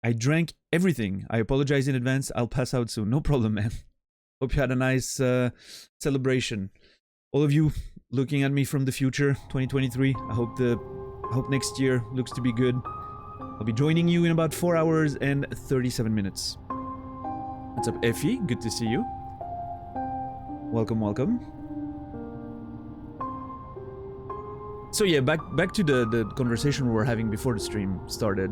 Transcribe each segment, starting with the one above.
I drank everything. I apologize in advance. I'll pass out soon. No problem, man. Hope you had a nice celebration. All of you looking at me from the future, 2023. I hope next year looks to be good. I'll be joining you in about 4 hours and 37 minutes. What's up, Effie? Good to see you. Welcome, welcome. So yeah, back to the conversation we were having before the stream started.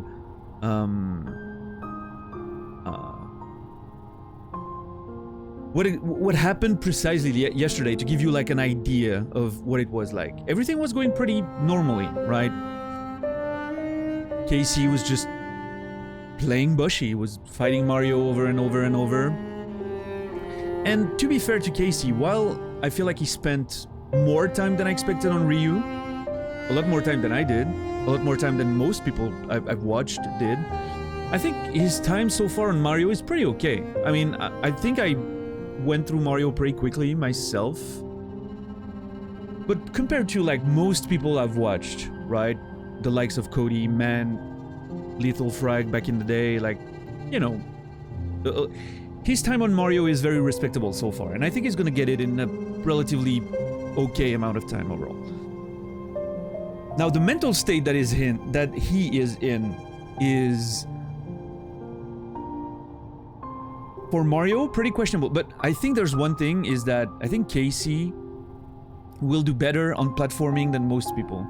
What happened precisely yesterday, to give you like an idea of what it was like. Everything was going pretty normally, right? Casey was just playing Bushy, was fighting Mario over and over and over. And to be fair to Casey, while I feel like he spent more time than I expected on Ryu, a lot more time than I did, a lot more time than most people I've watched did, I think his time so far on Mario is pretty okay. I mean, I think I went through Mario pretty quickly myself. But compared to like most people I've watched, right? The likes of Cody, Man, Lethal Frag back in the day, like, you know, his time on Mario is very respectable so far, and I think he's gonna get it in a relatively okay amount of time overall. Now, the mental state that he is in is, for Mario, pretty questionable. But I think there's one thing, is that I think Casey will do better on platforming than most people.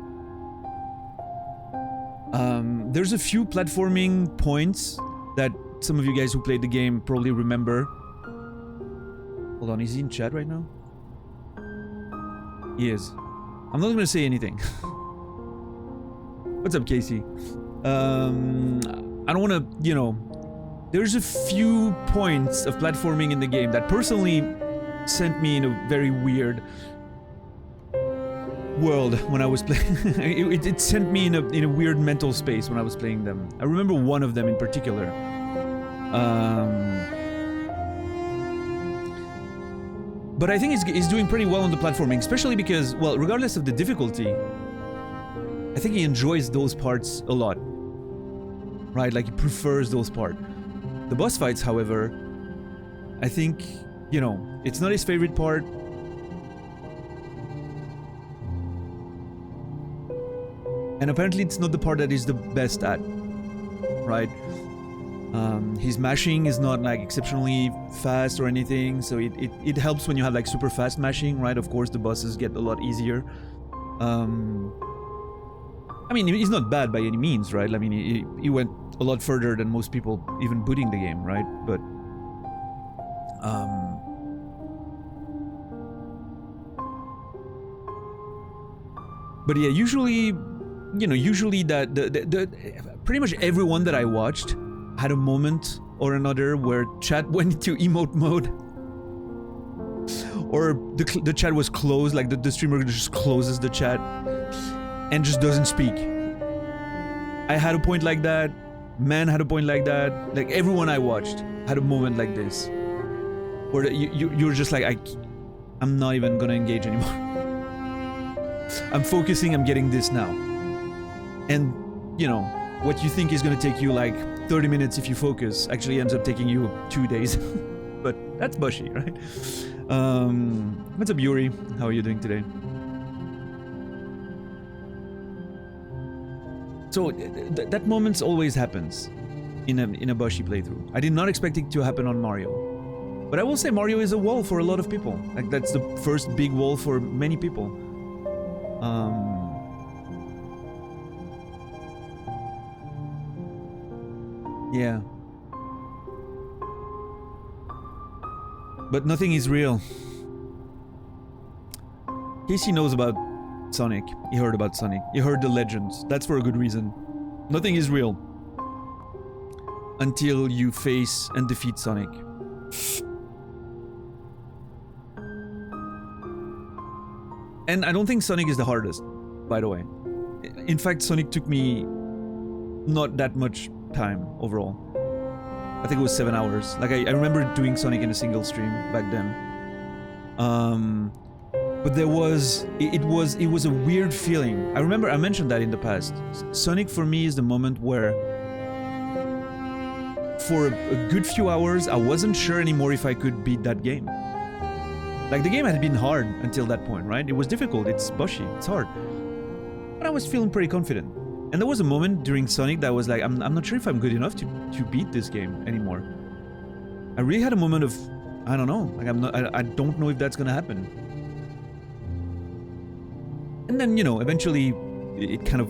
There's a few platforming points that some of you guys who played the game probably remember. Hold on, is he in chat right now? He is. I'm not gonna say anything. What's up, Casey? I don't wanna, you know, there's a few points of platforming in the game that personally sent me in a very weird world when I was playing. it sent me in a weird mental space when I was playing them. I remember one of them in particular. But I think he's doing pretty well on the platforming, especially because, well, regardless of the difficulty, I think he enjoys those parts a lot. Right? Like, he prefers those parts. The boss fights, however, I think, you know, it's not his favorite part. And apparently it's not the part that he's the best at, right? His mashing is not like exceptionally fast or anything, so it helps when you have like super fast mashing, right? Of course the bosses get a lot easier. I mean, he's not bad by any means, right? I mean, he went a lot further than most people even booting the game, right? But yeah, usually, you know, that pretty much everyone that I watched had a moment or another where chat went into emote mode, or the chat was closed, like the streamer just closes the chat and just doesn't speak. I had a point like that. Man had a point like that. Like, everyone I watched had a moment like this, where you're just like, I'm not even gonna engage anymore. I'm focusing. I'm getting this now. And, you know, what you think is gonna take you like 30 minutes if you focus actually ends up taking you 2 days. But that's Bushy, right? What's up, Yuri? How are you doing today? So that moment always happens in a Bushy playthrough. I did not expect it to happen on Mario, but I will say Mario is a wall for a lot of people. Like, that's the first big wall for many people. Yeah. But nothing is real. Casey knows about Sonic. He heard about Sonic. He heard the legends. That's for a good reason. Nothing is real until you face and defeat Sonic. And I don't think Sonic is the hardest, by the way. In fact, Sonic took me not that much time overall. I think it was 7 hours. Like, I remember doing Sonic in a single stream back then. But there was, it was a weird feeling. I remember I mentioned that in the past. Sonic for me is the moment where for a good few hours, I wasn't sure anymore if I could beat that game. Like, the game had been hard until that point, right? It was difficult, it's bushy, it's hard. But I was feeling pretty confident. And there was a moment during Sonic that was like, I'm not sure if I'm good enough to beat this game anymore. I really had a moment of, I don't know, like I don't know if that's gonna happen. And then, you know, eventually it kind of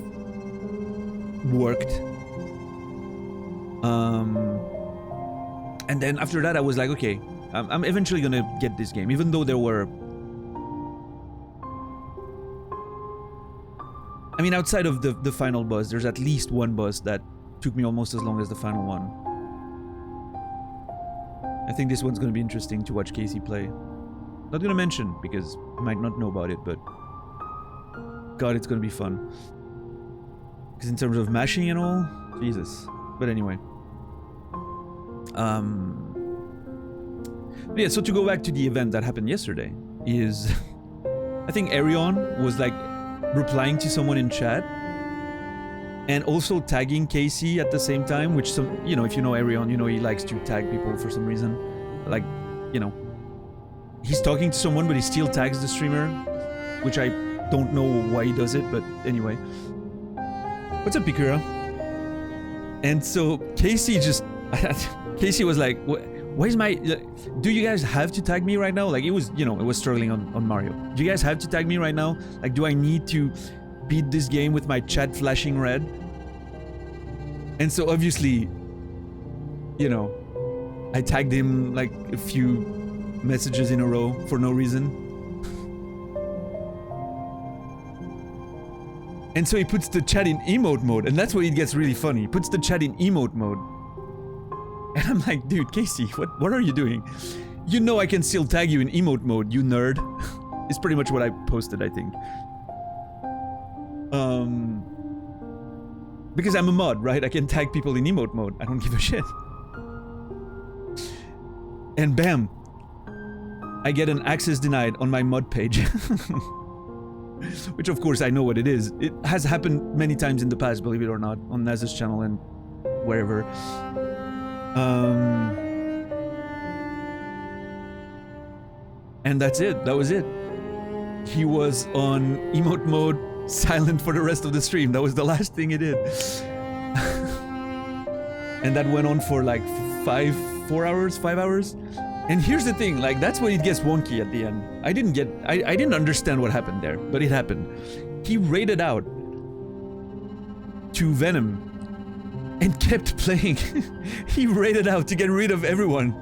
worked. And then after that I was like, okay, I'm eventually gonna get this game, even though there were... I mean, outside of the final boss, there's at least one boss that took me almost as long as the final one. I think this one's gonna be interesting to watch Casey play. Not gonna mention, because you might not know about it, but... God, it's gonna be fun. Because in terms of mashing and all, Jesus. But anyway. But yeah, so to go back to the event that happened yesterday, is... I think Arion was like replying to someone in chat, and also tagging Casey at the same time, which some, you know, if you know Arion, you know he likes to tag people for some reason. Like, you know, he's talking to someone, but he still tags the streamer, which I don't know why he does it, but anyway. What's up, Pikura? And so Casey just... Casey was like, where's my... do you guys have to tag me right now? Like, it was, you know, it was struggling on Mario. Do you guys have to tag me right now? Like, do I need to beat this game with my chat flashing red? And so obviously, you know, I tagged him like a few messages in a row for no reason. And so he puts the chat in emote mode, and that's where it gets really funny. He puts the chat in emote mode. And I'm like, dude, Casey, what are you doing? You know I can still tag you in emote mode, you nerd. It's pretty much what I posted, I think. Because I'm a mod, right? I can tag people in emote mode. I don't give a shit. And bam, I get an access denied on my mod page. Which of course I know what it is. It has happened many times in the past, believe it or not, on Naz's channel and wherever. And that's it. That was it. He was on emote mode, silent for the rest of the stream. That was the last thing he did. And that went on for like 5 hours. And here's the thing, like, that's when it gets wonky at the end. I didn't understand what happened there, but it happened. He raided out to Venom and kept playing. He raided out to get rid of everyone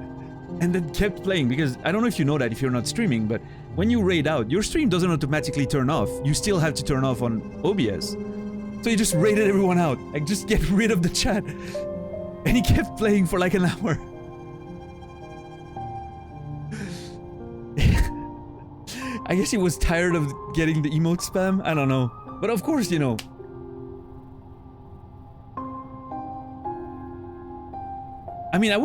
and then kept playing, because I don't know if you know that if you're not streaming, but when you raid out, your stream doesn't automatically turn off. You still have to turn off on OBS. So he just raided everyone out, like, just get rid of the chat. And he kept playing for like an hour. I guess he was tired of getting the emote spam, I don't know. But of course, you know. I mean, it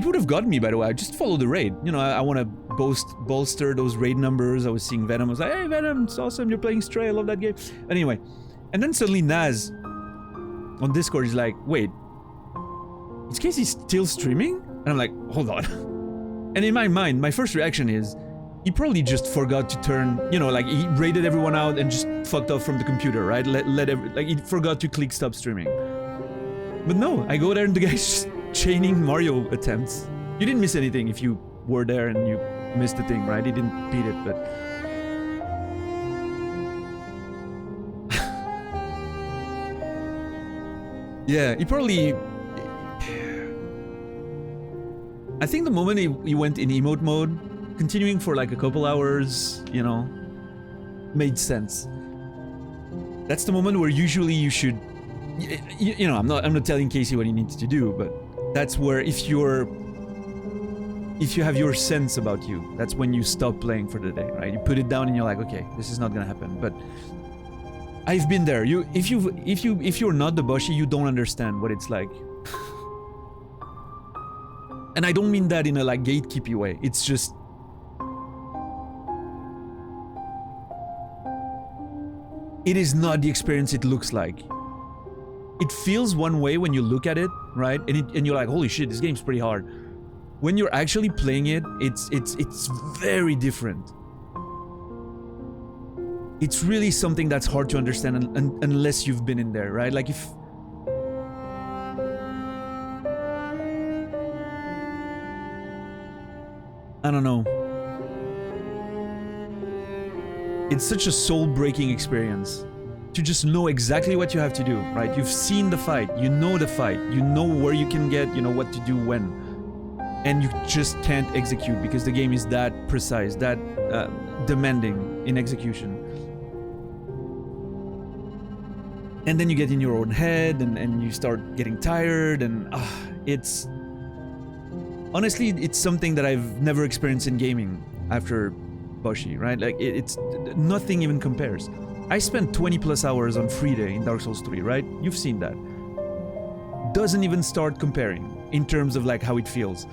would have gotten me, by the way. I just followed the raid. You know, I want to bolster those raid numbers. I was seeing Venom, I was like, hey Venom, it's awesome, you're playing Stray, I love that game. Anyway, and then suddenly Naz on Discord is like, wait, is Casey still streaming? And I'm like, hold on. And in my mind, my first reaction is, he probably just forgot to turn, you know, like, he raided everyone out and just fucked off from the computer, right? Like, he forgot to click stop streaming. But no, I go there and the guy's just chaining Mario attempts. You didn't miss anything if you were there and you missed the thing, right? He didn't beat it, but... yeah, he probably... I think the moment he went in emote mode, continuing for like a couple hours, you know, made sense. That's the moment where usually you should, you know, I'm not telling Casey what he needs to do, but that's where if you have your sense about you, that's when you stop playing for the day, right? You put it down and you're like, okay, this is not gonna happen. But I've been there. If you're not the Boshi, you don't understand what it's like. And I don't mean that in a like gatekeepy way. It's just, it is not the experience it looks like. it feels one way when you look at it, right? And you're like, holy shit, this game's pretty hard. When you're actually playing it, it's very different. It's really something that's hard to understand unless you've been in there, right? Like if... I don't know. It's such a soul-breaking experience to just know exactly what you have to do, right? You've seen the fight, you know the fight, you know where you can get, you know what to do when. And you just can't execute because the game is that precise, that demanding in execution. And then you get in your own head and you start getting tired and it's... Honestly, it's something that I've never experienced in gaming after Bushi, right? Like, it's... Nothing even compares. I spent 20 plus hours on Free Day in Dark Souls 3, right? You've seen that. Doesn't even start comparing in terms of like how it feels.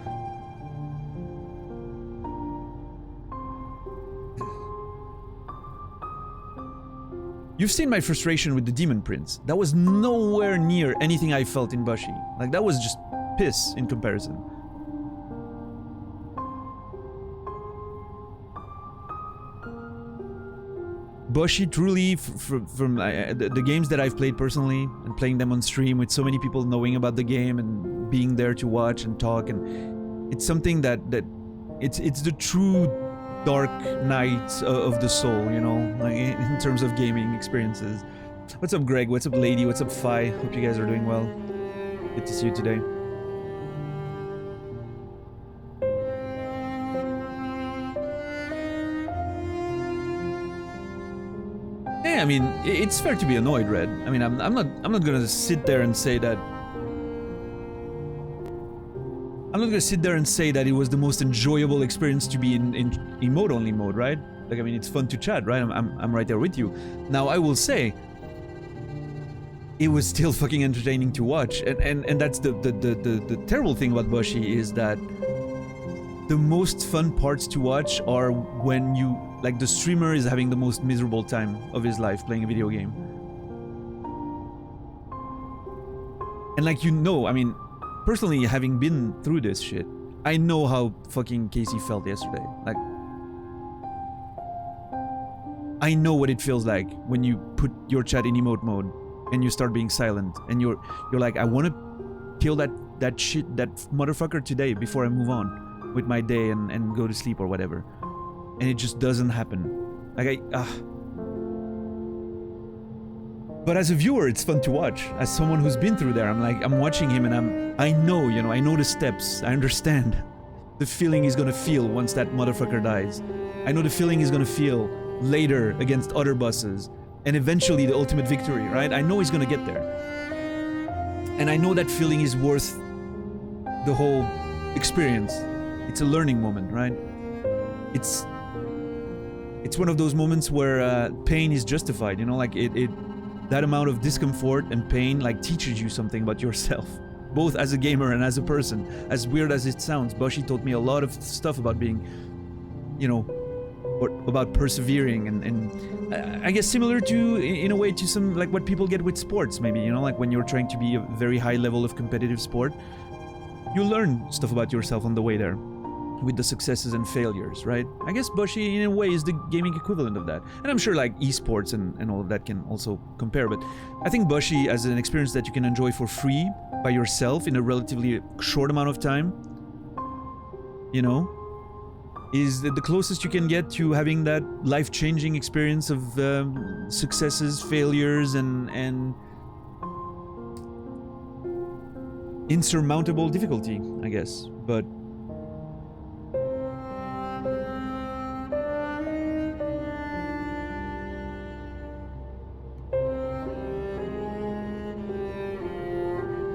You've seen my frustration with the Demon Prince. That was nowhere near anything I felt in Bushi. Like, that was just piss in comparison. Bushi truly, from the games that I've played personally, and playing them on stream with so many people knowing about the game and being there to watch and talk, and it's something that it's the true dark night of the soul, you know, like in terms of gaming experiences. What's up, Greg? What's up, Lady? What's up, Fi? Hope you guys are doing well. Good to see you today. Yeah, I mean, it's fair to be annoyed, Red. I mean, I'm not gonna sit there and say that. I'm not gonna sit there and say that it was the most enjoyable experience to be in emote-only mode, right? Like, I mean, it's fun to chat, right? I'm right there with you. Now, I will say, it was still fucking entertaining to watch, and that's the terrible thing about Bushi is that the most fun parts to watch are when you, like, the streamer is having the most miserable time of his life playing a video game. And like, you know, I mean, personally, having been through this shit, I know how fucking Casey felt yesterday. Like, I know what it feels like when you put your chat in emote mode and you start being silent and you're like, I want to kill that motherfucker today before I move on with my day and go to sleep or whatever. And it just doesn't happen. Like, But as a viewer, it's fun to watch. As someone who's been through there, I'm watching him and I know, you know, I know the steps. I understand the feeling he's gonna feel once that motherfucker dies. I know the feeling he's gonna feel later against other bosses. And eventually the ultimate victory, right? I know he's gonna get there. And I know that feeling is worth the whole experience. It's a learning moment, right? It's one of those moments where pain is justified, you know, like that amount of discomfort and pain like teaches you something about yourself, both as a gamer and as a person. As weird as it sounds, Bushi taught me a lot of stuff about being, you know, or about persevering and I guess similar to, in a way, to some, like what people get with sports, maybe, you know, like when you're trying to be a very high level of competitive sport, you learn stuff about yourself on the way there, with the successes and failures, right? I guess Bushi, in a way, is the gaming equivalent of that. And I'm sure, like, esports and all of that can also compare, but I think Bushi, as an experience that you can enjoy for free, by yourself, in a relatively short amount of time, you know, is the closest you can get to having that life-changing experience of successes, failures, and insurmountable difficulty, I guess. But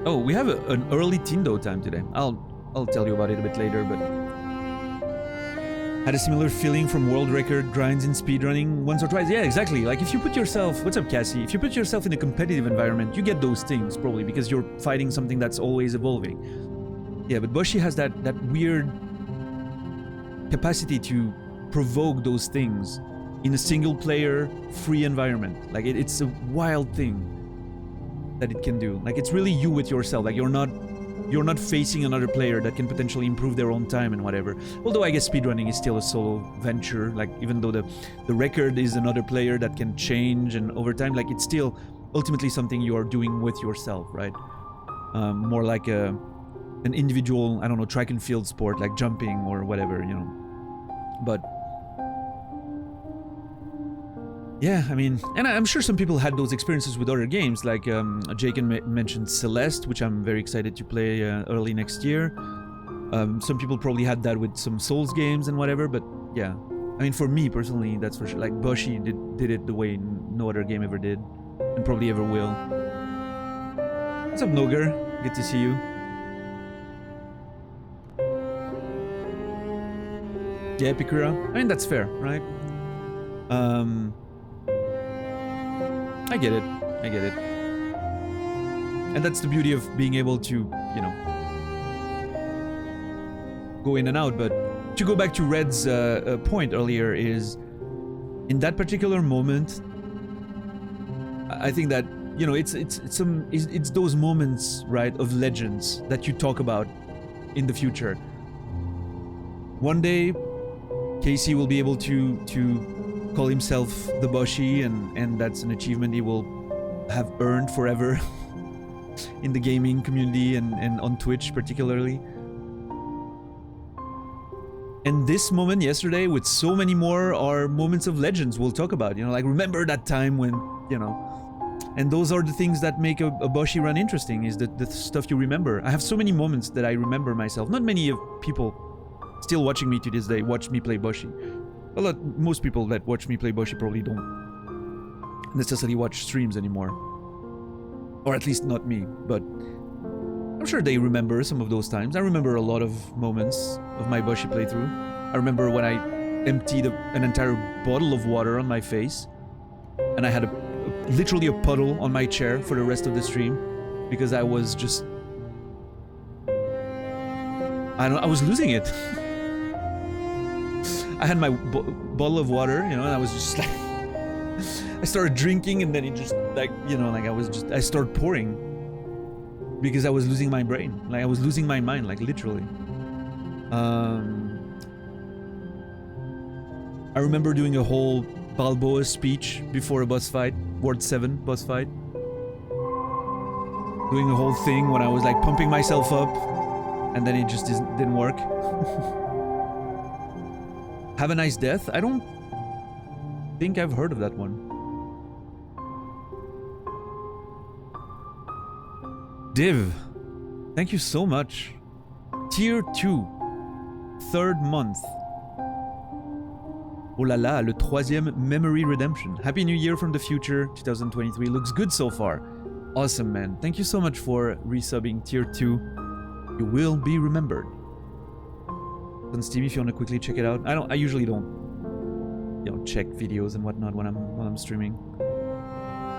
oh, we have an early Tindo time today. I'll tell you about it a bit later, but had a similar feeling from world record grinds in speedrunning once or twice. Yeah, exactly. Like, if you put yourself... What's up, Cassie? If you put yourself in a competitive environment, you get those things, probably, because you're fighting something that's always evolving. Yeah, but Bushi has that weird capacity to provoke those things in a single-player, free environment. Like, it's a wild thing that it can do. Like, it's really you with yourself. Like, you're not facing another player that can potentially improve their own time and whatever. Although I guess speedrunning is still a solo venture. Like, even though the record is another player that can change and over time, like, it's still ultimately something you are doing with yourself, right? More like an individual, I don't know, track and field sport, like jumping or whatever, you know. But yeah, I mean, and I'm sure some people had those experiences with other games, like Jake mentioned Celeste, which I'm very excited to play early next year. Some people probably had that with some Souls games and whatever, but yeah. I mean, for me personally, that's for sure. Like, Boshi did it the way no other game ever did, and probably ever will. What's up, Nogar? Good to see you. Yeah, Epicura. I mean, that's fair, right? I get it. And that's the beauty of being able to, you know, go in and out. But to go back to Red's point earlier is, in that particular moment, I think that, you know, it's those moments, right, of legends that you talk about in the future. One day, Casey will be able to call himself the Boshi, and that's an achievement he will have earned forever in the gaming community and on Twitch particularly. And this moment yesterday, with so many more, are moments of legends we'll talk about. You know, like, remember that time when, you know. And those are the things that make a Boshi run interesting, is the stuff you remember. I have so many moments that I remember myself. Not many of people still watching me to this day watch me play Boshi. Most people that watch me play Boshi probably don't necessarily watch streams anymore. Or at least not me, but I'm sure they remember some of those times. I remember a lot of moments of my Boshi playthrough. I remember when I emptied an entire bottle of water on my face, and I had literally a puddle on my chair for the rest of the stream, because I was just... I was losing it. I had my bottle of water, you know, and I was just like... I started drinking, and then it just, like, you know, like, I started pouring. Because I was losing my brain. Like, I was losing my mind, like, literally. I remember doing a whole Balboa speech before a boss fight. Ward 7 boss fight. Doing a whole thing when I was, like, pumping myself up. And then it just didn't work. Have a Nice Death? I don't think I've heard of that one. Div, thank you so much. Tier 2, 3rd month. Oh la la, le 3e Memory Redemption. Happy New Year from the future, 2023. Looks good so far. Awesome, man. Thank you so much for resubbing Tier 2. You will be remembered. On Steam, if you want to quickly check it out. I usually don't, you know, check videos and whatnot when I'm streaming.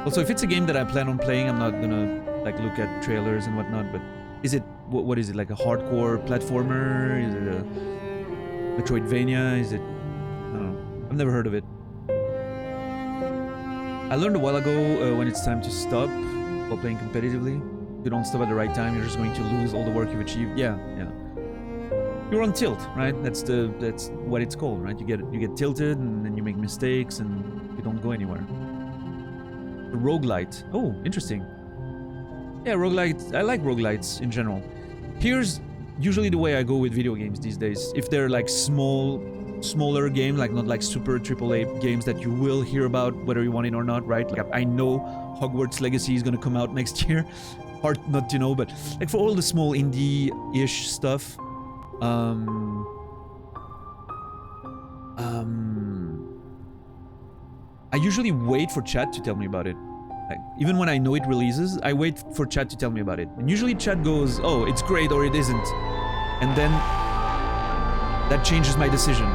Also, if it's a game that I plan on playing, I'm not gonna, like, look at trailers and whatnot, but is it, what is it, like a hardcore platformer? Is it a Metroidvania? Is it, I don't know, I've never heard of it. I learned a while ago when it's time to stop while playing competitively. If you don't stop at the right time, you're just going to lose all the work you've achieved. Yeah. You're on tilt, right? That's what it's called, right? You get tilted, and then you make mistakes, and you don't go anywhere. The roguelite. Oh, interesting. Yeah, roguelite. I like roguelites in general. Here's usually the way I go with video games these days. If they're like smaller game, like not like super AAA games that you will hear about whether you want it or not, right? Like, I know Hogwarts Legacy is gonna come out next year. Hard not to know, but like for all the small indie-ish stuff, I usually wait for chat to tell me about it. Like, even when I know it releases, I wait for chat to tell me about it. And usually chat goes, oh, it's great, or it isn't. And then that changes my decision.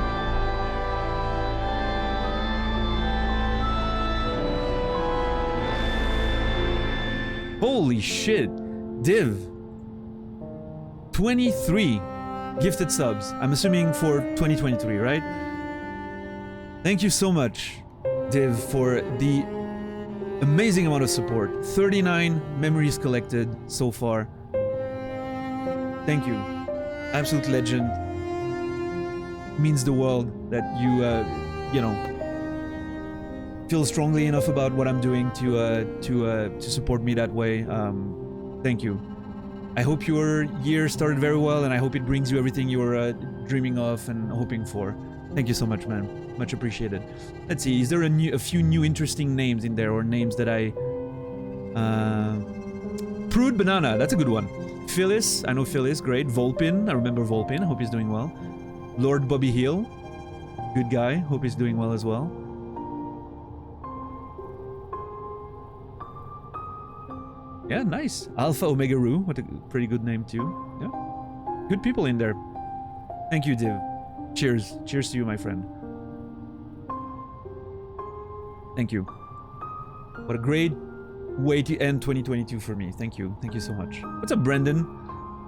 Holy shit. Div. 23 gifted subs. I'm assuming for 2023, right? Thank you so much, Div, for the Amazing amount of support. 39 memories collected so far. Thank you. Absolute legend. Means the world that you, you know, feel strongly enough about what I'm doing to support me that way. Thank you. I hope your year started very well, and I hope it brings you everything you were dreaming of and hoping for. Thank you so much, man. Much appreciated. Let's see, is there a few new interesting names in there, or names that I... Prude Banana, that's a good one. Phyllis, I know Phyllis, great. Volpin, I remember Volpin, hope he's doing well. Lord Bobby Hill, good guy, hope he's doing well as well. Yeah, nice. Alpha Omega Roo, what a pretty good name too. Yeah, good people in there. Thank you, Div. Cheers. Cheers to you, my friend. Thank you. What a great way to end 2022 for me. Thank you. Thank you so much. What's up, Brendan?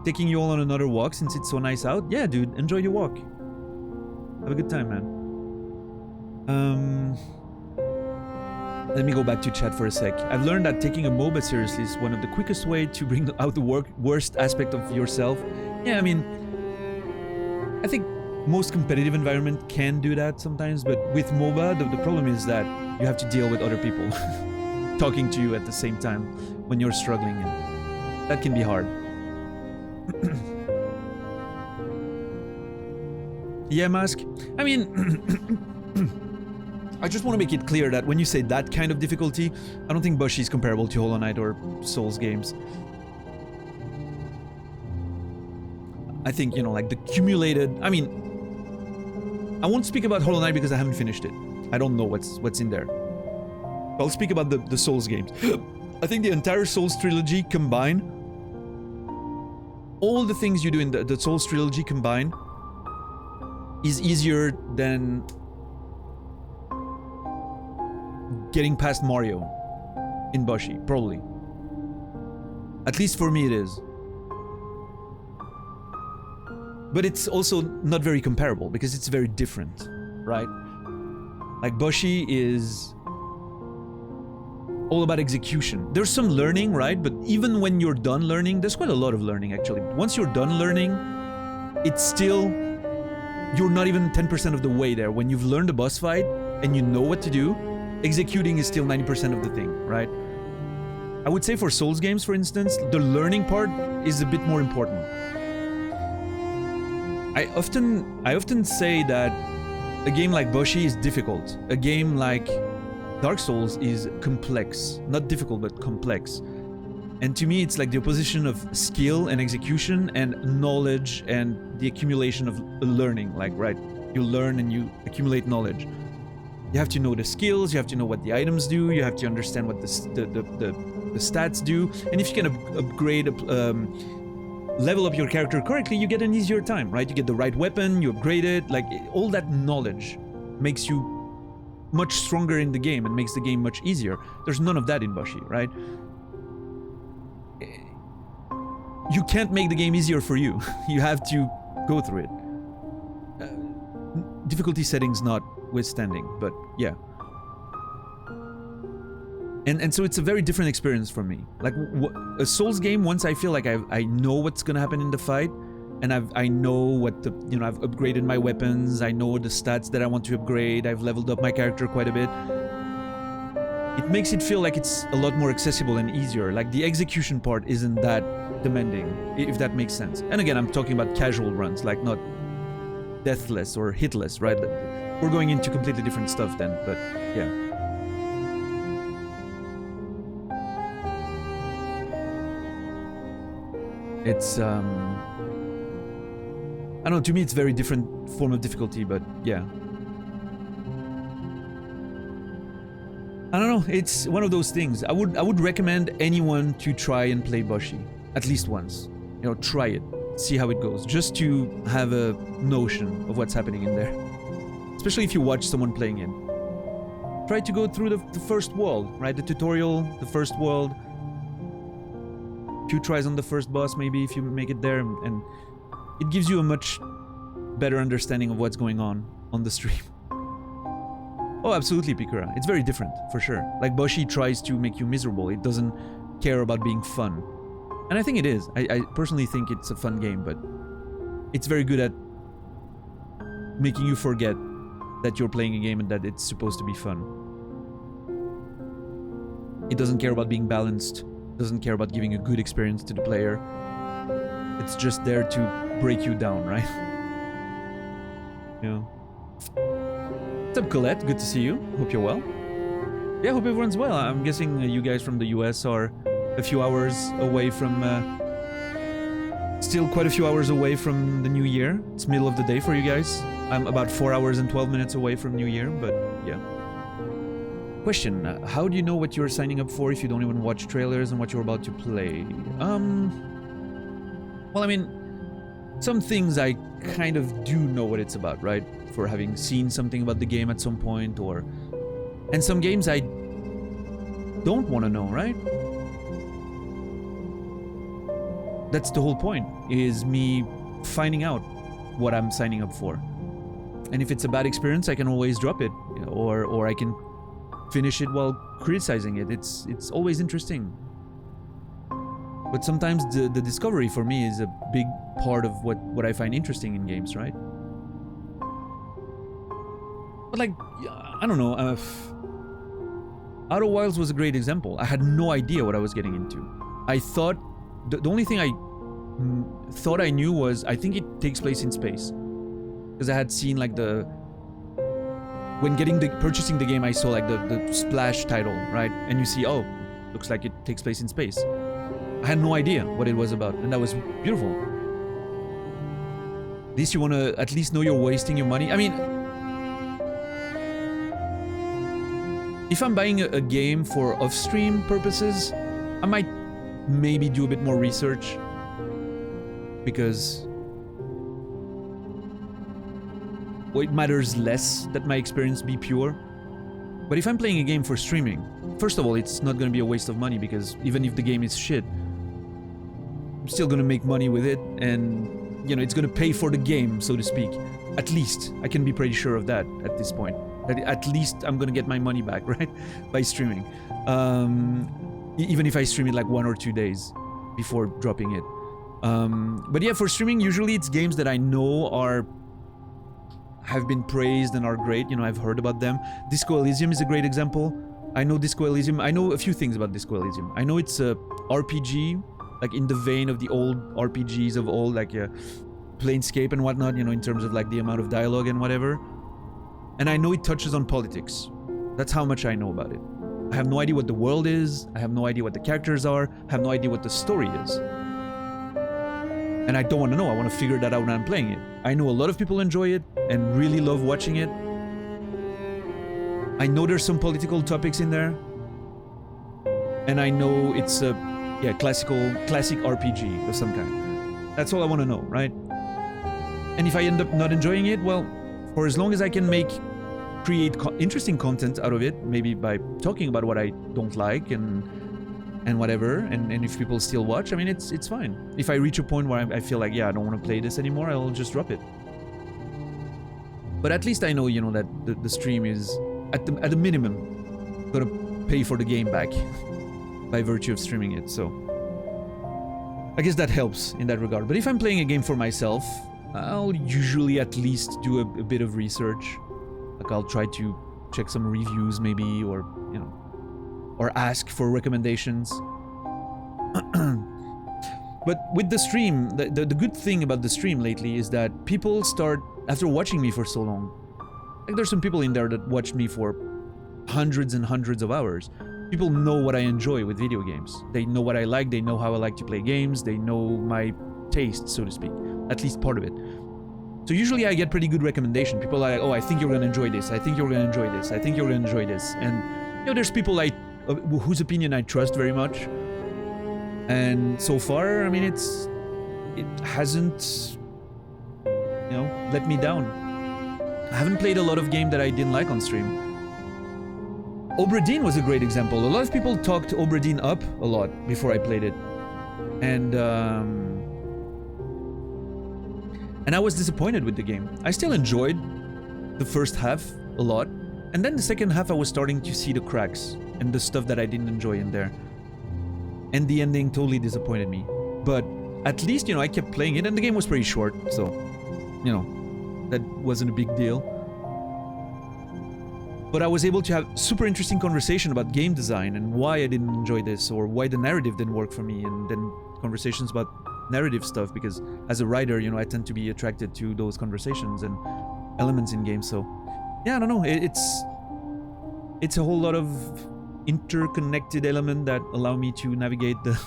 Taking you all on another walk since it's so nice out? Yeah, dude. Enjoy your walk. Have a good time, man. Let me go back to chat for a sec. I've learned that taking a MOBA seriously is one of the quickest way to bring out the worst aspect of yourself. Yeah, I mean, I think most competitive environment can do that sometimes, but with MOBA, the problem is that you have to deal with other people talking to you at the same time when you're struggling, and that can be hard. Yeah, Mask. I mean, I just want to make it clear that when you say that kind of difficulty, I don't think Bushi is comparable to Hollow Knight or Souls games. I think, you know, like the cumulated... I mean, I won't speak about Hollow Knight because I haven't finished it. I don't know what's in there. I'll speak about the Souls games. I think the entire Souls trilogy combined, all the things you do in the Souls trilogy combined, is easier than getting past Mario in Bushi, probably. At least for me it is. But it's also not very comparable because it's very different, right? Like Bushi is all about execution. There's some learning, right? But even when you're done learning, there's quite a lot of learning actually. Once you're done learning, it's still, you're not even 10% of the way there. When you've learned a boss fight and you know what to do, executing is still 90% of the thing, right? I would say for Souls games, for instance, the learning part is a bit more important. I often say that a game like Bushi is difficult. A game like Dark Souls is complex. Not difficult, but complex. And to me, it's like the opposition of skill and execution and knowledge and the accumulation of learning. Like, right, you learn and you accumulate knowledge. You have to know the skills, you have to know what the items do, you have to understand what the stats do. And if you can upgrade, level up your character correctly, you get an easier time, right? You get the right weapon, you upgrade it, like all that knowledge makes you much stronger in the game and makes the game much easier. There's none of that in Bushi, right? You can't make the game easier for you. You have to go through it. Difficulty settings notwithstanding, but yeah. And so it's a very different experience for me. Like a Souls game, once I feel like I know what's gonna happen in the fight, and I know what the, you know, I've upgraded my weapons, I know the stats that I want to upgrade, I've leveled up my character quite a bit. It makes it feel like it's a lot more accessible and easier. Like the execution part isn't that demanding, if that makes sense. And again, I'm talking about casual runs, like not deathless or hitless, right? We're going into completely different stuff then, but yeah. It's, I don't know, to me it's a very different form of difficulty, but yeah. I don't know, it's one of those things. I would recommend anyone to try and play Bushi, at least once. You know, try it, see how it goes, just to have a notion of what's happening in there. Especially if you watch someone playing it. Try to go through the first world, right? The tutorial, the first world. 2 tries on the first boss, maybe, if you make it there, and it gives you a much better understanding of what's going on the stream. Oh, absolutely, Pikura. It's very different, for sure. Like, Boshi tries to make you miserable. It doesn't care about being fun. And I think it is. I personally think it's a fun game, but it's very good at making you forget that you're playing a game and that it's supposed to be fun. It doesn't care about being balanced. It doesn't care about giving a good experience to the player. It's just there to break you down, right? Yeah. What's up, Colette? Good to see you. Hope you're well. Yeah, hope everyone's well. I'm guessing you guys from the US are a few hours away from... still quite a few hours away from the new year. It's middle of the day for you guys. I'm about 4 hours and 12 minutes away from New Year, but yeah. Question, how do you know what you're signing up for if you don't even watch trailers and what you're about to play? Well, I mean, some things I kind of do know what it's about, right? For having seen something about the game at some point, or... And some games I don't want to know, right? That's the whole point, is me finding out what I'm signing up for. And if it's a bad experience, I can always drop it, or I can finish it while criticizing it. It's always interesting. But sometimes the discovery for me is a big part of what I find interesting in games, right? But like, I don't know, Outer Wilds was a great example. I had no idea what I was getting into. I thought, the only thing I thought I knew was, I think it takes place in space. Because I had seen like when purchasing the game, I saw like the splash title, right? And you see, oh, looks like it takes place in space. I had no idea what it was about, and that was beautiful. At least you want to at least know you're wasting your money. I mean, if I'm buying a game for off-stream purposes, I might maybe do a bit more research, because well, it matters less that my experience be pure. But if I'm playing a game for streaming, first of all, it's not going to be a waste of money, because even if the game is shit, I'm still going to make money with it, and you know, it's going to pay for the game, so to speak. At least I can be pretty sure of that at this point. That at least I'm going to get my money back, right? By streaming. Even if I stream it like 1 or 2 days before dropping it. But yeah, for streaming, usually it's games that I know have been praised and are great. You know, I've heard about them. Disco Elysium is a great example. I know Disco Elysium. I know a few things about Disco Elysium. I know it's a RPG, like in the vein of the old RPGs of old, like Planescape and whatnot, you know, in terms of like the amount of dialogue and whatever. And I know it touches on politics. That's how much I know about it. I have no idea what the world is. I have no idea what the characters are. I have no idea what the story is. And I don't want to know. I want to figure that out when I'm playing it. I know a lot of people enjoy it and really love watching it. I know there's some political topics in there. And I know it's a classic RPG of some kind. That's all I want to know, right? And if I end up not enjoying it, well, for as long as I can create interesting content out of it, maybe by talking about what I don't like and whatever, and if people still watch, I mean, it's fine. If I reach a point where I feel like, yeah, I don't want to play this anymore, I'll just drop it. But at least I know, you know, that the stream is at the minimum gonna pay for the game back by virtue of streaming it. So I guess that helps in that regard. But if I'm playing a game for myself, I'll usually at least do a bit of research. Like I'll try to check some reviews maybe, or you know, or ask for recommendations. But with the stream, the good thing about the stream lately is that people start, after watching me for so long, like there's some people in there that watched me for hundreds and hundreds of hours. People know what I enjoy with video games. They know what I like, they know how I like to play games, they know my taste, so to speak. At least part of it. So usually I get pretty good recommendation. People are like, oh, I think you're gonna enjoy this. I think you're gonna enjoy this. I think you're gonna enjoy this. And you know, there's people whose opinion I trust very much. And so far, I mean, it hasn't, you know, let me down. I haven't played a lot of games that I didn't like on stream. Obra Dinn was a great example. A lot of people talked Obra Dinn up a lot before I played it. And I was disappointed with the game. I still enjoyed the first half a lot, And then the second half, I was starting to see the cracks and the stuff that I didn't enjoy in there. And the ending totally disappointed me. But at least, you know, I kept playing it, and the game was pretty short, so, you know, that wasn't a big deal. But I was able to have super interesting conversation about game design and why I didn't enjoy this, or why the narrative didn't work for me, and then conversations about narrative stuff, because as a writer, you know, I tend to be attracted to those conversations and elements in games. So yeah, I don't know, it's a whole lot of interconnected element that allow me to navigate the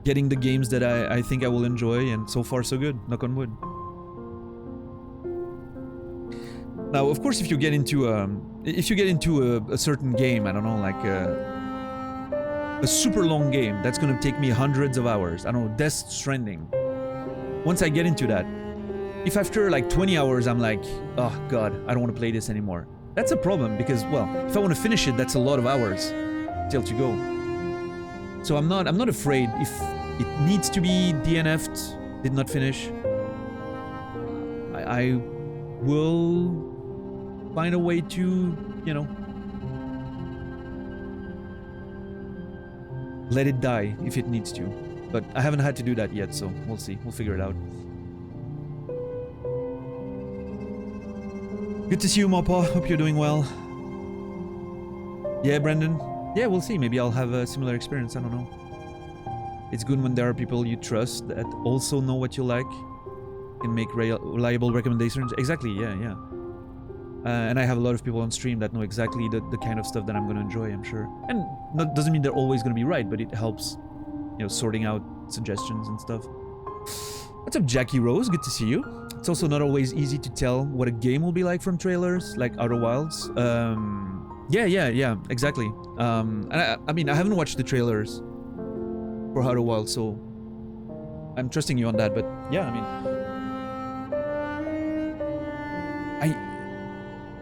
getting the games that I think I will enjoy, and so far so good, knock on wood. Now, of course, if you get into a certain game, I don't know, like a super long game that's gonna take me hundreds of hours, I don't know, Death Stranding. Once I get into that, if after like 20 hours I'm like, oh god, I don't want to play this anymore, that's a problem, because, well, if I want to finish it, that's a lot of hours still to go. So I'm not afraid if it needs to be DNF'd, did not finish. I will find a way to, you know, let it die if it needs to. But I haven't had to do that yet, so we'll see. We'll figure it out. Good to see you, Moppa. Hope you're doing well. Yeah, Brendan. Yeah, we'll see. Maybe I'll have a similar experience. I don't know. It's good when there are people you trust that also know what you like, can make reliable recommendations. Exactly, yeah. And I have a lot of people on stream that know exactly the kind of stuff that I'm going to enjoy, I'm sure. And that doesn't mean they're always going to be right, but it helps, you know, sorting out suggestions and stuff. What's up, Jackie Rose? Good to see you. It's also not always easy to tell what a game will be like from trailers, like Outer Wilds. Yeah, exactly. And I mean, I haven't watched the trailers for Outer Wilds, so I'm trusting you on that, but yeah, I mean,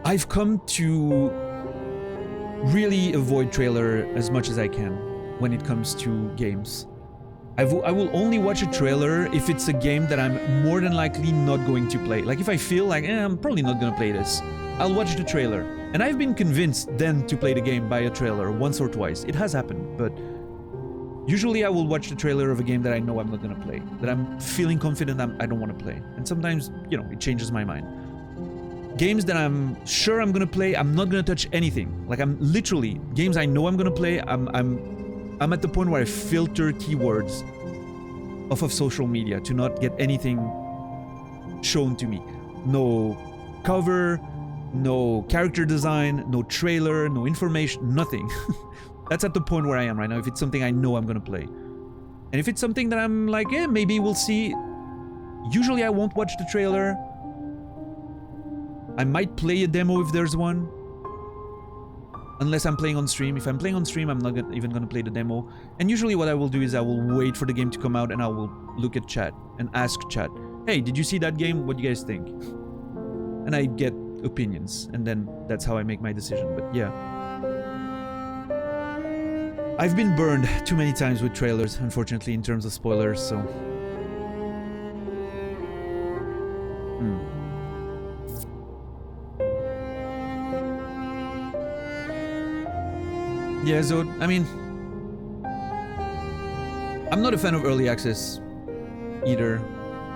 I've come to really avoid trailer as much as I can when it comes to games. I will only watch a trailer if it's a game that I'm more than likely not going to play. Like if I feel like, I'm probably not gonna play this, I'll watch the trailer. And I've been convinced then to play the game by a trailer once or twice. It has happened, but usually I will watch the trailer of a game that I know I'm not gonna play, that I'm feeling confident I don't want to play. And sometimes, you know, it changes my mind. Games that I'm sure I'm gonna play, I'm not gonna touch anything. Like I'm literally, games I know I'm gonna play, I'm at the point where I filter keywords off of social media to not get anything shown to me. No cover, no character design, no trailer, no information, nothing. That's at the point where I am right now, if it's something I know I'm gonna play. And if it's something that I'm like, maybe we'll see, usually I won't watch the trailer. I might play a demo if there's one, unless I'm playing on stream. If I'm playing on stream, I'm not even gonna play the demo. And usually what I will do is I will wait for the game to come out and I will look at chat and ask chat, hey, did you see that game? What do you guys think? And I get opinions, and then that's how I make my decision. But yeah, I've been burned too many times with trailers, unfortunately, in terms of spoilers, so... Yeah, so, I mean, I'm not a fan of early access either.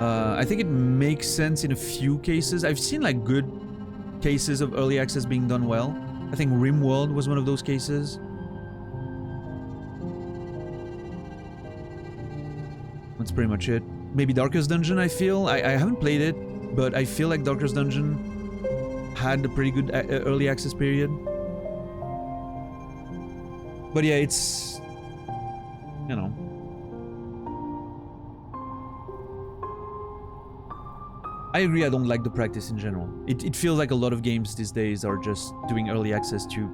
I think it makes sense in a few cases. I've seen like good cases of early access being done well. I think RimWorld was one of those cases. That's pretty much it. Maybe Darkest Dungeon, I feel. I haven't played it, but I feel like Darkest Dungeon had a pretty good early access period. But yeah, it's, you know, I agree, I don't like the practice in general. It feels like a lot of games these days are just doing early access to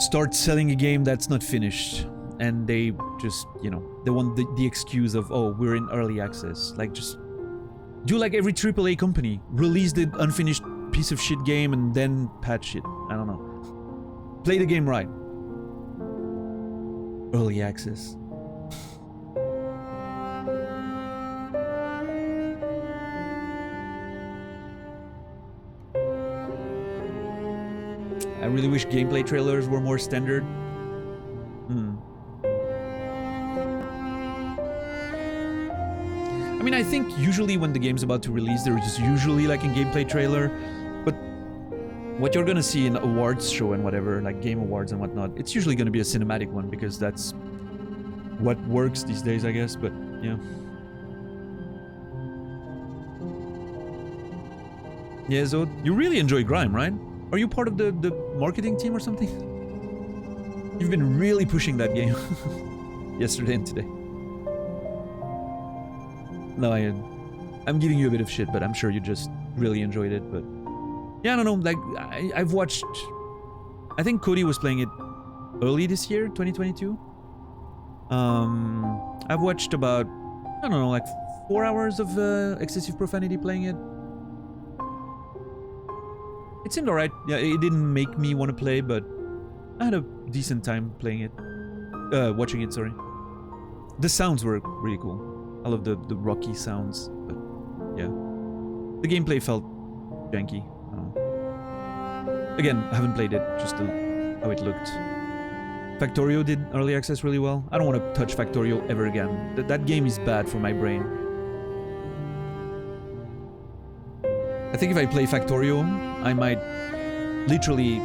start selling a game that's not finished. And they just, you know, they want the excuse of, oh, we're in early access. Like, just do like every AAA company. Release the unfinished piece of shit game and then patch it. I don't know. Play the game right. Early access. really wish gameplay trailers were more standard. I mean, I think usually when the game's about to release, there is usually like a gameplay trailer, but what you're gonna see in awards show and whatever, like game awards and whatnot, it's usually gonna be a cinematic one because that's what works these days, I guess, but yeah. Yeah, so you really enjoy Grime, right? Are you part of the marketing team or something? You've been really pushing that game yesterday and today. No, I'm giving you a bit of shit, but I'm sure you just really enjoyed it, but... Yeah, I don't know, like, I've watched... I think Cody was playing it early this year, 2022. I've watched about, I don't know, like 4 hours of excessive profanity playing it. It seemed alright. Yeah, it didn't make me want to play, but I had a decent time playing it. Watching it, sorry. The sounds were really cool. I love the rocky sounds, but yeah. The gameplay felt janky. I don't know. Again, I haven't played it, just how it looked. Factorio did early access really well. I don't want to touch Factorio ever again. That game is bad for my brain. I think if I play Factorio, I might literally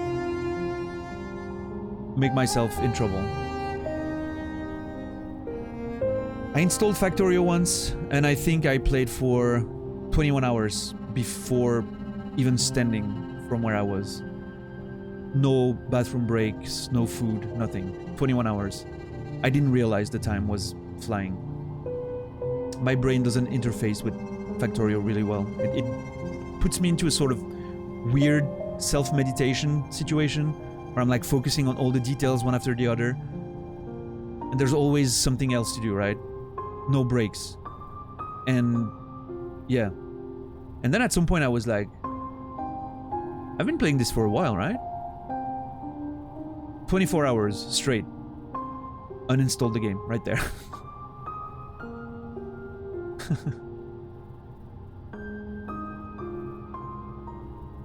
make myself in trouble. I installed Factorio once, and I think I played for 21 hours before even standing from where I was. No bathroom breaks, no food, nothing. 21 hours. I didn't realize the time was flying. My brain doesn't interface with Factorio really well. It puts me into a sort of weird self-meditation situation where I'm like focusing on all the details one after the other. And there's always something else to do, right? No breaks. And yeah. And then at some point I was like, I've been playing this for a while, right? 24 hours straight. Uninstalled the game right there.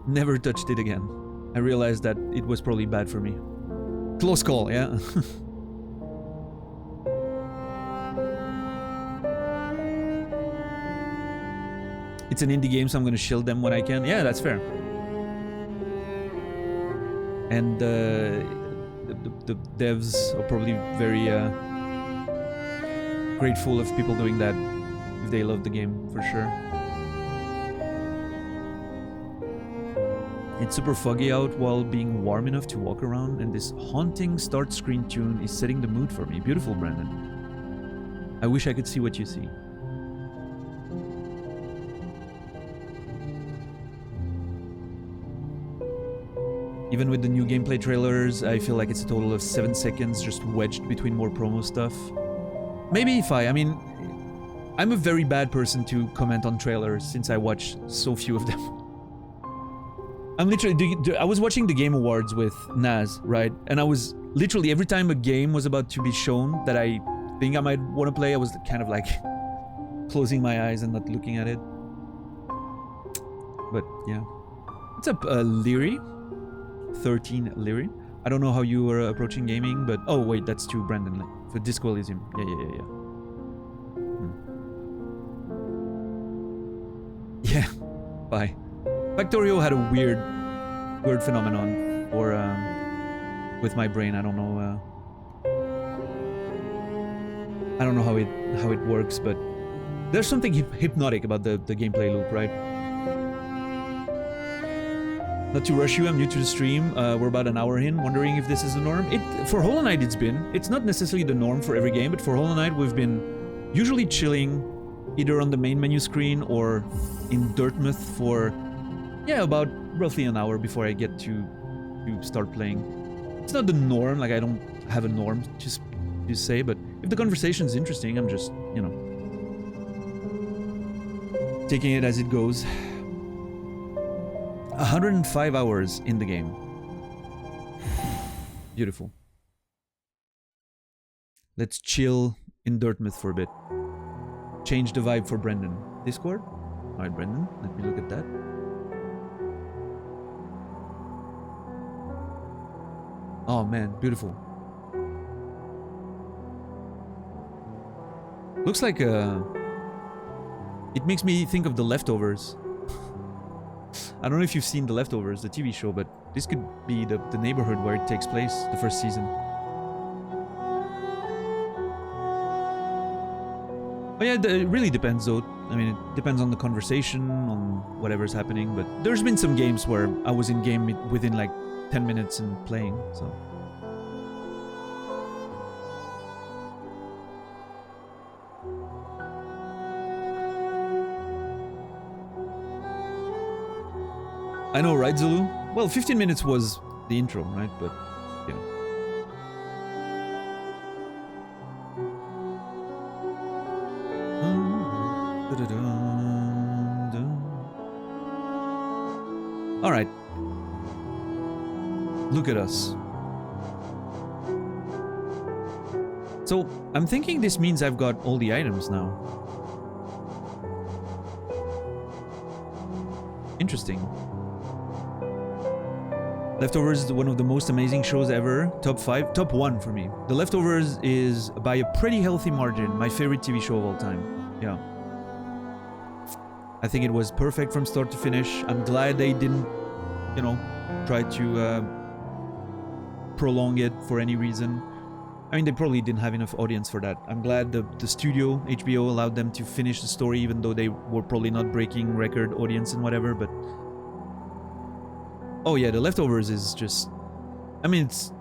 Never touched it again. I realized that it was probably bad for me. Close call, yeah. It's an indie game, so I'm gonna shield them when I can. Yeah, that's fair. And the devs are probably very grateful of people doing that if they love the game, for sure. It's super foggy out while being warm enough to walk around, and this haunting start screen tune is setting the mood for me. Beautiful, Brandon. I wish I could see what you see. Even with the new gameplay trailers, I feel like it's a total of 7 seconds just wedged between more promo stuff. Maybe I mean, I'm a very bad person to comment on trailers since I watch so few of them. I'm literally, I was watching the Game Awards with Naz, right? And I was literally, every time a game was about to be shown that I think I might want to play, I was kind of like closing my eyes and not looking at it. But yeah. What's up, Leary? 13 Leary. I don't know how you were approaching gaming, but oh wait, that's to Brandon for Disco Elysium. Yeah. Yeah. Bye. Factorio had a weird phenomenon for with my brain. I don't know how it works, but there's something hypnotic about the gameplay loop, right? Not to rush you, I'm new to the stream. We're about an hour in, wondering if this is the norm. For Hollow Knight it's not necessarily the norm for every game, but for Hollow Knight we've been usually chilling either on the main menu screen or in Dirtmouth for, yeah, about roughly an hour before I get to start playing. It's not the norm, like I don't have a norm to say, but if the conversation is interesting, I'm just, you know, taking it as it goes. 105 hours in the game. Beautiful. Let's chill in Dirtmouth for a bit. Change the vibe for Brendan. Discord? Alright, Brendan, let me look at that. Oh man, beautiful. Looks like it makes me think of The Leftovers. I don't know if you've seen The Leftovers, the TV show, but this could be the neighborhood where it takes place, the first season. But yeah, it really depends though. I mean, it depends on the conversation, on whatever's happening, but there's been some games where I was in game within like 10 minutes and playing, so... I know, right, Zulu? Well, 15 minutes was the intro, right? But, you know. All right. Look at us. So, I'm thinking this means I've got all the items now. Interesting. Leftovers is one of the most amazing shows ever. Top 5, top 1 for me. The Leftovers is, by a pretty healthy margin, my favorite TV show of all time. Yeah. I think it was perfect from start to finish. I'm glad they didn't, you know, try to prolong it for any reason. I mean, they probably didn't have enough audience for that. I'm glad the studio, HBO, allowed them to finish the story, even though they were probably not breaking record audience and whatever, but... Oh yeah, The Leftovers is just... I mean, it's...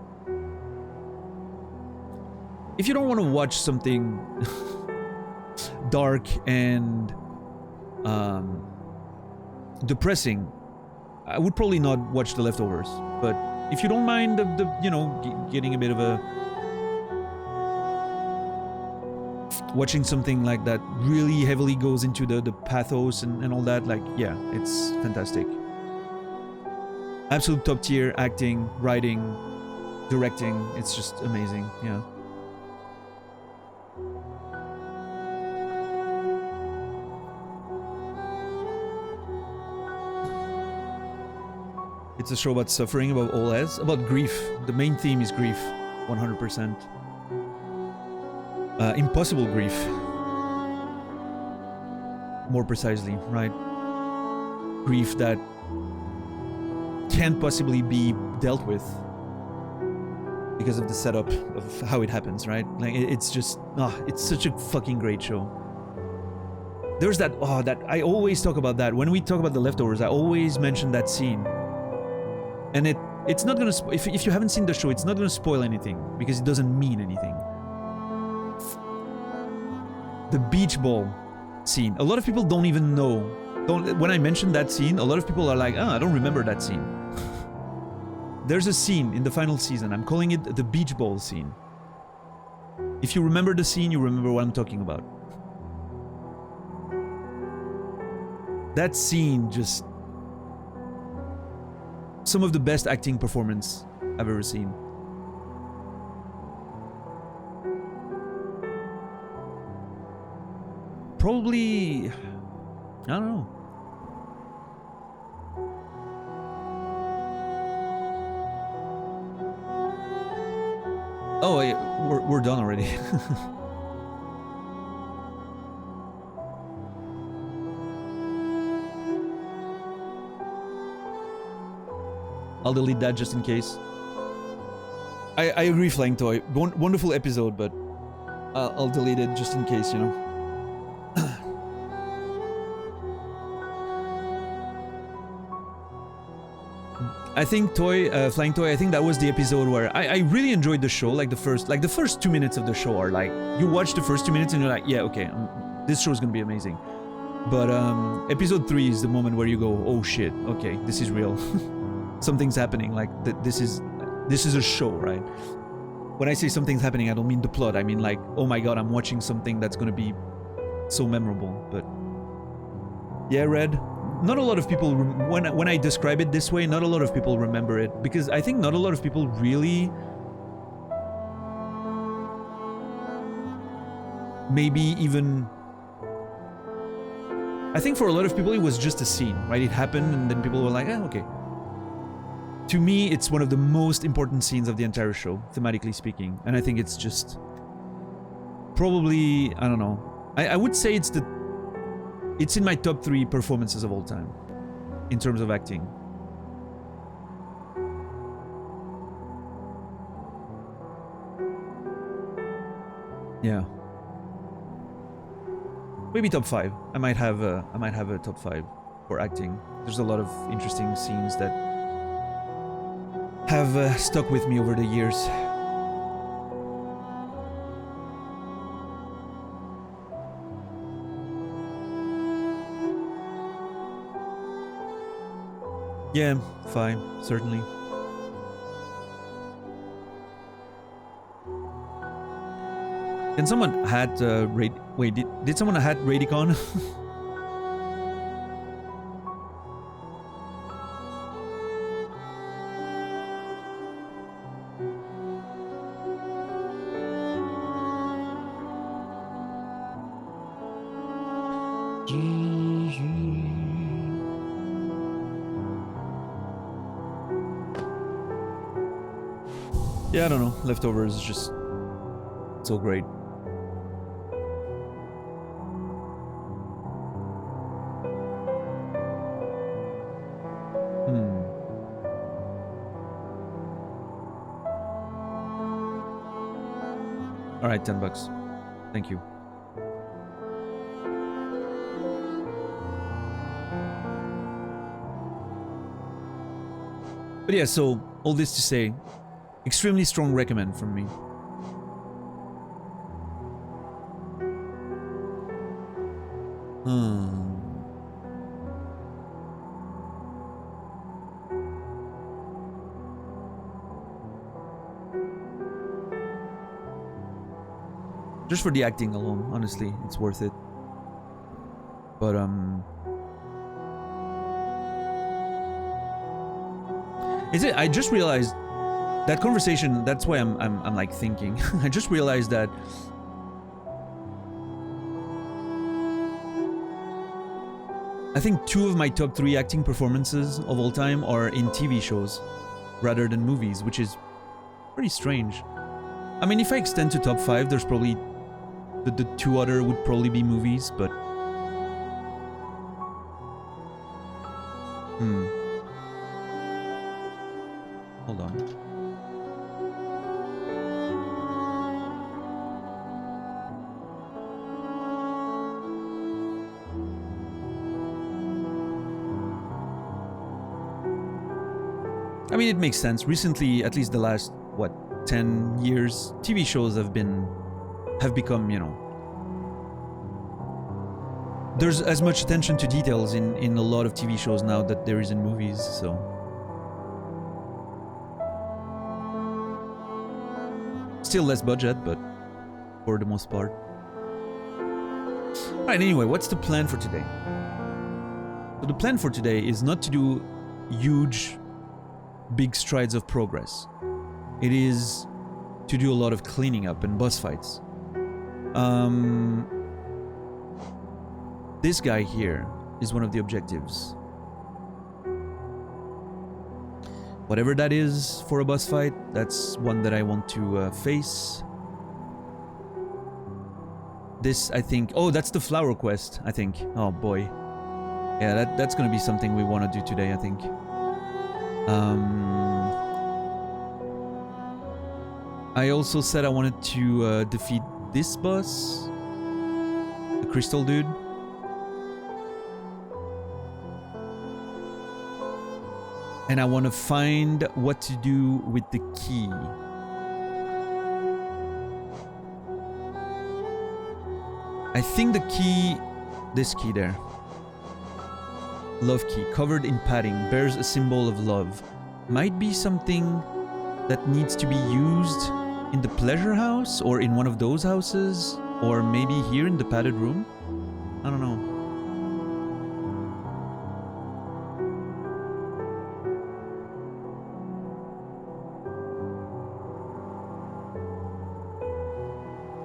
If you don't want to watch something dark and depressing, I would probably not watch The Leftovers. But if you don't mind the you know, getting a bit of a... Watching something like that really heavily goes into the pathos and all that, like, yeah, it's fantastic. Absolute top tier acting, writing, directing. It's just amazing, yeah. It's a show about suffering, about all else, about grief. The main theme is grief, 100%. Impossible grief. More precisely, right? Grief that can't possibly be dealt with because of the setup of how it happens, right? Like, it's just, it's such a fucking great show. There's that, that I always talk about that. When we talk about The Leftovers, I always mention that scene. And it's not gonna, if you haven't seen the show, it's not gonna spoil anything because it doesn't mean anything. The beach ball scene. A lot of people don't even know. When I mention that scene, a lot of people are like, I don't remember that scene. There's a scene in the final season. I'm calling it the beach ball scene. If you remember the scene, you remember what I'm talking about. That scene just... Some of the best acting performance I've ever seen. Probably... I don't know. Oh, yeah, we're done already. I'll delete that just in case. I agree, Flying Toy. Wonderful episode, but I'll delete it just in case, you know. I think Flying Toy, I think that was the episode where I really enjoyed the show. Like the first 2 minutes of the show are like, you watch the first 2 minutes and you're like, yeah, okay, this show is gonna be amazing. But episode 3 is the moment where you go, oh shit, okay, this is real. Something's happening. Like this is a show, right? When I say something's happening, I don't mean the plot. I mean like, oh my god, I'm watching something that's gonna be so memorable. But yeah, Red. Not a lot of people, when I describe it this way, not a lot of people remember it, because I think not a lot of people really maybe even... I think for a lot of people it was just a scene, right? It happened and then people were like, okay. to me, it's one of the most important scenes of the entire show, thematically speaking. And I think it's just probably, I don't know. I would say it's in my top 3 performances of all time in terms of acting. Yeah. Maybe top 5. I might have a top 5 for acting. There's a lot of interesting scenes that have stuck with me over the years. Yeah, 5, certainly. Can someone had wait, did someone had Radicon? Yeah, I don't know. Leftovers is just so great. Alright, $10. Thank you. But yeah, so all this to say, extremely strong recommend from me. Just for the acting alone, honestly, it's worth it. But is it? I just realized that conversation. That's why I'm like thinking. I just realized that I think 2 of my top 3 acting performances of all time are in TV shows rather than movies, which is pretty strange. I mean, if I extend to top 5, there's probably the 2 other would probably be movies, but hold on. I mean, it makes sense. Recently, at least the last, 10 years, TV shows have become, you know, there's as much attention to details in a lot of TV shows now that there is in movies, so. Still less budget, but for the most part. Alright, anyway, what's the plan for today? So the plan for today is not to do huge, big strides of progress. It is to do a lot of cleaning up and boss fights. This guy here is one of the objectives. Whatever that is for a boss fight, that's one that I want to face. This, I think... Oh, that's the flower quest, I think. Oh, boy. Yeah, that's gonna be something we want to do today, I think. I also said I wanted to defeat this boss. The crystal dude. And I want to find what to do with the key. I think the key... This key there. Love key, covered in padding, bears a symbol of love. Might be something that needs to be used in the pleasure house, or in one of those houses, or maybe here in the padded room. I don't know.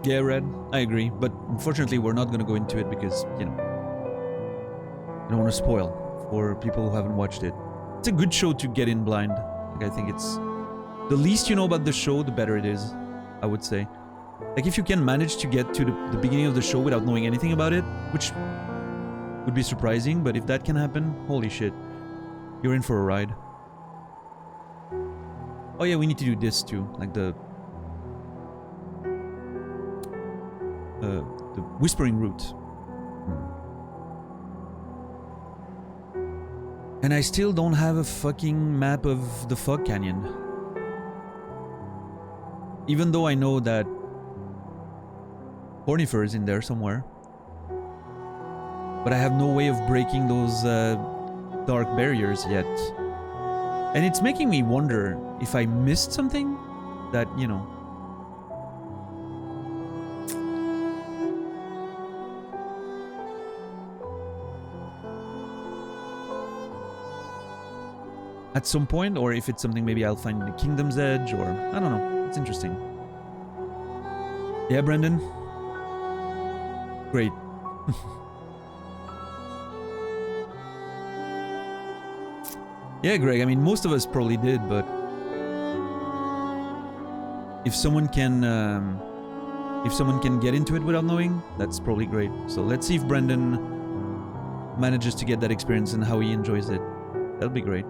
Yeah, Red, I agree, but unfortunately we're not gonna go into it because, you know, I don't want to spoil for people who haven't watched it. It's a good show to get in blind, Like, I think it's... The least you know about the show, the better it is, I would say. Like, if you can manage to get to the beginning of the show without knowing anything about it, which would be surprising, but if that can happen, holy shit. You're in for a ride. Oh yeah, we need to do this too, like the Whispering Route. And I still don't have a fucking map of the Fog Canyon. Even though I know that Cornifer is in there somewhere. But I have no way of breaking those dark barriers yet. And it's making me wonder if I missed something that, you know... at some point, or if it's something maybe I'll find in the Kingdom's Edge, or... I don't know. It's interesting. Yeah, Brendan? Great. Yeah, Greg, I mean, most of us probably did, but... If someone can get into it without knowing, that's probably great. So let's see if Brendan manages to get that experience and how he enjoys it. That'll be great.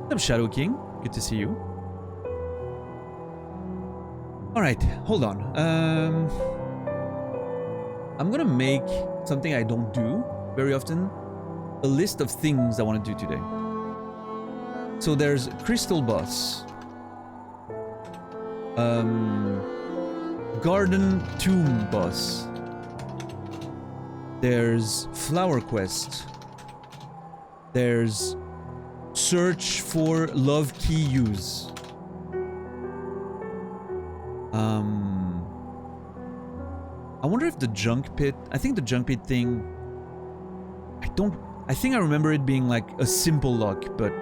What's up, Shadow King? Good to see you. Alright, hold on. I'm gonna make something I don't do very often. A list of things I want to do today. So there's Crystal Boss. Garden Tomb Boss. There's Flower Quest. There's Search for Love Key Use. I wonder if the Junk Pit... I think the Junk Pit thing... I think I remember it being like a simple lock, but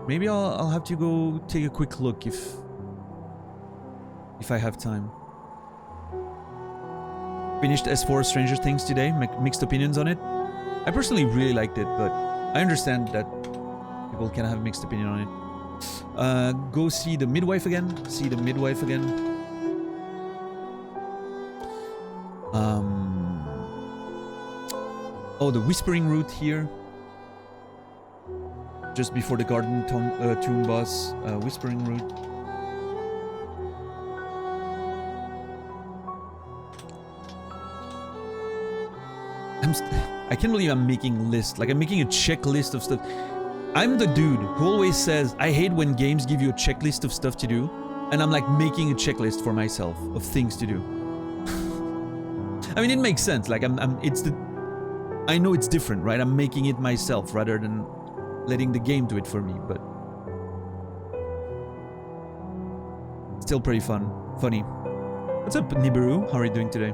maybe I'll have to go take a quick look if I have time. Finished S4 Stranger Things today, mixed opinions on it. I personally really liked it, but I understand that people can have mixed opinion on it. Go see The Midwife again. Oh, the Whispering Route here. Just before the Garden Tomb Boss, Whispering Route. I can't believe I'm making lists. Like, I'm making a checklist of stuff. I'm the dude who always says, I hate when games give you a checklist of stuff to do. And I'm like making a checklist for myself of things to do. I mean, it makes sense. Like, I know it's different, right? I'm making it myself rather than letting the game do it for me, but still pretty funny. What's up, Nibiru? How are you doing today?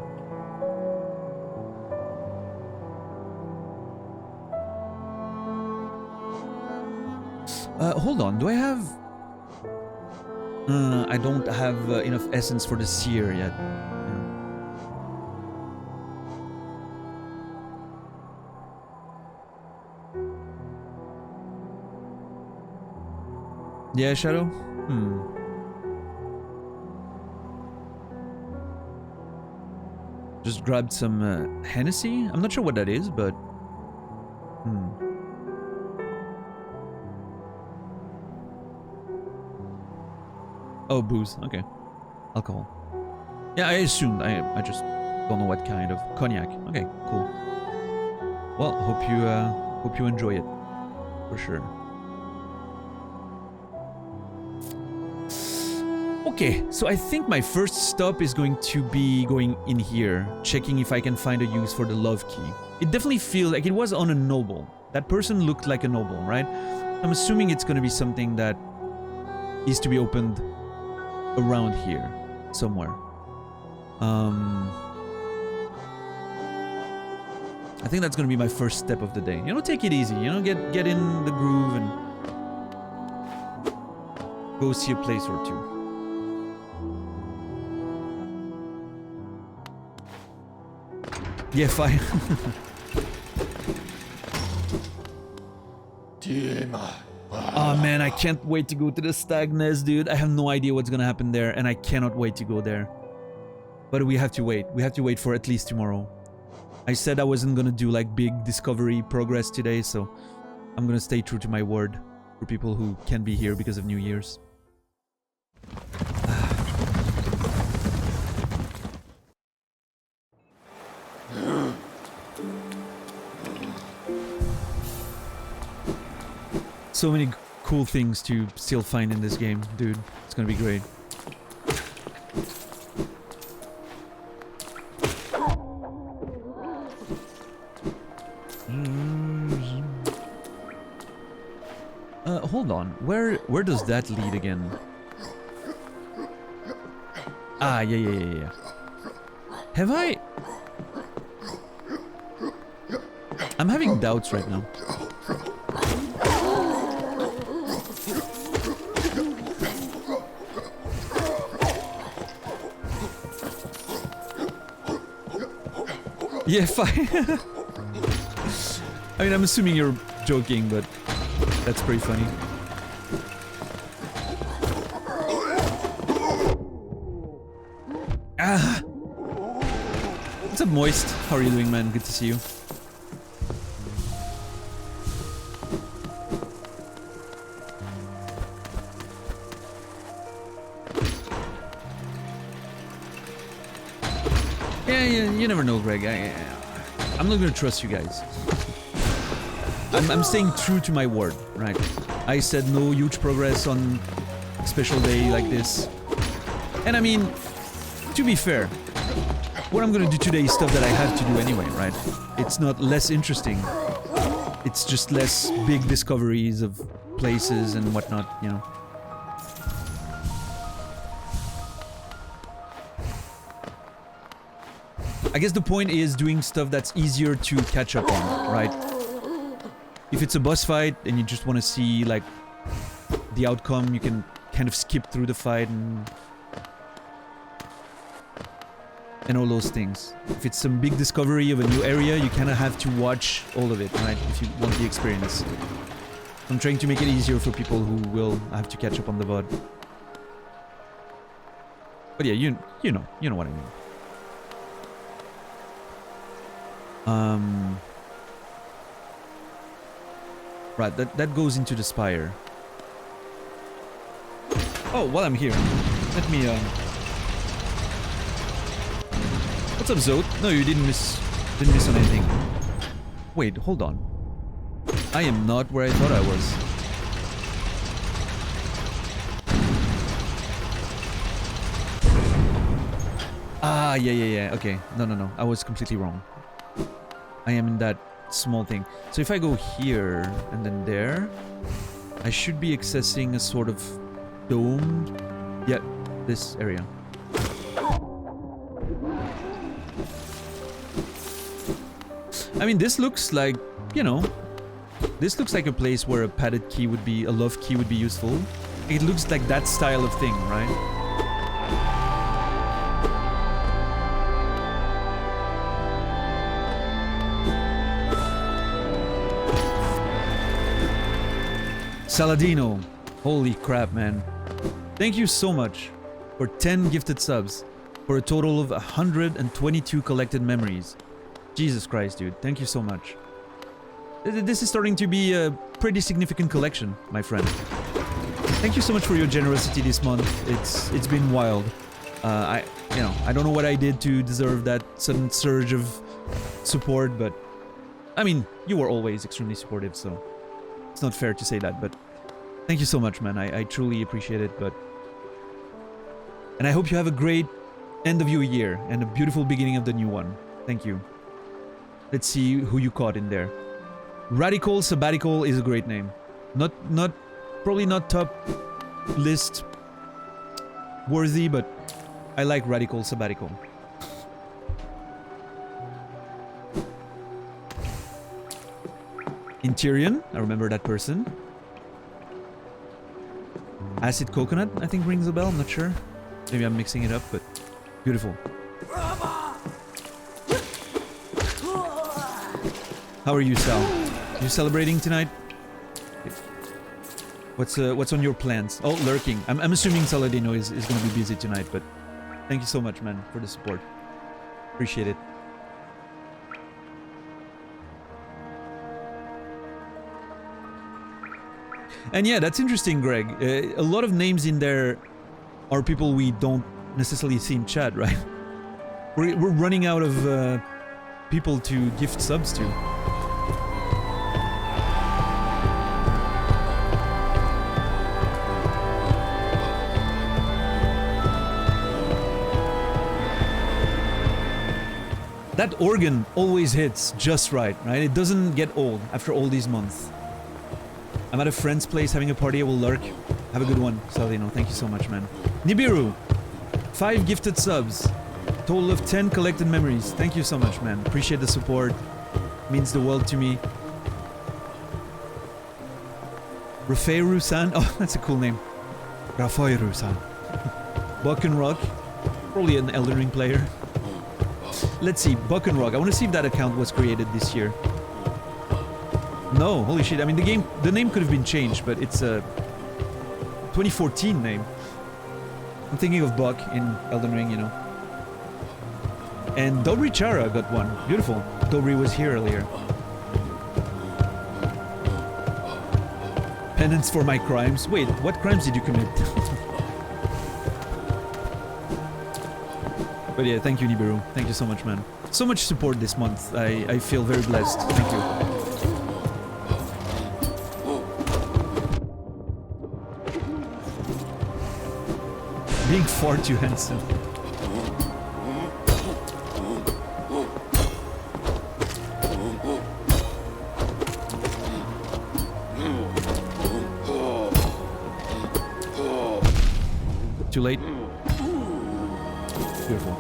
Hold on, do I have... I don't have enough essence for the seer yet. Yeah, Shadow? Just grabbed some Hennessy? I'm not sure what that is, but... Oh, booze. Okay. Alcohol. Yeah, I assumed. I just don't know what kind of cognac. Okay, cool. Well, hope you enjoy it. For sure. Okay, so I think my first stop is going to be going in here, checking if I can find a use for the love key. It definitely feels like it was on a noble. That person looked like a noble, right? I'm assuming it's going to be something that is to be opened around here somewhere. I think that's going to be my first step of the day. You know, take it easy. You know, get in the groove and go see a place or two. Yeah, fine. Oh man, I can't wait to go to the Stag Nest, dude. I have no idea what's gonna happen there, and I cannot wait to go there. But we have to wait. We have to wait for at least tomorrow. I said I wasn't gonna do like big discovery progress today, so I'm gonna stay true to my word for people who can't be here because of New Year's. So many cool things to still find in this game, dude. It's gonna be great. Hold on. Where does that lead again? Ah, yeah. Have I? I'm having doubts right now. Yeah, fine. I mean, I'm assuming you're joking, but that's pretty funny. Ah! What's up, Moist? How are you doing, man? Good to see you. Yeah, you never know, Greg. I'm not gonna trust you guys. I'm staying true to my word, right? I said no huge progress on a special day like this. And I mean, to be fair, what I'm gonna do today is stuff that I have to do anyway, right? It's not less interesting. It's just less big discoveries of places and whatnot, you know? I guess the point is doing stuff that's easier to catch up on, right? If it's a boss fight and you just want to see, like, the outcome, you can kind of skip through the fight and all those things. If it's some big discovery of a new area, you kind of have to watch all of it, right? If you want the experience. I'm trying to make it easier for people who will have to catch up on the VOD. But yeah, you know what I mean. Right, that goes into the spire. Oh, while I'm here, let me what's up, Zote? No, you didn't miss on anything. Wait, hold on. I am not where I thought I was. Ah, yeah. Okay, no. I was completely wrong. I am in that small thing. So if I go here and then there, I should be accessing a sort of dome. Yeah, this area. I mean, this looks like, you know, this looks like a place where a padded key would be, a love key would be useful. It looks like that style of thing, right? Saladino, holy crap, man. Thank you so much for 10 gifted subs for a total of 122 collected memories. Jesus Christ, dude. Thank you so much. This is starting to be a pretty significant collection, my friend. Thank you so much for your generosity this month. It's been wild. I don't know what I did to deserve that sudden surge of support, but I mean, you were always extremely supportive, so it's not fair to say that, but thank you so much, man. I truly appreciate it, and I hope you have a great end of your year and a beautiful beginning of the new one. Thank you. Let's see who you caught in there. Radical Sabbatical is a great name. Probably not top list worthy, but I like Radical Sabbatical. Interion, I remember that person. Acid Coconut, I think rings a bell, I'm not sure. Maybe I'm mixing it up, but beautiful. How are you, Sal? You celebrating tonight? What's on your plans? Oh, lurking. I'm assuming Saladino is going to be busy tonight, but thank you so much, man, for the support. Appreciate it. And yeah, that's interesting, Greg. A lot of names in there are people we don't necessarily see in chat, right? We're running out of people to gift subs to. That organ always hits just right? It doesn't get old after all these months. I'm at a friend's place having a party. I will lurk. Have a good one, Saladino. Thank you so much, man. Nibiru, 5 gifted subs. Total of 10 collected memories. Thank you so much, man. Appreciate the support. Means the world to me. Rafeiru-san. Oh, that's a cool name. Rafeiru-san. Buck and Rock. Probably an Elden Ring player. Let's see. Buck and Rock. I want to see if that account was created this year. No, holy shit. I mean, the name could have been changed, but it's a 2014 name. I'm thinking of Buck in Elden Ring, you know. And Dobry Chara got one. Beautiful. Dobry was here earlier. Penance for my crimes. Wait, what crimes did you commit? But yeah, thank you, Nibiru. Thank you so much, man. So much support this month. I feel very blessed. Thank you. Being far too handsome. Too late. Beautiful.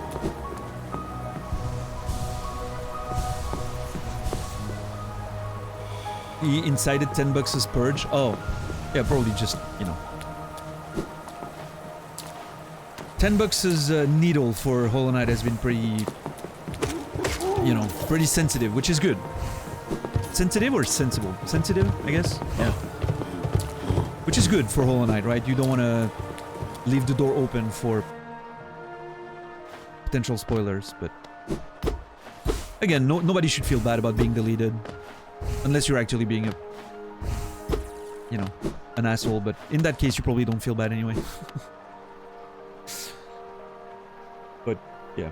He incited $10 as purge. Oh, yeah, probably just, you know. $10's needle for Hollow Knight has been pretty, you know, pretty sensitive, which is good. Sensitive or sensible? Sensitive, I guess? Yeah. Which is good for Hollow Knight, right? You don't want to leave the door open for potential spoilers, but again, nobody should feel bad about being deleted. Unless you're actually being a, you know, an asshole, but in that case you probably don't feel bad anyway. But, yeah.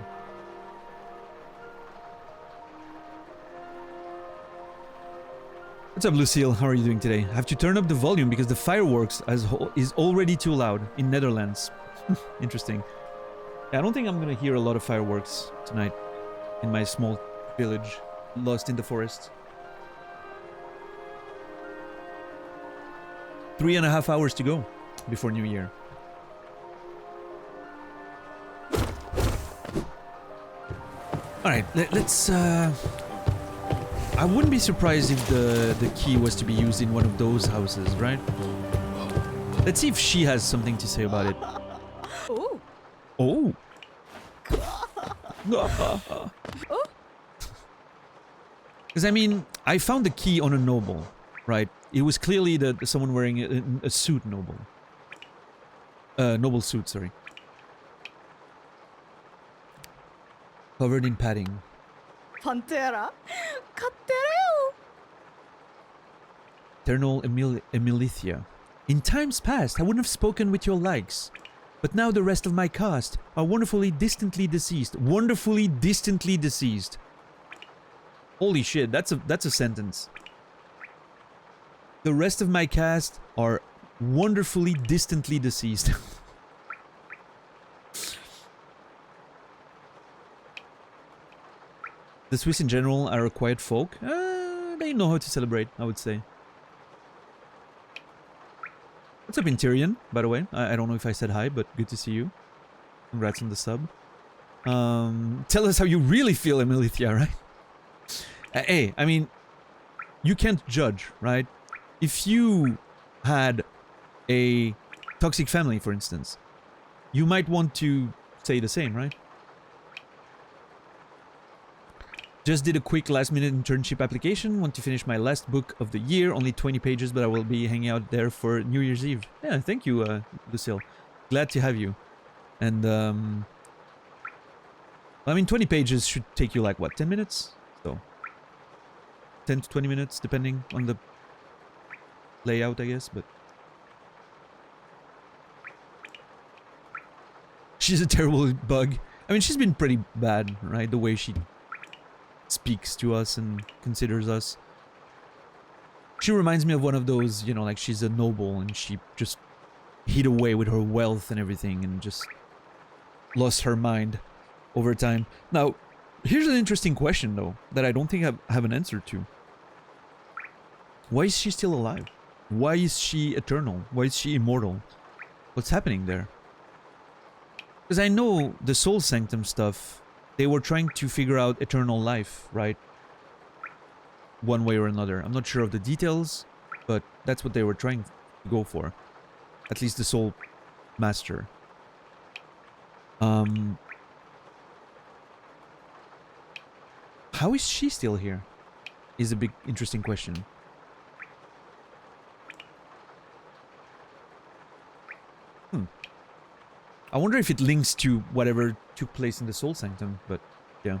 What's up, Lucille? How are you doing today? I have to turn up the volume because the fireworks is already too loud in Netherlands. Interesting. Yeah, I don't think I'm gonna hear a lot of fireworks tonight in my small village lost in the forest. 3.5 hours to go before New Year. Alright, let's... I wouldn't be surprised if the key was to be used in one of those houses, right? Let's see if she has something to say about it. Oh. Oh! Because, I mean, I found the key on a noble, right? It was clearly someone wearing a suit noble. Noble suit, sorry. Covered in padding. Pantera? Kattereo! Eternal Emilithia. In times past, I wouldn't have spoken with your likes. But now the rest of my cast are wonderfully distantly deceased. Wonderfully distantly deceased. Holy shit, that's a sentence. The rest of my cast are wonderfully distantly deceased. The Swiss in general are a quiet folk. They know how to celebrate, I would say. What's up, Interion, by the way? I don't know if I said hi, but good to see you. Congrats on the sub. Tell us how you really feel, Emilithia, right? Hey, I mean, you can't judge, right? If you had a toxic family, for instance, you might want to say the same, right? Just did a quick last-minute internship application. Want to finish my last book of the year. Only 20 pages, but I will be hanging out there for New Year's Eve. Yeah, thank you, Lucille. Glad to have you. And, I mean, 20 pages should take you, like, what, 10 minutes? So, 10 to 20 minutes, depending on the layout, I guess, but... She's a terrible bug. I mean, she's been pretty bad, right? The way she speaks to us and considers us. She reminds me of one of those, you know, like she's a noble and she just hid away with her wealth and everything and just lost her mind over time. Now, here's an interesting question, though, that I don't think I have an answer to. Why is she still alive? Why is she eternal? Why is she immortal? What's happening there? Because I know the Soul Sanctum stuff, they were trying to figure out eternal life, right? One way or another. I'm not sure of the details, but that's what they were trying to go for. At least the Soul Master. How is she still here? Is a big, interesting question. I wonder if it links to whatever took place in the Soul Sanctum, but yeah,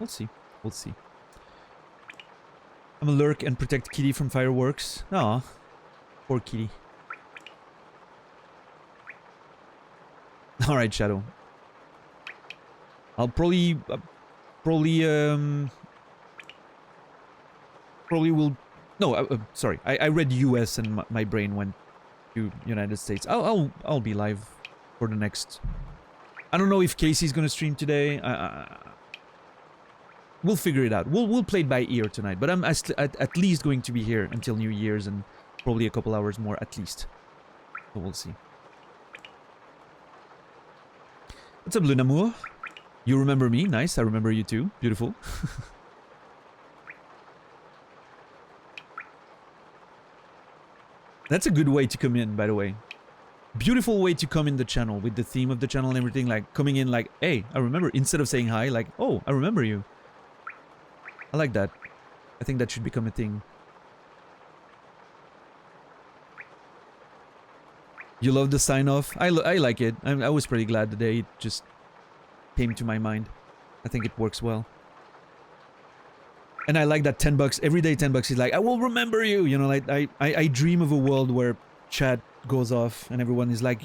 we'll see. We'll see. I'm a lurk and protect Kitty from fireworks. Aw, poor Kitty. Alright, Shadow. I'll probably will... No, sorry. I read US and my brain went to United States. I'll be live for the next... I don't know if Casey's gonna stream today. We'll figure it out. We'll play it by ear tonight. But I'm at least going to be here until New Year's and probably a couple hours more at least. So we'll see. What's up, Lunamour? You remember me? Nice. I remember you too. Beautiful. That's a good way to come in, by the way. Beautiful way to come in the channel with the theme of the channel and everything, like coming in like, hey, I remember, instead of saying hi, like, oh, I remember you. I like that. I think that should become a thing. You love the sign off? I like it. I was pretty glad the day it just came to my mind. I think it works well. And I like that 10 bucks, every day 10 bucks is like, I will remember you. You know, like I dream of a world where chat goes off and everyone is like,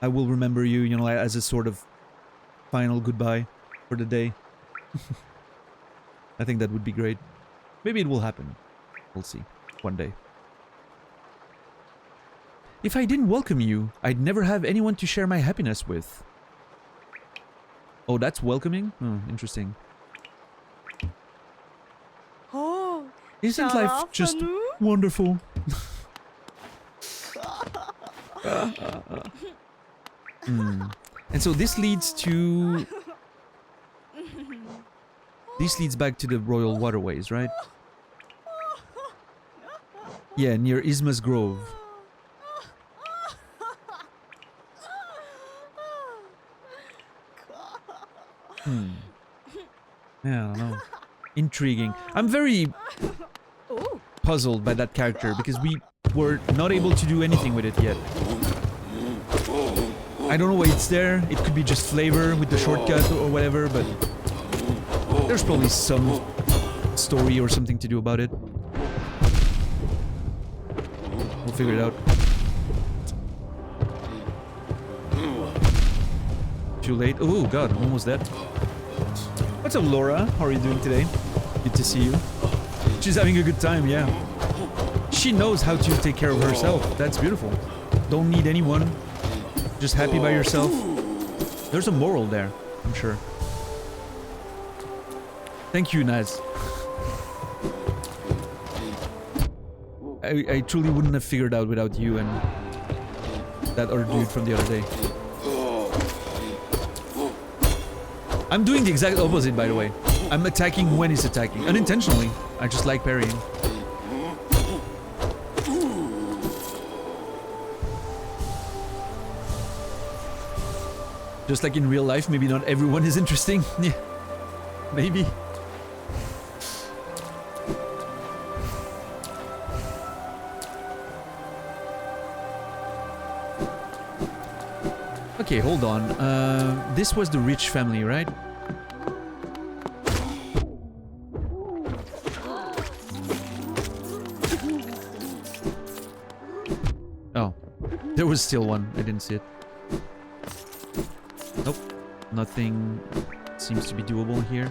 I will remember you, you know, like, as a sort of final goodbye for the day. I think that would be great. Maybe it will happen. We'll see. One day. If I didn't welcome you, I'd never have anyone to share my happiness with. Oh, that's welcoming? Oh, interesting. Oh, Isn't life just wonderful? And so this leads to... This leads back to the Royal Waterways, right? Yeah, near Isma's Grove. Yeah, I don't know. Intriguing. I'm very puzzled by that character because we were not able to do anything with it yet. I don't know why it's there. It could be just flavor with the shortcut or whatever, but there's probably some story or something to do about it. We'll figure it out. Too late. Oh god, I'm almost dead. What's up, Laura? How are you doing today? Good to see you. She's having a good time, yeah. She knows how to take care of herself. That's beautiful. Don't need anyone. Just happy by yourself. There's a moral there, I'm sure. Thank you, Naz. I truly wouldn't have figured out without you and that other dude from the other day. I'm doing the exact opposite, by the way. I'm attacking when he's attacking. Unintentionally. I just like parrying. Just like in real life, maybe not everyone is interesting. Yeah. Maybe. Okay, hold on. This was the rich family, right? Oh, there was still one. I didn't see it. Nope. Nothing seems to be doable here.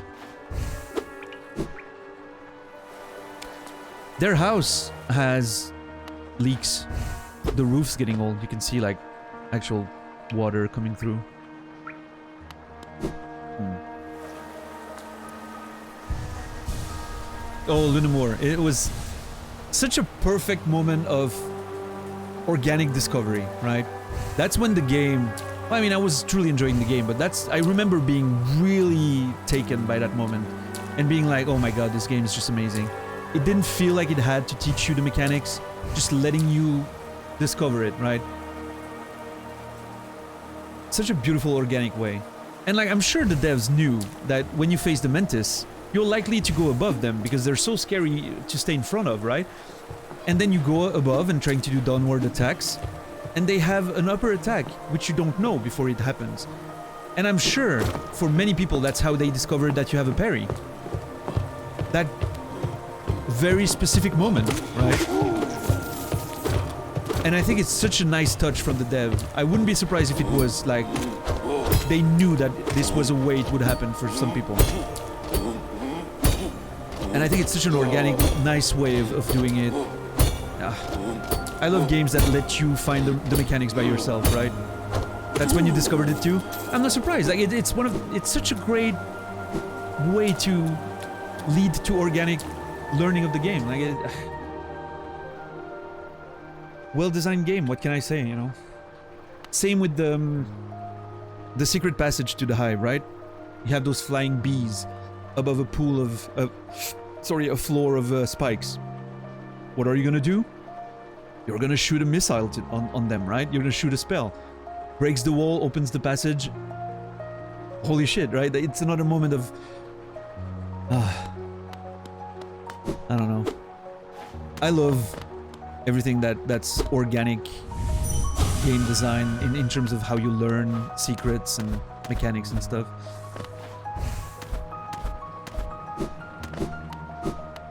Their house has leaks. The roof's getting old. You can see like actual water coming through. Oh, Lunamore. It was such a perfect moment of organic discovery, right? That's when the game... I mean, I was truly enjoying the game, but I remember being really taken by that moment and being like, oh my god, this game is just amazing. It didn't feel like it had to teach you the mechanics, just letting you discover it, right? Such a beautiful organic way. And like, I'm sure the devs knew that when you face the Mentis, you're likely to go above them because they're so scary to stay in front of, right? And then you go above and trying to do downward attacks, and they have an upper attack, which you don't know before it happens. And I'm sure for many people that's how they discovered that you have a parry. That very specific moment, right? And I think it's such a nice touch from the dev. I wouldn't be surprised if it was like they knew that this was a way it would happen for some people. And I think it's such an organic, nice way of doing it. I love games that let you find the mechanics by yourself, right? That's when you discovered it too. I'm not surprised. Like it's such a great way to lead to organic learning of the game. Like well-designed game. What can I say? You know. Same with the secret passage to the hive, right? You have those flying bees above a pool of a floor of spikes. What are you gonna do? You're gonna shoot a missile on them, right? You're gonna shoot a spell. Breaks the wall, opens the passage. Holy shit, right? It's another moment of... I don't know. I love everything that's organic game design in terms of how you learn secrets and mechanics and stuff.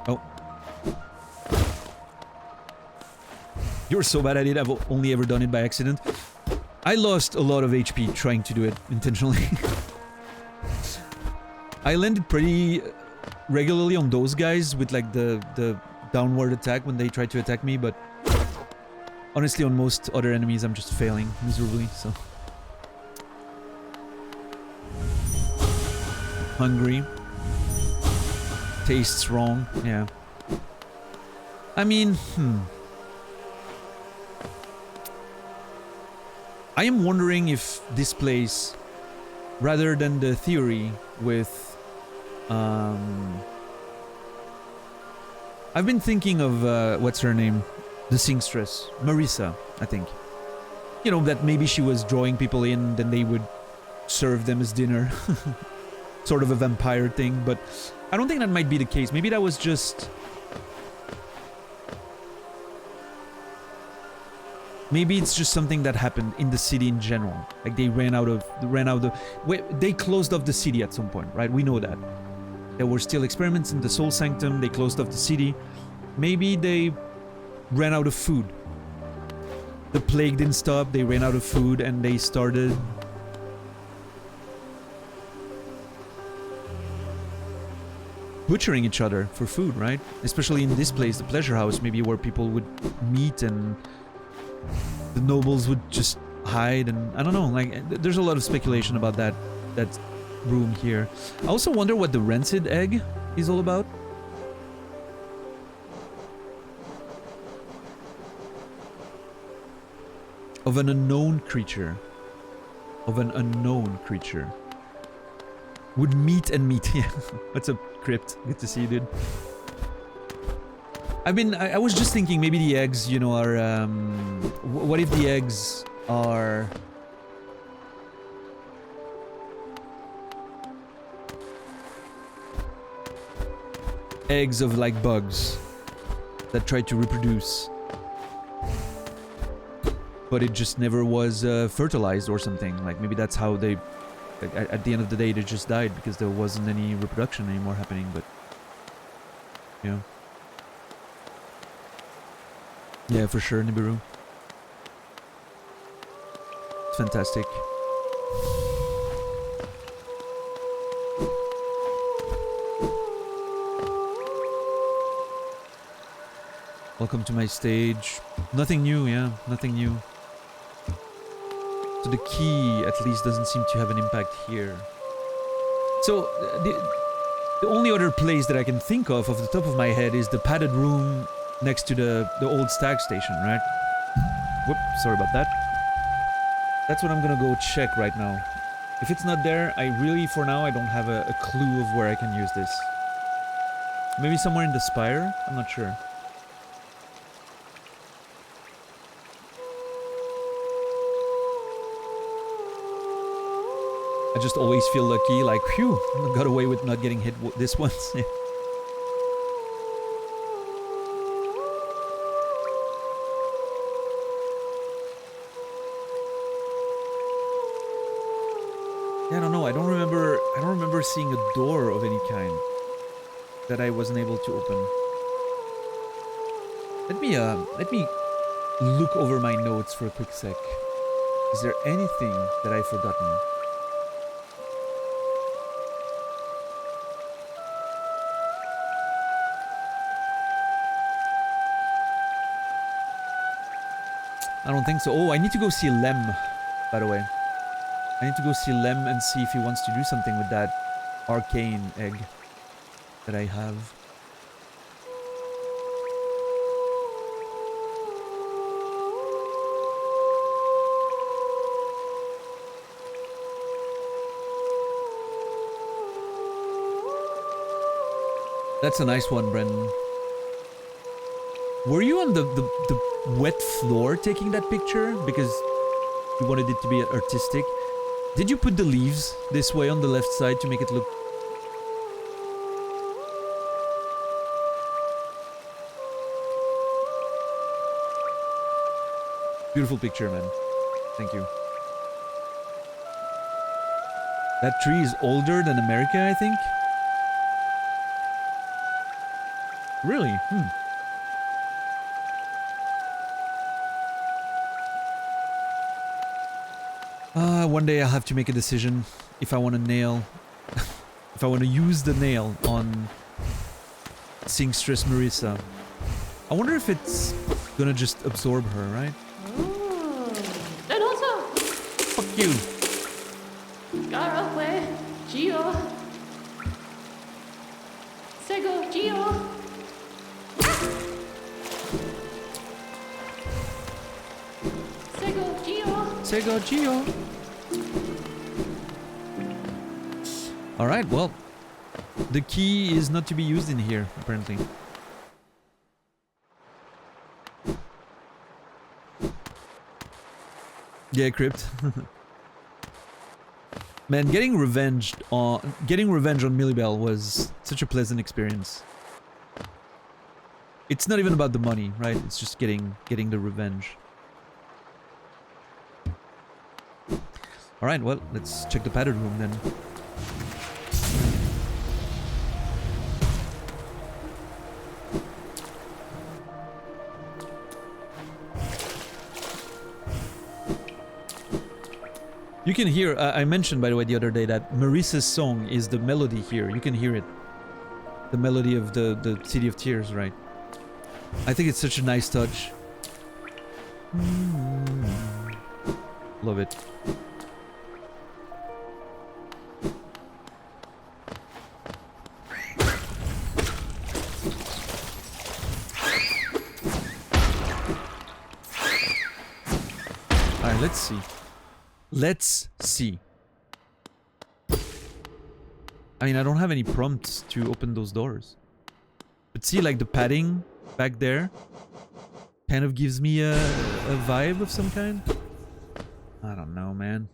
Oh. You're so bad at it, I've only ever done it by accident. I lost a lot of HP trying to do it intentionally. I landed pretty regularly on those guys with like the downward attack when they try to attack me, but honestly on most other enemies I'm just failing miserably, so... Hungry. Tastes wrong, yeah. I mean, I am wondering if this place, rather than the theory with... I've been thinking of, what's her name? The Singstress. Marissa, I think. You know, that maybe she was drawing people in, then they would serve them as dinner. Sort of a vampire thing, but I don't think that might be the case. Maybe that was just... Maybe it's just something that happened in the city in general. Like they they closed off the city at some point, right? We know that. There were still experiments in the Soul Sanctum, they closed off the city. Maybe they ran out of food. The plague didn't stop, they ran out of food and they started... butchering each other for food, right? Especially in this place, the Pleasure House, maybe where people would meet and the nobles would just hide, and I don't know, like there's a lot of speculation about that room here. I also wonder what the rancid egg is all about. Of an unknown creature. Of an unknown creature. Would meat and meat. Yeah, that's a crypt. Good to see you, dude. I was just thinking maybe the eggs, you know, are, what if the eggs are... eggs of, like, bugs that try to reproduce. but it just never was fertilized or something. Like maybe that's how they, like, at the end of the day, they just died because there wasn't any reproduction anymore happening. But yeah, yeah, for sure, Nibiru. It's fantastic. Welcome to my stage. Nothing new, yeah, nothing new. So the key, at least, doesn't seem to have an impact here. So, the only other place that I can think of the top of my head is the padded room next to the old stag station, right? Whoop, sorry about that. That's what I'm gonna go check right now. If it's not there, I really, for now, I don't have a clue of where I can use this. Maybe somewhere in the spire? I'm not sure. I just always feel lucky, like, phew, I got away with not getting hit this once. Yeah, I don't know. I don't remember seeing a door of any kind that I wasn't able to open. Let me look over my notes for a quick sec. Is there anything that I've forgotten? I don't think so. Oh, I need to go see Lem, by the way. I need to go see Lem and see if he wants to do something with that arcane egg that I have. That's a nice one, Brendan. Were you on the wet floor taking that picture? Because you wanted it to be artistic. Did you put the leaves this way on the left side to make it look... Beautiful picture, man. Thank you. That tree is older than America, I think? Really? One day I'll have to make a decision if I want to nail... if I want to use the nail on Singstress Marisa. I wonder if it's gonna just absorb her, right? And also, Fuck you! Garowe, Gio, Sego, Gio. Sego, Gio. Sega Geo! Alright, well, the key is not to be used in here, apparently. Yeah, Crypt. Man, getting revenge on Millibel was such a pleasant experience. It's not even about the money, right? It's just getting the revenge. Alright, well, let's check the padded room then. You can hear, I mentioned by the way the other day that Marisa's song is the melody here. You can hear it. The melody of the City of Tears, right? I think it's such a nice touch. Love it. Alright, let's see. Let's see. I mean, I don't have any prompts to open those doors. But see, like the padding back there kind of gives me a vibe of some kind. I don't know, man.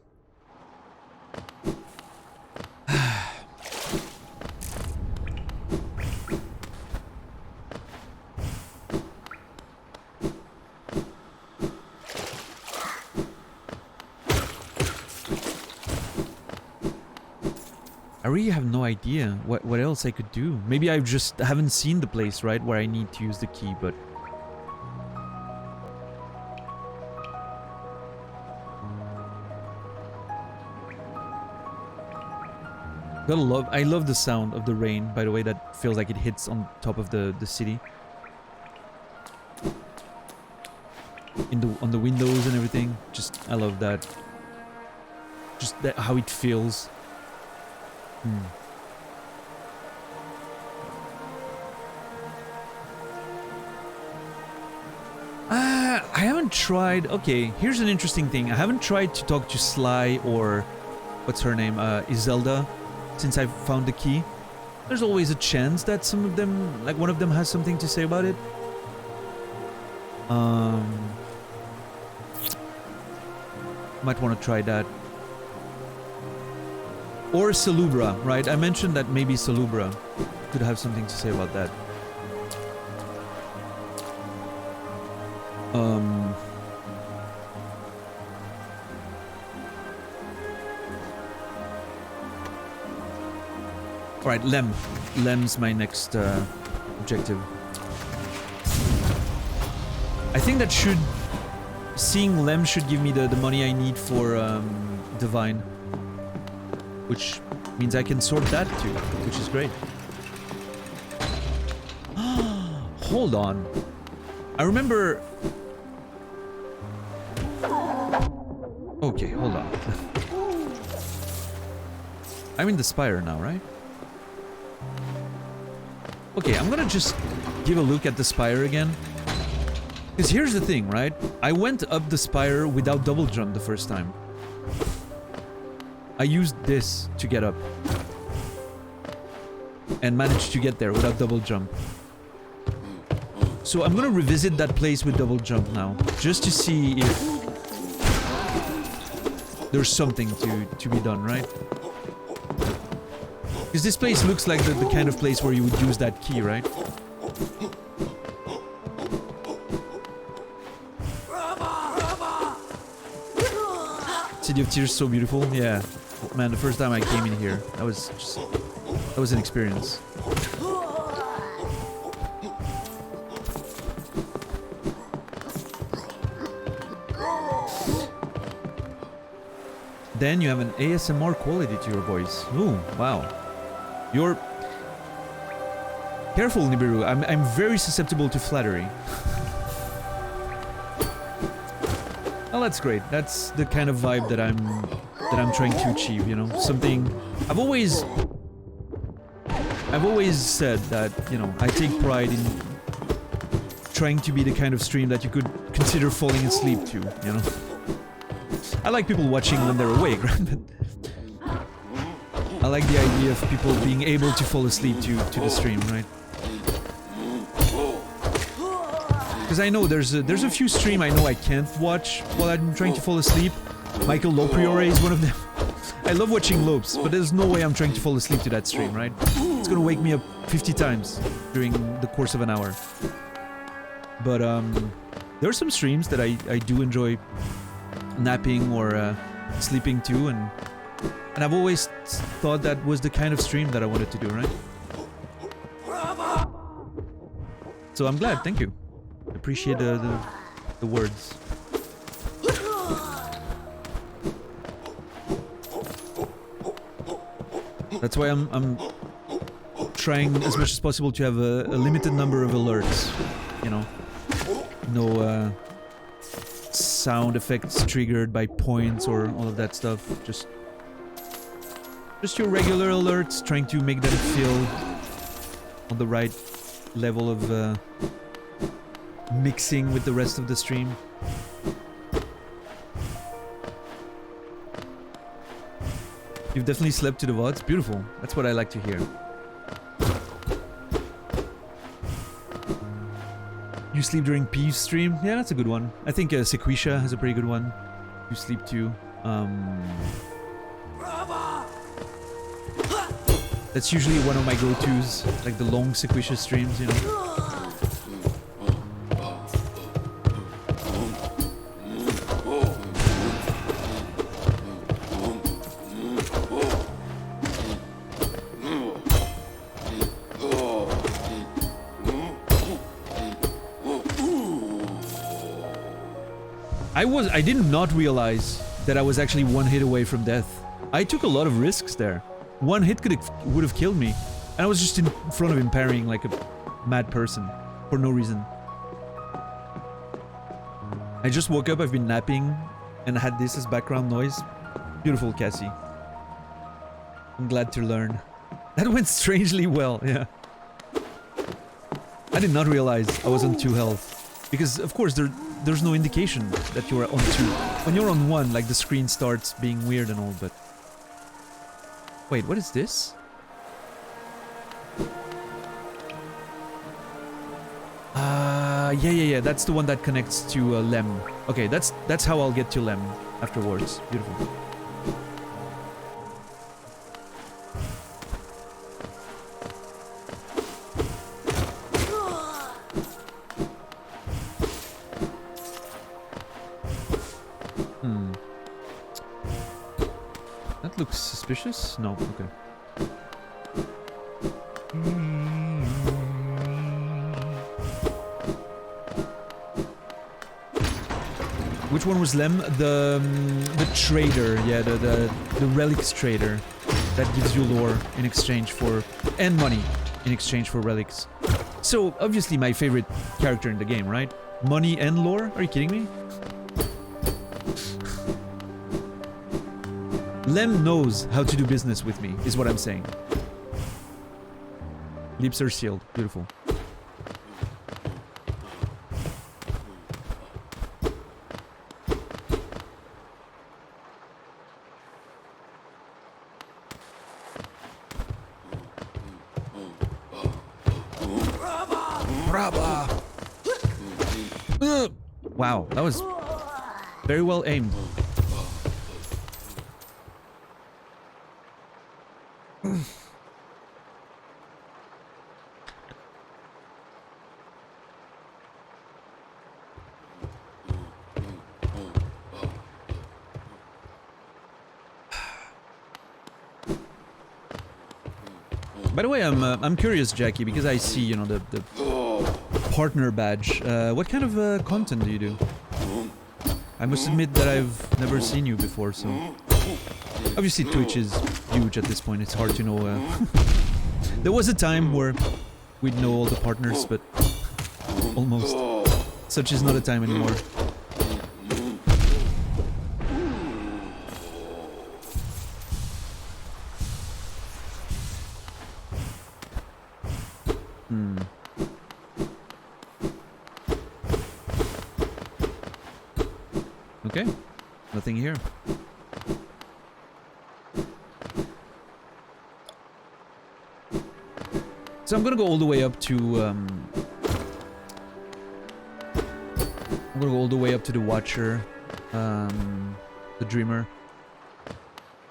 really have no idea what else I could do. Maybe I just haven't seen the place, right, where I need to use the key, but... I love the sound of the rain, by the way, that feels like it hits on top of the city. On the windows and everything. Just, I love that. Just that, how it feels. I haven't tried... Okay, here's an interesting thing. I haven't tried to talk to Sly or... What's her name? Iselda. Since I found the key. There's always a chance that some of them... Like, one of them has something to say about it. Might want to try that. Or Salubra, right? I mentioned that maybe Salubra could have something to say about that. Alright, Lem. Lem's my next objective. I think that should... Seeing Lem should give me the money I need for Divine. Which means I can sort that too, which is great. Hold on. I remember... Okay, hold on. I'm in the Spire now, right? Okay, I'm gonna just give a look at the Spire again. Because here's the thing, right? I went up the Spire without double jump the first time. I used this to get up. And managed to get there without double jump. So I'm gonna revisit that place with double jump now. Just to see if... there's something to be done, right? Because this place looks like the kind of place where you would use that key, right? City of Tears, so beautiful. Yeah. Man, the first time I came in here, that was just... that was an experience. Then you have an ASMR quality to your voice. Ooh, wow. You're... Careful, Nibiru. I'm very susceptible to flattery. Well, that's great. That's the kind of vibe that I'm trying to achieve, you know? Something... I've always said that, you know, I take pride in trying to be the kind of stream that you could consider falling asleep to, you know? I like people watching when they're awake, right? But I like the idea of people being able to fall asleep to the stream, right? Because I know there's a few stream I know I can't watch while I'm trying to fall asleep. Michael Lopriore is one of them. I love watching Lopes, but there's no way I'm trying to fall asleep to that stream, right? It's gonna wake me up 50 times during the course of an hour. But there are some streams that I do enjoy napping or sleeping to, and I've always thought that was the kind of stream that I wanted to do, right? So I'm glad, thank you. I appreciate the words. That's why I'm trying as much as possible to have a limited number of alerts, you know? No sound effects triggered by points or all of that stuff. Just your regular alerts, trying to make them feel on the right level of mixing with the rest of the stream. You've definitely slept to the VODs. Beautiful. That's what I like to hear. You sleep during Peeve's stream? Yeah, that's a good one. I think Sequisha has a pretty good one. You sleep too. That's usually one of my go-tos, like the long Sequisha streams, you know. I did not realize that I was actually one hit away from death. I took a lot of risks there. One hit would have killed me. And I was just in front of him parrying like a mad person. For no reason. I just woke up, I've been napping, and had this as background noise. Beautiful, Cassie. I'm glad to learn. That went strangely well, yeah. I did not realize I was on 2 health. Because, of course, there's no indication that you're on 2. When you're on 1, like, the screen starts being weird and all, but... Wait, what is this? Yeah, that's the one that connects to Lem. Okay, that's how I'll get to Lem afterwards. Beautiful. That looks suspicious? No, okay. Which one was Lem? The trader, yeah, the relics trader that gives you lore in exchange for, and money in exchange for relics. So obviously my favorite character in the game, right? Money and lore? Are you kidding me? Lem knows how to do business with me, is what I'm saying. Lips are sealed. Beautiful. Wow, that was very well aimed. By the way, I'm curious, Jackie, because I see, you know, the partner badge. What kind of content do you do? I must admit that I've never seen you before, so... Obviously Twitch is huge at this point, it's hard to know... There was a time where we'd know all the partners, but... Almost. Such is not a time anymore. Okay, nothing here. So I'm gonna go all the way up to I'm gonna go all the way up to the Watcher, the Dreamer.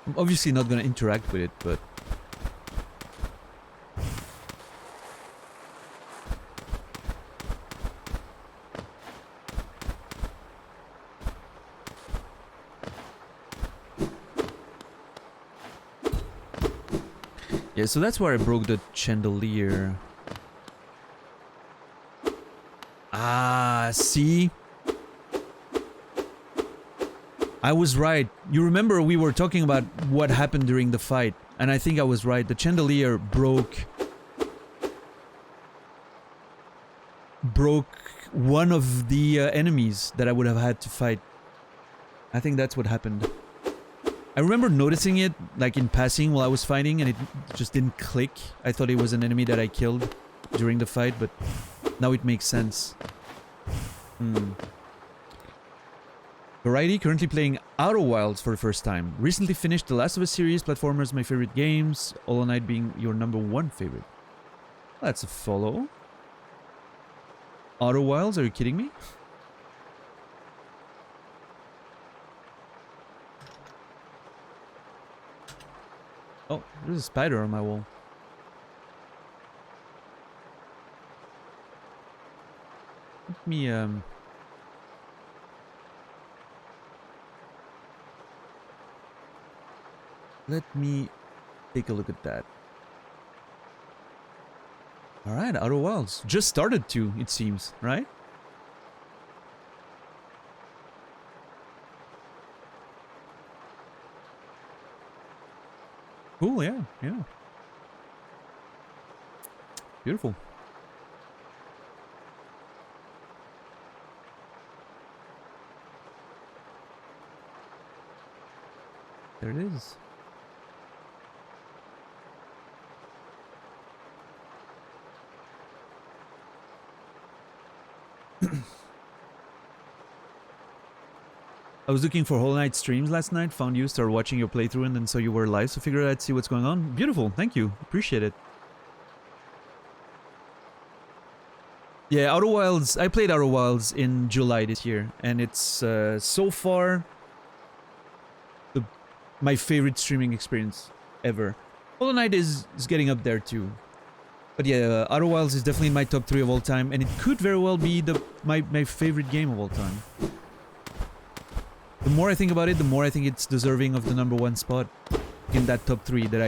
I'm obviously not gonna interact with it, but yeah, so that's where I broke the chandelier. Ah, see? I was right. You remember we were talking about what happened during the fight, and I think I was right. The chandelier broke one of the enemies that I would have had to fight. I think that's what happened. I remember noticing it, like, in passing while I was fighting, and it just didn't click. I thought it was an enemy that I killed during the fight, but now it makes sense. Variety, currently playing Outer Wilds for the first time. Recently finished the Last of Us series, platformers my favorite games, Hollow Knight being your #1 favorite. That's a follow. Outer Wilds, are you kidding me? Oh, there's a spider on my wall. Let me, let me take a look at that. Alright, Outer Wilds. Just started to, it seems, right? Cool, yeah, yeah. Beautiful. There it is. I was looking for Whole Night streams last night, found you, started watching your playthrough, and then saw you were live, so figured I'd see what's going on. Beautiful, thank you. Appreciate it. Yeah, Outer Wilds, I played Outer Wilds in July this year, and it's so far my favorite streaming experience ever. Hollow Knight is getting up there too. But yeah, Outer Wilds is definitely in my top 3 of all time, and it could very well be my favorite game of all time. The more I think about it, the more I think it's deserving of the #1 spot in that top 3 that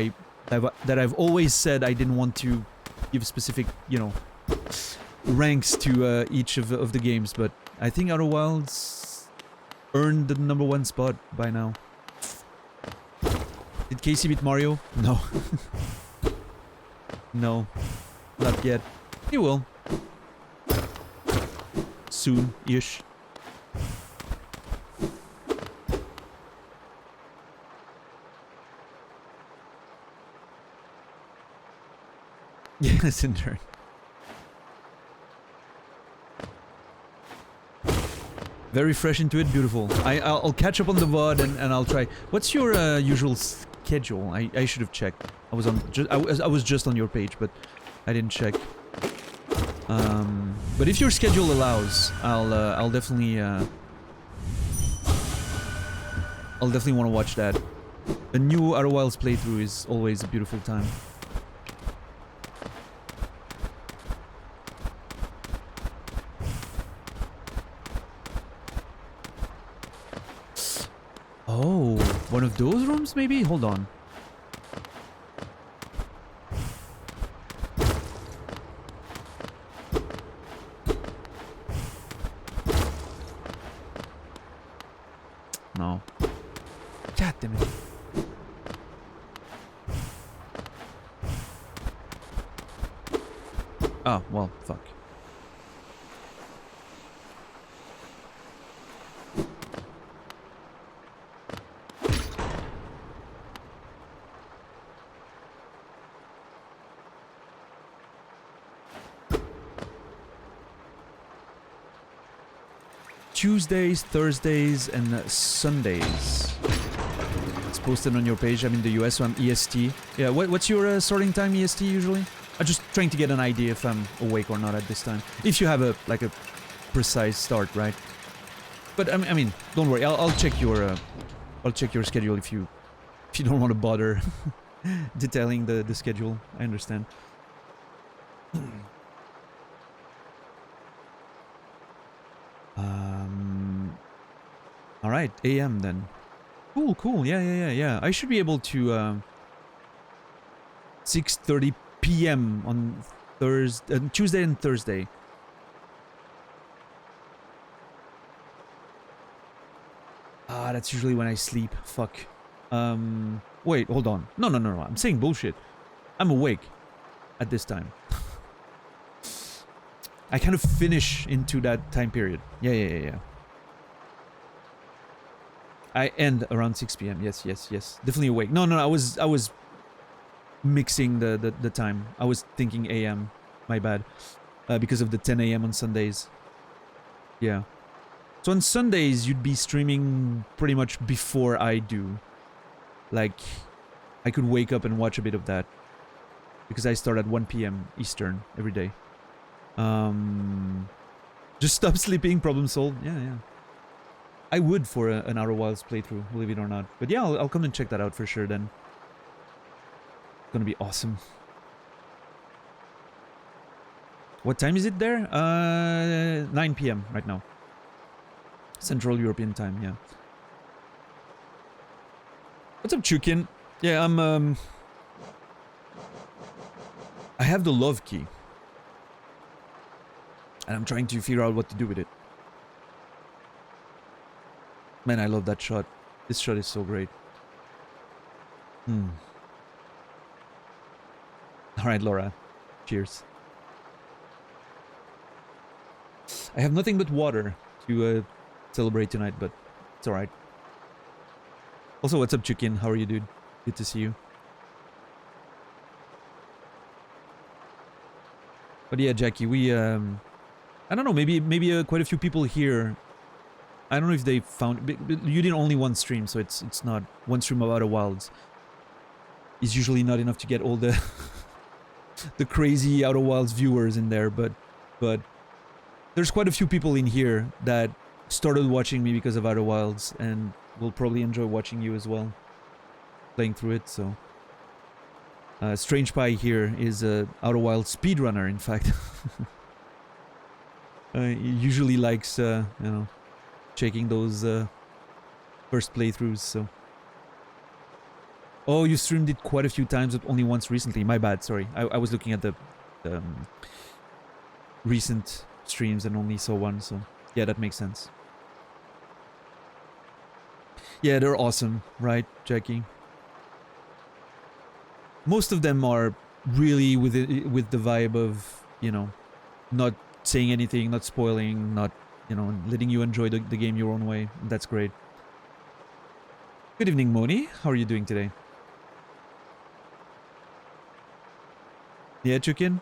I've always said I didn't want to give specific, you know, ranks to each of the games, but I think Outer Wilds earned the #1 spot by now. Did Casey beat Mario? No. No. Not yet. He will. Soon-ish. Yes, in turn. Very fresh into it, beautiful. I'll catch up on the VOD and I'll try. What's your usual schedule? I should have checked. I was just on your page, but I didn't check. But if your schedule allows, I'll definitely want to watch that. A new Outer Wilds playthrough is always a beautiful time. Oh, one of those rooms maybe? Hold on. No. God damn it. Oh, well, fuck. Tuesdays, Thursdays, and Sundays. It's posted on your page. I'm in the US, so I'm EST. Yeah, what's your starting time EST usually? I'm just trying to get an idea if I'm awake or not at this time. If you have a precise start, right? But I mean, don't worry. I'll check your schedule if you don't want to bother detailing the schedule. I understand. All right, AM then. Cool. Yeah. I should be able to 6:30 p.m. on Tuesday and Thursday. Ah, that's usually when I sleep. Fuck. Wait, hold on. No. I'm saying bullshit. I'm awake at this time. I kind of finish into that time period. Yeah. I end around 6 p.m. Yes. Definitely awake. No. I was mixing the time. I was thinking AM. My bad. Because of the 10 a.m. on Sundays. Yeah. So on Sundays, you'd be streaming pretty much before I do. Like, I could wake up and watch a bit of that. Because I start at 1 p.m. Eastern every day. Just stop sleeping, problem solved. Yeah. I would for an Outer Wilds playthrough, believe it or not. But yeah, I'll come and check that out for sure then. It's gonna be awesome. What time is it there? 9 p.m. right now. Central European time, yeah. What's up, Chukin? Yeah, I have the love key. And I'm trying to figure out what to do with it. Man, I love that shot. This shot is so great. All right, Laura. Cheers. I have nothing but water to celebrate tonight, but it's all right. Also, what's up, Chicken? How are you, dude? Good to see you. But yeah, Jackie, we I don't know, maybe quite a few people here. I don't know if they found you did only one stream, so it's not one stream of Outer Wilds. Is usually not enough to get all the the crazy Outer Wilds viewers in there, but there's quite a few people in here that started watching me because of Outer Wilds and will probably enjoy watching you as well, playing through it. So Strange Pie here is a Outer Wilds speedrunner, in fact. He usually likes you know, checking those first playthroughs. So oh, you streamed it quite a few times, but only once recently. My bad, sorry. I was looking at the recent streams and only saw one, so yeah, that makes sense. Yeah, they're awesome, right, Jackie? Most of them are really with the vibe of, you know, not saying anything, not spoiling, not, you know, letting you enjoy the game your own way. That's great. Good evening, Moni. How are you doing today? Yeah, Chicken?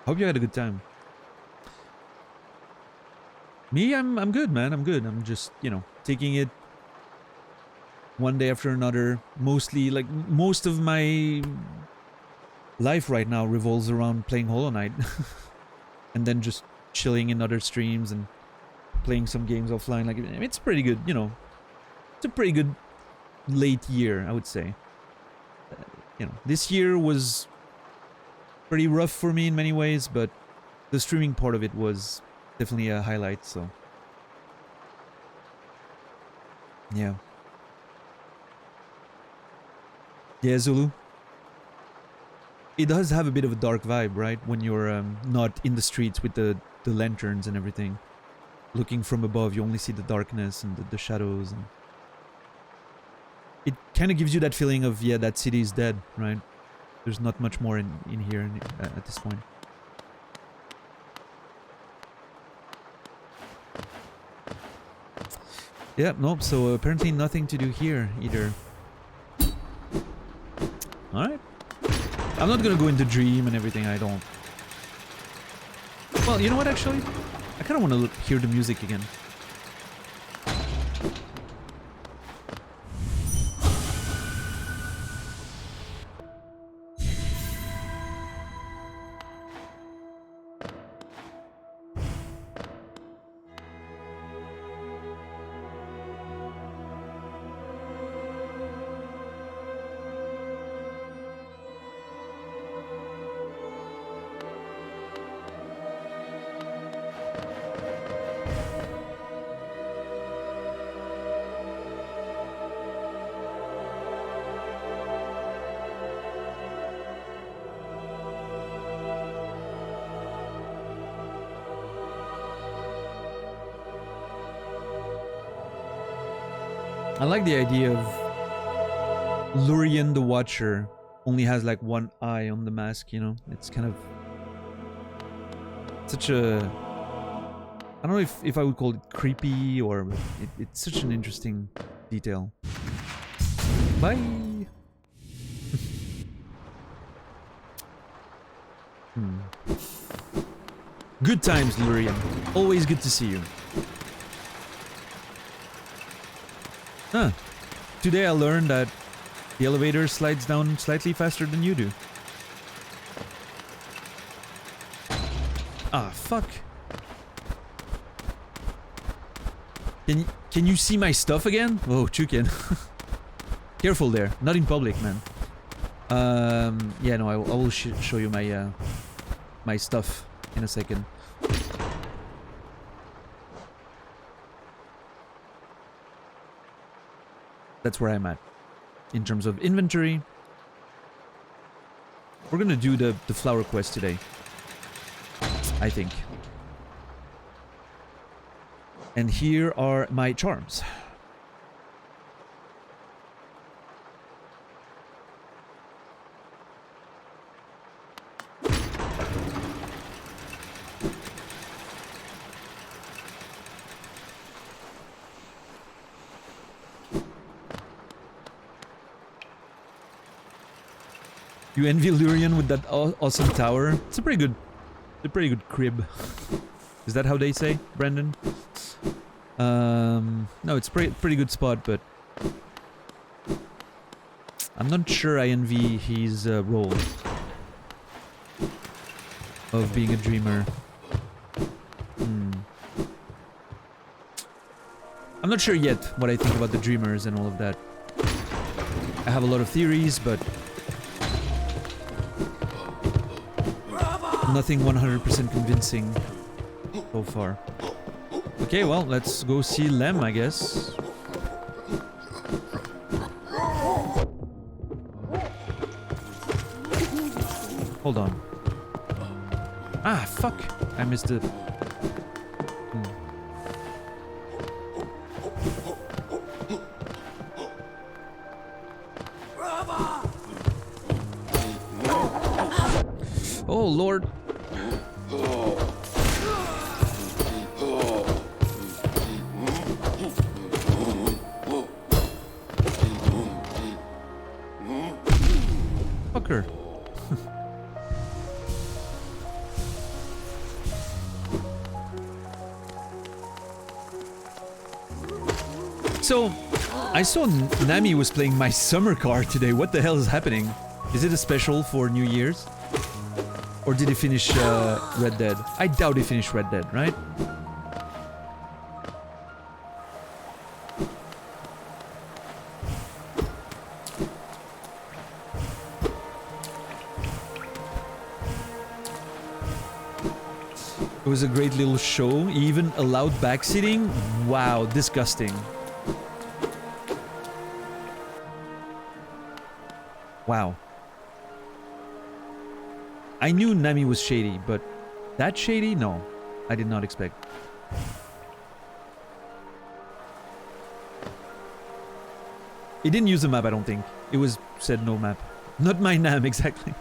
Hope you had a good time. Me, I'm good, man. I'm good. I'm just, you know, taking it one day after another. Mostly, like, most of my life right now revolves around playing Hollow Knight. And then just chilling in other streams and playing some games offline. Like, it's pretty good, you know. It's a pretty good late year, I would say. You know, this year was pretty rough for me in many ways, but the streaming part of it was definitely a highlight, so yeah. Yeah, Zulu. It does have a bit of a dark vibe, right? When you're not in the streets with the lanterns and everything. Looking from above, you only see the darkness and the shadows. And it kind of gives you that feeling of, yeah, that city is dead, right? There's not much more in here at this point. Yeah, nope, so apparently nothing to do here either. Alright. I'm not gonna go into Dream and everything, I don't. Well, you know what, actually? I kind of want to hear the music again. I like the idea of Lurien the Watcher only has like one eye on the mask, you know? It's kind of such a... I don't know if I would call it creepy or... It's such an interesting detail. Bye! Good times, Lurien. Always good to see you. Huh. Today I learned that the elevator slides down slightly faster than you do. Ah, fuck. Can you see my stuff again? Oh, Chukin. Careful there. Not in public, man. Yeah, no, I will show you my my stuff in a second. That's where I'm at in terms of inventory. We're gonna do the flower quest today, I think. And here are my charms. You envy Lurian with that awesome tower. It's a pretty good crib. Is that how they say, Brandon? No, it's pretty good spot, but I'm not sure I envy his role of being a dreamer. I'm not sure yet what I think about the dreamers and all of that. I have a lot of theories, but nothing 100% convincing so far. Okay, well, let's go see Lem, I guess. Hold on. Ah, fuck! I missed it. Oh, Lord. Fucker. So, I saw Nami was playing My Summer Car today. What the hell is happening? Is it a special for New Year's? Or did he finish Red Dead? I doubt he finished Red Dead, right? It was a great little show. He even allowed backseating. Wow, disgusting. Wow. I knew Nami was shady, but that shady? No, I did not expect. He didn't use the map, I don't think. It was said no map. Not my Nam, exactly.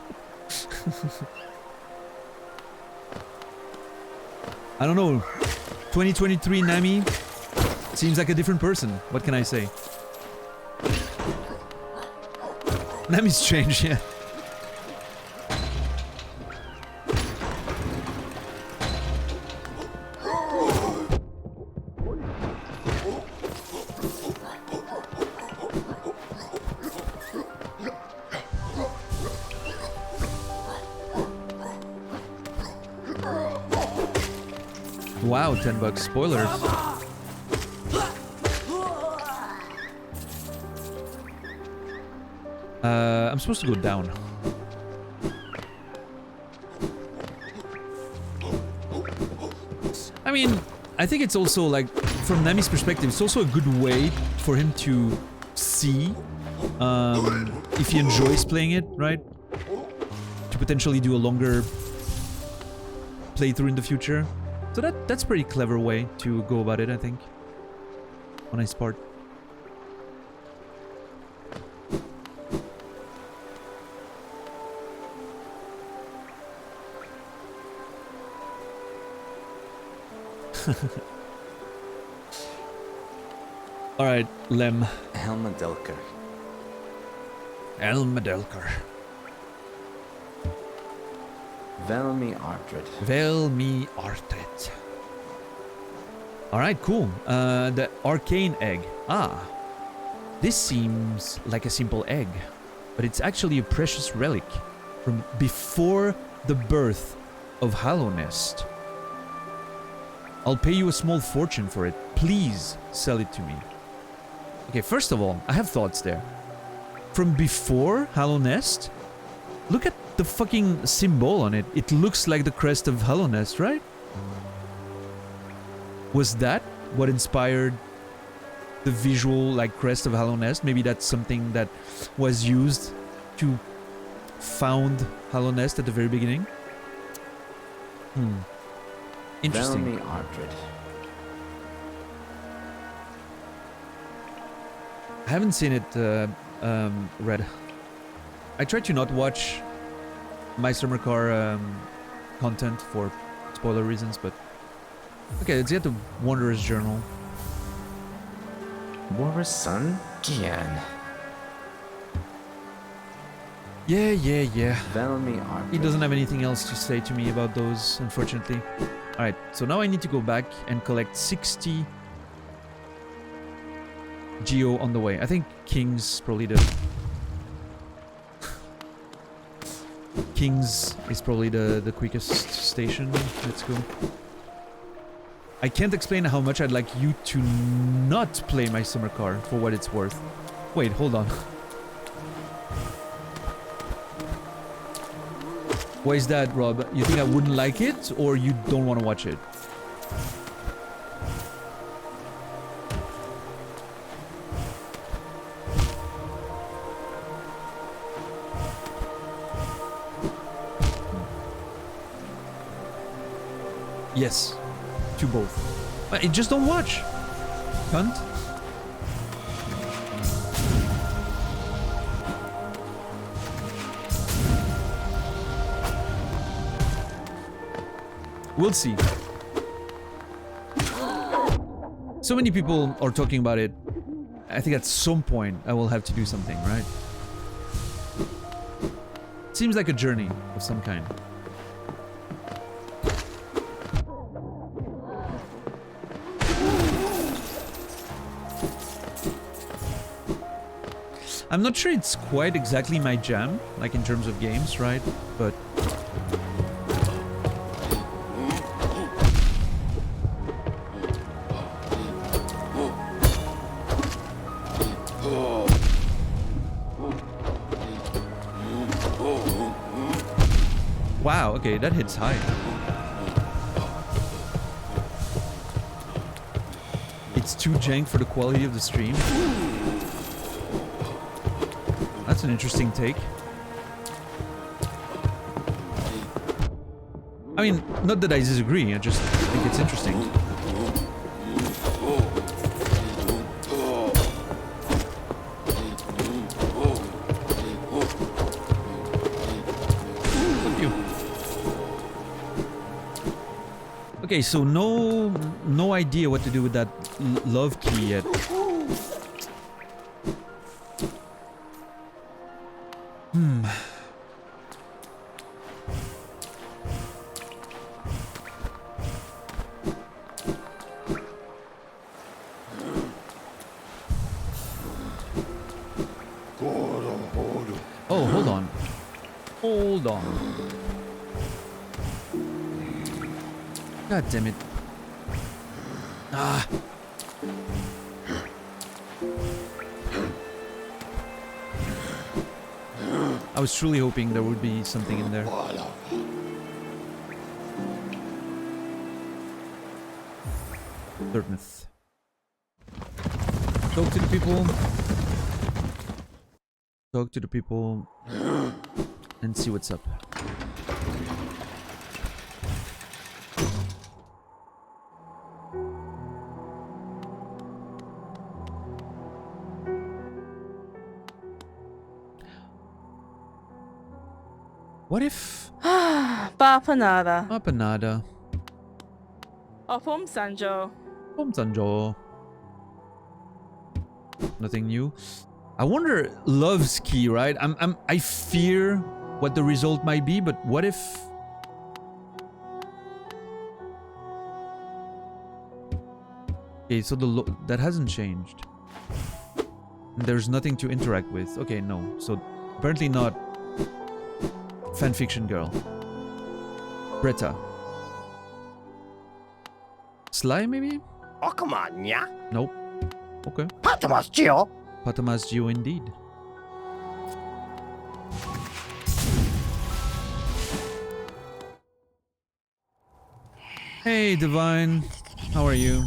I don't know. 2023 Nami seems like a different person. What can I say? Nami's changed, yeah. Wow, $10. Spoilers. I'm supposed to go down. I mean, I think it's also like, from Nami's perspective, it's also a good way for him to see if he enjoys playing it, right? To potentially do a longer playthrough in the future. So that's a pretty clever way to go about it, I think. On his part. Alright, Lem. Helmadelker. Elmadelker. Velmi Artred. Velmi Artred. Alright, cool. The arcane egg. Ah. This seems like a simple egg, but it's actually a precious relic from before the birth of Hallownest. I'll pay you a small fortune for it. Please sell it to me. Okay, first of all, I have thoughts there. From before Hallownest? Look at the fucking symbol on it. It looks like the crest of Hallownest, right? Was that what inspired the visual, like, crest of Hallownest? Maybe that's something that was used to found Hallownest at the very beginning? Interesting. Velmi Artred. I haven't seen it, Red. I tried to not watch My Summer Car content for spoiler reasons, but... Okay, let's get to Wanderer's Journal. War's son? Gian. Yeah. Velmy Archer. He doesn't have anything else to say to me about those, unfortunately. Alright, so now I need to go back and collect 60 Geo on the way. I think King's probably the... King's is probably the quickest station. Let's go. I can't explain how much I'd like you to not play my summer car for what it's worth. Wait, hold on. Why is that, Rob? You think I wouldn't like it, or you don't want to watch it? Yes, to both. But just don't watch, cunt. We'll see. So many people are talking about it. I think at some point I will have to do something, right? Seems like a journey of some kind. I'm not sure it's quite exactly my jam, like in terms of games, right? But wow, okay, that hits high. It's too jank for the quality of the stream. That's an interesting take. I mean, not that I disagree, I just think it's interesting. Fuck you. Okay, so no idea what to do with that love key yet. Oh, hold on. Hold on. God damn it. Ah. I was truly hoping there would be something in there. Dartmouth. Talk to the people. Talk to the people. And see what's up. What if... Papanada. Papanada. Opom Sanjo. Sanjo. Nothing new. I wonder love's key, right? I fear what the result might be, but what if... Okay, so that hasn't changed. There's nothing to interact with. Okay, no. So apparently not fanfiction girl. Bretta. Sly, maybe? Oh, come on, yeah? Nope. Okay. Patamas Gio. Patamas Geo indeed. Hey, Divine. How are you?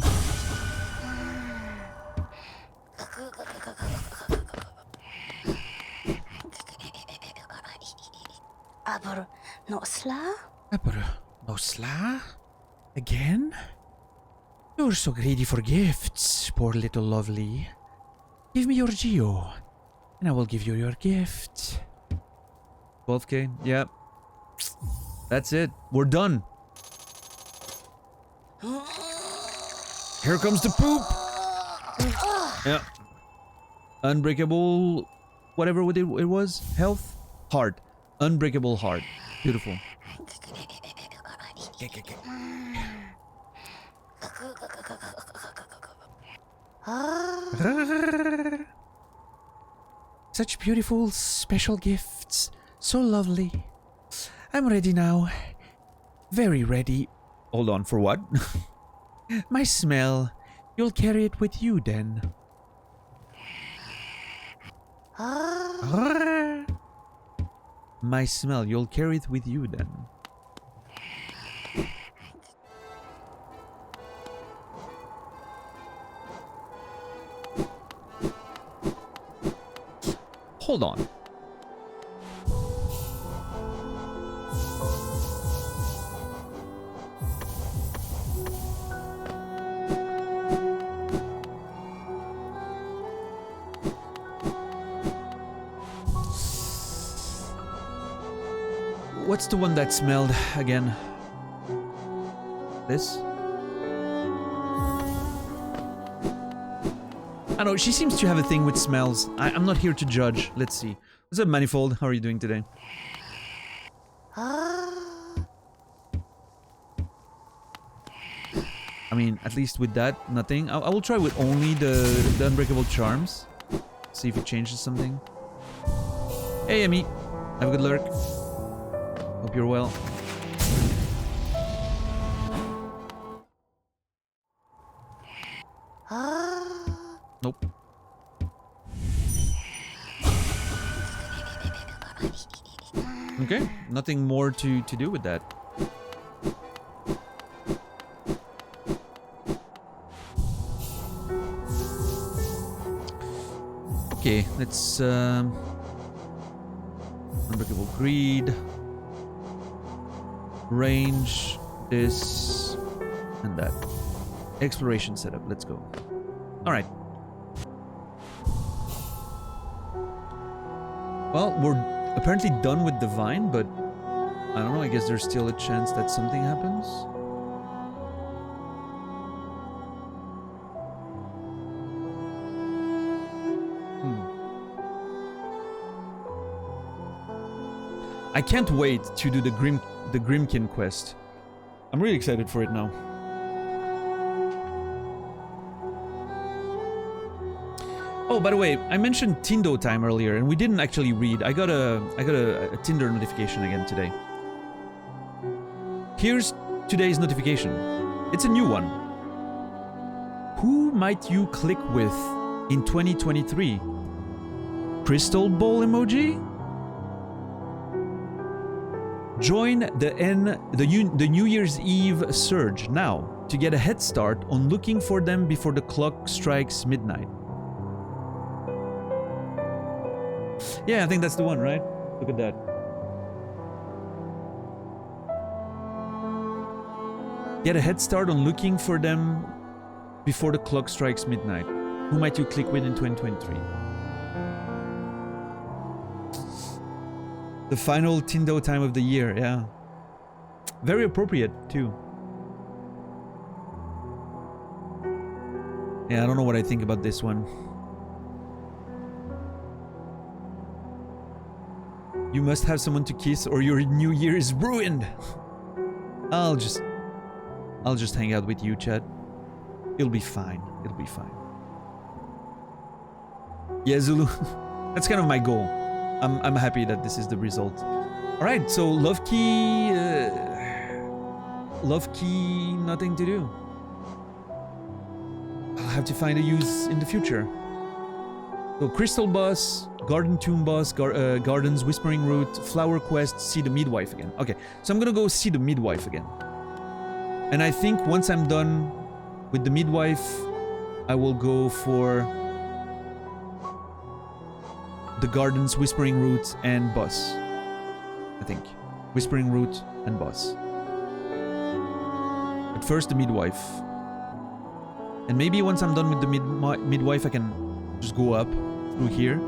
Aber no sla? No sla? Again? You're so greedy for gifts, poor little lovely. Give me your Geo, and I will give you your gift. 12k? Yeah. That's it. We're done. Here comes the poop. Yeah. Unbreakable, whatever it was. Health. Heart. Unbreakable heart. Beautiful. Such beautiful, special gifts. So lovely. I'm ready now. Very ready. Hold on, for what? My smell. You'll carry it with you then. My smell. You'll carry it with you then. Hold on. What's the one that smelled again? This? I know, she seems to have a thing with smells. I'm not here to judge. Let's see. What's up, Manifold? How are you doing today? I mean, at least with that, nothing. I will try with only the Unbreakable Charms. See if it changes something. Hey, Emmy. Have a good lurk. Hope you're well. Nope. Okay, nothing more to do with that. Okay, let's Unbreakable Greed. Range, this, and that. Exploration setup, let's go. Alright. Well, we're apparently done with Divine, but I don't know, I guess there's still a chance that something happens. I can't wait to do the Grimkin quest. I'm really excited for it now. Oh, by the way, I mentioned Tindo time earlier, and we didn't actually read. I got a Tinder notification again today. Here's today's notification. It's a new one. Who might you click with in 2023? Crystal Ball emoji? Join the New Year's Eve surge now to get a head start on looking for them before the clock strikes midnight. Yeah, I think that's the one, right? Look at that. Get a head start on looking for them before the clock strikes midnight. Who might you click with in 2023? The final Tindo time of the year, yeah. Very appropriate, too. Yeah, I don't know what I think about this one. You must have someone to kiss or your new year is ruined. I'll just hang out with you, Chad. It'll be fine. It'll be fine. Yeah, Zulu. That's kind of my goal. I'm happy that this is the result. All right, so love key, nothing to do. I'll have to find a use in the future. So Crystal Boss, Garden Tomb Boss, Gardens, Whispering Root, Flower Quest, see the Midwife again. Okay, so I'm gonna go see the Midwife again. And I think once I'm done with the Midwife, I will go for the Gardens, Whispering Root, and Boss. I think. Whispering Root and Boss. But first the Midwife. And maybe once I'm done with the Midwife, I can just go up through here,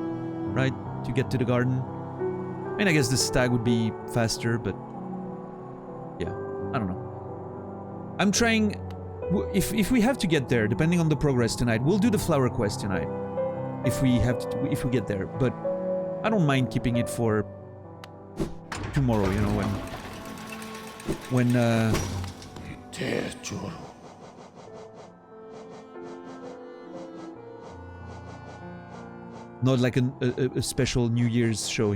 right? To get to the garden. I mean, I guess the stag would be faster, but yeah, I don't know. I'm trying... If we have to get there, depending on the progress tonight, we'll do the flower quest tonight. If we get there, but I don't mind keeping it for tomorrow, you know, when not like a special New Year's show.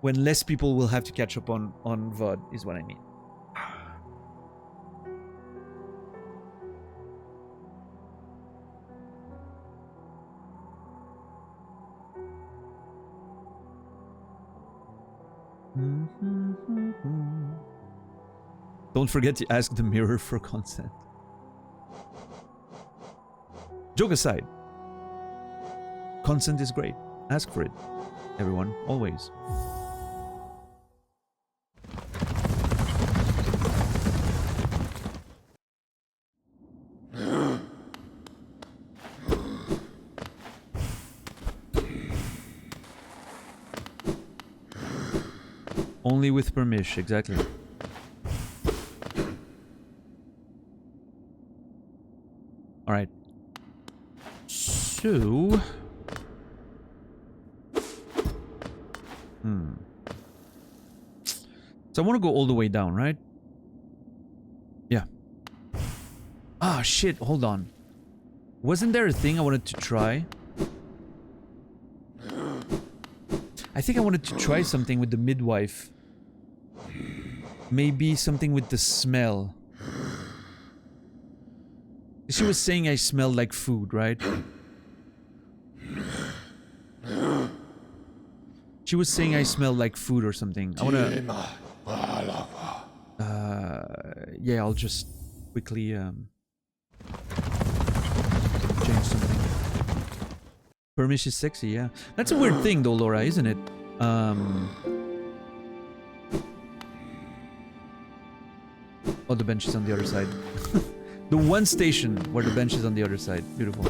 When less people will have to catch up on VOD is what I mean. Don't forget to ask the mirror for consent. Joke aside, consent is great. Ask for it, everyone, always. Only with permission, exactly. Alright. So... So I want to go all the way down, right? Yeah. Ah, shit, hold on. Wasn't there a thing I wanted to try? I think I wanted to try something with the midwife. Maybe something with the smell. She was saying I smelled like food, right? She was saying I smelled like food or something. I wanna... yeah, I'll just quickly change something. Permish is sexy, yeah. That's a weird thing though, Laura, isn't it? Oh, the bench is on the other side. The one station where the bench is on the other side. Beautiful.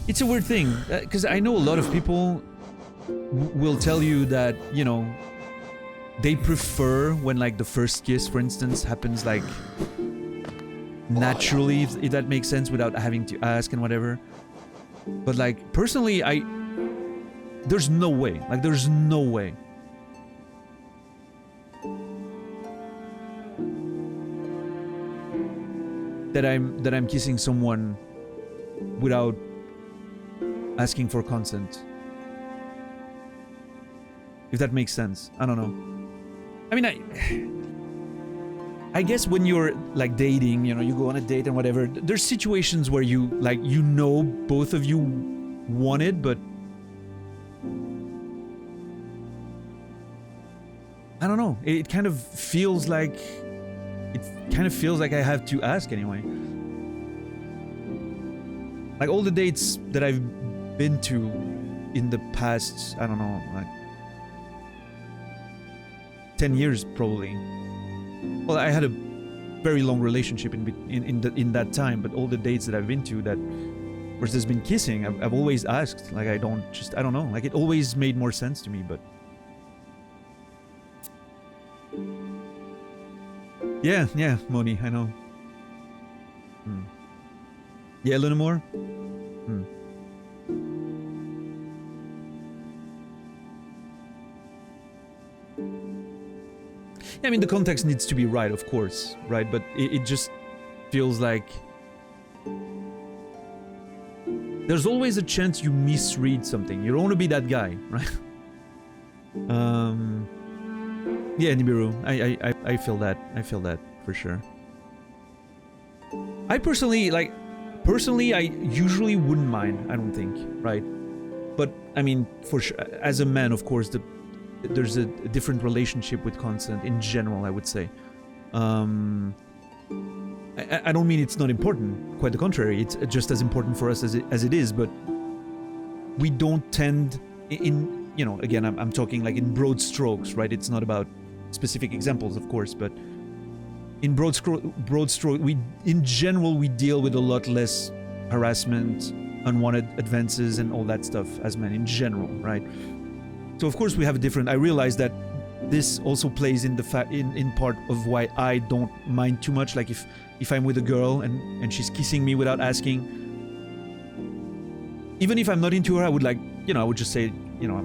It's a weird thing, because I know a lot of people will tell you that, you know, they prefer when like the first kiss, for instance, happens like naturally, if that makes sense, without having to ask and whatever. But like, personally, there's no way. Like, there's no way. That I'm kissing someone without asking for consent. If that makes sense. I don't know. I mean, I guess when you're like dating, you know, you go on a date and whatever, there's situations where you like, you know, both of you want it, but I don't know. It kind of feels like I have to ask anyway. Like all the dates that I've been to in the past, I don't know, like 10 years probably. Well, I had a very long relationship in that time, but all the dates that I've been to that where there's been kissing, I've always asked. Like I don't know. Like it always made more sense to me, but yeah, Moni, I know. Yeah, Lunamore? Yeah, I mean, the context needs to be right, of course, right? But it just feels like there's always a chance you misread something. You don't want to be that guy, right? Yeah, Nibiru, I feel that. I feel that for sure. I personally, I usually wouldn't mind, I don't think, right? But, I mean, for sure, as a man, of course, there's a different relationship with consent in general, I would say. I don't mean it's not important, quite the contrary, it's just as important for us as it is, but we don't tend, in you know, again, I'm talking like in broad strokes, right? It's not about specific examples, of course, but in broad stroke, in general, we deal with a lot less harassment, unwanted advances, and all that stuff as men in general, right? So of course we have a different. I realize that this also plays in the in part of why I don't mind too much. Like if I'm with a girl and she's kissing me without asking, even if I'm not into her, I would like, you know, I would just say, you know,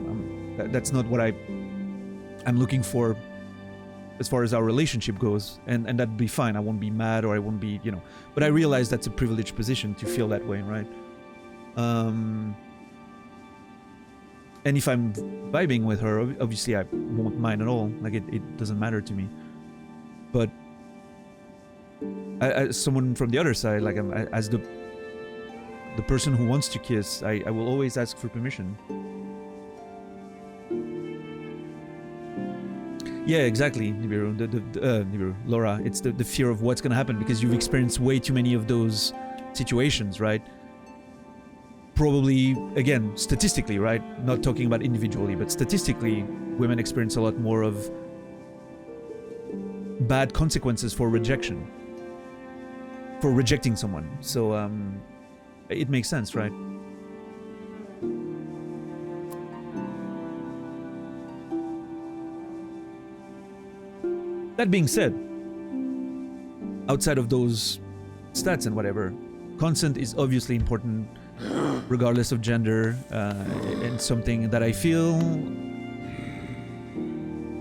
That's not what I'm looking for as far as our relationship goes, and that'd be fine. I won't be mad, or I won't be, you know. But I realize that's a privileged position to feel that way, right? And if I'm vibing with her, obviously I won't mind at all. Like it doesn't matter to me. But as someone from the other side, like as the person who wants to kiss, I will always ask for permission. Yeah, exactly, Nibiru. Nibiru, Laura, it's the fear of what's gonna happen because you've experienced way too many of those situations, right? Probably, again, statistically, right? Not talking about individually, but statistically, women experience a lot more of bad consequences for rejection. For rejecting someone. So, it makes sense, right? That being said, outside of those stats and whatever, consent is obviously important regardless of gender, and something that I feel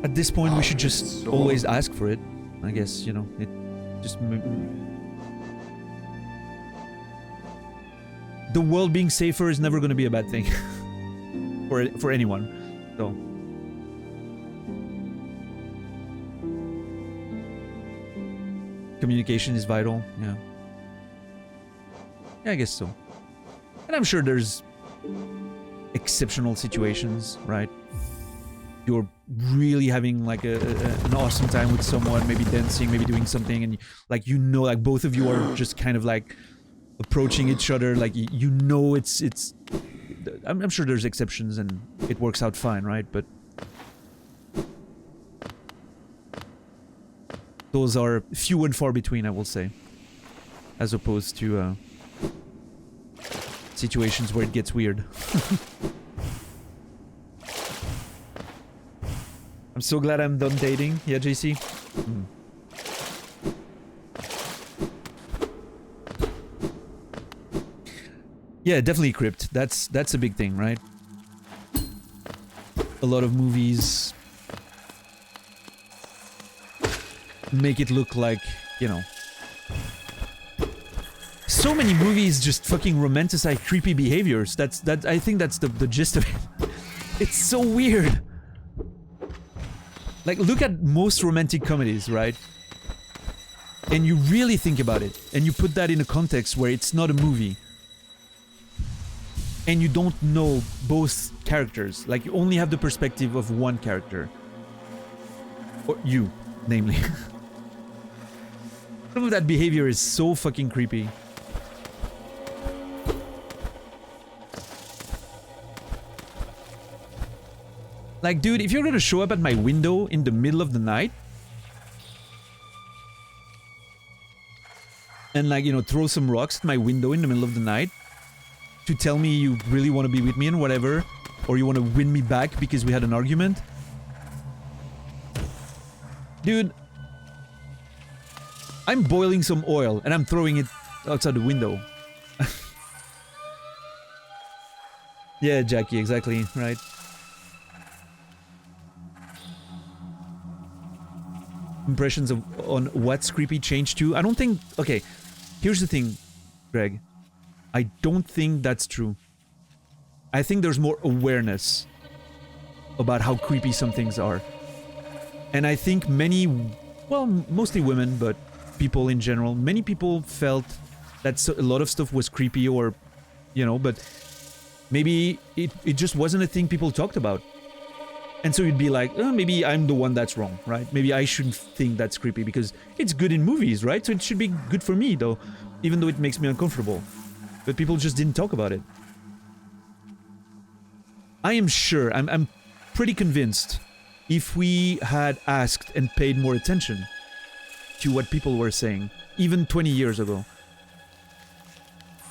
at this point we should just always ask for it. I guess, you know, it just... The world being safer is never going to be a bad thing for anyone. So communication is vital. Yeah, I guess so. And I'm sure there's exceptional situations, right? You're really having like an awesome time with someone, maybe dancing, maybe doing something, and like, you know, like both of you are just kind of like approaching each other, like, you know, it's I'm sure there's exceptions and it works out fine, right? But those are few and far between, I will say, as opposed to situations where it gets weird. I'm so glad I'm done dating. Yeah, JC? Yeah, definitely Crypt. That's a big thing, right? A lot of movies make it look like, you know... So many movies just fucking romanticize creepy behaviors. I think that's the gist of it. It's so weird. Like, look at most romantic comedies, right? And you really think about it, and you put that in a context where it's not a movie. And you don't know both characters. Like, you only have the perspective of one character. Or you, namely. Some of that behavior is so fucking creepy. Like, dude, if you're gonna show up at my window in the middle of the night and, like, you know, throw some rocks at my window in the middle of the night to tell me you really want to be with me and whatever, or you want to win me back because we had an argument, dude, I'm boiling some oil and I'm throwing it outside the window. Yeah, Jackie, exactly, right? Impressions on what's creepy change too. I don't think... Okay, here's the thing, Greg. I don't think that's true. I think there's more awareness about how creepy some things are. And I think many... Well, mostly women, but people in general. Many people felt that a lot of stuff was creepy, or... You know, but... Maybe it just wasn't a thing people talked about. And so you'd be like, oh, maybe I'm the one that's wrong, right? Maybe I shouldn't think that's creepy because it's good in movies, right? So it should be good for me, though, even though it makes me uncomfortable. But people just didn't talk about it. I am sure, I'm pretty convinced, if we had asked and paid more attention to what people were saying, even 20 years ago,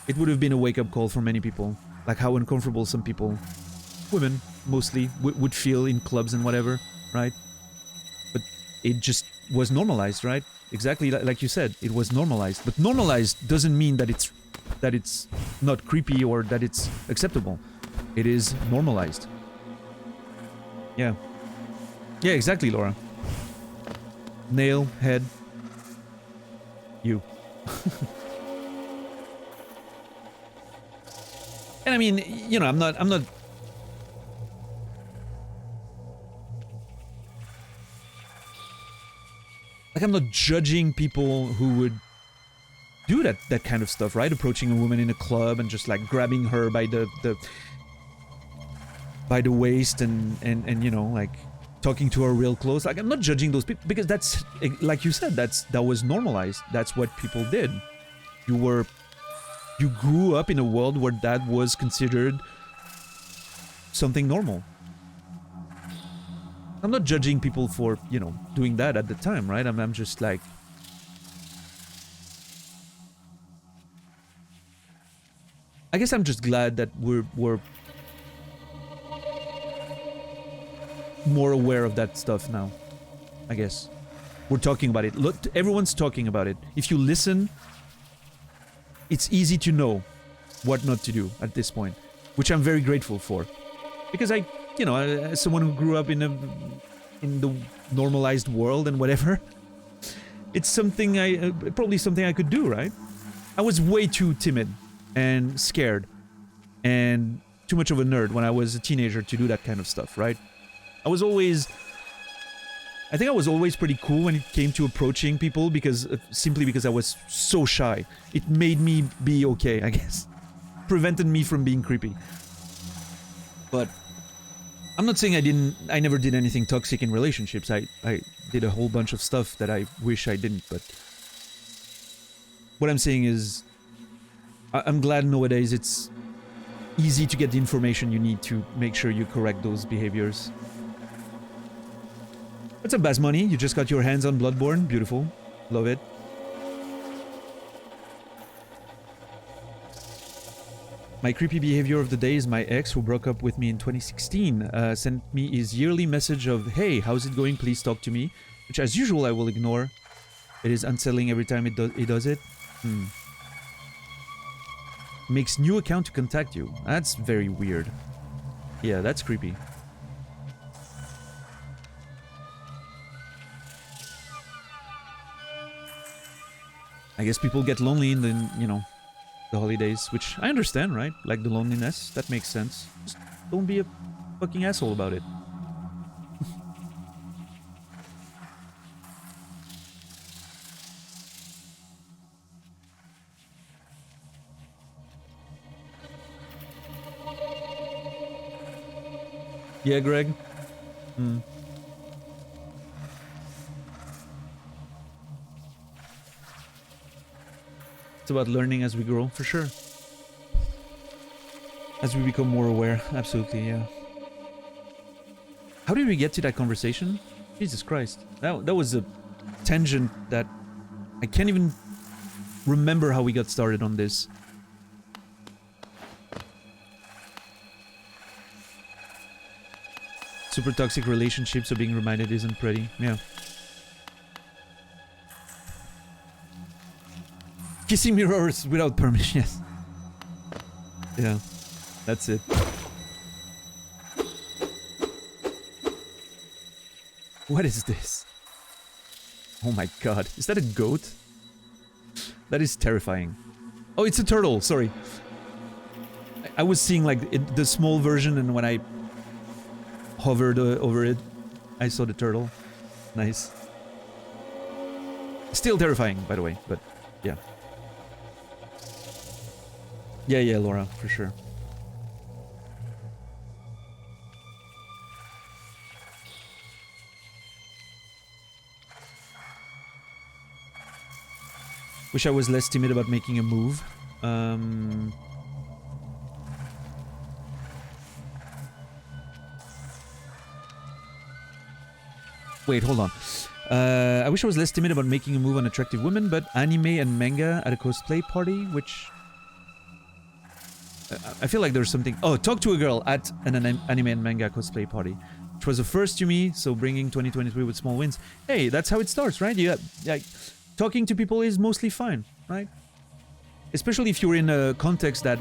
it would have been a wake-up call for many people. Like how uncomfortable some people, women mostly, would feel in clubs and whatever, right? But it just was normalized, right? Exactly like you said, it was normalized. But normalized doesn't mean that it's not creepy or that it's acceptable. It is normalized. Yeah. Yeah, exactly, Laura. Nail, head. You. And I mean, you know, I'm not like, I'm not judging people who would do that kind of stuff, right? Approaching a woman in a club and just like grabbing her by the waist and you know, like talking to her real close. Like, I'm not judging those people because that's, like you said, that was normalized. That's what people did. You grew up in a world where that was considered something normal. I'm not judging people for, you know, doing that at the time, right? I'm just like, I guess I'm just glad that we're more aware of that stuff now. I guess we're talking about it. Look, everyone's talking about it. If you listen, it's easy to know what not to do at this point, which I'm very grateful for, because I, you know, as someone who grew up in the normalized world and whatever, it's something probably something I could do, right? I was way too timid and scared and too much of a nerd when I was a teenager to do that kind of stuff, right? I think I was always pretty cool when it came to approaching people because simply because I was so shy. It made me be okay, I guess. Prevented me from being creepy. But I'm not saying I never did anything toxic in relationships. I did a whole bunch of stuff that I wish I didn't, but what I'm saying is I'm glad nowadays it's easy to get the information you need to make sure you correct those behaviors. What's up, Baz Money? You just got your hands on Bloodborne. Beautiful. Love it. My creepy behavior of the day is my ex, who broke up with me in 2016, sent me his yearly message of, "Hey, how's it going? Please talk to me," which as usual I will ignore. It is unsettling every time it does it. Makes new account to contact you. That's very weird. Yeah, that's creepy. I guess people get lonely in the, you know, the holidays, which I understand, right? Like the loneliness, that makes sense. Just don't be a fucking asshole about it. Yeah, Greg? It's about learning as we grow, for sure. As we become more aware, absolutely, yeah. How did we get to that conversation? Jesus Christ. That was a tangent that I can't even remember how we got started on this. Super toxic relationships, so being reminded isn't pretty. Yeah. Kissing mirrors without permission, yes. Yeah, that's it. What is this? Oh my god, is that a goat? That is terrifying. Oh, it's a turtle, sorry. I was seeing like the small version, and when I hovered over it, I saw the turtle. Nice. Still terrifying, by the way, but yeah. Yeah, Laura, for sure. Wish I was less timid about making a move. Wait, hold on. I wish I was less timid about making a move on attractive women, but anime and manga at a cosplay party, which... I feel like there's something... Oh, talk to a girl at an anime and manga cosplay party, which was a first to me, so bringing 2023 with small wins. Hey, that's how it starts, right? Yeah, like, talking to people is mostly fine, right? Especially if you're in a context that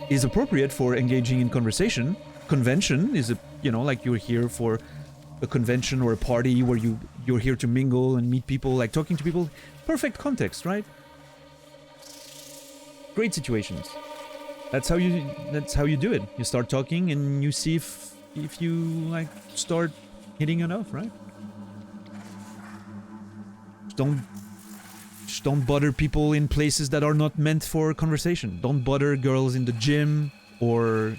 is appropriate for engaging in conversation. Convention is a you know, like you're here for a convention or a party where you're here to mingle and meet people, like talking to people. Perfect context, right? Great situations. That's how you do it. You start talking and you see if you like start hitting enough, right? Just don't bother people in places that are not meant for conversation. Don't bother girls in the gym or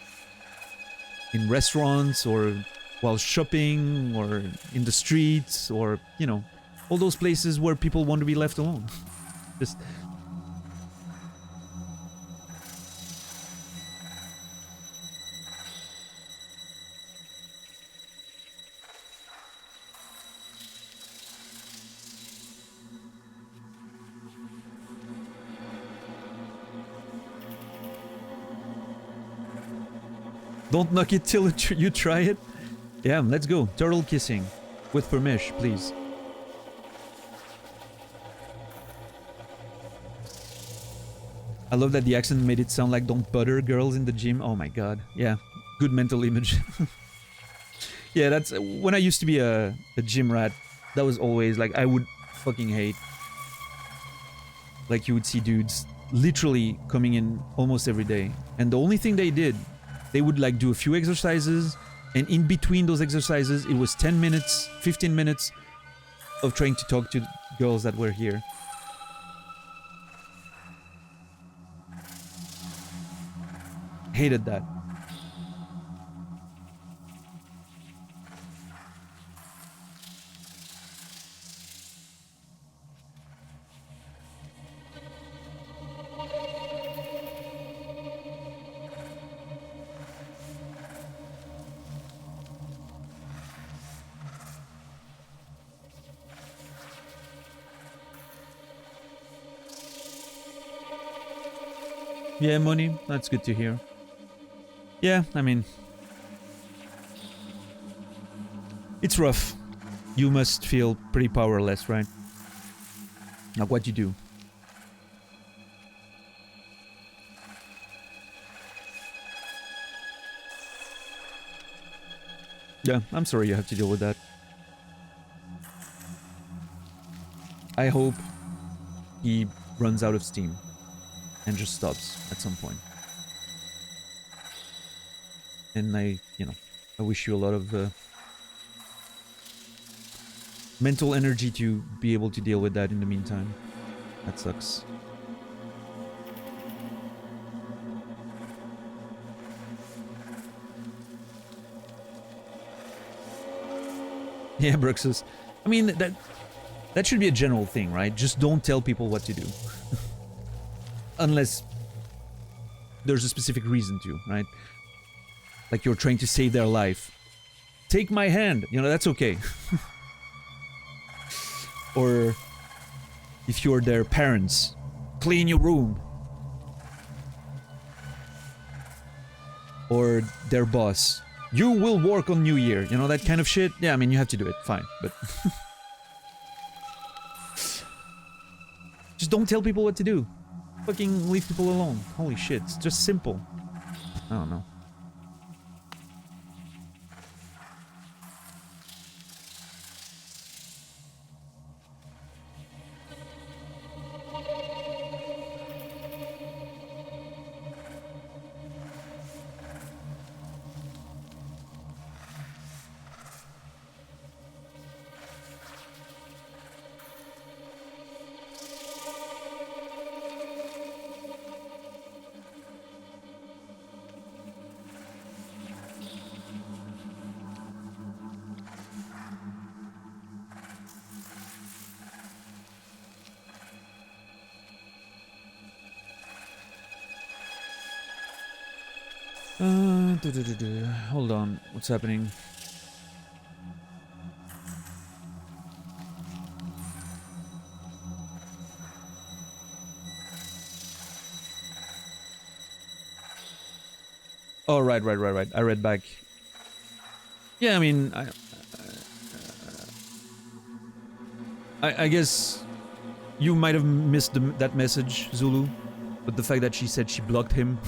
in restaurants or while shopping or in the streets or, you know, all those places where people want to be left alone. Just don't knock it till you try it. Yeah, let's go. Turtle kissing. With permission, please. I love that the accent made it sound like don't butter girls in the gym. Oh my god. Yeah. Good mental image. Yeah, that's... When I used to be a gym rat, that was always like... I would fucking hate... Like you would see dudes literally coming in almost every day. And the only thing they did... They would like do a few exercises, and in between those exercises, it was 10 minutes, 15 minutes of trying to talk to girls that were here. Hated that. Yeah, money. That's good to hear. Yeah, I mean... It's rough. You must feel pretty powerless, right? Like what you do. Yeah, I'm sorry you have to deal with that. I hope he runs out of steam. And just stops at some point. And I wish you a lot of mental energy to be able to deal with that in the meantime. That sucks. Yeah, Bruxus. I mean, that should be a general thing, right? Just don't tell people what to do. Unless there's a specific reason to, right? Like you're trying to save their life. Take my hand, you know, that's okay. Or if you're their parents, clean your room. Or their boss, you will work on New Year, you know, that kind of shit. Yeah, I mean, you have to do it, fine, but... Just don't tell people what to do. Fucking leave people alone. Holy shit, it's just simple. I don't know. Hold on, what's happening? Oh, right. I read back. Yeah, I mean, I guess you might have missed that message, Zulu, but the fact that she said she blocked him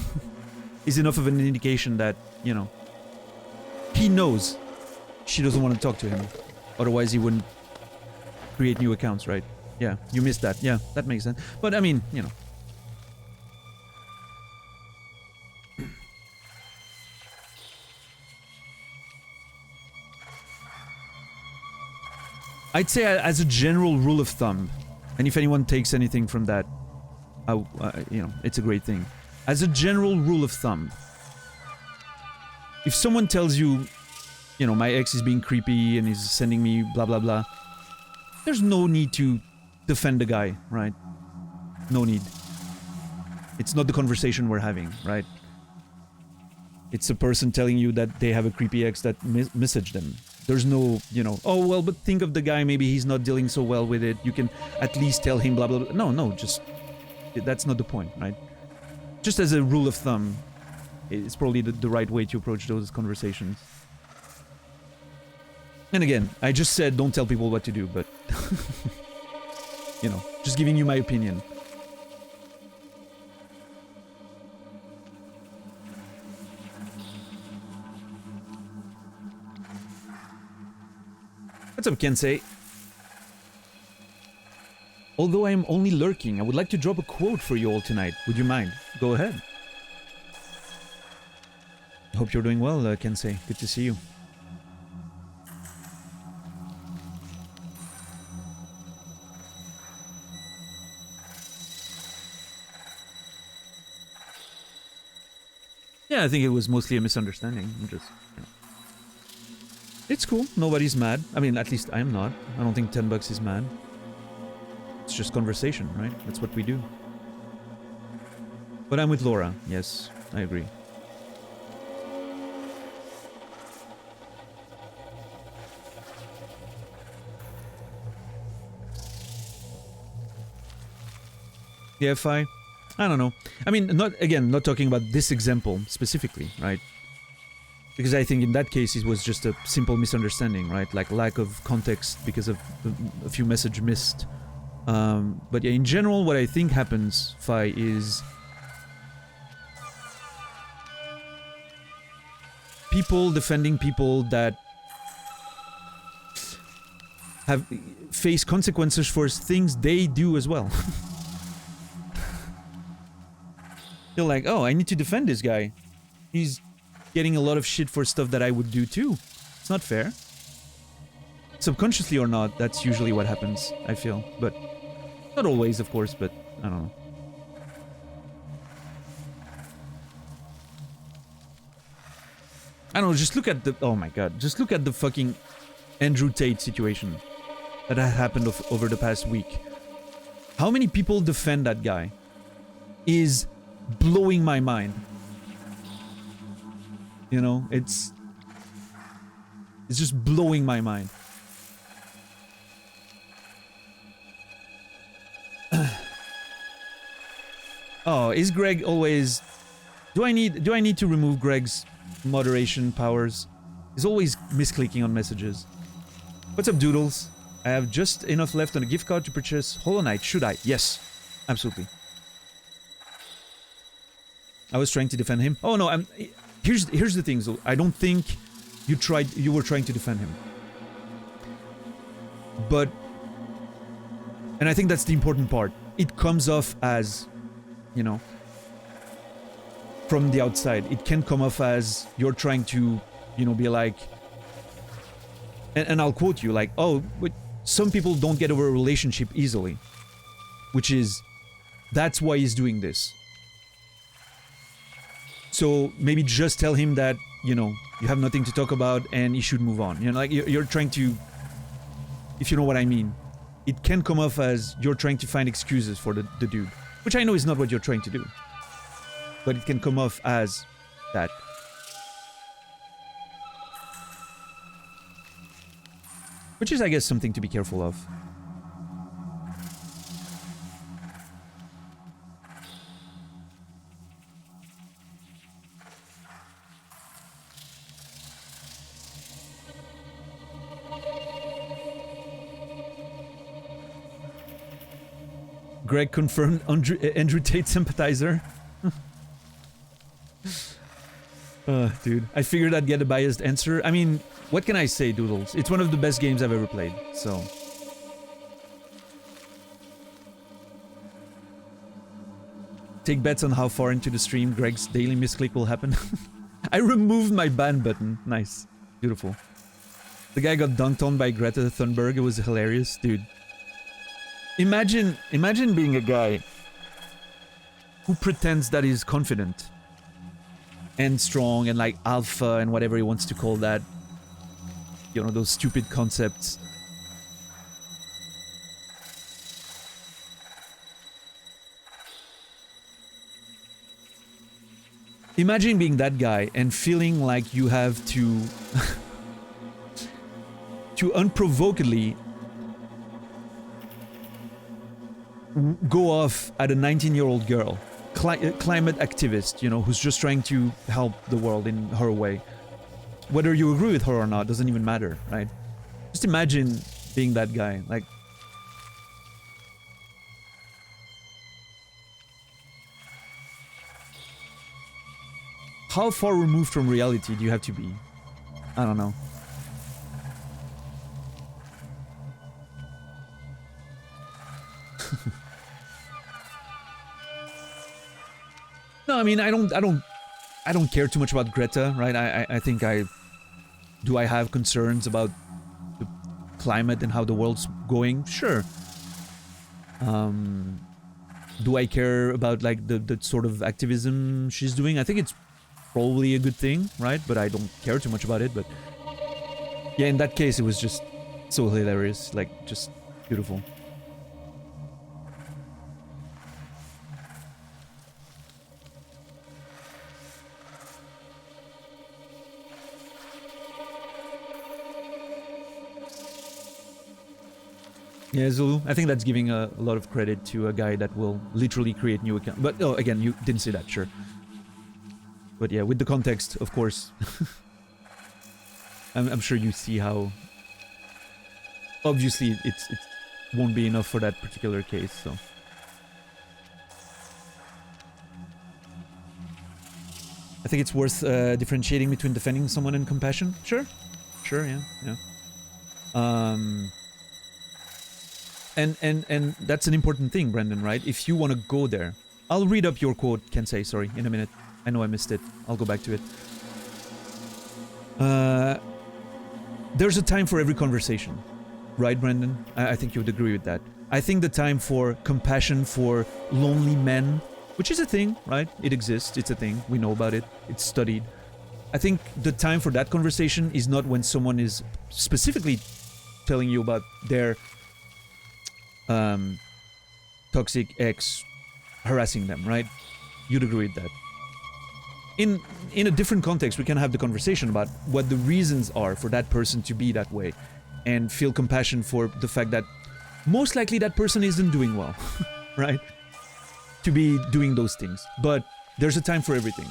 is enough of an indication that, you know, he knows she doesn't want to talk to him. Otherwise, he wouldn't create new accounts, right? Yeah, you missed that. Yeah, that makes sense. But I mean, you know. I'd say as a general rule of thumb, and if anyone takes anything from that, you know, it's a great thing. As a general rule of thumb, if someone tells you, you know, my ex is being creepy and he's sending me blah blah blah, there's no need to defend the guy, right? No need. It's not the conversation we're having, right? It's a person telling you that they have a creepy ex that messaged them. There's no, you know, oh, well, but think of the guy, maybe he's not dealing so well with it. You can at least tell him blah, blah, blah. No, just, that's not the point, right? Just as a rule of thumb, it's probably the right way to approach those conversations. And again, I just said don't tell people what to do, but, you know, just giving you my opinion. What's up, Kensei? Although I am only lurking, I would like to drop a quote for you all tonight. Would you mind? Go ahead. I hope you're doing well, Kensei. Good to see you. Yeah, I think it was mostly a misunderstanding. I'm just, you know. It's cool. Nobody's mad. I mean, at least I'm not. I don't think $10 is mad. It's just conversation, right? That's what we do. But I'm with Laura. Yes, I agree. Yeah, I don't know. I mean, not talking about this example specifically, right? Because I think in that case it was just a simple misunderstanding, right? Like lack of context because of a few messages missed. But yeah, in general, what I think happens, Fi, is people defending people that have face consequences for things they do as well. You're like, oh, I need to defend this guy. He's getting a lot of shit for stuff that I would do too. It's not fair. Subconsciously or not, that's usually what happens, I feel. But not always, of course, but I don't know. I don't know, just look at the... Oh my god. Just look at the fucking Andrew Tate situation that had happened over the past week. How many people defend that guy is blowing my mind. You know, it's just blowing my mind. Oh, is Greg always... Do I need to remove Greg's moderation powers? He's always misclicking on messages. What's up, Doodles? I have just enough left on a gift card to purchase Hollow Knight. Should I? Yes. Absolutely. I was trying to defend him. Oh no, here's the thing, Zul. I don't think you were trying to defend him. But, and I think that's the important part. It comes off as, you know, from the outside. It can come off as you're trying to, you know, be like, and I'll quote you, like, oh, but some people don't get over a relationship easily. Which is, that's why he's doing this. So maybe just tell him that, you know, you have nothing to talk about and he should move on. You know, like you're trying to, if you know what I mean. It can come off as you're trying to find excuses for the dude. Which I know is not what you're trying to do. But it can come off as that. Which is, I guess, something to be careful of. Greg confirmed Andrew Tate sympathizer. Dude, I figured I'd get a biased answer. I mean, what can I say, Doodles? It's one of the best games I've ever played, so... Take bets on how far into the stream Greg's daily misclick will happen. I removed my ban button. Nice. Beautiful. The guy got dunked on by Greta Thunberg. It was hilarious, dude. Imagine being a guy who pretends that he's confident and strong and like alpha and whatever he wants to call that. You know, those stupid concepts. Imagine being that guy and feeling like you have to to unprovokedly go off at a 19-year-old girl, climate activist, you know, who's just trying to help the world in her way. Whether you agree with her or not doesn't even matter, right? Just imagine being that guy, like... How far removed from reality do you have to be? I don't know. No, I mean, I don't care too much about Greta, right? I think I have concerns about the climate and how the world's going? Sure. Do I care about like the sort of activism she's doing? I think it's probably a good thing, right? But I don't care too much about it. But yeah, in that case, it was just so hilarious, like just beautiful. Yeah, Zulu. I think that's giving a lot of credit to a guy that will literally create new accounts. But oh, again, you didn't say that, sure. But yeah, with the context, of course. I'm sure you see how... Obviously, it won't be enough for that particular case, so... I think it's worth differentiating between defending someone and compassion. Sure. Sure, yeah. And that's an important thing, Brendan, right? If you want to go there... I'll read up your quote, Kensei, sorry, in a minute. I know I missed it. I'll go back to it. There's a time for every conversation. Right, Brendan? I think you would agree with that. I think the time for compassion for lonely men, which is a thing, right? It exists. It's a thing. We know about it. It's studied. I think the time for that conversation is not when someone is specifically telling you about their toxic ex harassing them, right? You'd agree with that. In a different context, we can have the conversation about what the reasons are for that person to be that way and feel compassion for the fact that most likely that person isn't doing well, right? To be doing those things. But there's a time for everything.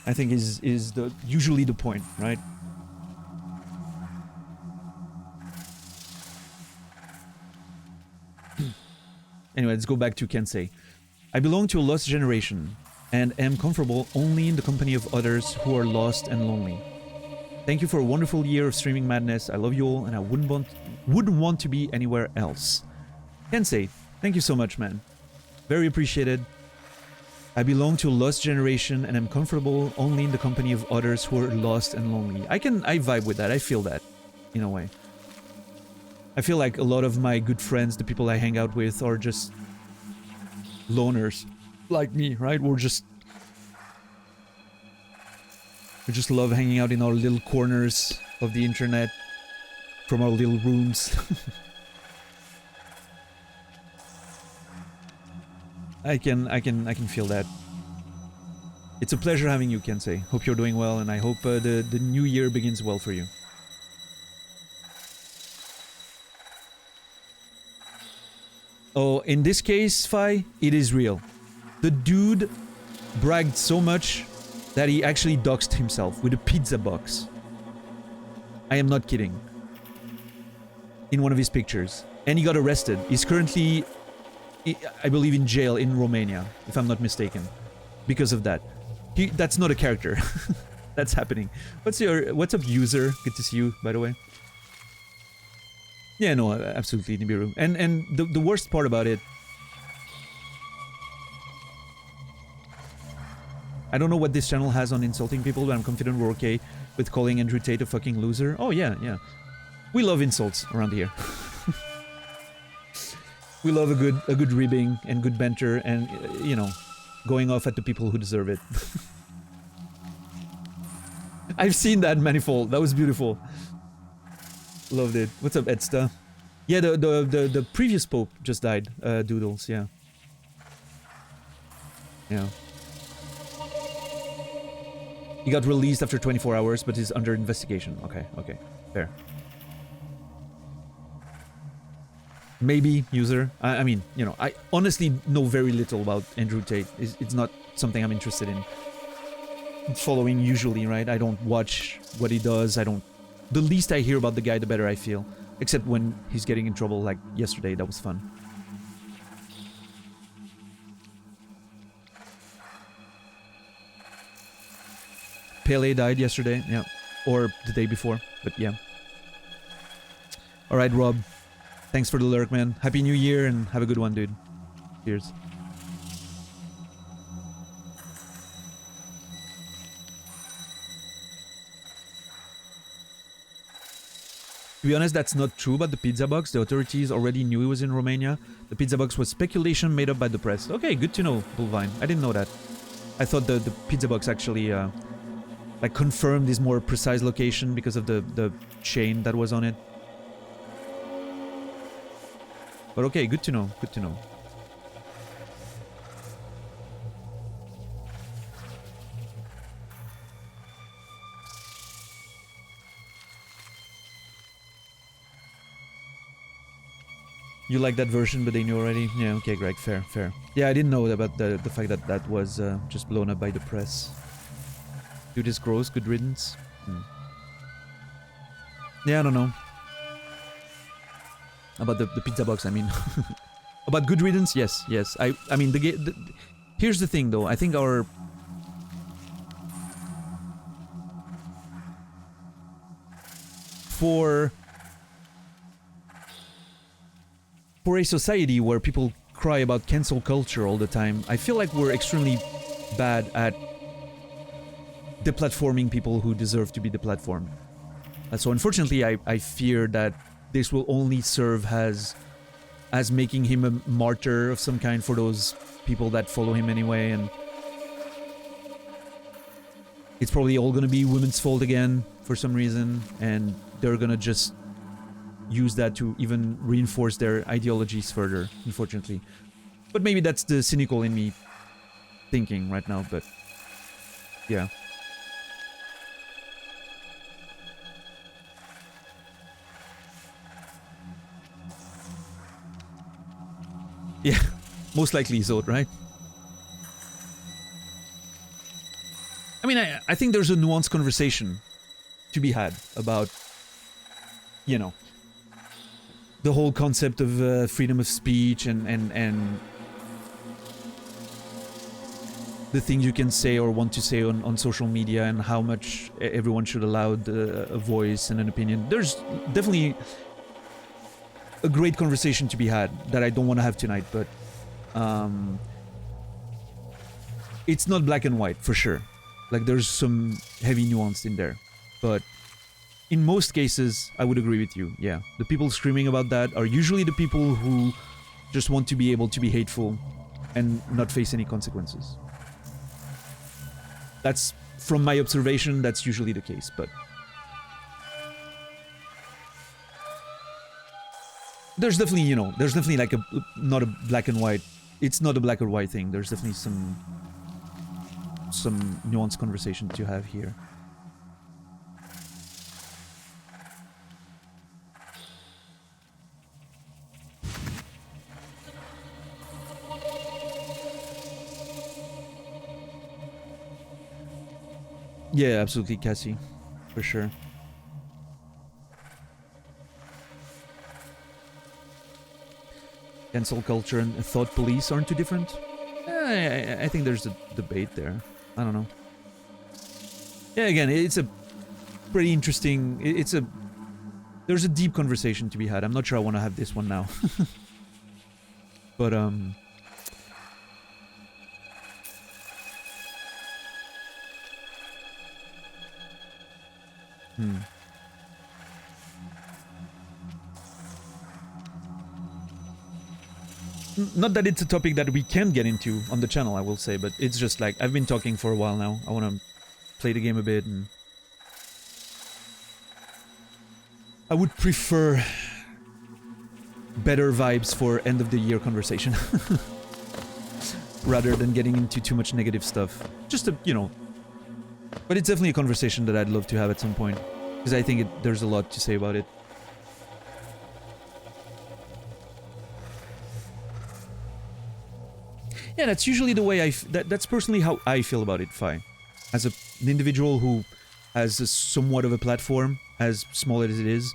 I think is usually the point, right? Anyway, let's go back to Kensei. I belong to a lost generation and am comfortable only in the company of others who are lost and lonely. Thank you for a wonderful year of streaming madness. I love you all and I wouldn't want to be anywhere else. Kensei, thank you so much, man. Very appreciated. I belong to a lost generation and am comfortable only in the company of others who are lost and lonely. I vibe with that. I feel that in a way. I feel like a lot of my good friends, the people I hang out with, are just loners like me, right? We just love hanging out in our little corners of the internet from our little rooms. I can feel that. It's a pleasure having you, Kensei. Hope you're doing well, and I hope the new year begins well for you. Oh, in this case, Fi, it is real. The dude bragged so much that he actually doxed himself with a pizza box. I am not kidding. In one of his pictures. And he got arrested. He's currently, I believe, in jail in Romania, if I'm not mistaken. Because of that. That's not a character. That's happening. What's up, user? Good to see you, by the way. Yeah, no, absolutely, Nibiru. And the worst part about it, I don't know what this channel has on insulting people, but I'm confident we're okay with calling Andrew Tate a fucking loser. Oh yeah, yeah. We love insults around here. We love a good ribbing and good banter and, you know, going off at the people who deserve it. I've seen that manifold. That was beautiful. Loved it. What's up, Edsta? Yeah, the previous pope just died. Doodles, yeah. Yeah. He got released after 24 hours, but is under investigation. Okay, okay. Fair. Maybe, user. I mean, you know, I honestly know very little about Andrew Tate. It's not something I'm interested in following usually, right? I don't watch what he does. I don't... The least I hear about the guy, the better I feel. Except when he's getting in trouble, like yesterday. That was fun. Pele died yesterday, yeah. Or the day before, but yeah. Alright, Rob. Thanks for the lurk, man. Happy New Year and have a good one, dude. Cheers. To be honest, that's not true about the pizza box. The authorities already knew he was in Romania. The pizza box was speculation made up by the press. Okay, good to know, Bullvine. I didn't know that. I thought the pizza box actually like confirmed his more precise location because of the chain that was on it. But okay, good to know, good to know. You like that version, but they knew already? Yeah, okay, Greg, fair, fair. Yeah, I didn't know about the fact that that was just blown up by the press. Dude is gross, good riddance. Yeah, I don't know. About the pizza box, I mean. About good riddance, yes, yes. I mean, here's the thing, though. I think our... For a society where people cry about cancel culture all the time, I feel like we're extremely bad at deplatforming people who deserve to be deplatformed. So unfortunately, I fear that this will only serve as making him a martyr of some kind for those people that follow him anyway, and it's probably all gonna be women's fault again for some reason, and they're gonna just use that to even reinforce their ideologies further, unfortunately. But maybe that's the cynical in me thinking right now, but yeah. Yeah, most likely so, right? I mean, I think there's a nuanced conversation to be had about, you know, the whole concept of freedom of speech and the things you can say or want to say on social media, and how much everyone should allow a voice and an opinion. There's definitely a great conversation to be had that I don't want to have tonight, but it's not black and white for sure. Like, there's some heavy nuance in there, but in most cases I would agree with you. Yeah, the people screaming about that are usually the people who just want to be able to be hateful and not face any consequences. That's, from my observation, that's usually the case, but there's definitely, you know, there's definitely like not a black and white, it's not a black or white thing. There's definitely some nuanced conversation to have here. Yeah, absolutely, Cassie, for sure. Cancel culture and thought police aren't too different? I think there's a debate there. I don't know. Yeah, again, it's a pretty interesting. There's a deep conversation to be had. I'm not sure I want to have this one now. But Not that it's a topic that we can get into on the channel, I will say, but it's just like, I've been talking for a while now. I want to play the game a bit, and I would prefer better vibes for end of the year conversation rather than getting into too much negative stuff. Just to, you know, but it's definitely a conversation that I'd love to have at some point, because I think there's a lot to say about it. Yeah, that's usually the way that's personally how I feel about it, Fi. As an individual who has somewhat of a platform, as small as it is,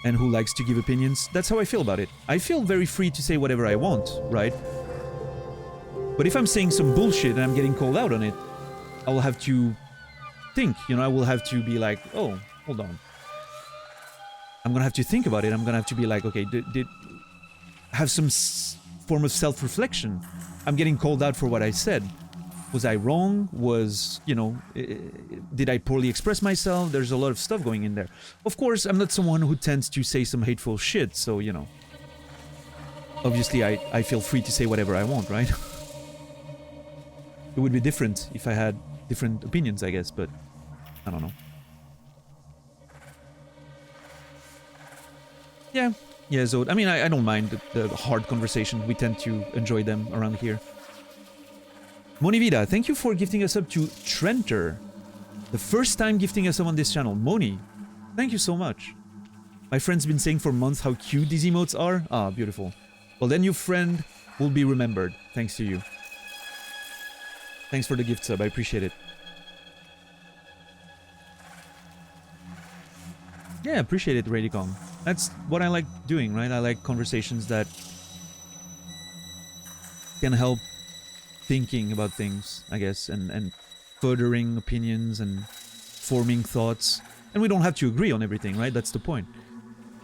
and who likes to give opinions, that's how I feel about it. I feel very free to say whatever I want, right? But if I'm saying some bullshit and I'm getting called out on it, I will have to think, you know, I will have to be like, oh, hold on. I'm gonna have to think about it. I'm gonna have to be like, okay, have some form of self-reflection. I'm getting called out for what I said. Was I wrong? Was, you know, did I poorly express myself? There's a lot of stuff going in there. Of course, I'm not someone who tends to say some hateful shit, so, you know. Obviously, I feel free to say whatever I want, right? It would be different if I had different opinions, I guess, but I don't know. Yeah. Yeah, so, I mean, I don't mind the hard conversations. We tend to enjoy them around here. Monivida, thank you for gifting us up to Trenter. The first time gifting us up on this channel. Moni, thank you so much. My friend's been saying for months how cute these emotes are. Ah, beautiful. Well, then your friend will be remembered. Thanks to you. Thanks for the gift sub. I appreciate it. Yeah, appreciate it, Radicon. That's what I like doing, right? I like conversations that can help thinking about things, I guess, and furthering opinions and forming thoughts. And we don't have to agree on everything, right? That's the point.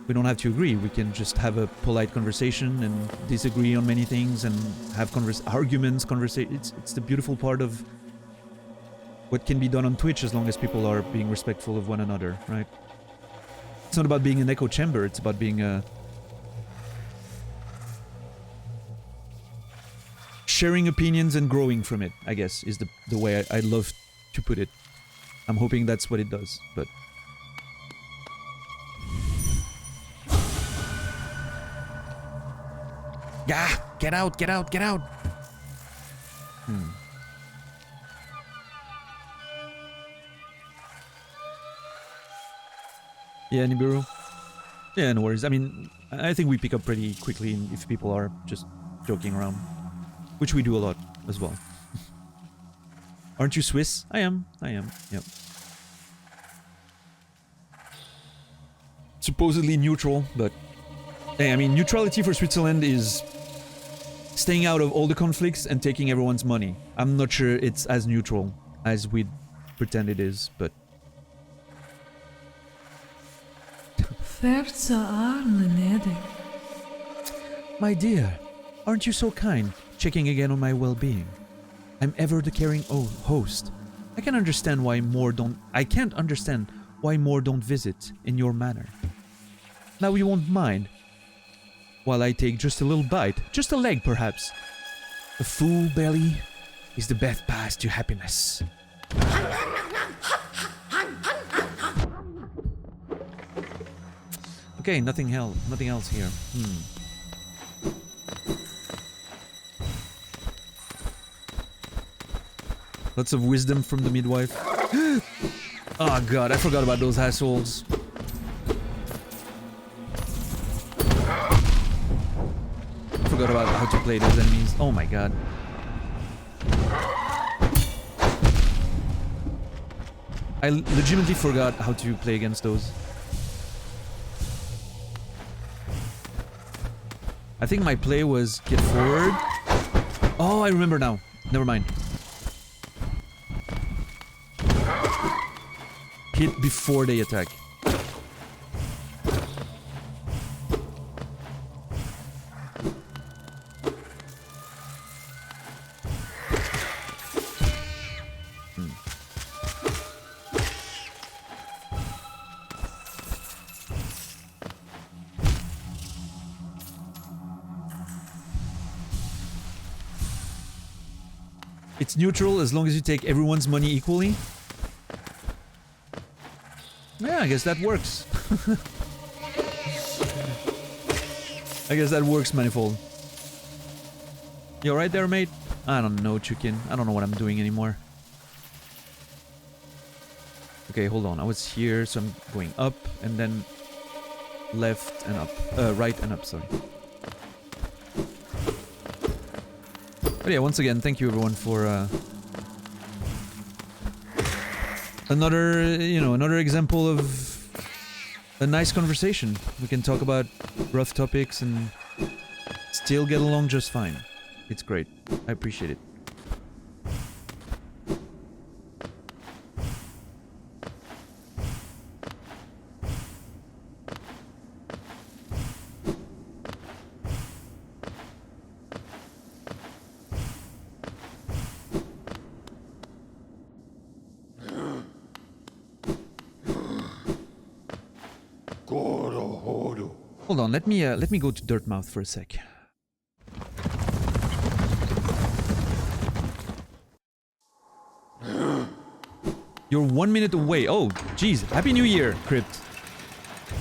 We don't have to agree. We can just have a polite conversation and disagree on many things and have arguments, It's the beautiful part of what can be done on Twitch as long as people are being respectful of one another, right? It's not about being an echo chamber, it's about being a... sharing opinions and growing from it, I guess, is the way I love to put it. I'm hoping that's what it does, but... Yeah, get out, get out, get out! Yeah, Nibiru? Yeah, no worries. I mean, I think we pick up pretty quickly if people are just joking around. Which we do a lot as well. Aren't you Swiss? I am, yep. Supposedly neutral, but... Hey, I mean, neutrality for Switzerland is staying out of all the conflicts and taking everyone's money. I'm not sure it's as neutral as we pretend it is, but... My dear, aren't you so kind, checking again on my well-being? I'm ever the caring host. I can't understand why more don't visit in your manner. Now you won't mind while I take just a little bite, just a leg perhaps. A full belly is the best path to happiness. Okay, nothing else here. Lots of wisdom from the midwife. Oh god, I forgot about those assholes. I forgot about how to play those enemies. Oh my god. I legitimately forgot how to play against those. I think my play was get forward. Oh, I remember now. Never mind. hit before they attack. It's neutral as long as you take everyone's money equally. Yeah, I guess that works. I guess that works, Manifold. You alright there, mate? I don't know, Chukin. I don't know what I'm doing anymore. Okay, hold on. I was here, so I'm going up and then left and up. Right and up, sorry. But yeah, once again, thank you everyone for another example of a nice conversation. We can talk about rough topics and still get along just fine. It's great. I appreciate it. Hold on, let me go to Dirtmouth for a sec. You're 1 minute away. Oh, jeez. Happy New Year, Crypt.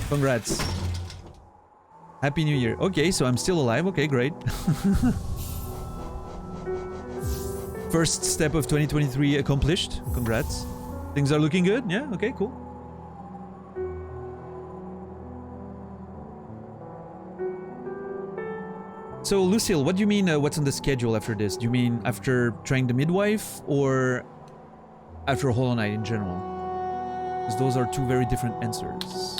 Congrats. Happy New Year. Okay, so I'm still alive. Okay, great. First step of 2023 accomplished. Congrats. Things are looking good. Yeah, okay, cool. So, Lucille, what do you mean, what's on the schedule after this? Do you mean after trying the midwife, or after Hollow Knight in general? Because those are two very different answers.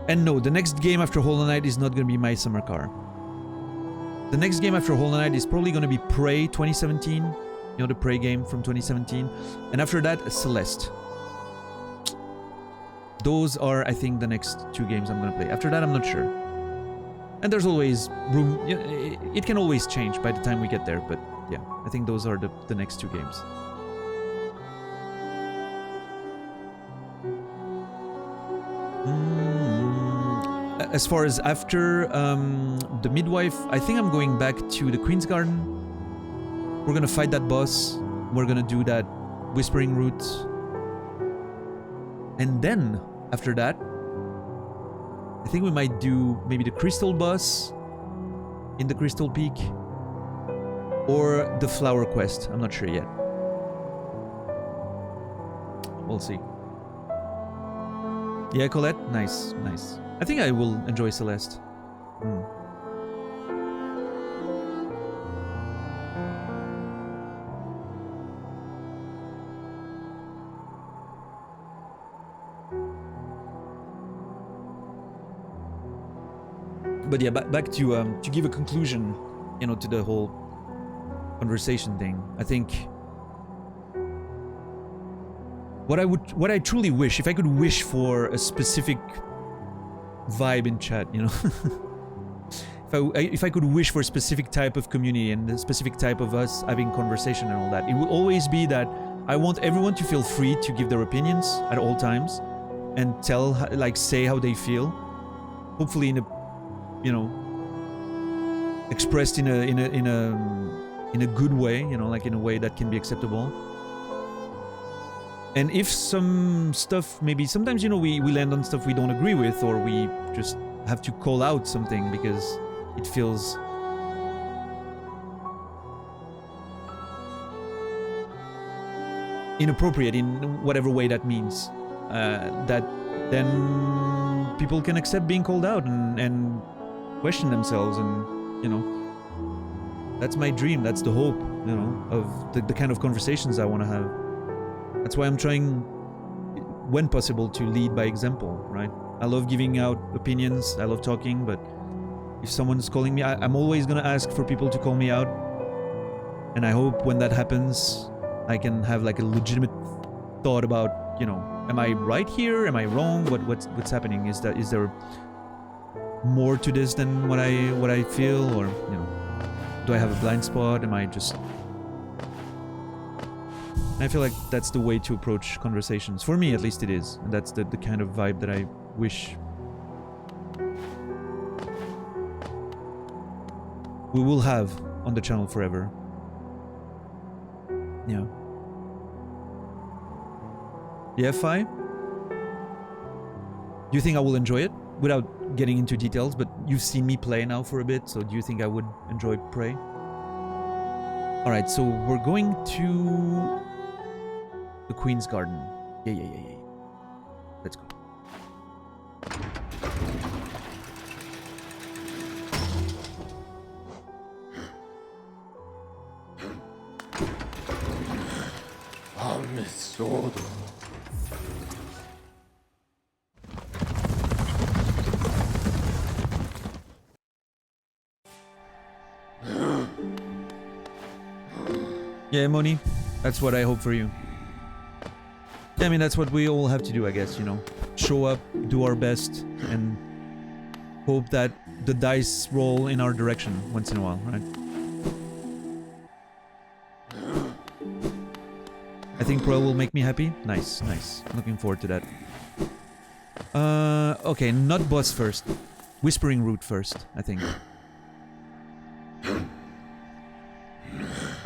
And no, the next game after Hollow Knight is not going to be My Summer Car. The next game after Hollow Knight is probably going to be Prey 2017. You know, the Prey game from 2017. And after that, Celeste. Those are, I think, the next two games I'm going to play. After that, I'm not sure. And there's always room. It can always change by the time we get there. But yeah, I think those are the next two games. As far as after the midwife, I think I'm going back to the Queen's Garden. We're going to fight that boss. We're going to do that Whispering Route. And then, after that, I think we might do maybe the Crystal Boss in the Crystal Peak. Or the Flower Quest. I'm not sure yet. We'll see. Yeah, Colette? Nice, nice. I think I will enjoy Celeste. But yeah, back to give a conclusion, you know, to the whole conversation thing. I think what I truly wish, if I could wish for a specific vibe in chat, you know, if I could wish for a specific type of community and a specific type of us having conversation and all that, it will always be that I want everyone to feel free to give their opinions at all times and say how they feel, hopefully in a, you know, expressed in a good way, you know, like in a way that can be acceptable. And if some stuff, maybe sometimes, you know, we land on stuff we don't agree with, or we just have to call out something because it feels inappropriate in whatever way that means, that then people can accept being called out and question themselves, and, you know, that's my dream, that's the hope, you know, of the kind of conversations I want to have. That's why I'm trying, when possible, to lead by example, right? I love giving out opinions, I love talking, but if someone's calling me, I'm always gonna ask for people to call me out. And I hope when that happens, I can have like a legitimate thought about, you know, am I right here? Am I wrong? What's happening? Is there more to this than what I feel, or you know, do I have a blind spot? Am I just? I feel like that's the way to approach conversations. For me, at least, it is. And that's the kind of vibe that I wish we will have on the channel forever. Yeah. Yeah, Fi? Do you think I will enjoy it? Without getting into details, but you've seen me play now for a bit, so do you think I would enjoy Prey? Alright, so we're going to the Queen's Garden. Yeah. Let's go. Yeah, Moni, that's what I hope for you. Yeah, I mean, that's what we all have to do, I guess, you know. Show up, do our best, and hope that the dice roll in our direction once in a while, right? I think Pro will make me happy. Nice. Looking forward to that. Okay, not boss first. Whispering Root first, I think.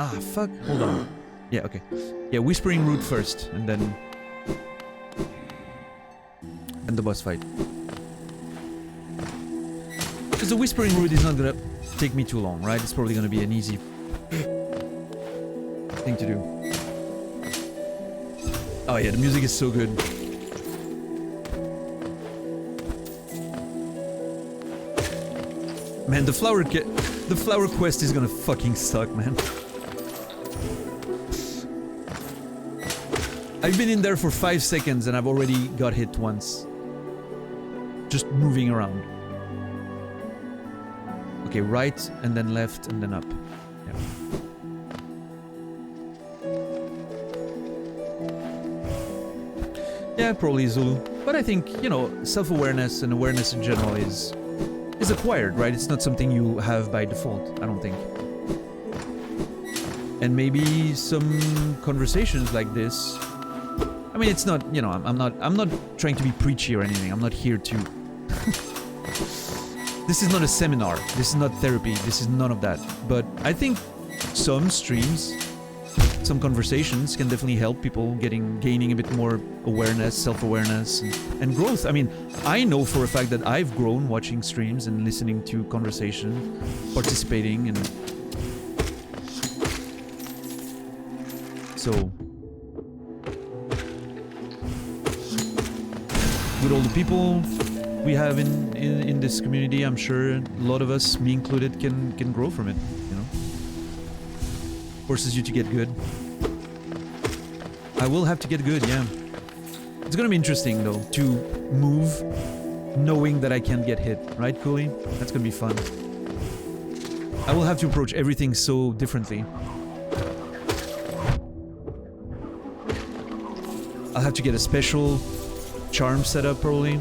Ah, fuck. Hold on. Yeah, okay. Yeah, Whispering Root first, and then... and the boss fight. Because the Whispering Root is not gonna take me too long, right? It's probably gonna be an easy thing to do. Oh yeah, the music is so good. Man, the flower quest is gonna fucking suck, man. I've been in there for 5 seconds and I've already got hit once. Just moving around. Okay, right and then left and then up. Yeah. Yeah, probably Zulu. But I think, you know, self-awareness and awareness in general is acquired, right? It's not something you have by default, I don't think. And maybe some conversations like this. I mean, it's not, you know, I'm not trying to be preachy or anything. I'm not here to... This is not a seminar. This is not therapy. This is none of that. But I think some streams, some conversations can definitely help people gaining a bit more awareness, self-awareness, and growth. I mean, I know for a fact that I've grown watching streams and listening to conversation, participating, and... So... with all the people we have in this community, I'm sure a lot of us, me included, can grow from it, you know? Forces you to get good. I will have to get good, yeah. It's gonna be interesting, though, to move knowing that I can't get hit, right, Cooley? That's gonna be fun. I will have to approach everything so differently. I'll have to get a special charm setup, probably.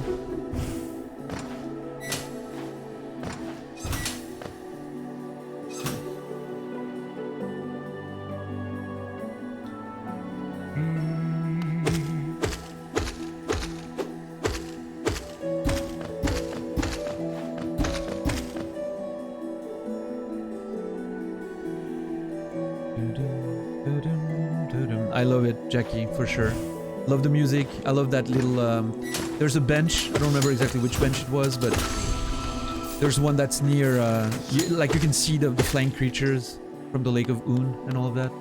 I love it, Jackie, for sure. Love the music. I love that little... there's a bench. I don't remember exactly which bench it was, but... there's one that's near... you can see the flying creatures from the Lake of Un and all of that.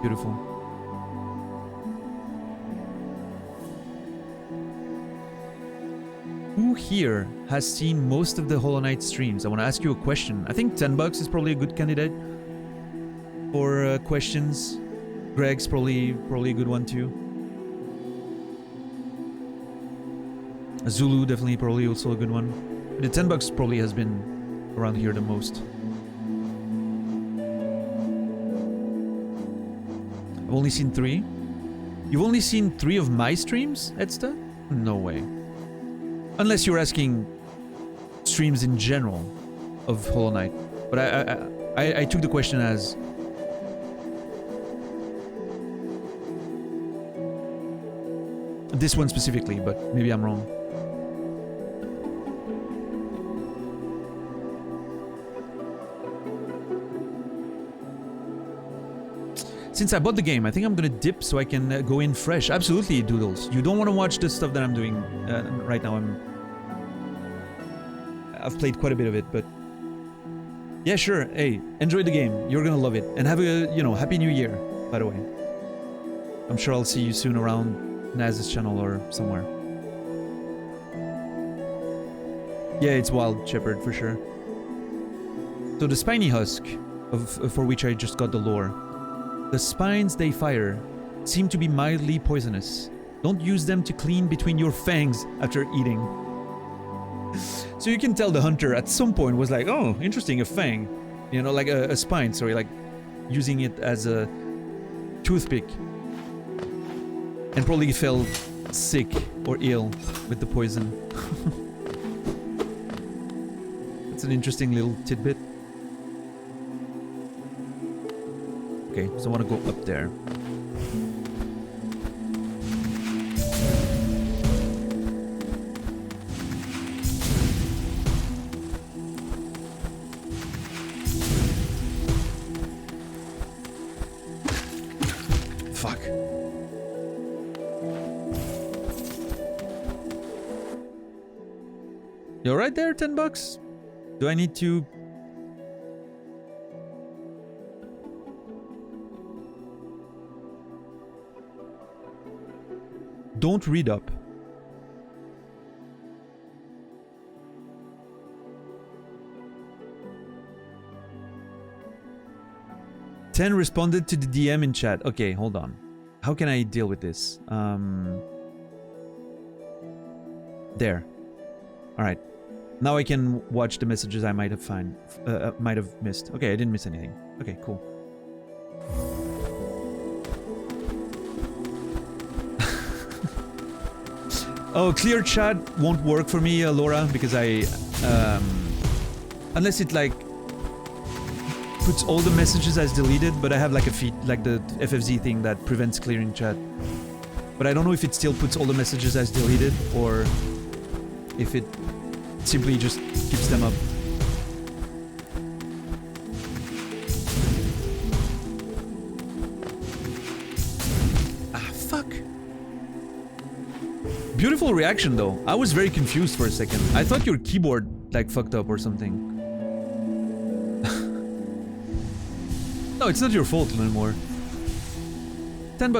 Beautiful. Who here has seen most of the Hollow Knight streams? I want to ask you a question. I think $10 is probably a good candidate for questions. Greg's probably a good one too. Zulu definitely probably also a good one. The $10 probably has been around here the most. I've only seen 3. You've only seen 3 of my streams, Edsta? No way. Unless you're asking streams in general of Hollow Knight. But I took the question as... this one specifically, but maybe I'm wrong. Since I bought the game, I think I'm gonna dip so I can go in fresh. Absolutely, Doodles. You don't want to watch the stuff that I'm doing right now. I've played quite a bit of it, but yeah, sure. Hey, enjoy the game. You're gonna love it, and have a happy New Year. By the way, I'm sure I'll see you soon around Naz's channel or somewhere. Yeah, it's Wild Shepherd for sure. So the spiny husk, for which I just got the lore. The spines they fire seem to be mildly poisonous. Don't use them to clean between your fangs after eating. So you can tell the hunter at some point was like, oh, interesting, a fang. You know, like a spine, sorry, like using it as a toothpick. And probably fell sick or ill with the poison. That's an interesting little tidbit. Okay, so I want to go up there. Fuck. You alright there, $10? Do I need to... Don't read up. Ten responded to the DM in chat. Okay, hold on. How can I deal with this? There. All right. Now I can watch the messages I might have missed. Okay, I didn't miss anything. Okay, cool. Oh, clear chat won't work for me, Laura, because I unless it like puts all the messages as deleted, but I have like a feed, like the FFZ thing that prevents clearing chat. But I don't know if it still puts all the messages as deleted or if it simply just keeps them up. Beautiful reaction though. I was very confused for a second. I thought your keyboard like fucked up or something. No, it's not your fault anymore. $10.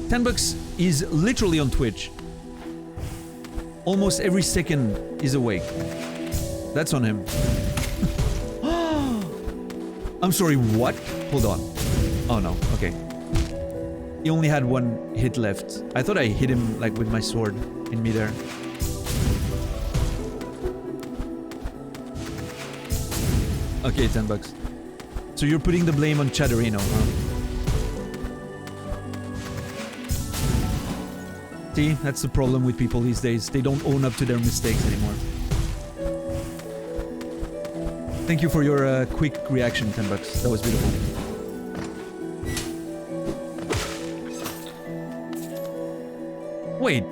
$10 is literally on Twitch. Almost every second is awake. That's on him. I'm sorry, what? Hold on. Oh no, okay. He only had 1 hit left. I thought I hit him like with my sword in midair. Okay, $10. So you're putting the blame on Chatterino, huh? See, that's the problem with people these days. They don't own up to their mistakes anymore. Thank you for your quick reaction, $10. That was beautiful. Wait.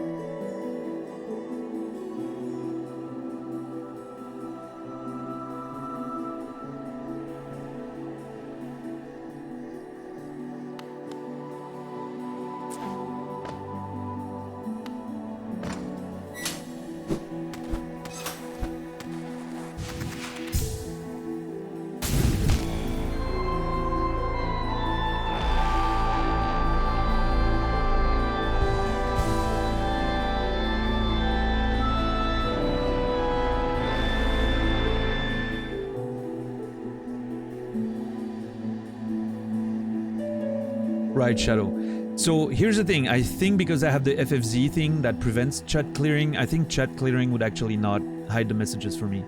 Right, Shadow. So here's the thing. I think because I have the FFZ thing that prevents chat clearing, I think chat clearing would actually not hide the messages for me.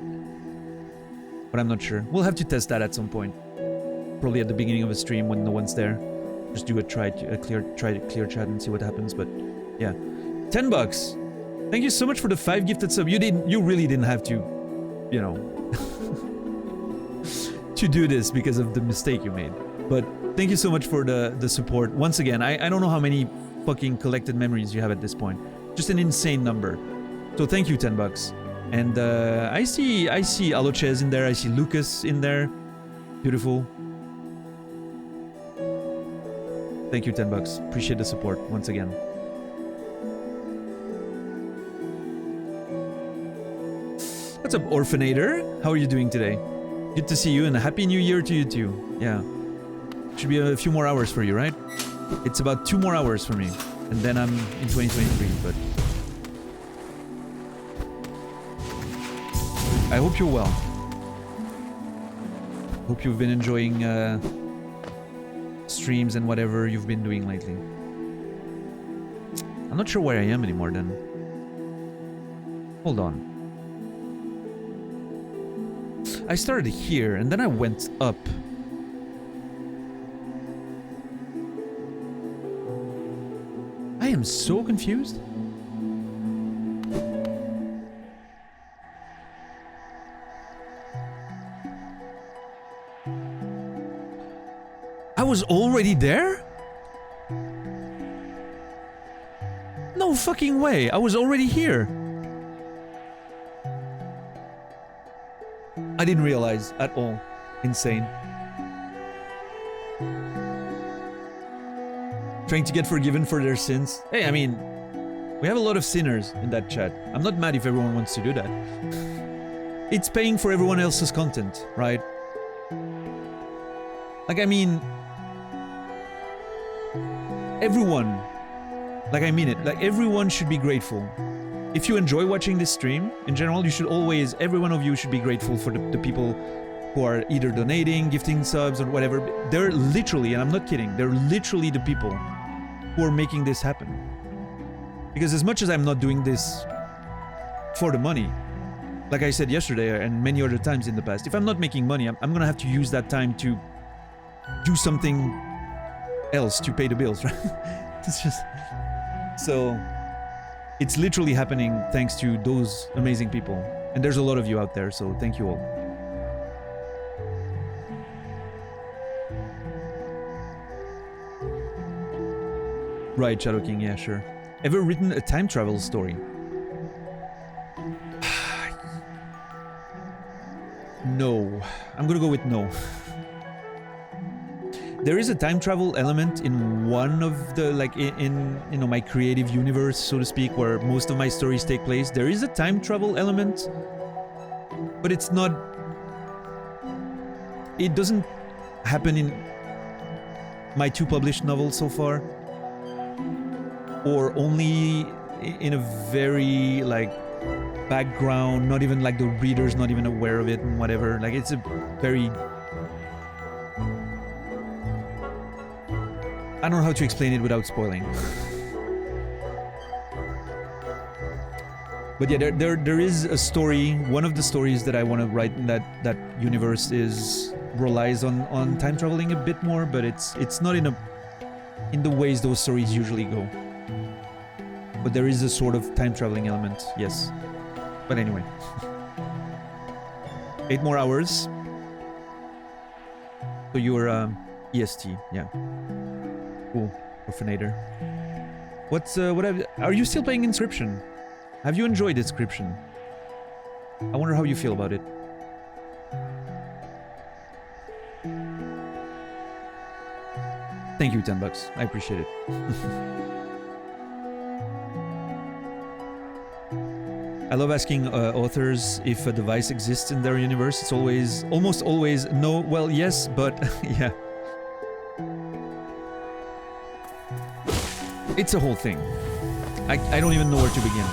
But I'm not sure. We'll have to test that at some point. probably at the beginning of a stream when no one's there. Just do a try to clear chat and see what happens. But yeah, $10. Thank you so much for the 5 gifted sub. You really didn't have to, you know, to do this because of the mistake you made. But thank you so much for the support. Once again, I don't know how many fucking collected memories you have at this point. Just an insane number. So thank you, $10. And I see Alochez in there. I see Lucas in there. Beautiful. Thank you, $10. Appreciate the support once again. What's up, Orphanator? How are you doing today? Good to see you, and a happy new year to you too. Yeah. Should be a few more hours for you, right? It's about 2 more hours for me, and then I'm in 2023, but... I hope you're well. Hope you've been enjoying streams and whatever you've been doing lately. I'm not sure where I am anymore then. Hold on. I started here and then I went up. I am so confused. I was already there? No fucking way. I was already here. I didn't realize at all. Insane. Trying to get forgiven for their sins. Hey, I mean, we have a lot of sinners in that chat. I'm not mad if everyone wants to do that. It's paying for everyone else's content, right? Like, I mean... everyone, like I mean it, like everyone should be grateful. If you enjoy watching this stream, in general, you should always, every one of you should be grateful for the people who are either donating, gifting subs or whatever. They're literally, and I'm not kidding, they're literally the people who are making this happen. Because as much as I'm not doing this for the money, like I said yesterday and many other times in the past, if I'm not making money, I'm gonna have to use that time to do something else to pay the bills, right? It's just... so... it's literally happening thanks to those amazing people. And there's a lot of you out there, so thank you all. Right, Shadow King, yeah, sure. Ever written a time travel story? No. I'm gonna go with no. There is a time travel element in one of the, like, in you know, my creative universe, so to speak, where most of my stories take place. There is a time travel element, but it's not... it doesn't happen in my 2 published novels so far, or only in a very, like, background, not even, like, the reader's not even aware of it and whatever. Like, it's a very... I don't know how to explain it without spoiling. But yeah, there is a story. One of the stories that I want to write in that universe relies on time traveling a bit more, but it's not in the ways those stories usually go. But there is a sort of time traveling element, yes. But anyway, 8 more hours. So you're EST, yeah. Cool, Orphanator. Are you still playing Inscription? Have you enjoyed Inscription? I wonder how you feel about it. Thank you, $10. I appreciate it. I love asking authors if a device exists in their universe. It's almost always no, well, yes, but yeah. It's a whole thing. I don't even know where to begin.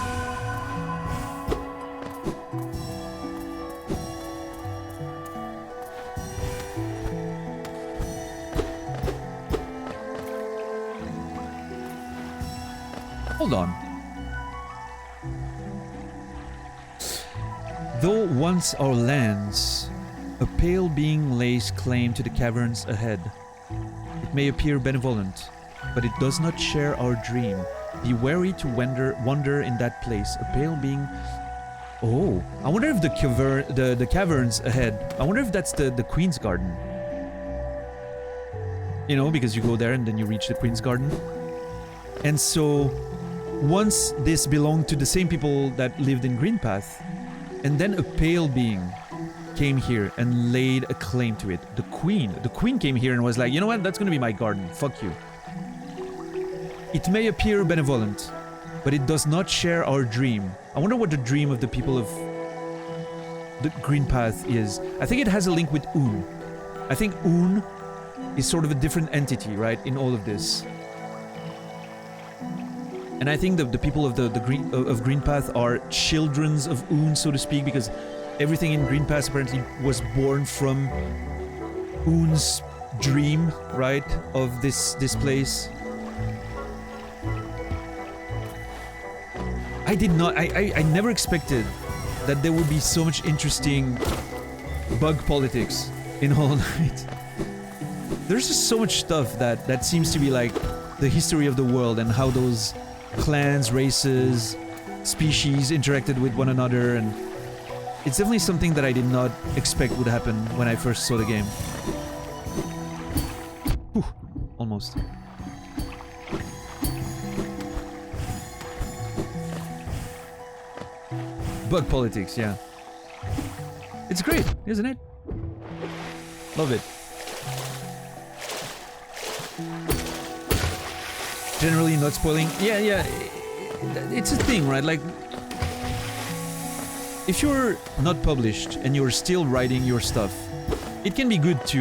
Hold on. Though once our lands A pale being lays claim to the caverns ahead. It may appear benevolent, but it does not share our dream. Be wary to wander in that place. A pale being... Oh, I wonder if the caverns ahead, I wonder if that's the Queen's Garden. You know, because you go there and then you reach the Queen's Garden. And so, once this belonged to the same people that lived in Greenpath, and then a pale being came here and laid a claim to it. The Queen came here and was like, you know what, that's gonna be my garden, fuck you. It may appear benevolent, but it does not share our dream. I wonder what the dream of the people of the Greenpath is. I think it has a link with Un. I think Un is sort of a different entity, right, in all of this. And I think the people of of Greenpath are childrens of Un, so to speak, because everything in Greenpath apparently was born from Un's dream, right, of this place. I never expected that there would be so much interesting bug politics in Hollow Knight. There's just so much stuff that seems to be like the history of the world and how those clans, races, species interacted with one another, and it's definitely something that I did not expect would happen when I first saw the game. Whew, almost. Bug politics, yeah. It's great, isn't it? Love it. Generally not spoiling. Yeah. It's a thing, right? Like, if you're not published and you're still writing your stuff, it can be good to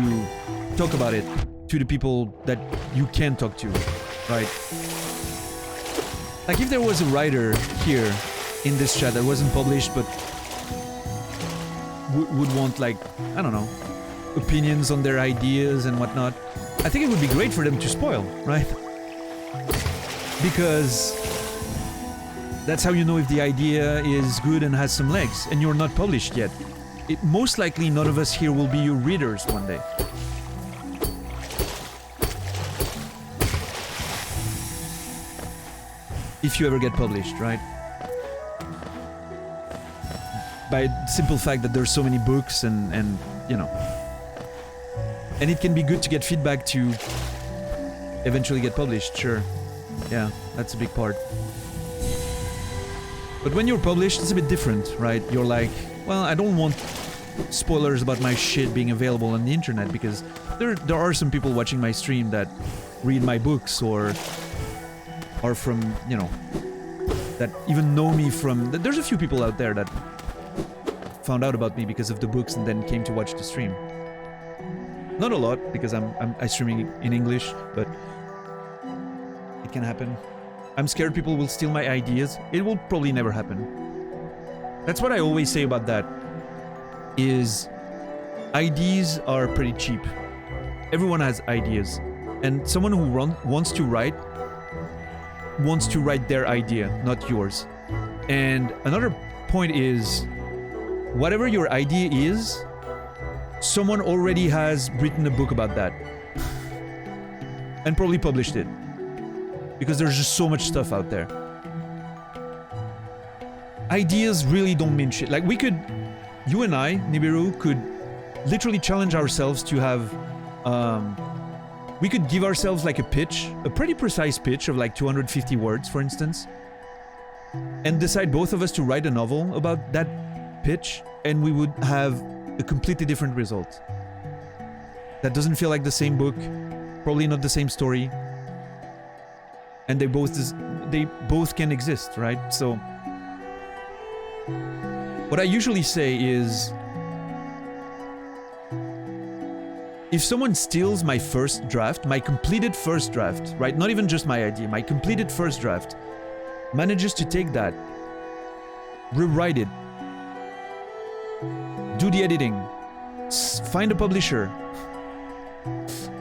talk about it to the people that you can talk to, right? Like, if there was a writer here in this chat that wasn't published but would want, like, I don't know, opinions on their ideas and whatnot, I think it would be great for them to spoil, right? Because that's how you know if the idea is good and has some legs, and you're not published yet. Most likely none of us here will be your readers one day. If you ever get published, right? By simple fact that there's so many books and you know. And it can be good to get feedback to eventually get published, sure. Yeah, that's a big part. But when you're published, it's a bit different, right? You're like, well, I don't want spoilers about my shit being available on the internet, because there are some people watching my stream that read my books or are from, you know, that even know me from... There's a few people out there that found out about me because of the books and then came to watch the stream. Not a lot, because I'm streaming in English, but it can happen. I'm scared people will steal my ideas. It will probably never happen. That's what I always say about that, is ideas are pretty cheap. Everyone has ideas. And someone who wants to write their idea, not yours. And another point is, whatever your idea is, someone already has written a book about that. And probably published it. Because there's just so much stuff out there. Ideas really don't mean shit. Like, we could... You and I, Nibiru, could literally challenge ourselves to have... we could give ourselves like a pitch, a pretty precise pitch of like 250 words, for instance. And decide both of us to write a novel about that pitch, and we would have a completely different result. That doesn't feel like the same book, probably not the same story. And they both can exist, right? So what I usually say is, if someone steals my first draft, my completed first draft, right? Not even just my idea, my completed first draft, manages to take that, rewrite it, do the editing, find a publisher,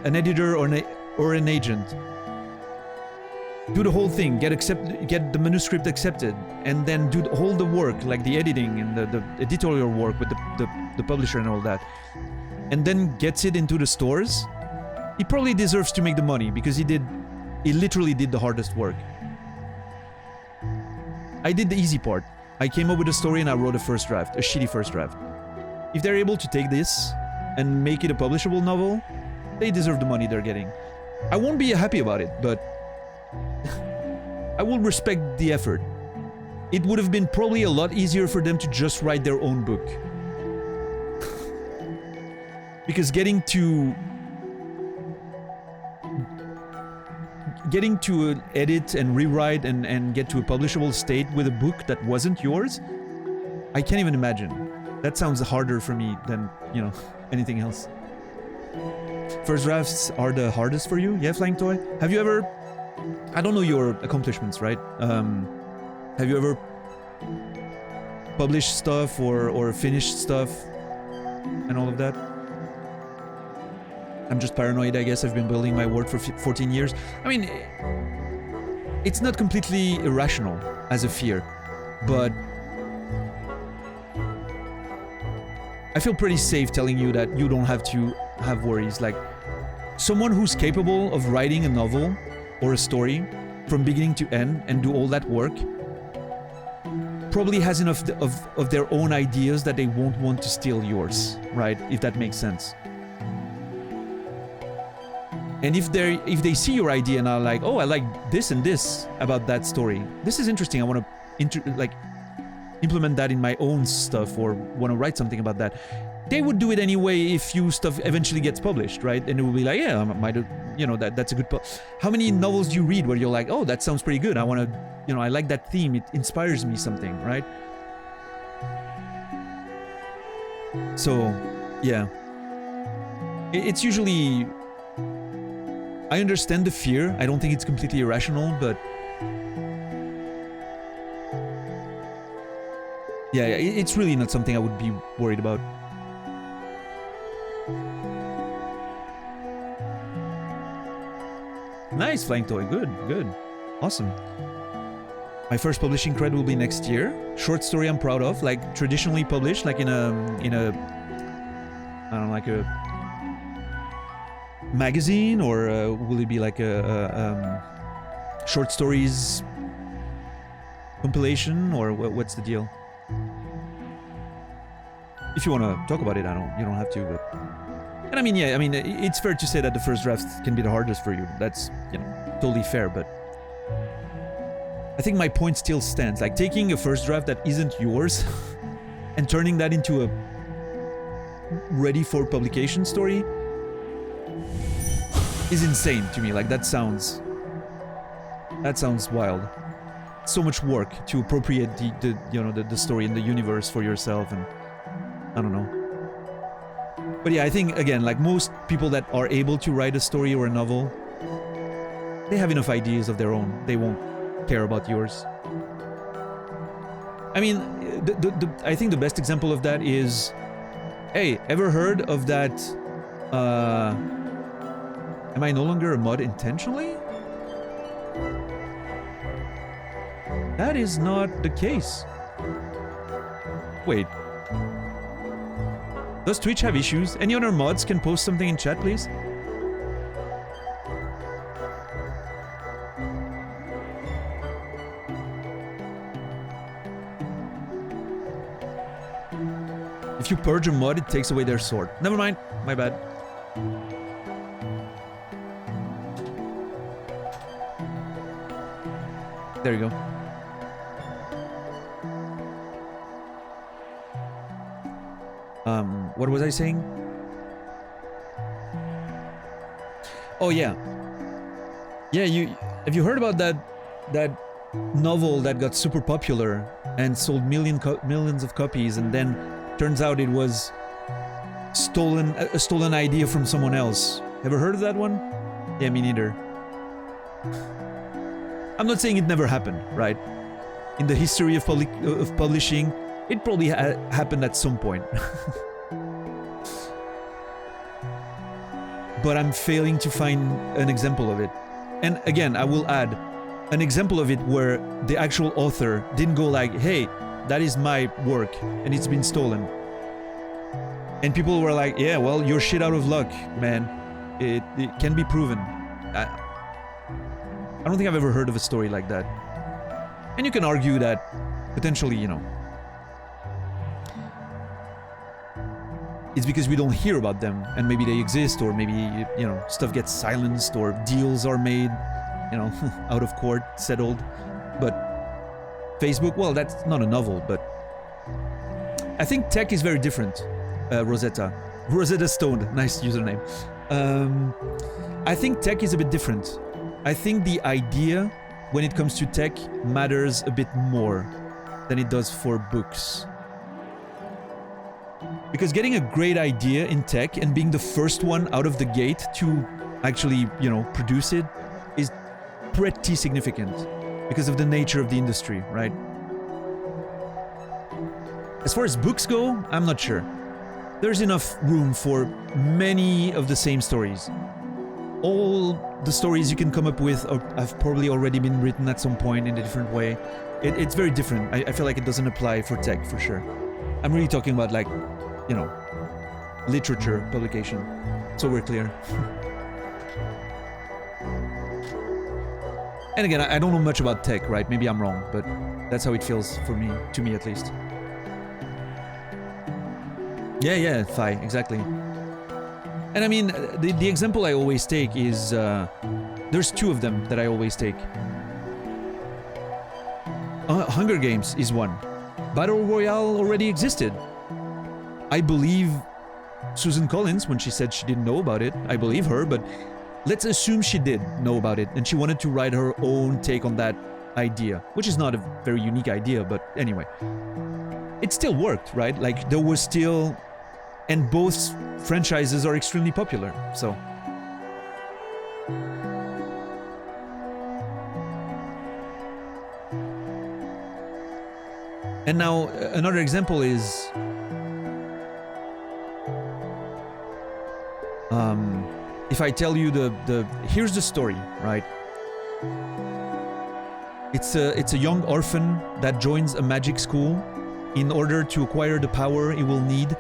an editor or an agent, do the whole thing, get the manuscript accepted, and then do all the work, like the editing and the editorial work with the publisher and all that, and then gets it into the stores, he probably deserves to make the money because he literally did the hardest work. I did the easy part. I came up with a story and I wrote a first draft, a shitty first draft. If they're able to take this and make it a publishable novel, they deserve the money they're getting. I won't be happy about it, but I will respect the effort. It would have been probably a lot easier for them to just write their own book. Because getting to edit and rewrite and get to a publishable state with a book that wasn't yours, I can't even imagine. That sounds harder for me than, you know, anything else. First drafts are the hardest for you? Yeah, Flying Toy? Have you ever... I don't know your accomplishments, right? Have you ever published stuff or finished stuff and all of that? I'm just paranoid, I guess. I've been building my work for 14 years. I mean, it's not completely irrational as a fear, but I feel pretty safe telling you that you don't have to have worries. Like, someone who's capable of writing a novel or a story from beginning to end and do all that work probably has enough of their own ideas that they won't want to steal yours, right? If that makes sense. And if they see your idea and are like, oh, I like this and this about that story, this is interesting, I want to implement that in my own stuff or want to write something about that, they would do it anyway if your stuff eventually gets published, right? And it will be like, yeah, that's a good... How many novels do you read where you're like, oh, that sounds pretty good, I want to, I like that theme, it inspires me something, right? So, yeah. It's usually... I understand the fear. I don't think it's completely irrational, but... Yeah, it's really not something I would be worried about. Nice, Flying Toy. Good. Awesome. My first publishing cred will be next year. Short story I'm proud of, like traditionally published, like in a I don't know, like a magazine, or will it be like a short stories compilation, or what's the deal? If you want to talk about it, you don't have to, but... And I mean, yeah, it's fair to say that the first draft can be the hardest for you. That's, totally fair, but... I think my point still stands. Like, taking a first draft that isn't yours and turning that into a ready for publication story is insane to me. Like, that sounds wild. So much work to appropriate the story and the universe for yourself, and I don't know. But yeah, I think, again, like most people that are able to write a story or a novel, they have enough ideas of their own. They won't care about yours. I mean, I think the best example of that is, hey, ever heard of that, am I no longer a mod intentionally? That is not the case. Wait. Does Twitch have issues? Any other mods can post something in chat, please? If you purge a mod, it takes away their sword. Never mind. My bad. There you go. What was I saying? Oh yeah. Yeah, have you heard about that novel that got super popular and sold millions of copies, and then turns out it was a stolen idea from someone else? Ever heard of that one? Yeah, me neither. I'm not saying it never happened, right? In the history of publishing, it probably happened at some point. But I'm failing to find an example of it. And again, I will add, an example of it where the actual author didn't go like, hey, that is my work and it's been stolen. And people were like, yeah, well, you're shit out of luck, man. It can be proven. I don't think I've ever heard of a story like that. And you can argue that potentially, you know, it's because we don't hear about them and maybe they exist, or maybe, you know, stuff gets silenced or deals are made, you know, out of court, settled. But Facebook, well, that's not a novel, but I think tech is very different. Rosetta Stone, nice username. I think tech is a bit different. I think the idea when it comes to tech matters a bit more than it does for books. Because getting a great idea in tech and being the first one out of the gate to actually, you know, produce it is pretty significant because of the nature of the industry, right? As far as books go, I'm not sure. There's enough room for many of the same stories. All the stories you can come up with have probably already been written at some point in a different way. It's very different. I feel like it doesn't apply for tech for sure. I'm really talking about, like, you know, literature publication. So we're clear. And again, I don't know much about tech, right? Maybe I'm wrong, but that's how it feels for me, to me at least. Yeah, Phi, exactly. And I mean, the example I always take is, there's two of them that I always take. Hunger Games is one. Battle Royale already existed. I believe Susan Collins when she said she didn't know about it. I believe her, but let's assume she did know about it and she wanted to write her own take on that idea, which is not a very unique idea, but anyway. It still worked, right? Like, there was still... And both franchises are extremely popular, so... And now, another example is... if I tell you here's the story, right? It's a young orphan that joins a magic school in order to acquire the power he will need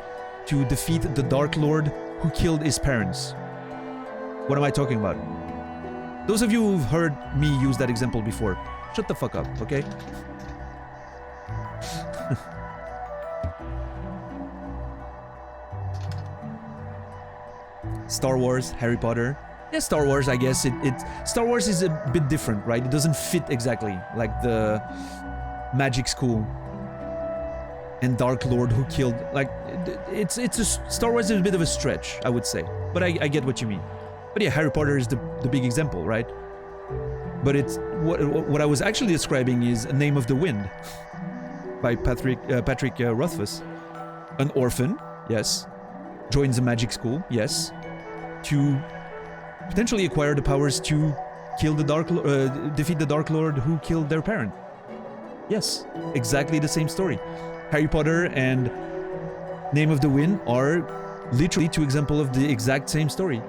to defeat the Dark Lord who killed his parents. What am I talking about? Those of you who've heard me use that example before, shut the fuck up, okay? Star Wars, Harry Potter. Yeah, Star Wars, I guess Star Wars is a bit different, right? It doesn't fit exactly like the magic school and Dark Lord who killed, like, Star Wars is a bit of a stretch, I would say, but I get what you mean. But yeah, Harry Potter is the big example, right? But it's what I was actually describing is A Name of the Wind by Patrick Rothfuss. An orphan, yes, joins a magic school, yes, to potentially acquire the powers to kill the defeat the Dark Lord who killed their parent. Yes, exactly the same story. Harry Potter and Name of the Wind are literally two examples of the exact same story.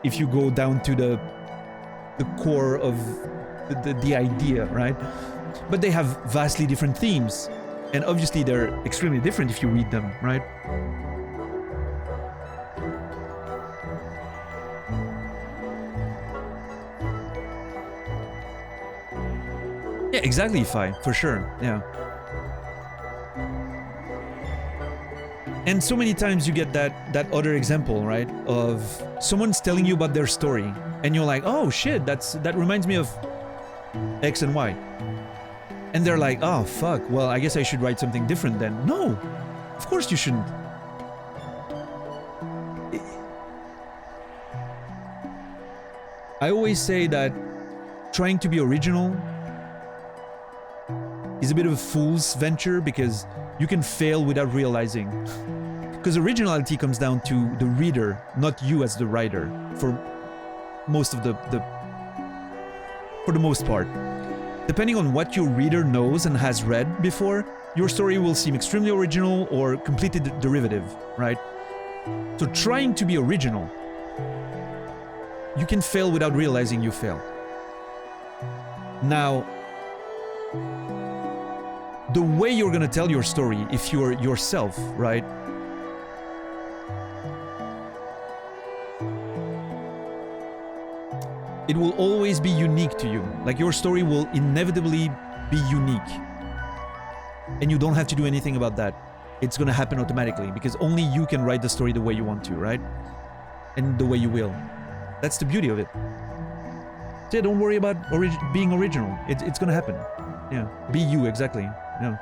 If you go down to the core of the idea, right? But they have vastly different themes. And obviously they're extremely different if you read them, right? Yeah, exactly, Phi, for sure, yeah. And so many times you get that other example, right? Of someone's telling you about their story, and you're like, oh shit, that reminds me of X and Y. And they're like, oh fuck, well, I guess I should write something different then. No, of course you shouldn't. I always say that trying to be original is a bit of a fool's venture because you can fail without realizing. Because originality comes down to the reader, not you as the writer, for most of for the most part. Depending on what your reader knows and has read before, your story will seem extremely original or completely derivative, right? So trying to be original, you can fail without realizing you fail. Now, the way you're gonna tell your story, if you're yourself, right? It will always be unique to you. Like, your story will inevitably be unique. And you don't have to do anything about that. It's gonna happen automatically because only you can write the story the way you want to, right? And the way you will. That's the beauty of it. So yeah, don't worry about being original. It's gonna happen. Yeah, be you, exactly. Yeah.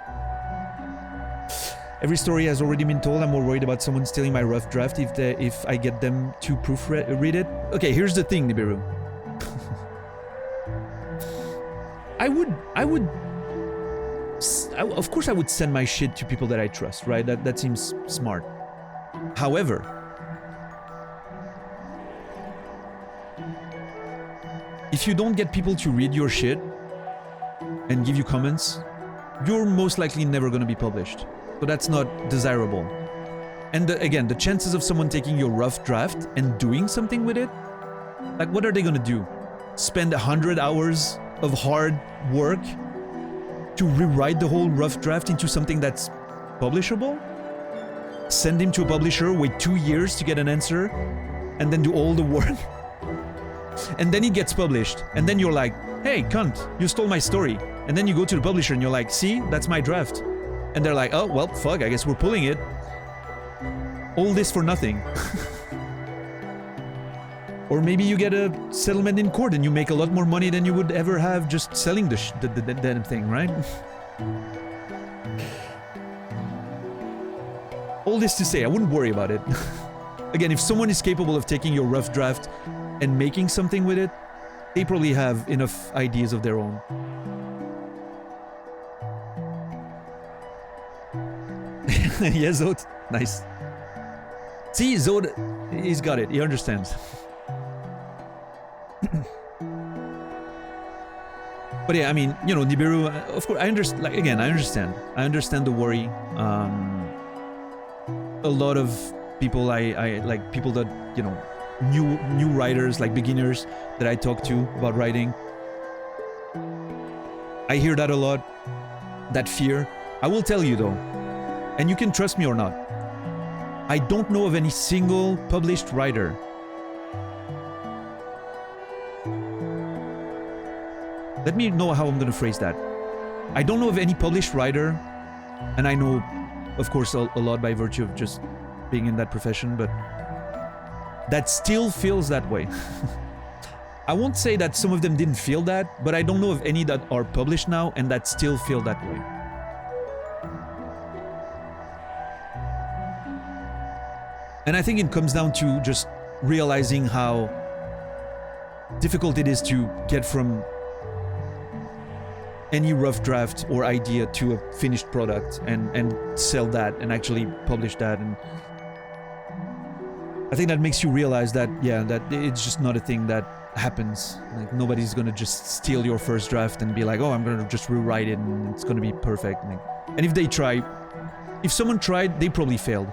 Every story has already been told. I'm more worried about someone stealing my rough draft if I get them to proofread it. Okay, here's the thing, Nibiru. Of course I would send my shit to people that I trust, right? That seems smart. However, if you don't get people to read your shit and give you comments, you're most likely never going to be published. So that's not desirable. And again, the chances of someone taking your rough draft and doing something with it, like, what are they going to do? Spend 100 hours of hard work to rewrite the whole rough draft into something that's publishable? Send him to a publisher, wait 2 years to get an answer, and then do all the work? And then it gets published, and then you're like, hey, cunt, you stole my story. And then you go to the publisher and you're like, see, that's my draft. And they're like, oh, well, fuck, I guess we're pulling it. All this for nothing. Or maybe you get a settlement in court and you make a lot more money than you would ever have just selling the damn thing, right? All this to say, I wouldn't worry about it. Again, if someone is capable of taking your rough draft and making something with it, they probably have enough ideas of their own. Yeah, Zod. Nice. See, Zod, he's got it. He understands. But yeah, I mean, you know, Nibiru, of course, I understand. Like, again, I understand the worry. A lot of people, I like people that, you know, new writers, like beginners that I talk to about writing. I hear that a lot, that fear. I will tell you though, and you can trust me or not, I don't know of any single published writer let me know how I'm gonna phrase that. I don't know of any published writer, and I know, of course, a lot by virtue of just being in that profession, but that still feels that way. I won't say that some of them didn't feel that, but I don't know of any that are published now and that still feel that way. And I think it comes down to just realizing how difficult it is to get from any rough draft or idea to a finished product and sell that and actually publish that. And I think that makes you realize that, yeah, that it's just not a thing that happens. Like, nobody's gonna just steal your first draft and be like, oh, I'm gonna just rewrite it and it's gonna be perfect. And if they try, if someone tried, they probably failed.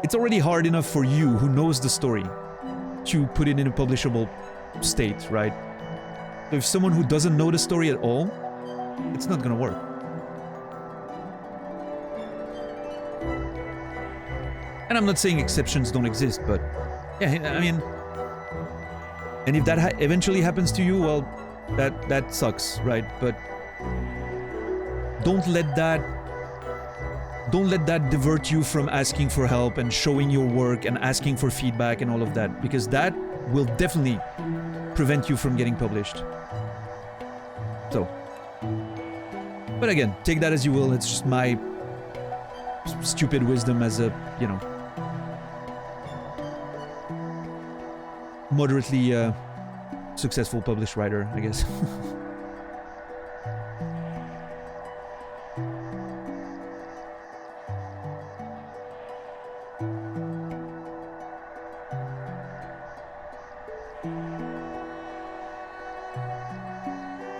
It's already hard enough for you, who knows the story, to put it in a publishable state, right? So if someone who doesn't know the story at all, it's not gonna work. And I'm not saying exceptions don't exist, but yeah, I mean, and if that eventually happens to you, well, that sucks, right? But don't let that divert you from asking for help and showing your work and asking for feedback and all of that, because that will definitely prevent you from getting published. So, but again, take that as you will. It's just my stupid wisdom as a, you know, moderately successful published writer, I guess.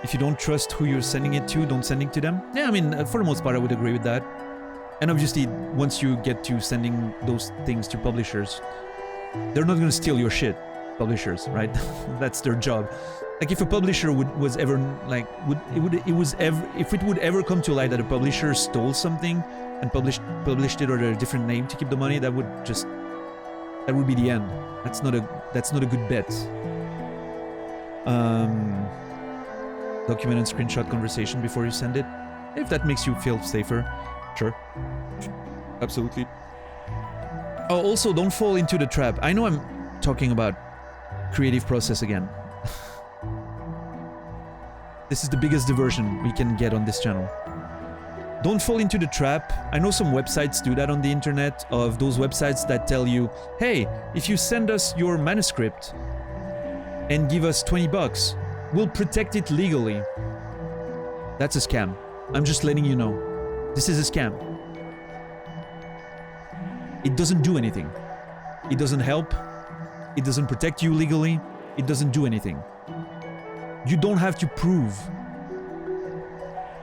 If you don't trust who you're sending it to, don't send it to them. Yeah, I mean, for the most part, I would agree with that. And obviously, once you get to sending those things to publishers, they're not going to steal your shit. publishers, right? That's their job. Like if a publisher was ever like if it would ever come to light that a publisher stole something and published it under a different name to keep the money, that would be the end. That's not a good bet. Document and screenshot conversation before you send it. If that makes you feel safer, sure. Absolutely. Oh, also don't fall into the trap. I know I'm talking about creative process again. This is the biggest diversion we can get on this channel. Don't fall into the trap. I know some websites do that on the internet, of those websites that tell you, hey, if you send us your manuscript and give us $20, we'll protect it legally. That's a scam. I'm just letting you know. This is a scam. It doesn't do anything. It doesn't help. It doesn't protect you legally. It doesn't do anything. You don't have to prove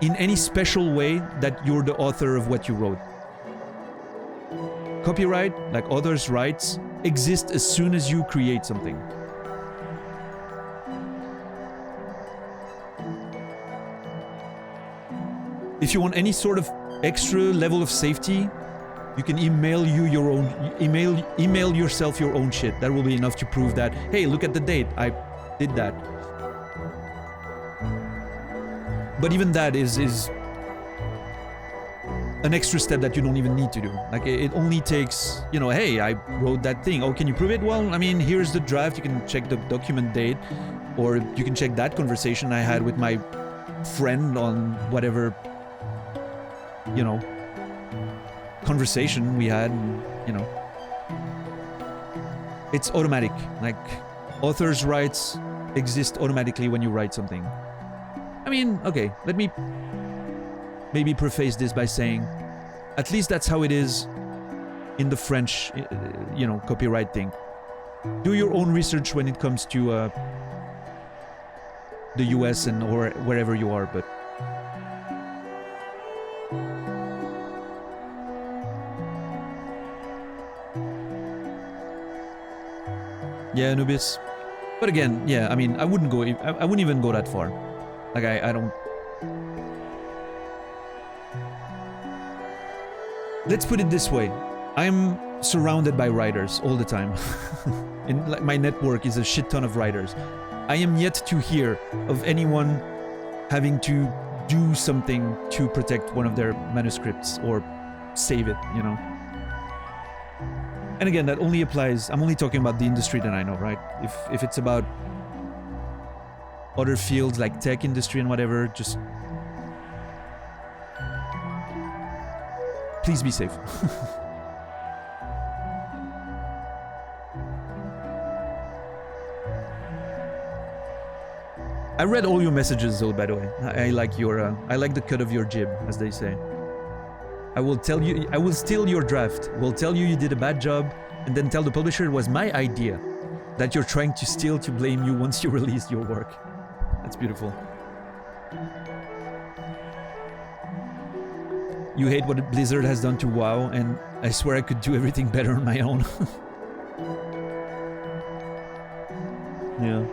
in any special way that you're the author of what you wrote. Copyright, like authors' rights, exist as soon as you create something. If you want any sort of extra level of safety, you can email yourself your own shit. That will be enough to prove that, hey, look at the date, I did that. But even that is an extra step that you don't even need to do. Like, it only takes, you know, hey, I wrote that thing. Oh, can you prove it? Well, I mean, here's the draft. You can check the document date, or you can check that conversation I had with my friend on whatever, you know, conversation we had, you know. It's automatic. Like, authors' rights exist automatically when you write something. I mean, okay, let me maybe preface this by saying, at least that's how it is in the French, you know, copyright thing. Do your own research when it comes to the US and or wherever you are, but yeah, Anubis. But again, yeah, I mean, I wouldn't even go that far. Like, I don't... Let's put it this way. I'm surrounded by writers all the time. And like, my network is a shit ton of writers. I am yet to hear of anyone having to do something to protect one of their manuscripts or save it, you know? And again, that only applies... I'm only talking about the industry that I know, right? If it's about other fields like tech industry and whatever, just please be safe. I read all your messages, though, by the way. I like the cut of your jib, as they say. I will steal your draft, will tell you did a bad job, and then tell the publisher it was my idea that you're trying to steal to blame you once you released your work. That's beautiful. You hate what Blizzard has done to WoW, and I swear I could do everything better on my own. Yeah.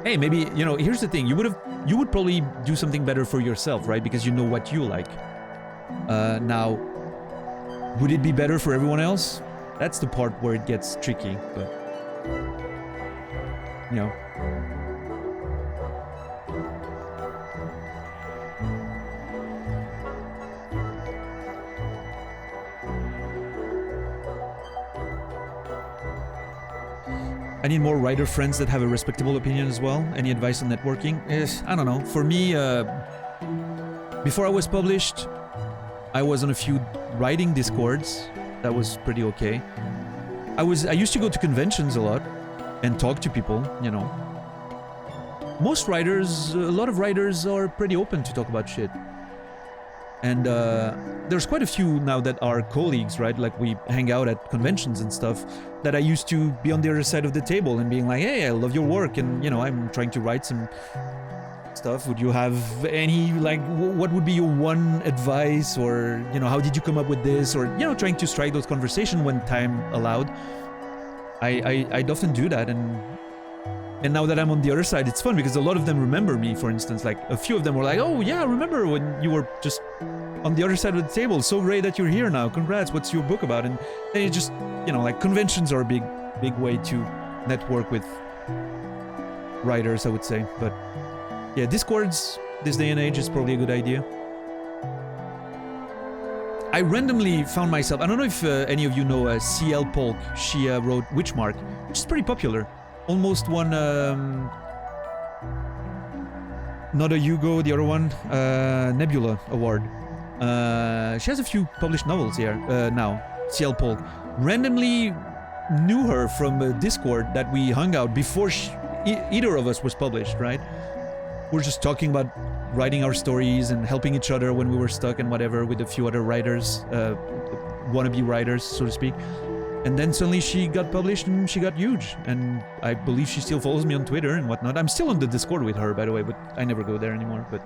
Hey, maybe, you know, here's the thing. You would probably do something better for yourself, right? Because you know what you like. Now, would it be better for everyone else? That's the part where it gets tricky, but... You know. I need more writer friends that have a respectable opinion as well. Any advice on networking? I don't know. For me, before I was published, I was on a few writing discords. That was pretty okay. I used to go to conventions a lot and talk to people, you know. Most writers, a lot of writers are pretty open to talk about shit. And there's quite a few now that are colleagues, right? Like, we hang out at conventions and stuff, that I used to be on the other side of the table and being like, hey, I love your work, and, you know, I'm trying to write some stuff. Would you have any, like, what would be your one advice, or, you know, how did you come up with this, or, you know, trying to strike those conversations when time allowed. I'd often do that, and now that I'm on the other side, it's fun because a lot of them remember me. For instance, like a few of them were like, "Oh yeah, I remember when you were just on the other side of the table. So great that you're here now. Congrats. What's your book about?" And then it just, you know, like conventions are a big way to network with writers, I would say. But yeah, Discords this day and age is probably a good idea. I randomly found myself, I don't know if any of you know C.L. Polk. She wrote Witchmark, which is pretty popular. Almost won not a Hugo, the other one, Nebula Award. She has a few published novels here now, C.L. Polk. Randomly knew her from Discord that we hung out before either of us was published, right? We're just talking about writing our stories and helping each other when we were stuck and whatever with a few other writers, wannabe writers, so to speak. And then suddenly she got published and she got huge. And I believe she still follows me on Twitter and whatnot. I'm still on the Discord with her, by the way, but I never go there anymore. But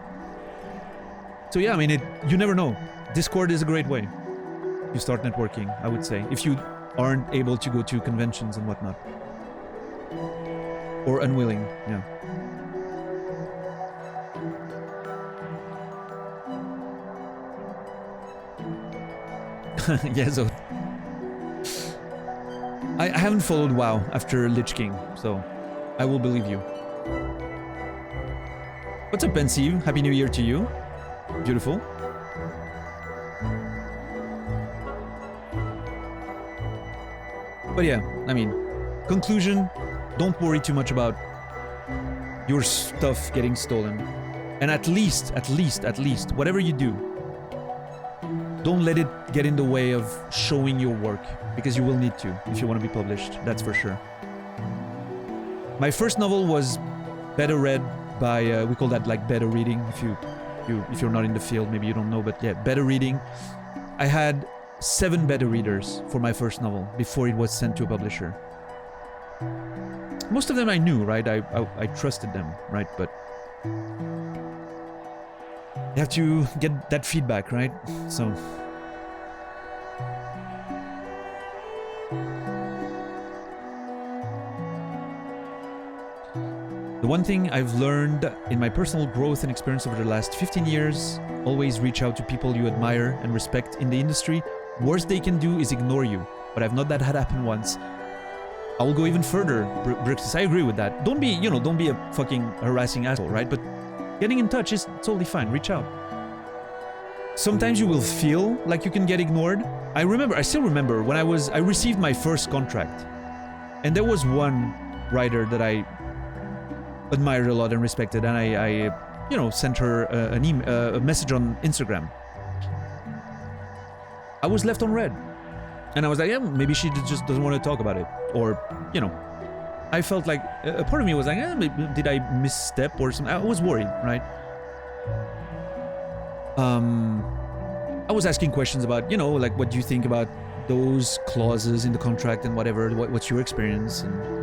so yeah, I mean, you never know. Discord is a great way to start networking, I would say, if you aren't able to go to conventions and whatnot. Or unwilling, yeah. Yeah, so I haven't followed WoW after Lich King, so I will believe you. What's up, Pensive? Happy New Year to you. Beautiful. But yeah, I mean, conclusion, don't worry too much about your stuff getting stolen. And at least, whatever you do, don't let it get in the way of showing your work, because you will need to if you want to be published, that's for sure. My first novel was beta read by, we call that like beta reading, if you're not in the field, maybe you don't know, but yeah, beta reading. I had 7 beta readers for my first novel before it was sent to a publisher. Most of them I knew, right? I trusted them, right? But you have to get that feedback, right? So the one thing I've learned in my personal growth and experience over the last 15 years, always reach out to people you admire and respect in the industry. Worst they can do is ignore you, but I've not had that happen once. I will go even further, Brixis. I agree with that. Don't be a fucking harassing asshole, right? But getting in touch is totally fine. Reach out. Sometimes you will feel like you can get ignored. I still remember when I received my first contract, and there was one writer that I admired a lot and respected, and I sent her a message on Instagram. I was left on red, and I was like, yeah, maybe she just doesn't want to talk about it, or I felt like a part of me was like, did I misstep or something? I was worried, right? I was asking questions about, like, what do you think about those clauses in the contract and whatever? What's your experience? And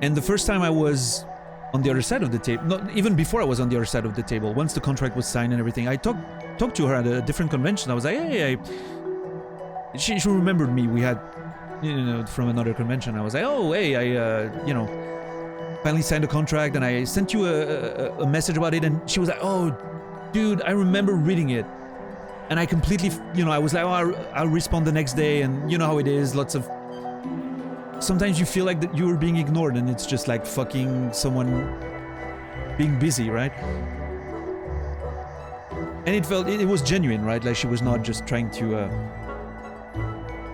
And the first time I was on the other side of the table, not even before I was on the other side of the table, once the contract was signed and everything, I talked to her at a different convention. I was like, hey, she remembered me. We had, from another convention. I was like, oh, hey, I finally signed a contract, and I sent you a message about it. And she was like, oh, dude, I remember reading it. And I completely, I was like, oh, I'll respond the next day. And you know how it is, sometimes you feel like that you were being ignored, and it's just like fucking someone being busy, right? And it was genuine, right? Like she was not just trying to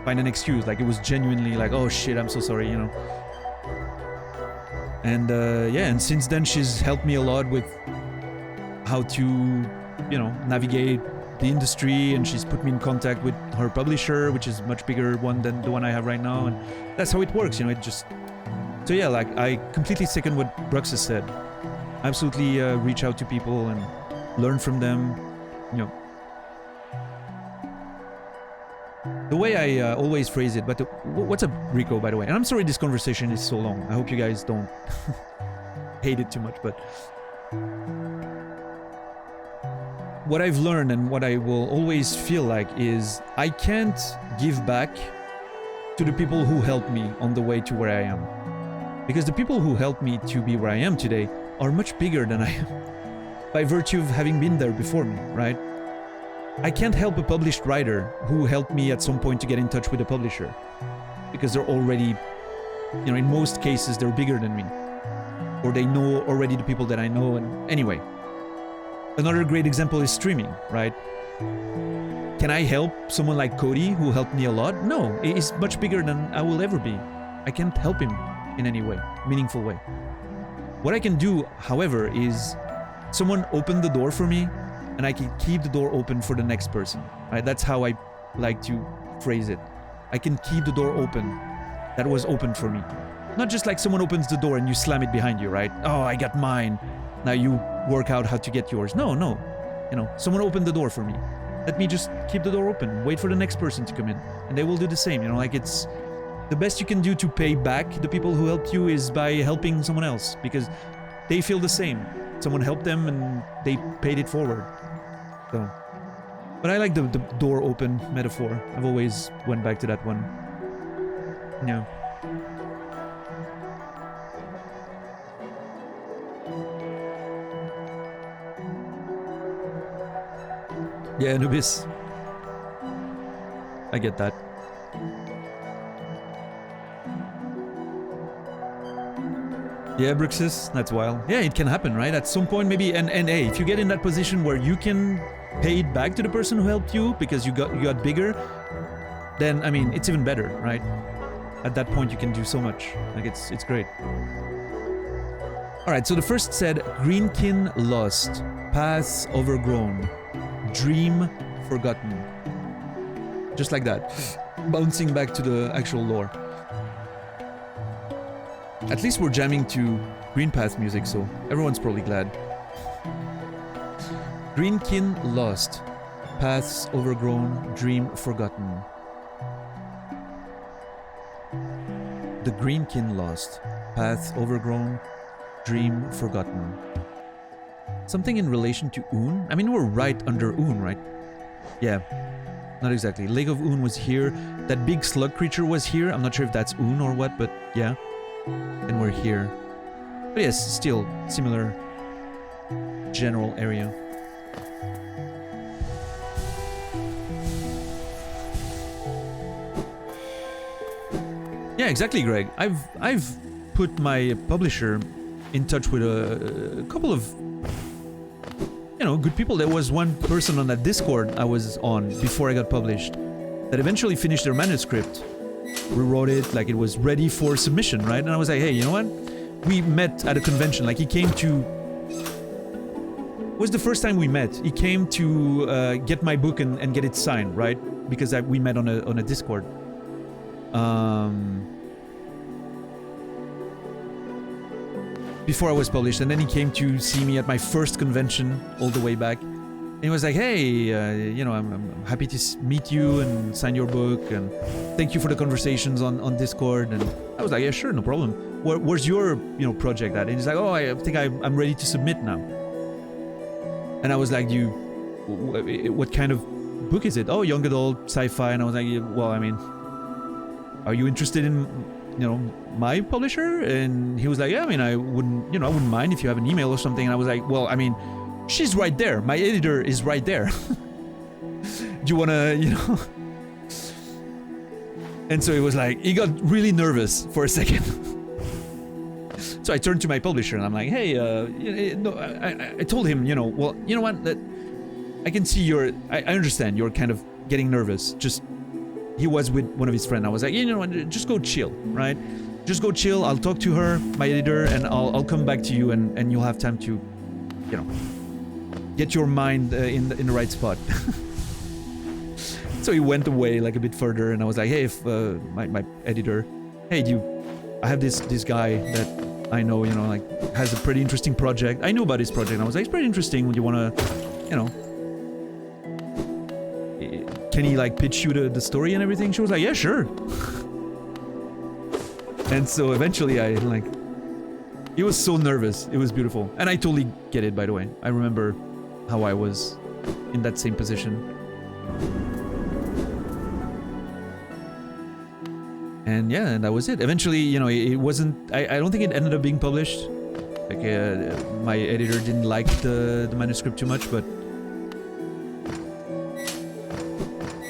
find an excuse. Like it was genuinely like, oh shit, I'm so sorry, And and since then she's helped me a lot with how to, navigate the industry, and she's put me in contact with her publisher, which is a much bigger one than the one I have right now, and that's how it works, it just... So yeah, like, I completely second what Bruxus said. Absolutely reach out to people and learn from them, The way I always phrase it, but what's up, Rico, by the way? And I'm sorry this conversation is so long. I hope you guys don't hate it too much, but... what I've learned and what I will always feel like is I can't give back to the people who helped me on the way to where I am. Because the people who helped me to be where I am today are much bigger than I am by virtue of having been there before me, right? I can't help a published writer who helped me at some point to get in touch with a publisher because they're already, you know, in most cases they're bigger than me or they know already the people that I know. And anyway, another great example is streaming, right? Can I help someone like Cody who helped me a lot? No, he's much bigger than I will ever be. I can't help him in any way, meaningful way. What I can do, however, is someone opened the door for me and I can keep the door open for the next person, right? That's how I like to phrase it. I can keep the door open that was opened for me. Not just like someone opens the door and you slam it behind you, right? Oh, I got mine. Now you work out how to get yours. No. You know, someone opened the door for me. Let me just keep the door open, wait for the next person to come in, and they will do the same. You know, like it's the best you can do to pay back the people who helped you is by helping someone else because they feel the same. Someone helped them and they paid it forward. So, but I like the door open metaphor. I've always went back to that one. Yeah. Yeah, Anubis. I get that. Yeah, Bruxus, that's wild. Yeah, it can happen, right? At some point, maybe, and hey, if you get in that position where you can pay it back to the person who helped you because you got bigger, then I mean, it's even better, right? At that point, you can do so much. Like it's great. All right, so the first said, Greenkin lost, paths overgrown, dream forgotten. Just like that, bouncing back to the actual lore. At least we're jamming to Green Path music, so everyone's probably glad. Greenkin lost, paths overgrown, dream forgotten. The Greenkin lost, paths overgrown, dream forgotten. Something in relation to Un? I mean, we're right under Un, right? Yeah, not exactly. Lake of Un was here. That big slug creature was here. I'm not sure if that's Un or what, but yeah. And we're here. But yes, still similar general area. Yeah, exactly, Greg. I've put my publisher in touch with a couple of, you know, good people. There was one person on that Discord I was on before I got published that eventually finished their manuscript, rewrote it, like it was ready for submission, right? And I was like, hey, you know what? We met at a convention. Like he came to... It was the first time we met. He came to get my book and get it signed, right? Because we met on a Discord. Before I was published, and then he came to see me at my first convention all the way back. And he was like, hey, you know, I'm happy to meet you and sign your book, and thank you for the conversations on Discord. And I was like, yeah, sure, no problem. Where's your, you know, project at? And he's like, oh, I think I'm ready to submit now. And I was like, what kind of book is it? Oh, young adult, sci-fi. And I was like, well, I mean, are you interested in, you know, my publisher? And he was like, yeah, I mean, I wouldn't mind if you have an email or something. And I was like, well, I mean, she's right there. My editor is right there. Do you wanna, you know? And so it was like, he got really nervous for a second. So I turned to my publisher and I'm like, hey, no, I told him, you know, well, you know what, that I can see I understand you're kind of getting nervous. Just, he was with one of his friends. I was like, you know what, just go chill, right? Just go chill. I'll talk to her, my editor, and I'll come back to you and you'll have time to, you know, get your mind in the right spot. So he went away like a bit further, and I was like, hey, if my editor, hey, I have this guy that I know, you know, like has a pretty interesting project. I knew about his project, and I was like, it's pretty interesting. Would you want to, you know, can he like pitch you the story and everything? She was like, yeah, sure. And so eventually he was so nervous. It was beautiful. And I totally get it, by the way. I remember how I was in that same position. And yeah, and that was it. Eventually, you know, it wasn't... I don't think it ended up being published. Like, my editor didn't like the manuscript too much, but...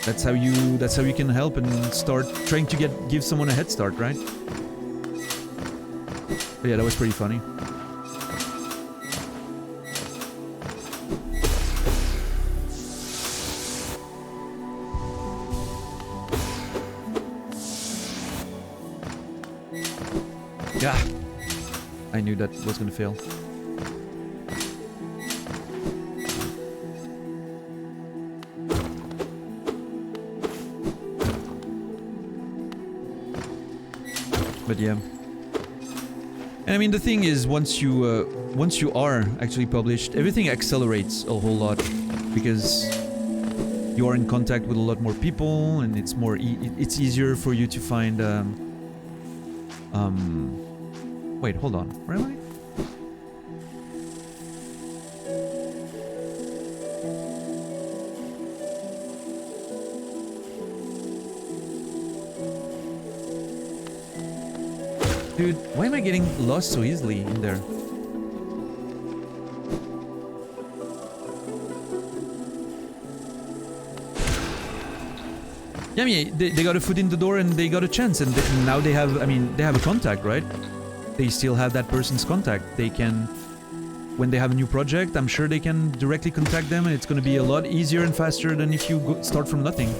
That's how you can help and start trying to give someone a head start, right? But yeah, that was pretty funny. Yeah, I knew that was gonna fail. But yeah, and I mean the thing is, once you are actually published, everything accelerates a whole lot because you are in contact with a lot more people, and it's more it's easier for you to find. Wait, hold on. Where am I? Dude, why am I getting lost so easily in there? Yeah, I mean, they got a foot in the door and they got a chance, and now they have, I mean, they have a contact, right? They still have that person's contact. They can, when they have a new project, I'm sure they can directly contact them, and it's going to be a lot easier and faster than if you start from nothing.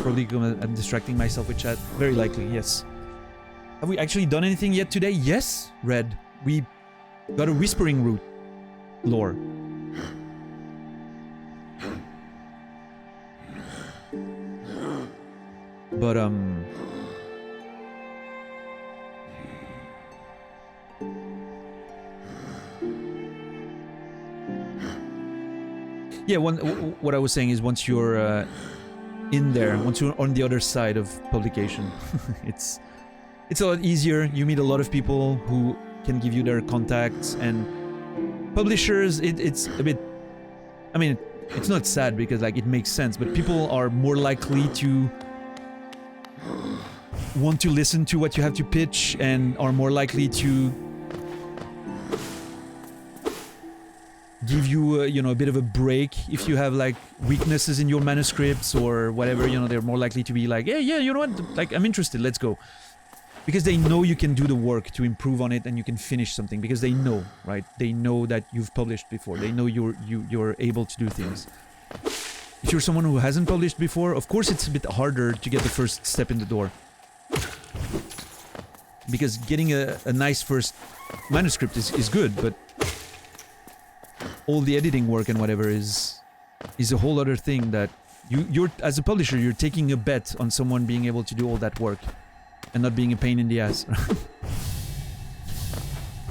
Probably I'm distracting myself with chat. Very likely, yes. Have we actually done anything yet today? Yes, Red. We got a Whispering Root lore. But, yeah, what I was saying is once you're in there, once you're on the other side of publication, it's a lot easier. You meet a lot of people who can give you their contacts, and publishers, it's a bit, I mean, it's not sad because like it makes sense, but people are more likely to want to listen to what you have to pitch and are more likely to give you you know, a bit of a break if you have like weaknesses in your manuscripts or whatever. You know, they're more likely to be like, yeah, you know what, like, I'm interested, let's go, because they know you can do the work to improve on it and you can finish something, because they know, right? They know that you've published before. They know you're able to do things. If you're someone who hasn't published before, of course it's a bit harder to get the first step in the door, because getting a nice first manuscript is good, but all the editing work and whatever is a whole other thing that you're as a publisher, you're taking a bet on someone being able to do all that work and not being a pain in the ass.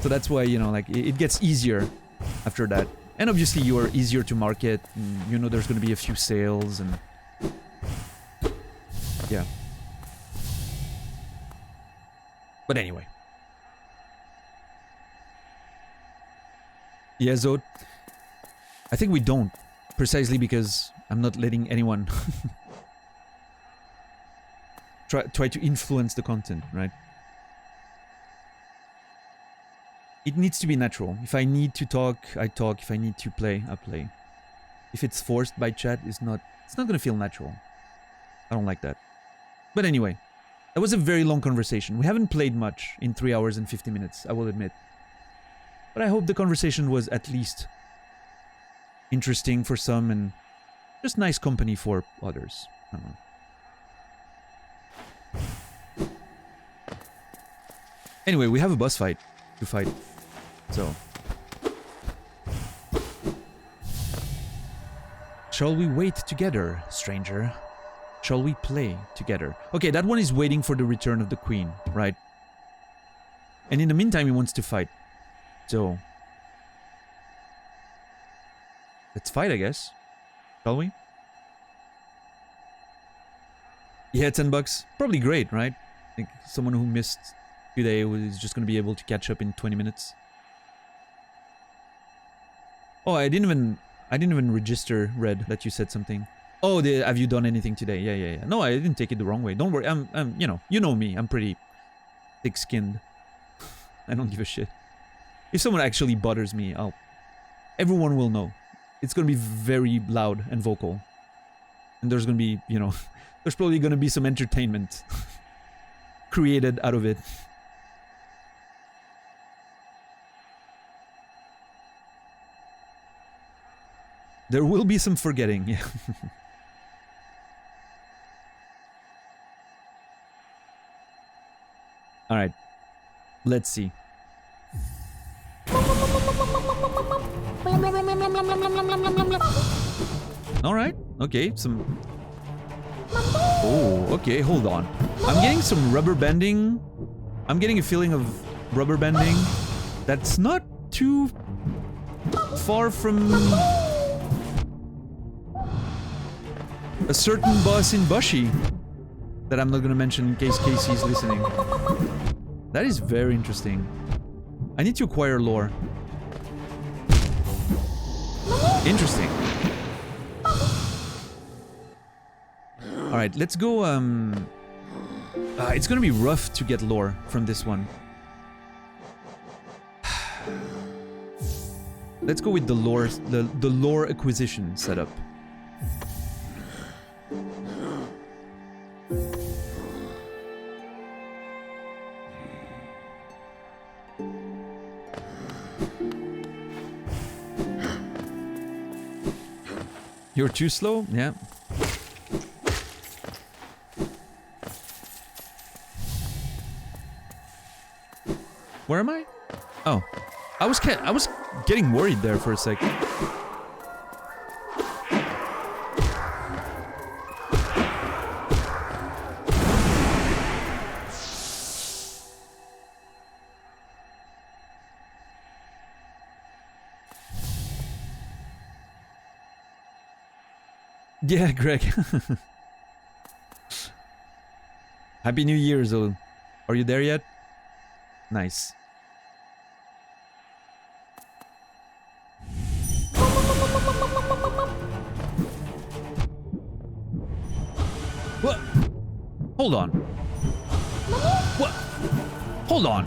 So that's why, you know, like, it gets easier after that. And obviously you are easier to market, and you know there's going to be a few sales, and yeah. But anyway. Yeah, Zod. I think we don't. Precisely because I'm not letting anyone try to influence the content, right? It needs to be natural. If I need to talk, I talk. If I need to play, I play. If it's forced by chat, it's not gonna feel natural. I don't like that. But anyway, that was a very long conversation. We haven't played much in 3 hours and 50 minutes, I will admit. But I hope the conversation was at least interesting for some and just nice company for others. I don't know. Anyway, we have a boss fight to fight. So, shall we wait together, stranger? Shall we play together? Okay, that one is waiting for the return of the queen, right? And in the meantime, he wants to fight. So, let's fight, I guess. Shall we? Yeah, $10. Probably great, right? Like, someone who missed today is just going to be able to catch up in 20 minutes. Oh, I didn't even register, Red, that you said something. Oh, have you done anything today? Yeah. No, I didn't take it the wrong way. Don't worry. I'm you know me. I'm pretty thick-skinned. I don't give a shit. If someone actually bothers me, everyone will know. It's gonna be very loud and vocal. And there's gonna be, there's probably gonna be some entertainment created out of it. There will be some forgetting, yeah. Alright. Let's see. Alright, okay, some... Oh, okay, hold on. I'm getting some rubber bending. I'm getting a feeling of rubber bending. That's not too far from a certain boss in Bushi that I'm not gonna mention in case Casey's listening. That is very interesting. I need to acquire lore. Interesting. Alright, let's go, it's gonna be rough to get lore from this one. Let's go with the lore acquisition setup. You're too slow? Yeah. Where am I? Oh. I was getting worried there for a sec. Yeah, Greg. Happy New Year, Zulu. Are you there yet? Nice. What? Hold on. What? Hold on.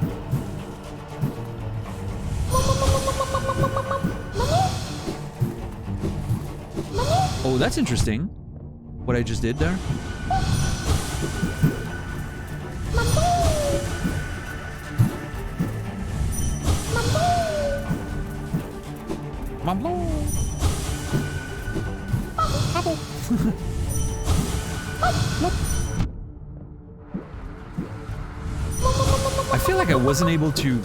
Oh, that's interesting. What I just did there. Mambo. I feel like I wasn't able to.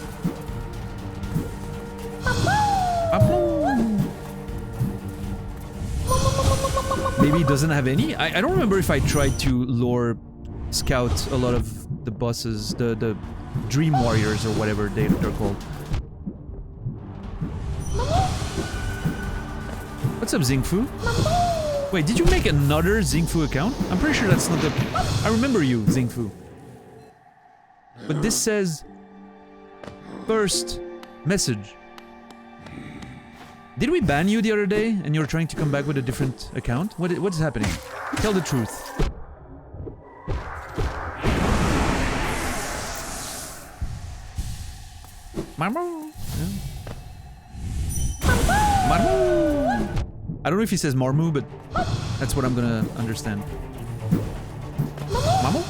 Maybe it doesn't have any? I don't remember if I tried to lore scout a lot of the bosses, the Dream Warriors or whatever they're called. What's up, Xingfu? Wait, did you make another Xingfu account? I'm pretty sure that's not the... I remember you, Xingfu. But this says... First message. Did we ban you the other day and you're trying to come back with a different account? What is happening? Tell the truth. Marmo. Yeah. Marmo. I don't know if he says Marmu, but that's what I'm gonna understand. Marmo?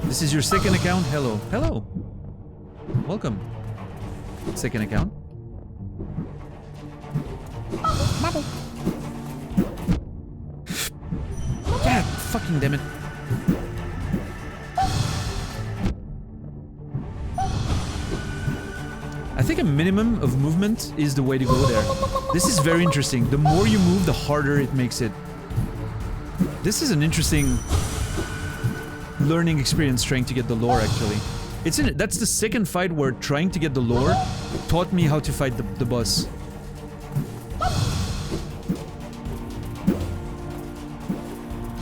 This is your second account? Hello. Hello. Welcome. Second account. Marble. God fucking damn it. I think a minimum of movement is the way to go there. This is very interesting. The more you move, the harder it makes it. This is an interesting learning experience trying to get the lore, actually. It's in it. That's the second fight where trying to get the lore taught me how to fight the boss.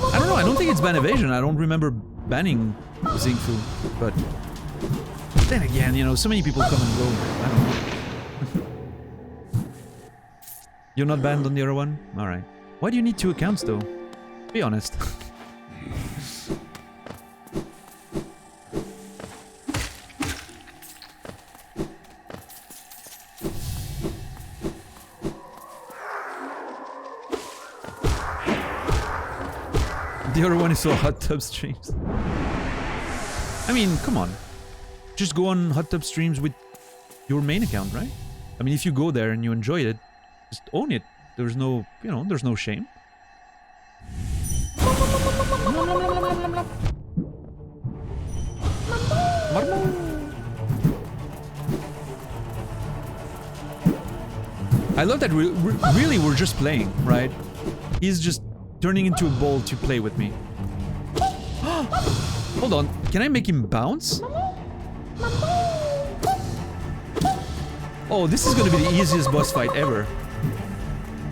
I don't know, I don't think it's ban evasion. I don't remember banning Xingfu, but then again, you know, so many people come and go. I don't know. You're not banned on the other one? Alright. Why do you need 2 accounts though? Be honest. The other one is for hot tub streams. I mean, come on. Just go on hot tub streams with your main account, right? I mean, if you go there and you enjoy it, just own it. There's no, you know, there's no shame. I love that really we're just playing, right? He's just turning into a ball to play with me. Hold on, can I make him bounce? Oh, this is gonna be the easiest boss fight ever.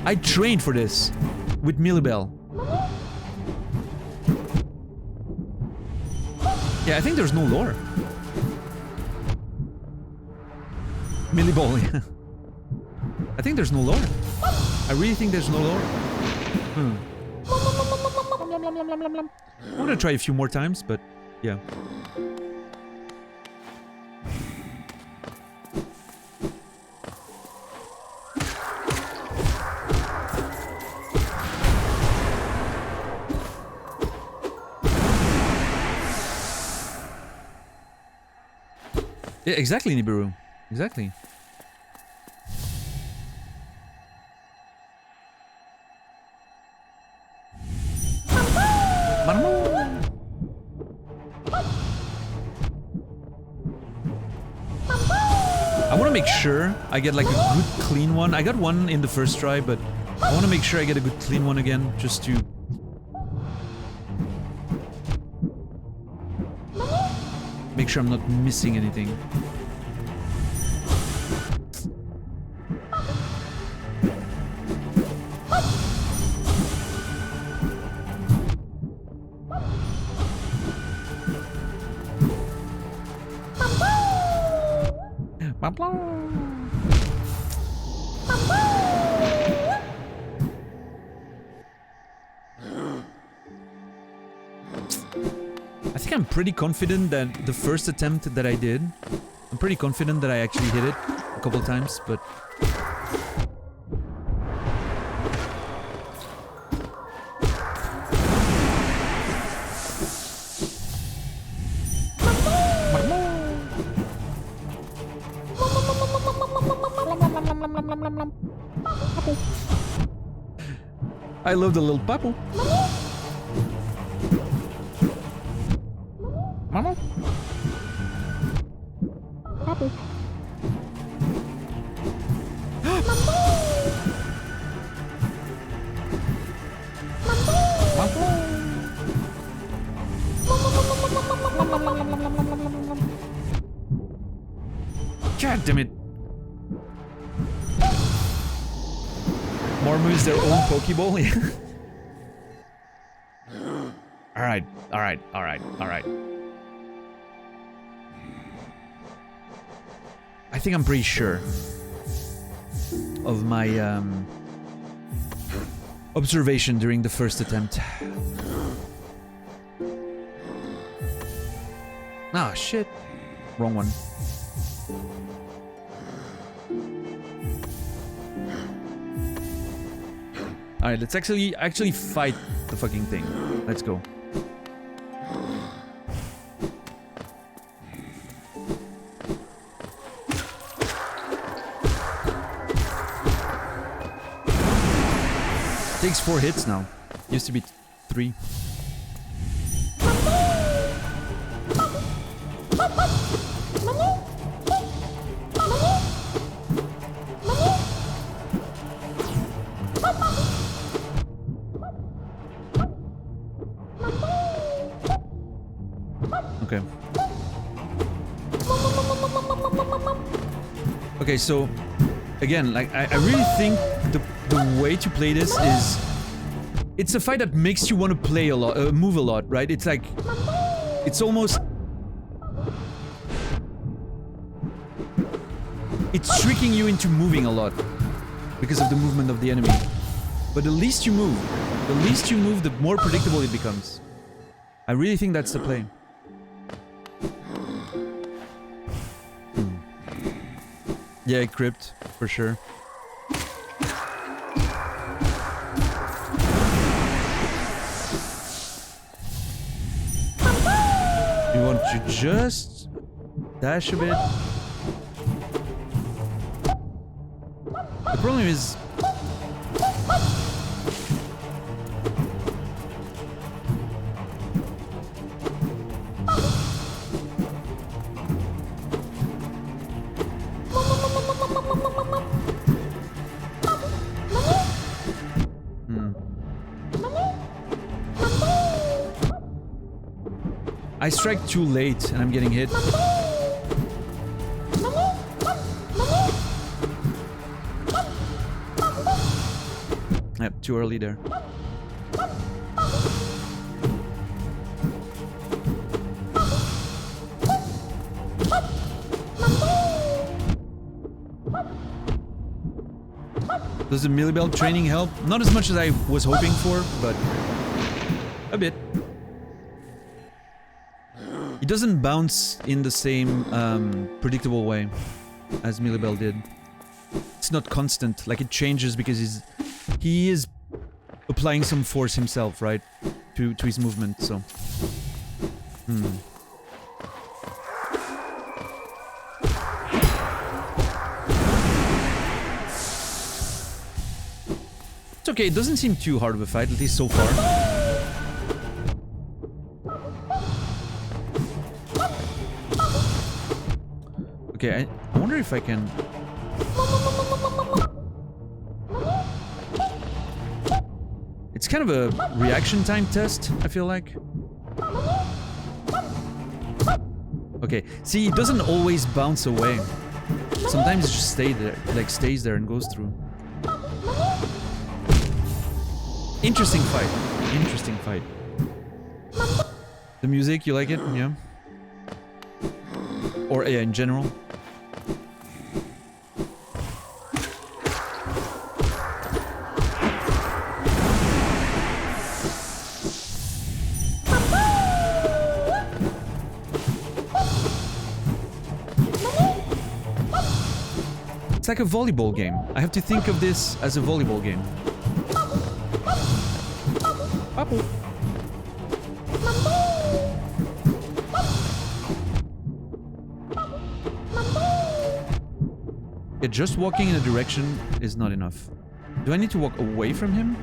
I trained for this with Millibell. Yeah, I think there's no lore. Milliball, yeah. I think there's no lore. I really think there's no lore. I'm gonna try a few more times, but yeah. Yeah, exactly, Nibiru. Exactly. I want to make sure I get like a good clean one. I got one in the first try, but I want to make sure I get a good clean one again, just to make sure I'm not missing anything. I think I'm pretty confident that the first attempt that I did, I'm pretty confident that I actually hit it a couple times, but I love the little papu. Mama? Papu. God damn it. Mormu is their own Pokeball? Alright, alright, alright, alright. I think I'm pretty sure of my observation during the first attempt. Ah, shit. Wrong one. Alright, let's actually fight the fucking thing. Let's go. Takes 4 hits now. Used to be 3. Okay. Okay, so again, like I really think the way to play this is it's a fight that makes you want to play a lot, move a lot, right? It's like it's almost it's tricking you into moving a lot. because of the movement of the enemy. But the least you move, the more predictable it becomes. I really think that's the play. Yeah, crypt, for sure. You want to just dash a bit? The problem is... I strike too late and I'm getting hit. Yep, too early there. Does the Millibell training help? Not as much as I was hoping for, but a bit. He doesn't bounce in the same predictable way as Millibell did. It's not constant, like it changes because he is applying some force himself, right? To his movement, so. It's okay, it doesn't seem too hard of a fight, at least so far. Okay, I wonder if I can... It's kind of a reaction time test, I feel like. Okay, see, it doesn't always bounce away. Sometimes it just stays there and goes through. Interesting fight. Interesting fight. The music, you like it? Yeah. Or yeah, in general. It's like a volleyball game. I have to think of this as a volleyball game. Papu. Yeah, just walking in a direction is not enough. Do I need to walk away from him?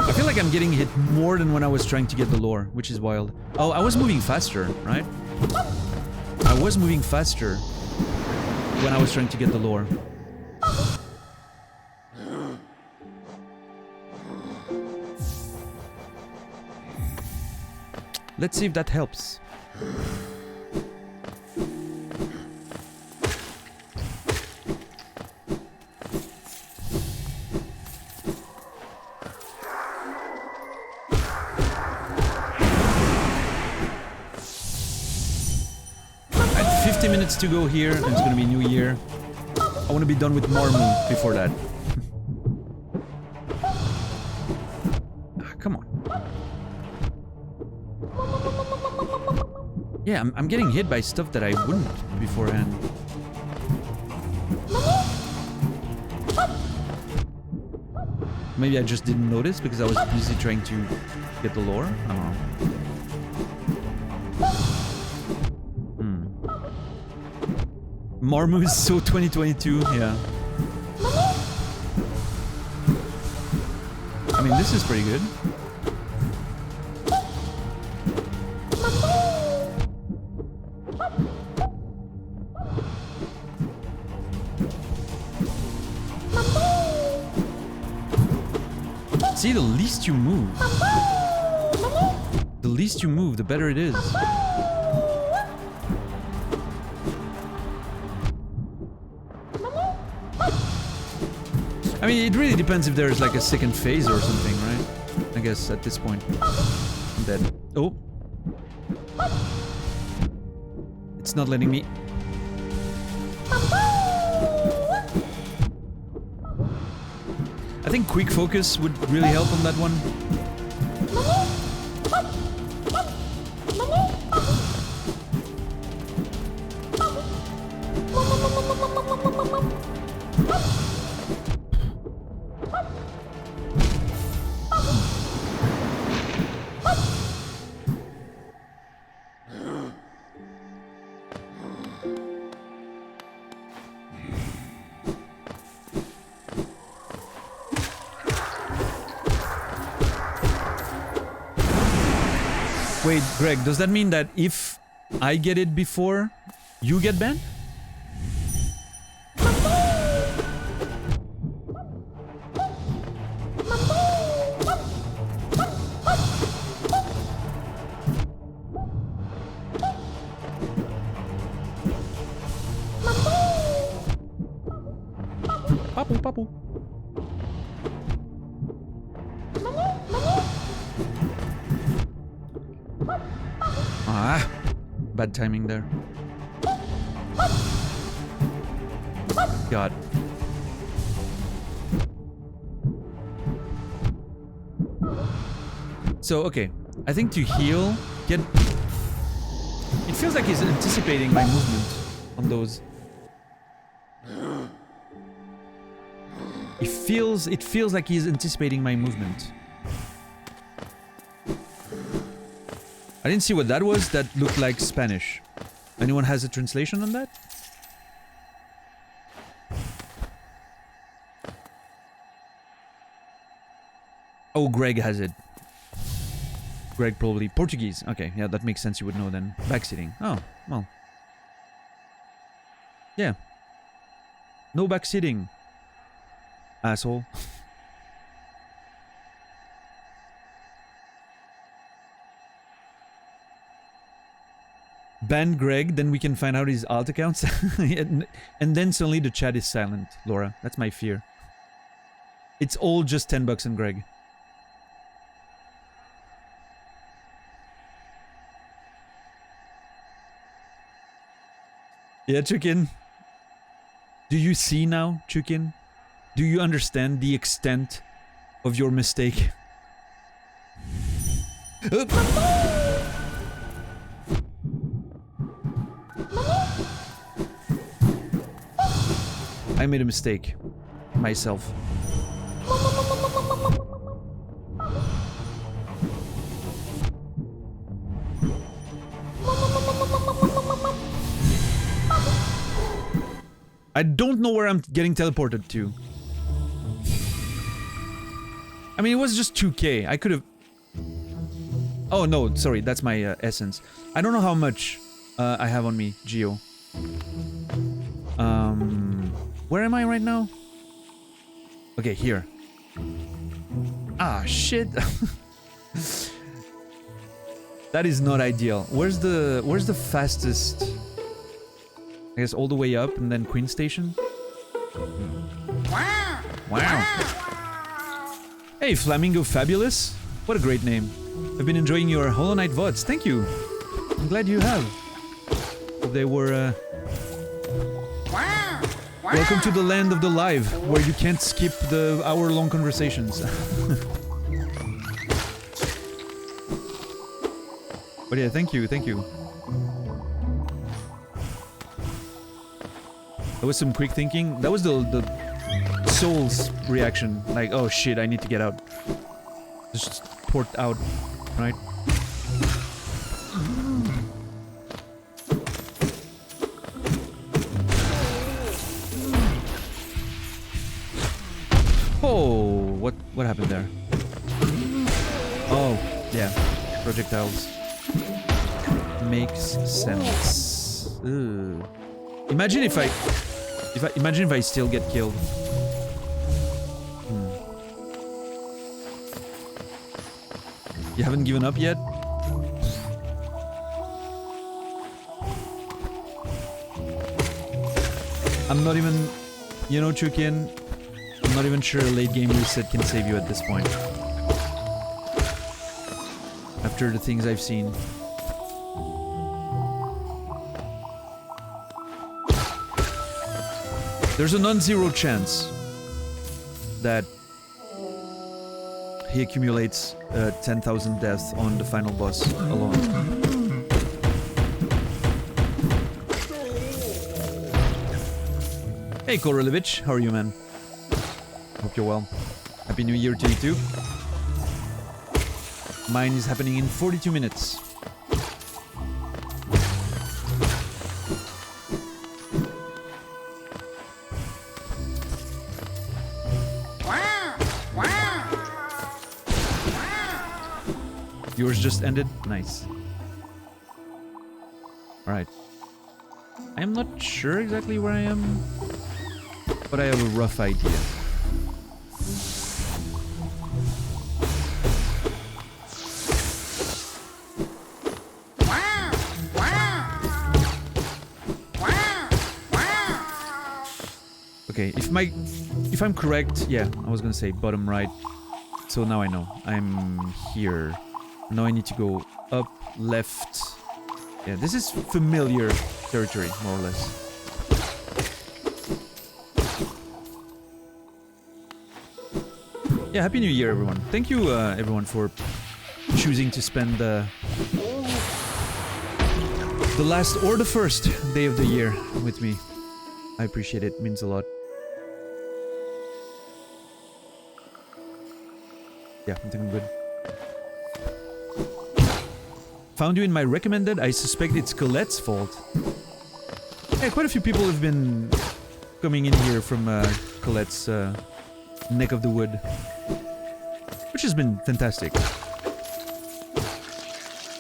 I feel like I'm getting hit more than when I was trying to get the lore, which is wild. Oh, I was moving faster, right? I was moving faster when I was trying to get the lore. Let's see if that helps. I have 50 minutes to go here, and it's gonna be New Year. I want to be done with Marmu before that. Come on. Yeah, I'm getting hit by stuff that I wouldn't beforehand. Maybe I just didn't notice because I was busy trying to get the lore. I don't know. Marmu is so 2022, yeah. I mean, this is pretty good. See, the least you move, the better it is. I mean, it really depends if there's like a second phase or something, right? guess, at this point. I'm dead. Oh. It's not letting me. I think quick focus would really help on that one. Wait, Greg, does that mean that if I get it before you get banned? Papu, papu. Ah, bad timing there. God. So, okay. I think to heal, get... It feels like he's anticipating my movement on those. It feels like he's anticipating my movement. I didn't see what that was. That looked like Spanish. Anyone has a translation on that? Oh, Greg has it. Greg probably. Portuguese. Okay, yeah, that makes sense. You would know then. Backseating. Oh, well. Yeah. No backseating. Asshole. Ban Greg, then we can find out his alt accounts. And then suddenly the chat is silent, Laura. That's my fear. It's all just 10 bucks on Greg. Yeah, Chukin. Do you see now, Chukin? Do you understand the extent of your mistake? I made a mistake. Myself. I don't know where I'm getting teleported to. I mean, it was just 2k. I could have... Oh, no, sorry. That's my essence. I don't know how much I have on me, Geo. Where am I right now? Okay, here. Ah, shit. That is not ideal. Where's the fastest? I guess all the way up and then Queen Station. Wow. Hey, Flamingo Fabulous. What a great name. I've been enjoying your Hollow Knight VODs. Thank you. I'm glad you have. They were, Welcome to the land of the live, where you can't skip the hour-long conversations. But yeah, thank you, thank you. That was some quick thinking. That was the soul's reaction. Like, oh shit, I need to get out. Just port out, right? Oh, what happened there? Oh, yeah, projectiles. Makes sense. Ugh. Imagine if imagine if I still get killed. You haven't given up yet? I'm not even, you know, Chukin, I'm not even sure a late game reset can save you at this point. after the things I've seen. There's a non-zero chance that he accumulates 10,000 deaths on the final boss alone. Hey Korolevich, how are you, man? Hope you're well. Happy New Year to you too. Mine is happening in 42 minutes. Yours just ended? Nice. Alright. I'm not sure exactly where I am, but I have a rough idea. Okay, if I'm correct, yeah, I was gonna say bottom right. So now I know. I'm here. Now I need to go up, left. Yeah, this is familiar territory, more or less. Yeah, Happy New Year, everyone. Thank you, everyone, for choosing to spend the last or the first day of the year with me. I appreciate it. It means a lot. Yeah, I think I'm good. Found you in my recommended. I suspect it's Colette's fault. Yeah, quite a few people have been coming in here from Colette's neck of the wood, which has been fantastic.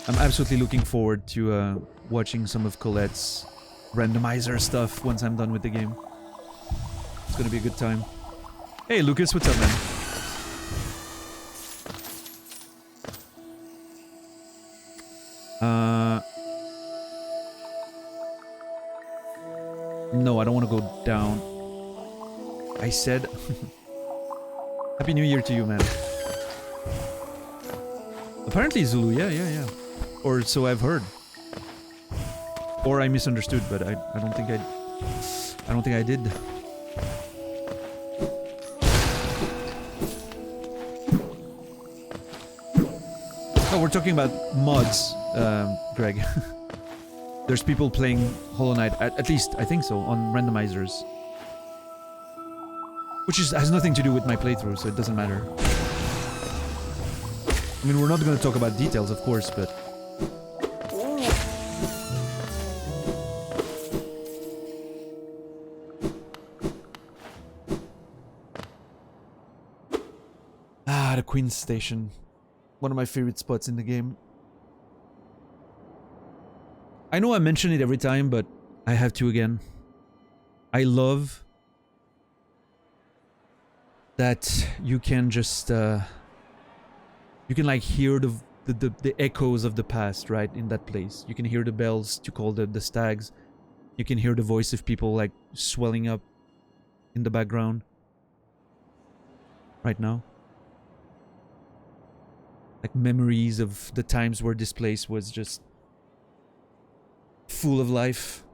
I'm absolutely looking forward to watching some of Colette's randomizer stuff once I'm done with the game. It's gonna be a good time. Hey Lucas, what's up, man? No, I don't want to go down. I said... Happy New Year to you, man. Apparently Zulu, yeah. Or so I've heard. Or I misunderstood, but I don't think I did. Oh, we're talking about mods, Greg. There's people playing Hollow Knight, at least I think so, on randomizers. Which has nothing to do with my playthrough, so it doesn't matter. I mean, we're not going to talk about details, of course, but... Ah, the Queen's Station. One of my favorite spots in the game. I know I mention it every time, but I have to again. I love that you can just you can like hear the echoes of the past, right, in that place. You can hear the bells to call the stags. You can hear the voice of people like swelling up in the background right now. Like memories of the times where this place was just full of life.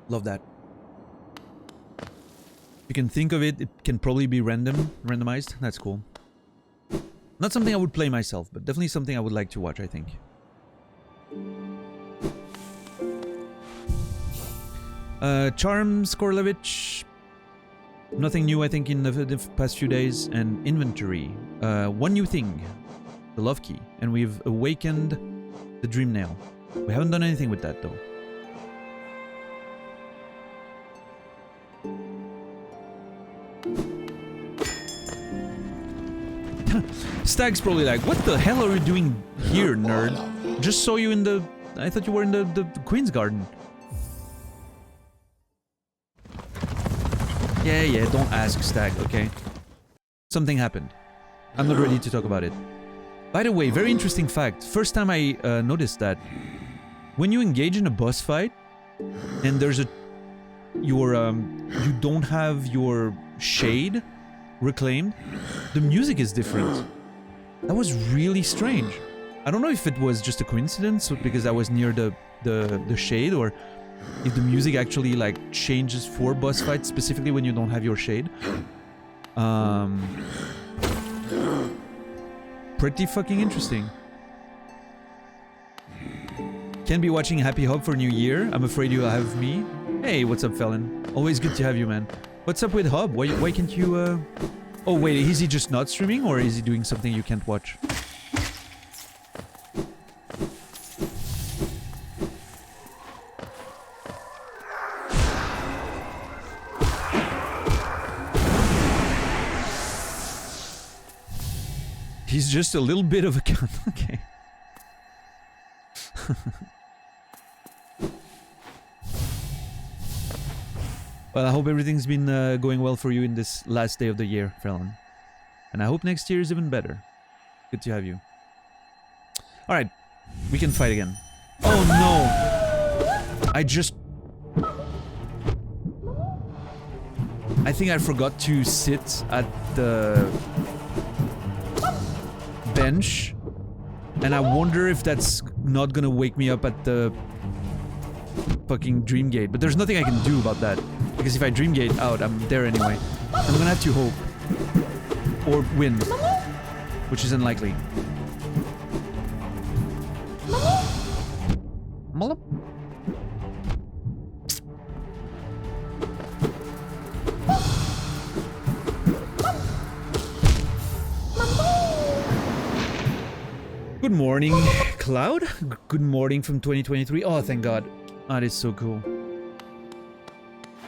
Love that. You can think of it, it can probably be randomized. That's cool. Not something I would play myself, but definitely something I would like to watch, I think. Charms, Korlevich. Nothing new, I think, in the past few days. And inventory. One new thing. The Love Key. And we've awakened the Dream Nail. We haven't done anything with that, though. Stag's probably like, what the hell are you doing here, nerd? Just saw you in the... I thought you were in the Queen's Garden. Yeah, don't ask, Stag, okay? Something happened. I'm not ready to talk about it. By the way, very interesting fact. First time I noticed that when you engage in a boss fight and there's you don't have your shade reclaimed, the music is different. That was really strange. I don't know if it was just a coincidence because I was near the shade, or if the music actually like changes for boss fights specifically when you don't have your shade. Pretty fucking interesting. Can't be watching Happy Hop for New Year. I'm afraid you'll have me. Hey, what's up, Felon? Always good to have you, man. What's up with Hub? Why can't you, Oh, wait, is he just not streaming, or is he doing something you can't watch? He's just a little bit of a cunt. Okay. Well, I hope everything's been going well for you in this last day of the year, Felon. And I hope next year is even better. Good to have you. Alright, we can fight again. Oh no! I think I forgot to sit at the bench, and I wonder if that's not gonna wake me up at the fucking dream gate, but there's nothing I can do about that, because if I dream gate out, I'm there anyway. I'm gonna have to hope or win, which is unlikely. Good morning, Cloud. Good morning from 2023. Oh, thank God. That is so cool.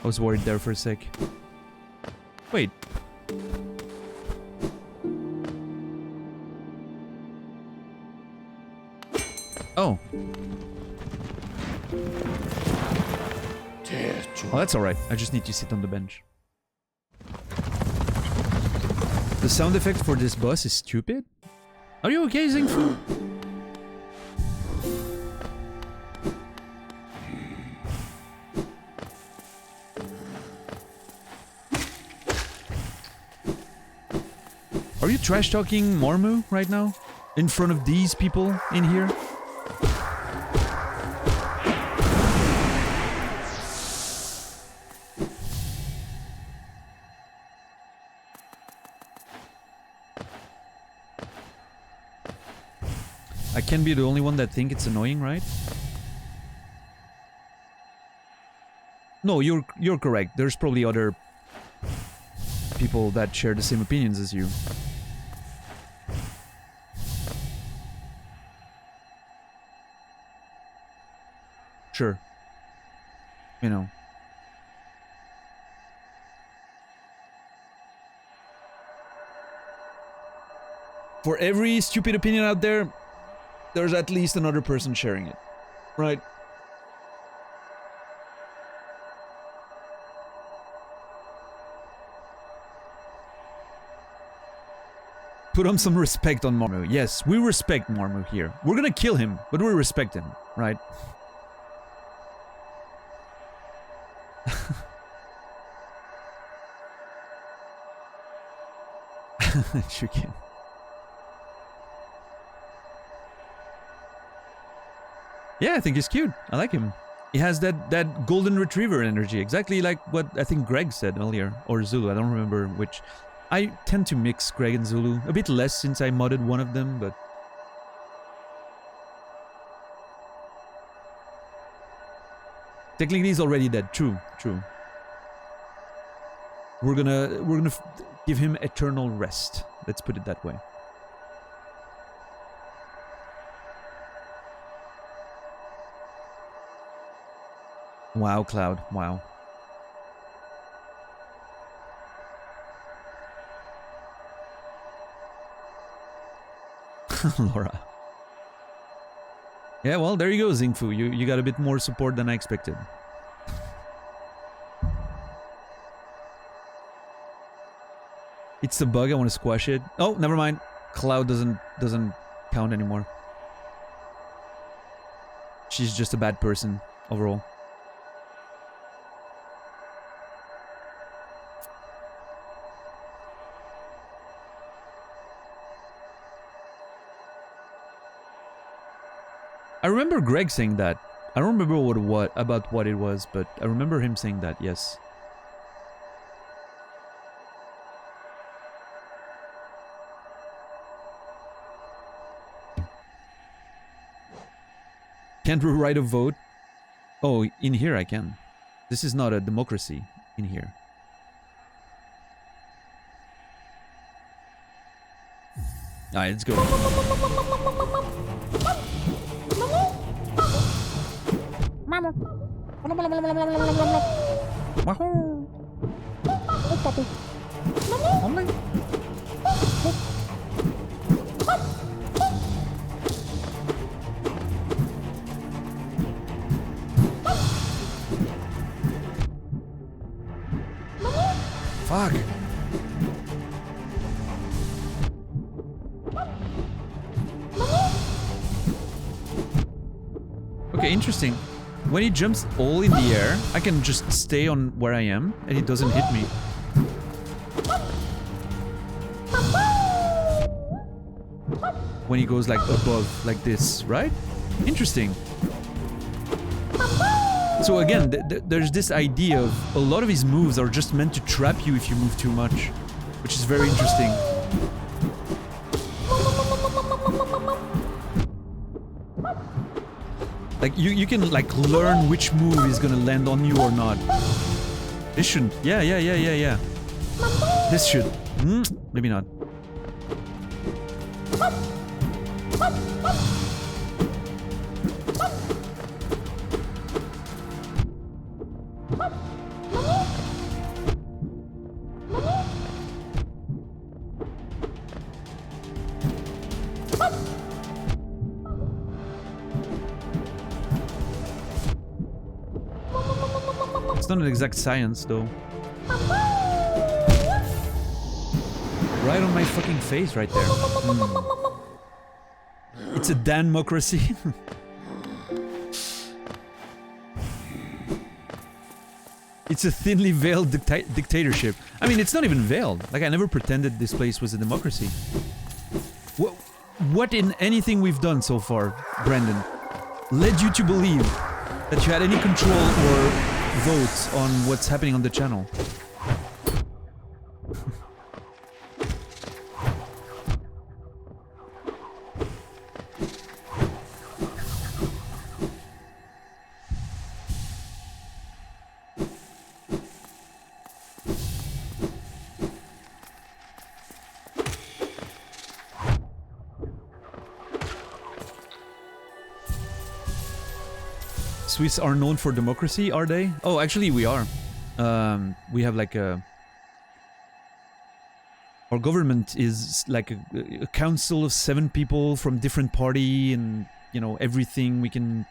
I was worried there for a sec. Wait. Oh. Oh, that's alright. I just need to sit on the bench. The sound effect for this boss is stupid? Are you okay, Xingfu? Are you trash-talking Mormu right now? In front of these people in here? I can't be the only one that think it's annoying, right? No, you're correct. There's probably other people that share the same opinions as you. Sure. You know. For every stupid opinion out there, there's at least another person sharing it. Right? Put on some respect on Mormu. Yes, we respect Mormu here. We're gonna kill him, but we respect him, right? Shukin. Yeah, I think he's cute. I like him. He has that golden retriever energy, exactly like what I think Greg said earlier, or Zulu. I don't remember which. I tend to mix Greg and Zulu a bit less since I modded one of them, but technically he's already dead. True, true. We're gonna give him eternal rest. Let's put it that way. Wow, Cloud. Wow. Laura. Yeah, well, there you go, Xingfu. You got a bit more support than I expected. It's the bug. I want to squash it. Oh, never mind. Cloud doesn't count anymore. She's just a bad person overall. I remember Greg saying that. I don't remember what about what it was, but I remember him saying that, yes. Can't rewrite a vote? Oh, in here I can. This is not a democracy in here. Alright, let's go. Fuck. Okay, interesting. When he jumps all in the air, I can just stay on where I am and he doesn't hit me. When he goes like above, like this, right? Interesting. So again, there's this idea of a lot of his moves are just meant to trap you if you move too much, which is very interesting. Like you can like learn which move is gonna land on you or not. This shouldn't. Yeah. This should. Maybe not. It's not an exact science, though. Right on my fucking face, right there. It's a Dan-mocracy. It's a thinly veiled dictatorship. I mean, it's not even veiled. Like, I never pretended this place was a democracy. What in anything we've done so far, Brandon, led you to believe that you had any control or votes on what's happening on the channel? Swiss are known for democracy, are they? Oh, actually we are. We have like a... Our government is like a council of 7 people from different party and, you know, everything. We can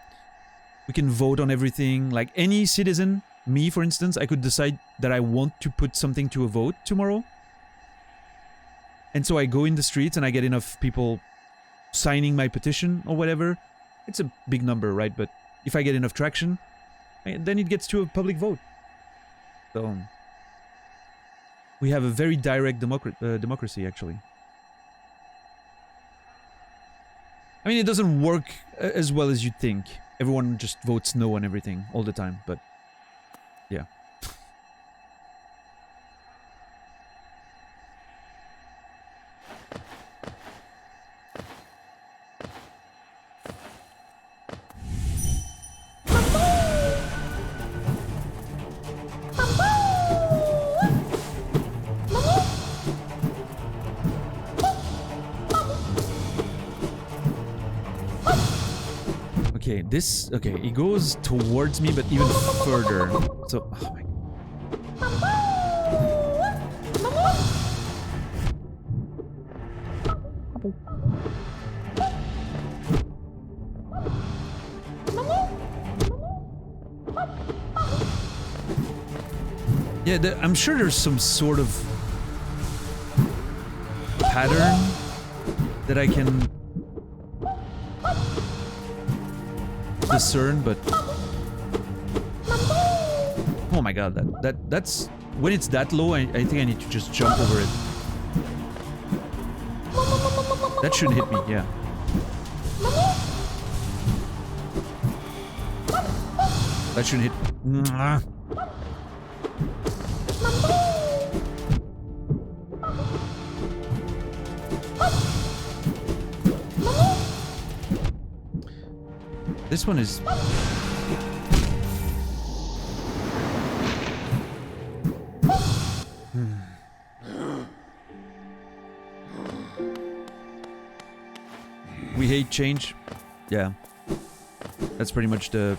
vote on everything. Like any citizen, me for instance, I could decide that I want to put something to a vote tomorrow. And so I go in the streets and I get enough people signing my petition or whatever. It's a big number, right? But if I get enough traction, then it gets to a public vote. So we have a very direct democracy, actually. I mean, it doesn't work as well as you'd think. Everyone just votes no on everything all the time, but yeah. Okay, this... Okay, it goes towards me, but even further. So... Oh my... Yeah, I'm sure there's some sort of pattern that I can discern, but oh my god, that's when it's that low. I think I need to just jump over it. That shouldn't hit me. Yeah. That shouldn't hit. Mwah. This one is... We hate change. Yeah. That's pretty much the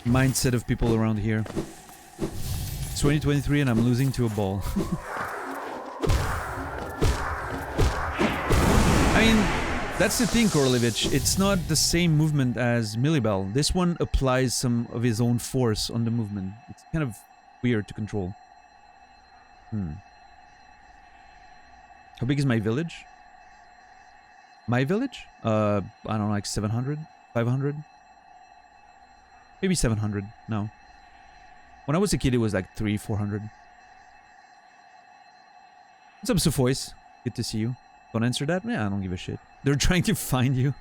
mindset of people around here. It's 2023 and I'm losing to a ball. I mean, that's the thing, Korolevich. It's not the same movement as Millibell. This one applies some of his own force on the movement. It's kind of weird to control. How big is my village? My village? I don't know, like 700? 500? Maybe 700 now. When I was a kid, it was like 300-400. What's up, Sophois? Good to see you. Don't answer that? Yeah, I don't give a shit. They're trying to find you.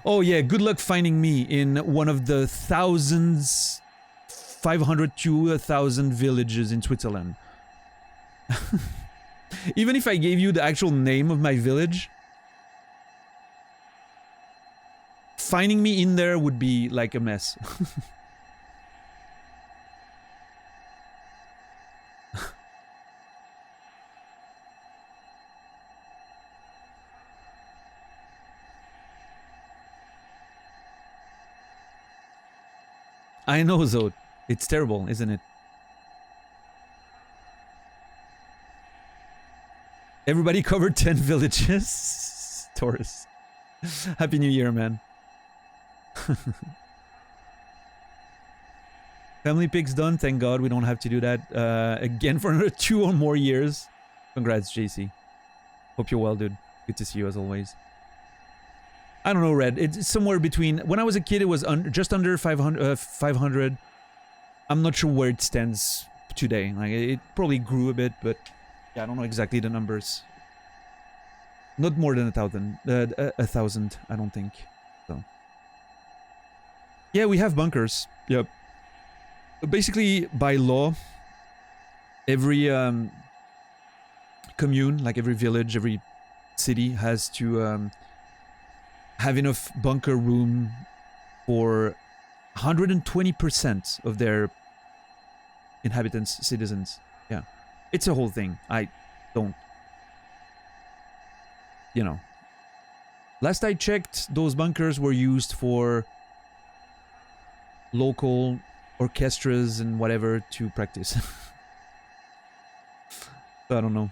Oh yeah, good luck finding me in one of the thousands, 500 to 1,000 villages in Switzerland. Even if I gave you the actual name of my village, finding me in there would be like a mess. I know, Zod. It's terrible, isn't it? Everybody covered 10 villages. Taurus. Happy New Year, man. Family pic's done. Thank God we don't have to do that again for another 2 or more years. Congrats, JC. Hope you're well, dude. Good to see you as always. I don't know, Red. It's somewhere between... When I was a kid, it was just under 500. I'm not sure where it stands today. Like, it probably grew a bit, but... Yeah, I don't know exactly the numbers. Not more than 1,000. 1,000, I don't think. So. Yeah, we have bunkers. Yep. Basically, by law, every commune, like every village, every city has to have enough bunker room for 120% of their inhabitants, citizens. Yeah. It's a whole thing. I don't... You know. Last I checked, those bunkers were used for local orchestras and whatever to practice. I don't know.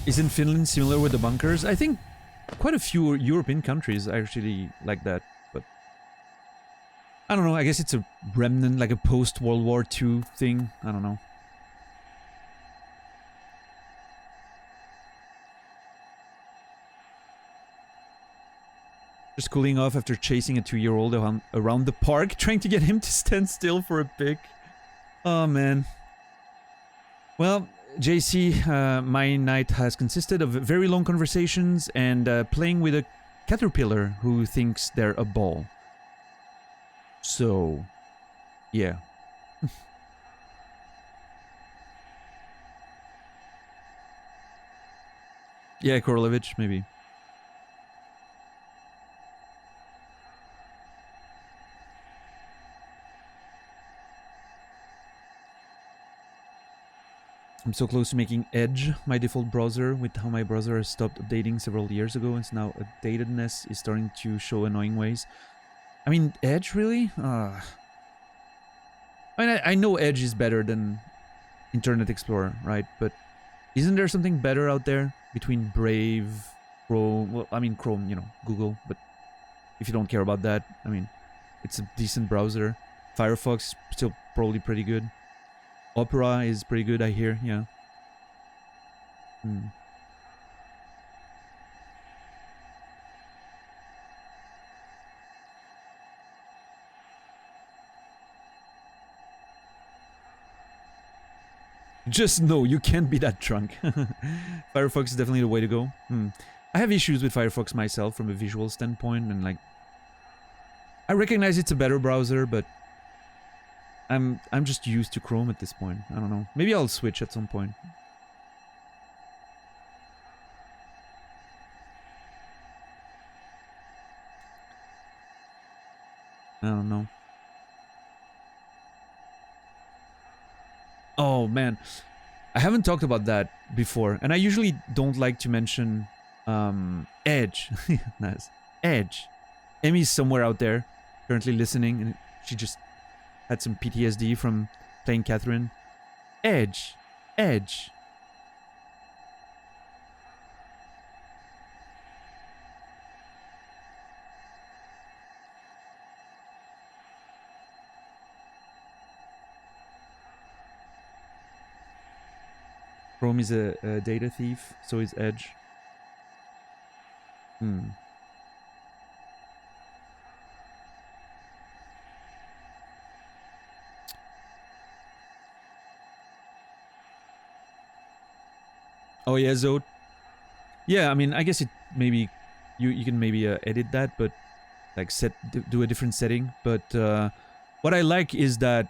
Isn't Finland similar with the bunkers? I think quite a few European countries are actually like that, but I don't know, I guess it's a remnant, like a post-World War II thing, I don't know. Just cooling off after chasing a 2-year-old around the park, trying to get him to stand still for a pic. Oh man. Well, JC, my night has consisted of very long conversations and playing with a caterpillar who thinks they're a ball. So, yeah. Yeah, Korolevich, maybe. I'm so close to making Edge my default browser with how my browser stopped updating several years ago, and now updatedness is starting to show annoying ways. I mean, Edge, really? I mean, I know Edge is better than Internet Explorer, right? But isn't there something better out there between Brave, Chrome? Well, I mean, Chrome, you know, Google, but if you don't care about that, I mean, it's a decent browser. Firefox, still probably pretty good. Opera is pretty good, I hear, yeah. Just no, you can't be that drunk. Firefox is definitely the way to go. I have issues with Firefox myself from a visual standpoint, and like, I recognize it's a better browser, but I'm just used to Chrome at this point. I don't know. Maybe I'll switch at some point. I don't know. Oh man, I haven't talked about that before, and I usually don't like to mention Edge. Nice. Edge. Emmy's somewhere out there, currently listening, and she just had some PTSD from playing Catherine. Edge. Edge. Chrome is a data thief, so is Edge. Oh yeah, Zode. Yeah, I mean, I guess it maybe you can maybe edit that, but like do a different setting. But what I like is that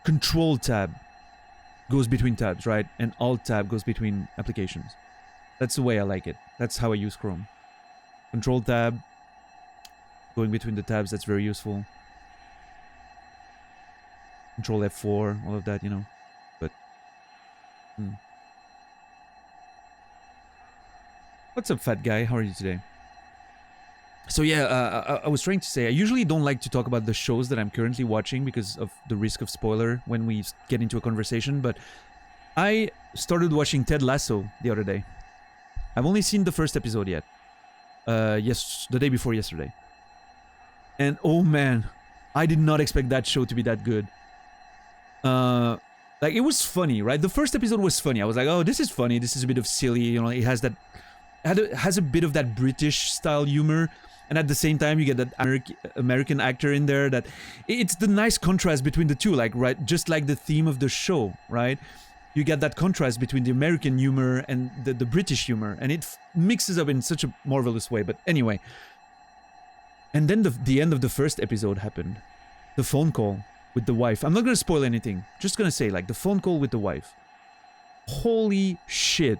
Control tab goes between tabs, right? And Alt tab goes between applications. That's the way I like it. That's how I use Chrome. Control tab, going between the tabs, that's very useful. Control F4, all of that, you know. But what's up, fat guy? How are you today? So yeah, I was trying to say, I usually don't like to talk about the shows that I'm currently watching because of the risk of spoiler when we get into a conversation, but I started watching Ted Lasso the other day. I've only seen the first episode yet. Yes, the day before yesterday. And oh man, I did not expect that show to be that good. Like, it was funny, right? The first episode was funny. I was like, oh, this is funny. This is a bit of silly, you know, it has that... has a bit of that British style humor, and at the same time you get that American actor in there. That it's the nice contrast between the two, like, right, just like the theme of the show, right? You get that contrast between the American humor and the British humor, and it mixes up in such a marvelous way. But anyway, and then the end of the first episode happened, the phone call with the wife. I'm not gonna spoil anything, just gonna say, like, the phone call with the wife. Holy shit,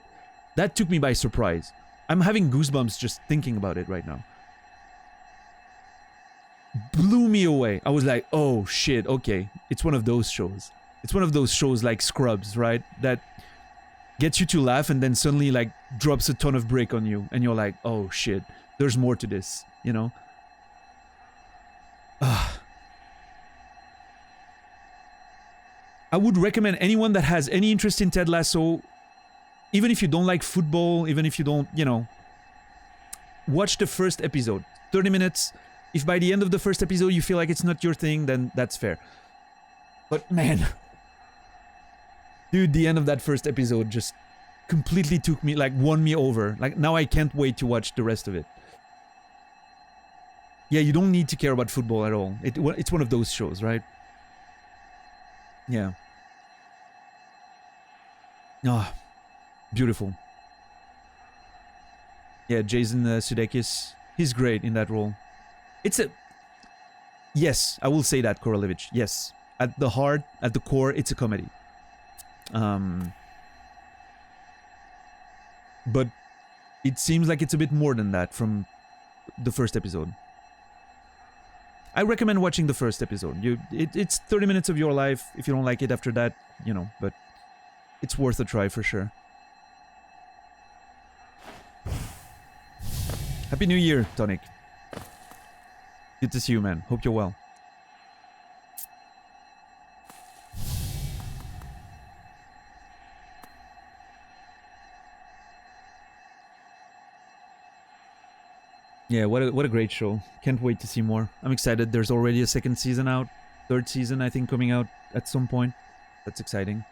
that took me by surprise. I'm having goosebumps just thinking about it right now. Blew me away. I was like, oh shit, okay. It's one of those shows. It's one of those shows like Scrubs, right? That gets you to laugh and then suddenly like drops a ton of brick on you. And you're like, oh shit, there's more to this, you know? I would recommend anyone that has any interest in Ted Lasso, even if you don't like football, even if you don't, you know, watch the first episode. 30 minutes. If by the end of the first episode you feel like it's not your thing, then that's fair. But man, dude, the end of that first episode just completely took me, like, won me over. Like, now I can't wait to watch the rest of it. Yeah, you don't need to care about football at all. It's one of those shows, right? Yeah. Ah. Beautiful. Yeah, Jason Sudeikis, he's great in that role. It's a... Yes, I will say that, Korolevich. Yes. At the heart, at the core, it's a comedy. But it seems like it's a bit more than that from the first episode. I recommend watching the first episode. It's 30 minutes of your life. If you don't like it after that, you know, but it's worth a try for sure. Happy New Year, Tonic. Good to see you, man. Hope you're well. Yeah, what a great show. Can't wait to see more. I'm excited. There's already a second season out. Third season, I think, coming out at some point. That's exciting.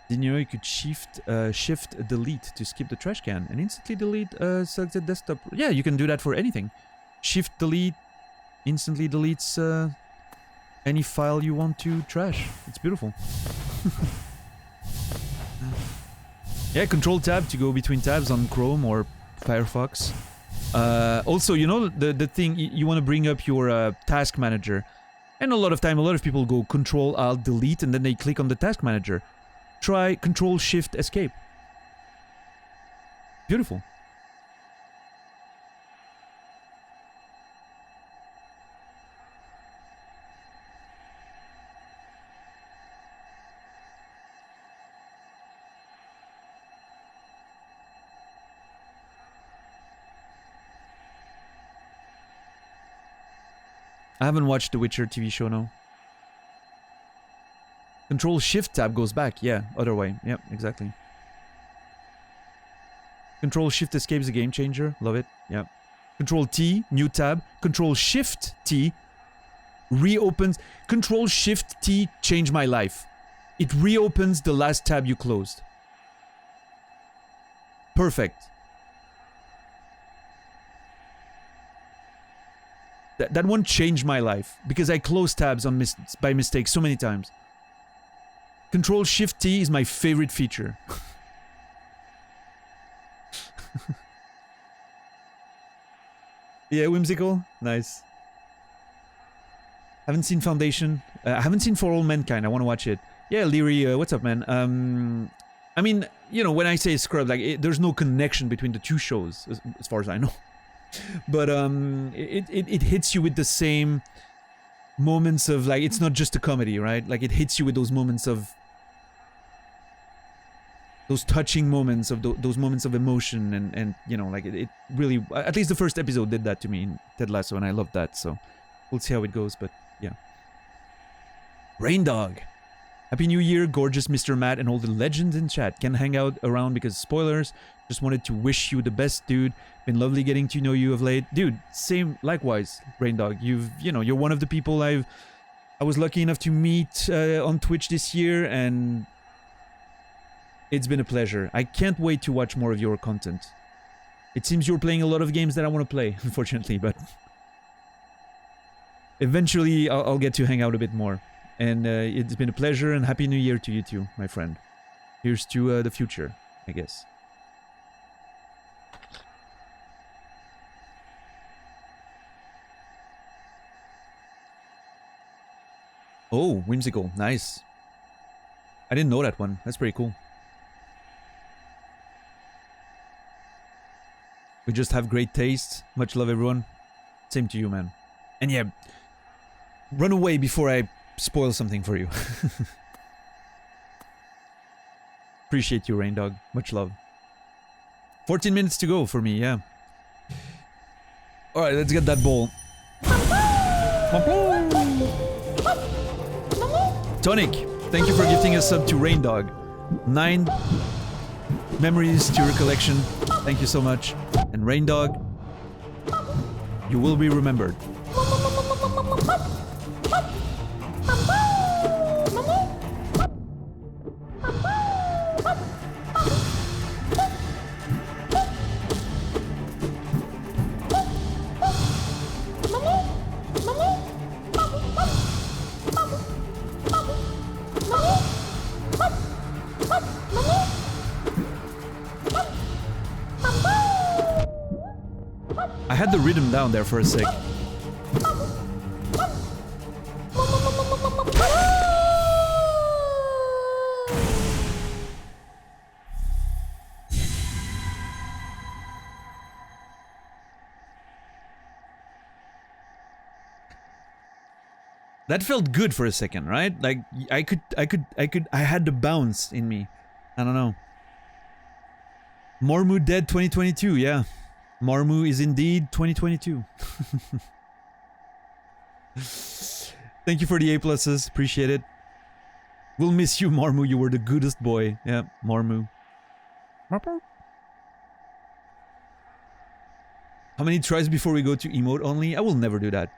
Did you know you could shift delete to skip the trash can and instantly delete selected desktop? Yeah, you can do that for anything. Shift delete instantly deletes any file you want to trash. It's beautiful. Yeah, Control Tab to go between tabs on Chrome or Firefox. Also, you know, the thing, you want to bring up your task manager. And a lot of people go Control Alt Delete and then they click on the task manager. Try Control Shift Escape. Beautiful. I haven't watched The Witcher TV show, no. Control Shift tab goes back, yeah, other way, yep, exactly. Control Shift Escape is a game changer, love it, yep. Control T, new tab. Control Shift T reopens. Control Shift T changed my life. It reopens the last tab you closed. Perfect. That one changed my life because I closed tabs on by mistake so many times. Control Shift T is my favorite feature. Yeah, whimsical. Nice. Haven't seen Foundation. I haven't seen For All Mankind. I want to watch it. Yeah, Leary, what's up, man? I mean, you know, when I say Scrub, like, there's no connection between the two shows, as far as I know. But it hits you with the same moments of, like, it's not just a comedy, right? Like, it hits you with those moments of, those touching moments of those moments of emotion, and you know, like, it really, at least the first episode did that to me in Ted Lasso, and I love that. So we'll see how it goes, but yeah. Rain Dog. Happy New Year, gorgeous Mr. Matt and all the legends in chat. Can't hang out around because spoilers. Just wanted to wish you the best, dude. Been lovely getting to know you of late. Dude, same, likewise, Rain Dog. You know, you're one of the people I was lucky enough to meet on Twitch this year, and it's been a pleasure. I can't wait to watch more of your content. It seems you're playing a lot of games that I want to play, unfortunately, but eventually I'll get to hang out a bit more. And it's been a pleasure, and Happy New Year to you too, my friend. Here's to the future, I guess. Oh, whimsical. Nice. I didn't know that one. That's pretty cool. We just have great taste. Much love, everyone. Same to you, man. And yeah, run away before I spoil something for you. Appreciate you, Rain Dog. Much love. 14 minutes to go for me, yeah. Alright, let's get that ball. Tonic, thank you for gifting a sub to Rain Dog. 9 memories to your collection. Thank you so much. And Rain Dog, you will be remembered. I had the rhythm down there for a sec. That felt good for a second, right? Like, I had the bounce in me. I don't know. Marmu dead 2022, yeah. Marmu is indeed 2022. Thank you for the A+, appreciate it. We'll miss you, Marmu, you were the goodest boy. Yeah, Marmu. How many tries before we go to emote only? I will never do that.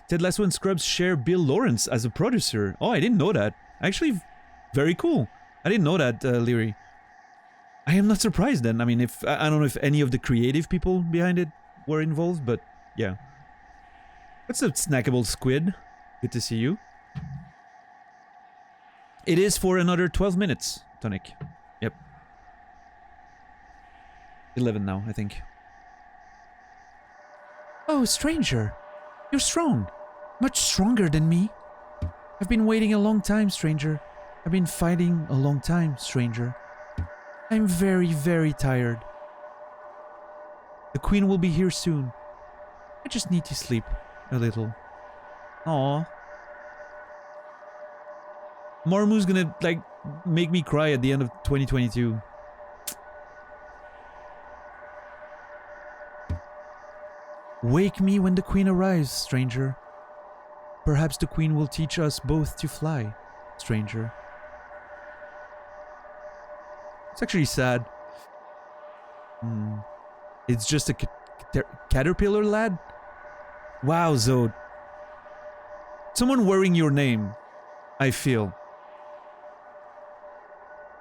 Ted Lasso and Scrubs share Bill Lawrence as a producer. Oh, I didn't know that. Actually, very cool. I didn't know that, Leary. I am not surprised then. I mean, if I don't know if any of the creative people behind it were involved, but yeah. What's up, Snackable Squid? Good to see you. It is for another 12 minutes, Tonic. Yep. 11 now, I think. Oh, stranger. You're strong. Much stronger than me. I've been waiting a long time, stranger. I've been fighting a long time, stranger. I'm very, very tired. The queen will be here soon. I just need to sleep a little. Aww. Marmu's gonna, like, make me cry at the end of 2022. Wake me when the queen arrives, stranger. Perhaps the queen will teach us both to fly, stranger. It's actually sad. It's just a caterpillar lad? Wow, Zod. Someone wearing your name, I feel,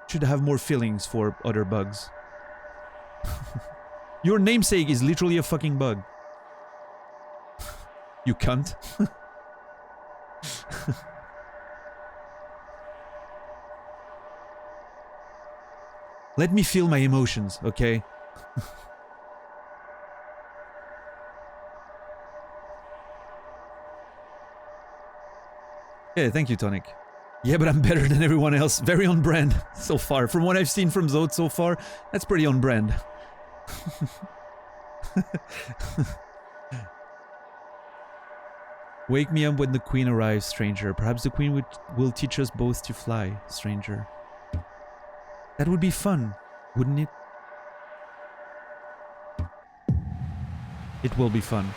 should have more feelings for other bugs. Your namesake is literally a fucking bug. You cunt. Let me feel my emotions, okay? Yeah, thank you, Tonic. Yeah, but I'm better than everyone else. Very on brand so far. From what I've seen from Zod so far, that's pretty on brand. Wake me up when the queen arrives, stranger. Perhaps the queen will teach us both to fly, stranger. That would be fun, wouldn't it? It will be fun.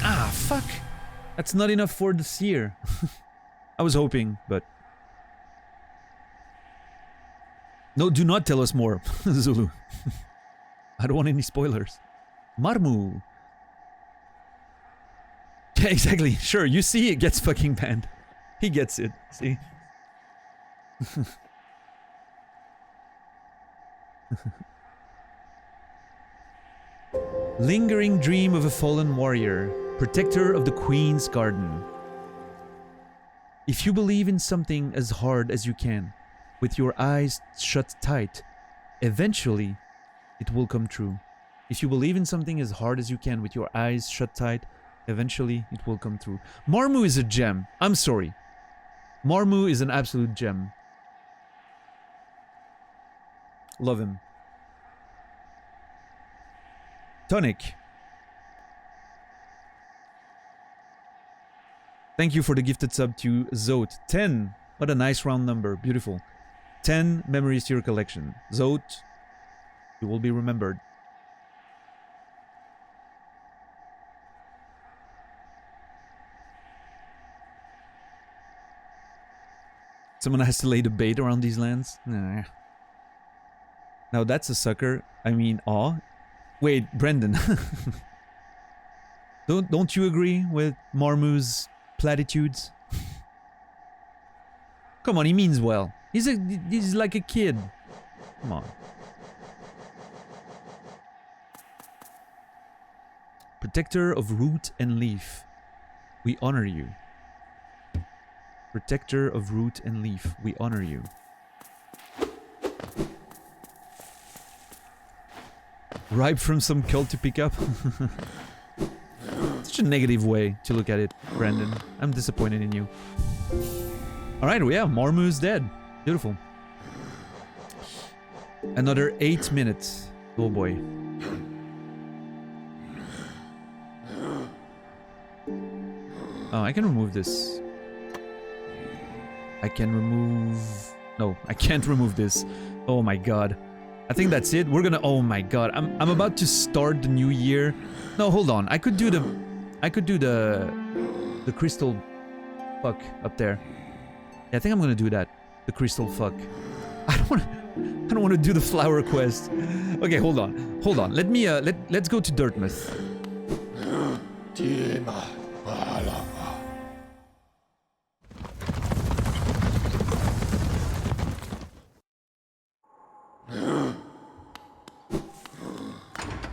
Ah, fuck! That's not enough for the seer. I was hoping, but... No, do not tell us more, Zulu. I don't want any spoilers. Marmu. Yeah, exactly. Sure, you see it gets fucking banned. He gets it, see? Lingering dream of a fallen warrior, protector of the Queen's garden. If you believe in something as hard as you can, with your eyes shut tight, eventually it will come true. If you believe in something as hard as you can, with your eyes shut tight, eventually it will come true. Marmu is a gem. I'm sorry. Marmu is an absolute gem. Love him. Tonic. Thank you for the gifted sub to Zote. 10. What a nice round number. Beautiful. 10 memories to your collection. Zote, you will be remembered. Someone has to lay the bait around these lands? Nah. Now that's a sucker. I mean, aw. Wait, Brendan. Don't you agree with Marmu's platitudes? Come on, he means well. He's like a kid. Come on. Protector of root and leaf, we honor you. Protector of root and leaf, we honor you. Ripe from some cult to pick up? Such a negative way to look at it, Brandon. I'm disappointed in you. Alright, well, yeah, Marmu's dead. Beautiful. Another 8 minutes. Oh boy. Oh, I can remove this. I can remove... No, I can't remove this. Oh my god. I think that's it. We're gonna... Oh my god. I'm about to start the new year. No, hold on. I could do the... The crystal fuck up there. Yeah, I think I'm gonna do that. The crystal fuck. I don't want to do the flower quest. Okay, hold on. Hold on. Let me let's go to Dartmouth.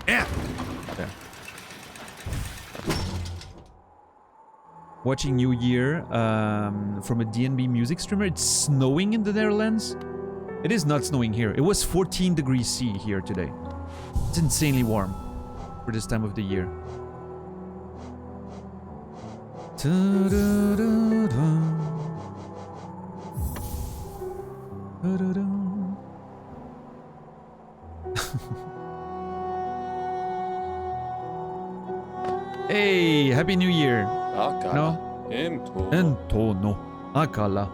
Yeah. There. Watching New Year from a DNB music streamer. It's snowing in the Netherlands. It is not snowing here. It was 14 degrees C here today. It's insanely warm for this time of the year. Hey, Happy New Year. No? Entono. Akala.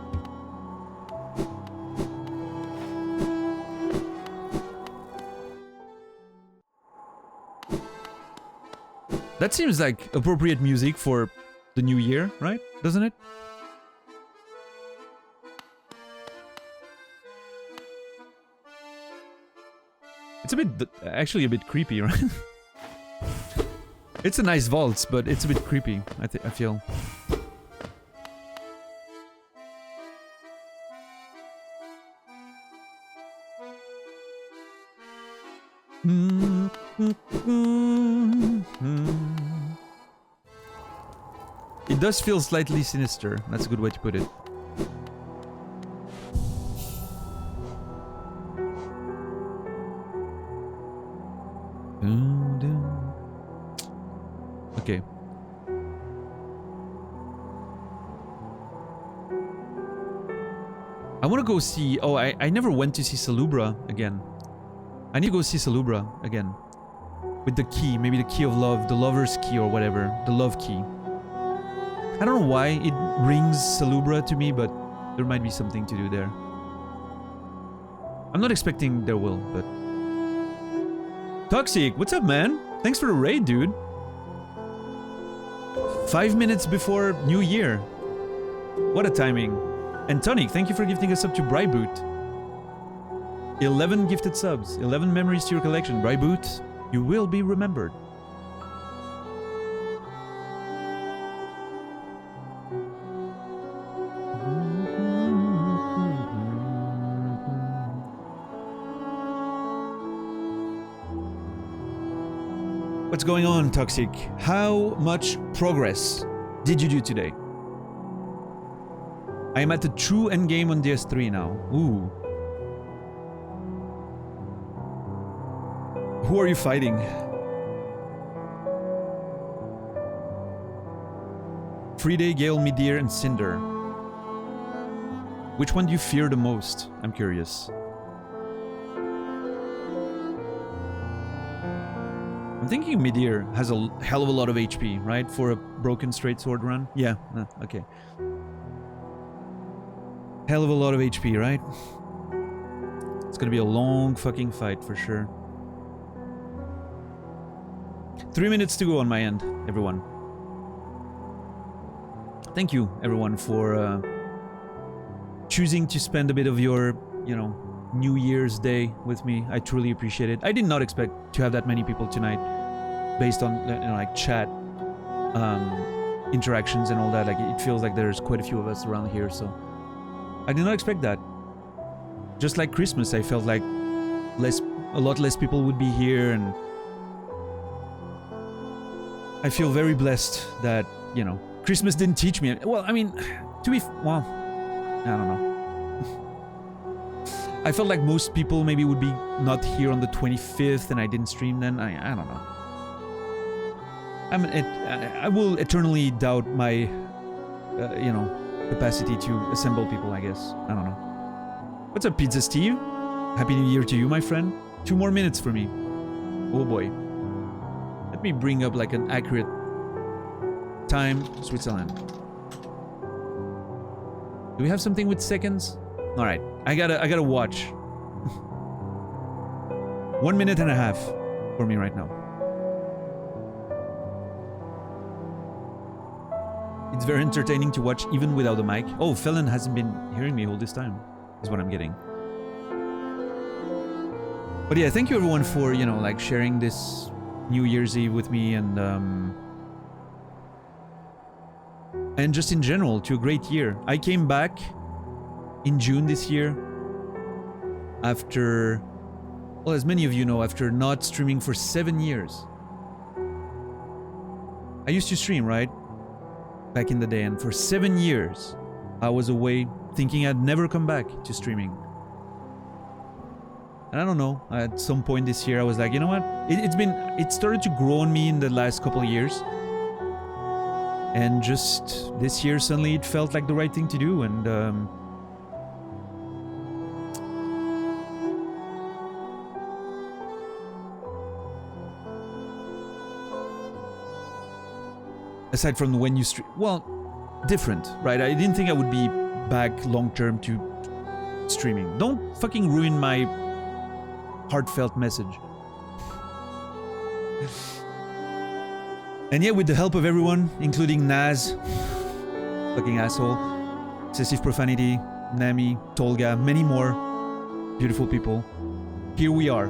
That seems like appropriate music for the new year, right? Doesn't it? It's a bit, actually a bit creepy, right? It's a nice waltz, but it's a bit creepy, I feel. It does feel slightly sinister. That's a good way to put it. Okay. I want to go see... Oh, I never went to see Salubra again. I need to go see Salubra again. With the key. Maybe the key of love. The lover's key or whatever. The love key. I don't know why it rings Salubra to me, but there might be something to do there. I'm not expecting there will, but... Toxic, what's up, man? Thanks for the raid, dude. 5 minutes before New Year. What a timing. And Tonic, thank you for gifting us up to Bryboot. 11 gifted subs. 11 memories to your collection. Bryboot, you will be remembered. What's going on, Toxic? How much progress did you do today? I am at the true endgame on DS3 now. Ooh. Who are you fighting? Friday, Gale, Midir, and Cinder. Which one do you fear the most? I'm curious. I'm thinking Midir has a hell of a lot of HP, right? For a broken straight sword run? Yeah, okay. Hell of a lot of HP, right? It's gonna be a long fucking fight for sure. 3 minutes to go on my end, everyone. Thank you, everyone, for choosing to spend a bit of your, you know, New Year's Day with me. I truly appreciate it. I did not expect to have that many people tonight, based on, you know, like chat interactions and all that. Like, it feels like there's quite a few of us around here, so I did not expect that. Just like Christmas, I felt like a lot less people would be here, and I feel very blessed that, you know, Christmas didn't teach me. Well, I mean, well, I don't know. I felt like most people maybe would be not here on the 25th, and I didn't stream then. I don't know. I will eternally doubt my, you know, capacity to assemble people, I guess. I don't know. What's up, Pizza Steve? Happy New Year to you, my friend. 2 more minutes for me. Oh boy. Let me bring up like an accurate time. Switzerland. Do we have something with seconds? All right, I gotta watch. 1 minute and a half for me right now. It's very entertaining to watch even without a mic. Oh, Felon hasn't been hearing me all this time, is what I'm getting. But yeah, thank you everyone for, you know, like sharing this New Year's Eve with me and just in general to a great year. I came back in June this year after, well, as many of you know, after not streaming for 7 years. I used to stream, right? Back in the day, and for 7 years I was away thinking I'd never come back to streaming. And I don't know, at some point this year I was like, you know what? It started to grow on me in the last couple of years. And just this year suddenly it felt like the right thing to do, and aside from when you stream, well, different, right? I didn't think I would be back long term to streaming. Don't fucking ruin my heartfelt message. And yeah, with the help of everyone, including Naz, fucking asshole, Excessive Profanity, Nami, Tolga, many more beautiful people, here we are.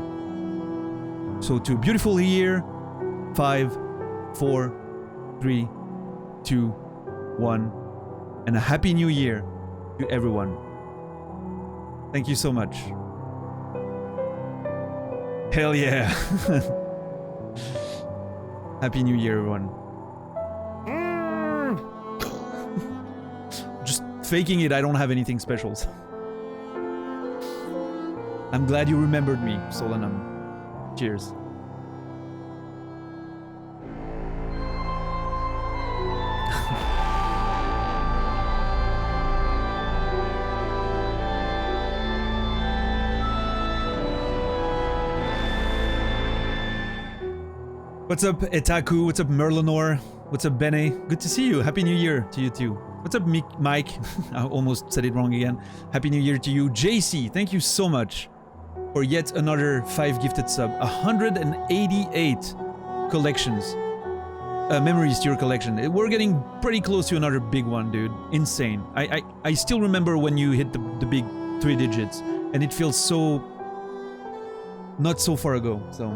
So to a beautiful year, 5, 4, 3, 2, 1, and a happy new year to everyone. Thank you so much. Hell yeah. Happy New Year, everyone. Just faking it, I don't have anything special. I'm glad you remembered me, Solanum. Cheers. What's up, Etaku? What's up, Merlinor? What's up, Bene? Good to see you. Happy New Year to you too. What's up, Mike? I almost said it wrong again. Happy New Year to you. JC, thank you so much for yet another 5 gifted sub. 188 collections. Memories to your collection. We're getting pretty close to another big one, dude. Insane. I still remember when you hit the big 3 digits, and it feels so... not so far ago, so...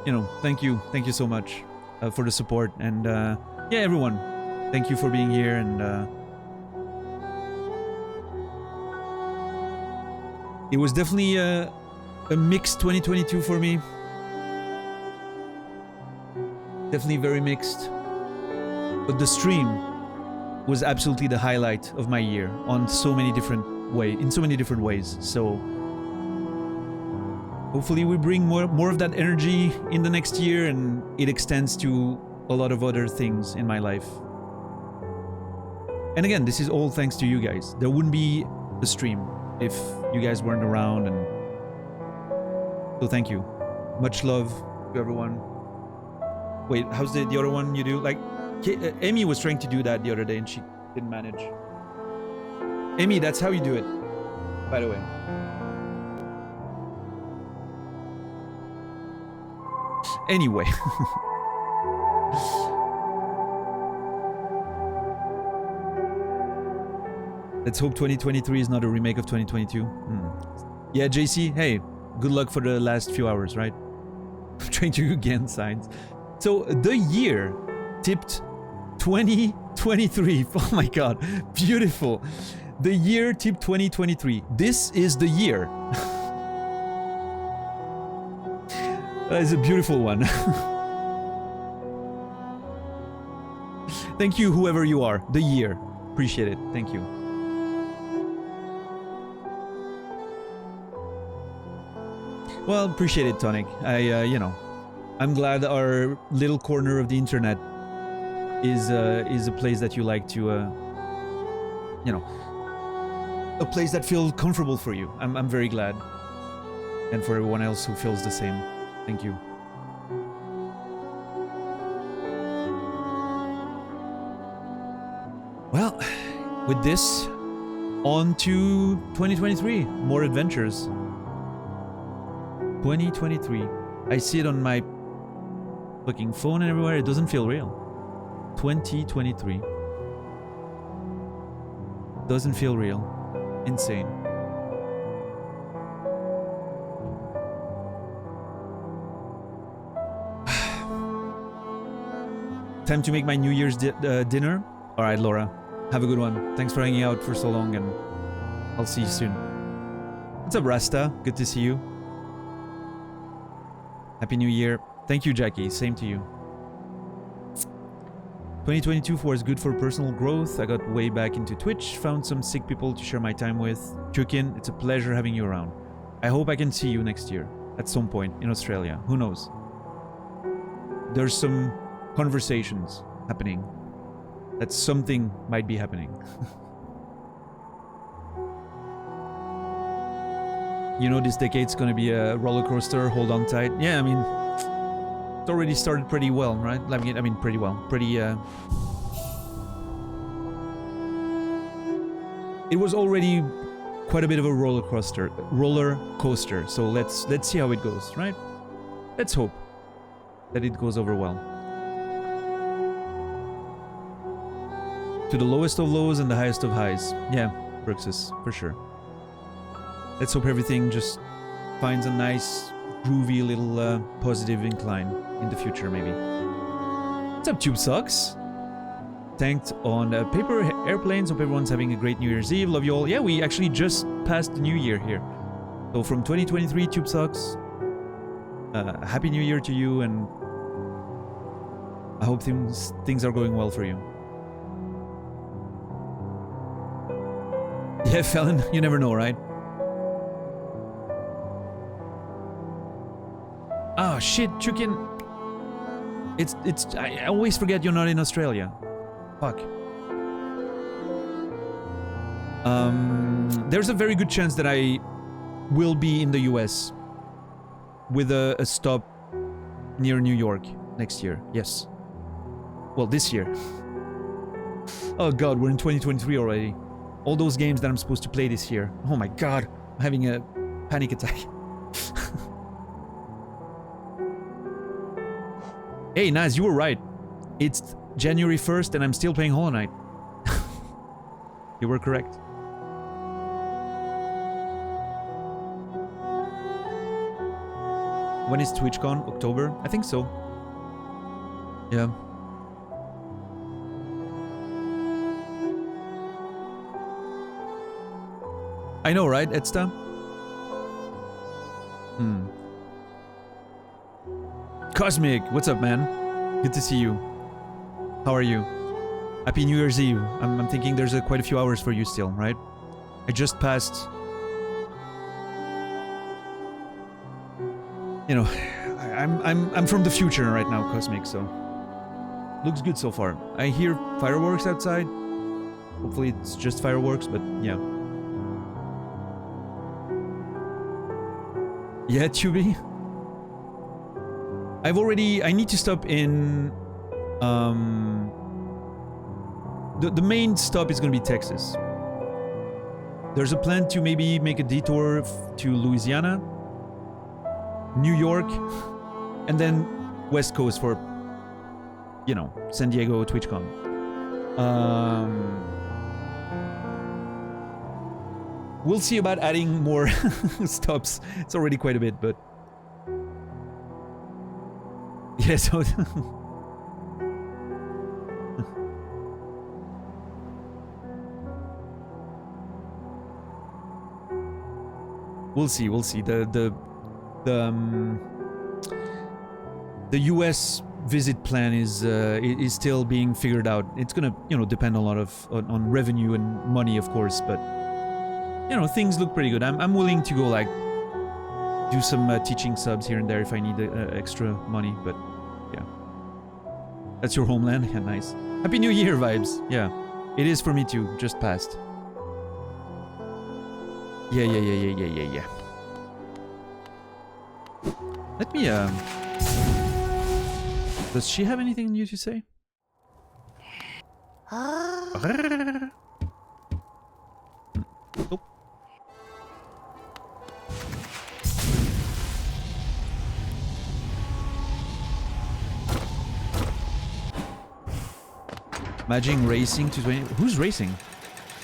you know, thank you so much for the support, and yeah, everyone, thank you for being here, and it was definitely a mixed 2022 for me. Definitely very mixed, but the stream was absolutely the highlight of my year in so many different ways. So hopefully we bring more of that energy in the next year, and it extends to a lot of other things in my life. And again, this is all thanks to you guys. There wouldn't be a stream if you guys weren't around, and so thank you. Much love to everyone. Wait, how's the other one you do? Like, Amy was trying to do that the other day and she didn't manage. Amy, that's how you do it, by the way. Anyway. Let's hope 2023 is not a remake of 2022. Yeah, JC, hey, good luck for the last few hours, right? I'm trying to again signs. So the year tipped 2023. Oh my god, beautiful. The year tipped 2023. This is the year. That is a beautiful one. Thank you, whoever you are. The year. Appreciate it. Thank you. Well, appreciate it, Tonic. You know, I'm glad our little corner of the internet is a place that you like to, you know, a place that feels comfortable for you. I'm very glad, and for everyone else who feels the same. Thank you. Well, with this, on to 2023. More adventures. 2023. I see it on my fucking phone and everywhere. It doesn't feel real. 2023. Doesn't feel real. Insane. Time to make my New Year's dinner. All right, Laura. Have a good one. Thanks for hanging out for so long, and I'll see you soon. What's up, Rasta? Good to see you. Happy New Year. Thank you, Jackie. Same to you. 2022 was good for personal growth. I got way back into Twitch, found some sick people to share my time with. Chukin, it's a pleasure having you around. I hope I can see you next year at some point in Australia. Who knows? There's some conversations happening that something might be happening. You know, this decade's gonna be a roller coaster. Hold on tight. Yeah, I mean, it already started pretty well, right? I mean, pretty well. It was already quite a bit of a roller coaster. So let's see how it goes, right? Let's hope that it goes over well. To the lowest of lows and the highest of highs. Yeah, Bruxus, for sure. Let's hope everything just finds a nice, groovy little positive incline in the future, maybe. What's up, Tube Sucks? Tanked on paper airplanes. Hope everyone's having a great New Year's Eve. Love you all. Yeah, we actually just passed the New Year here. So from 2023, Tube Sucks. Happy New Year to you, and I hope things are going well for you. Yeah, Felon, you never know, right? Oh shit, Chukin. I always forget you're not in Australia. Fuck. There's a very good chance that I will be in the US with a stop near New York next year. Yes. Well, this year. Oh god, we're in 2023 already. All those games that I'm supposed to play this year. Oh my god, I'm having a panic attack. Hey, Naz, you were right. It's January 1st and I'm still playing Hollow Knight. You were correct. When is TwitchCon? October? I think so. Yeah. I know, right, Edsta? Cosmic, what's up, man? Good to see you. How are you? Happy New Year's Eve. I'm thinking there's quite a few hours for you still, right? I just passed... You know, I'm from the future right now, Cosmic, so... Looks good so far. I hear fireworks outside. Hopefully it's just fireworks, but yeah. Yeah, Tubi. I need to stop in, the main stop is gonna be Texas. There's a plan to maybe make a detour to Louisiana, New York, and then West Coast for, you know, San Diego TwitchCon. We'll see about adding more stops. It's already quite a bit, but... Yeah, so... We'll see. The US visit plan is still being figured out. It's gonna, you know, depend a lot on revenue and money, of course, but... You know, things look pretty good. I'm willing to go, like, do some teaching subs here and there if I need extra money, but yeah. That's your homeland? Yeah, nice. Happy New Year vibes. Yeah, it is for me too. Just passed. Yeah. Let me, Does she have anything new to say? Nope. Imagine racing to 20. Who's racing?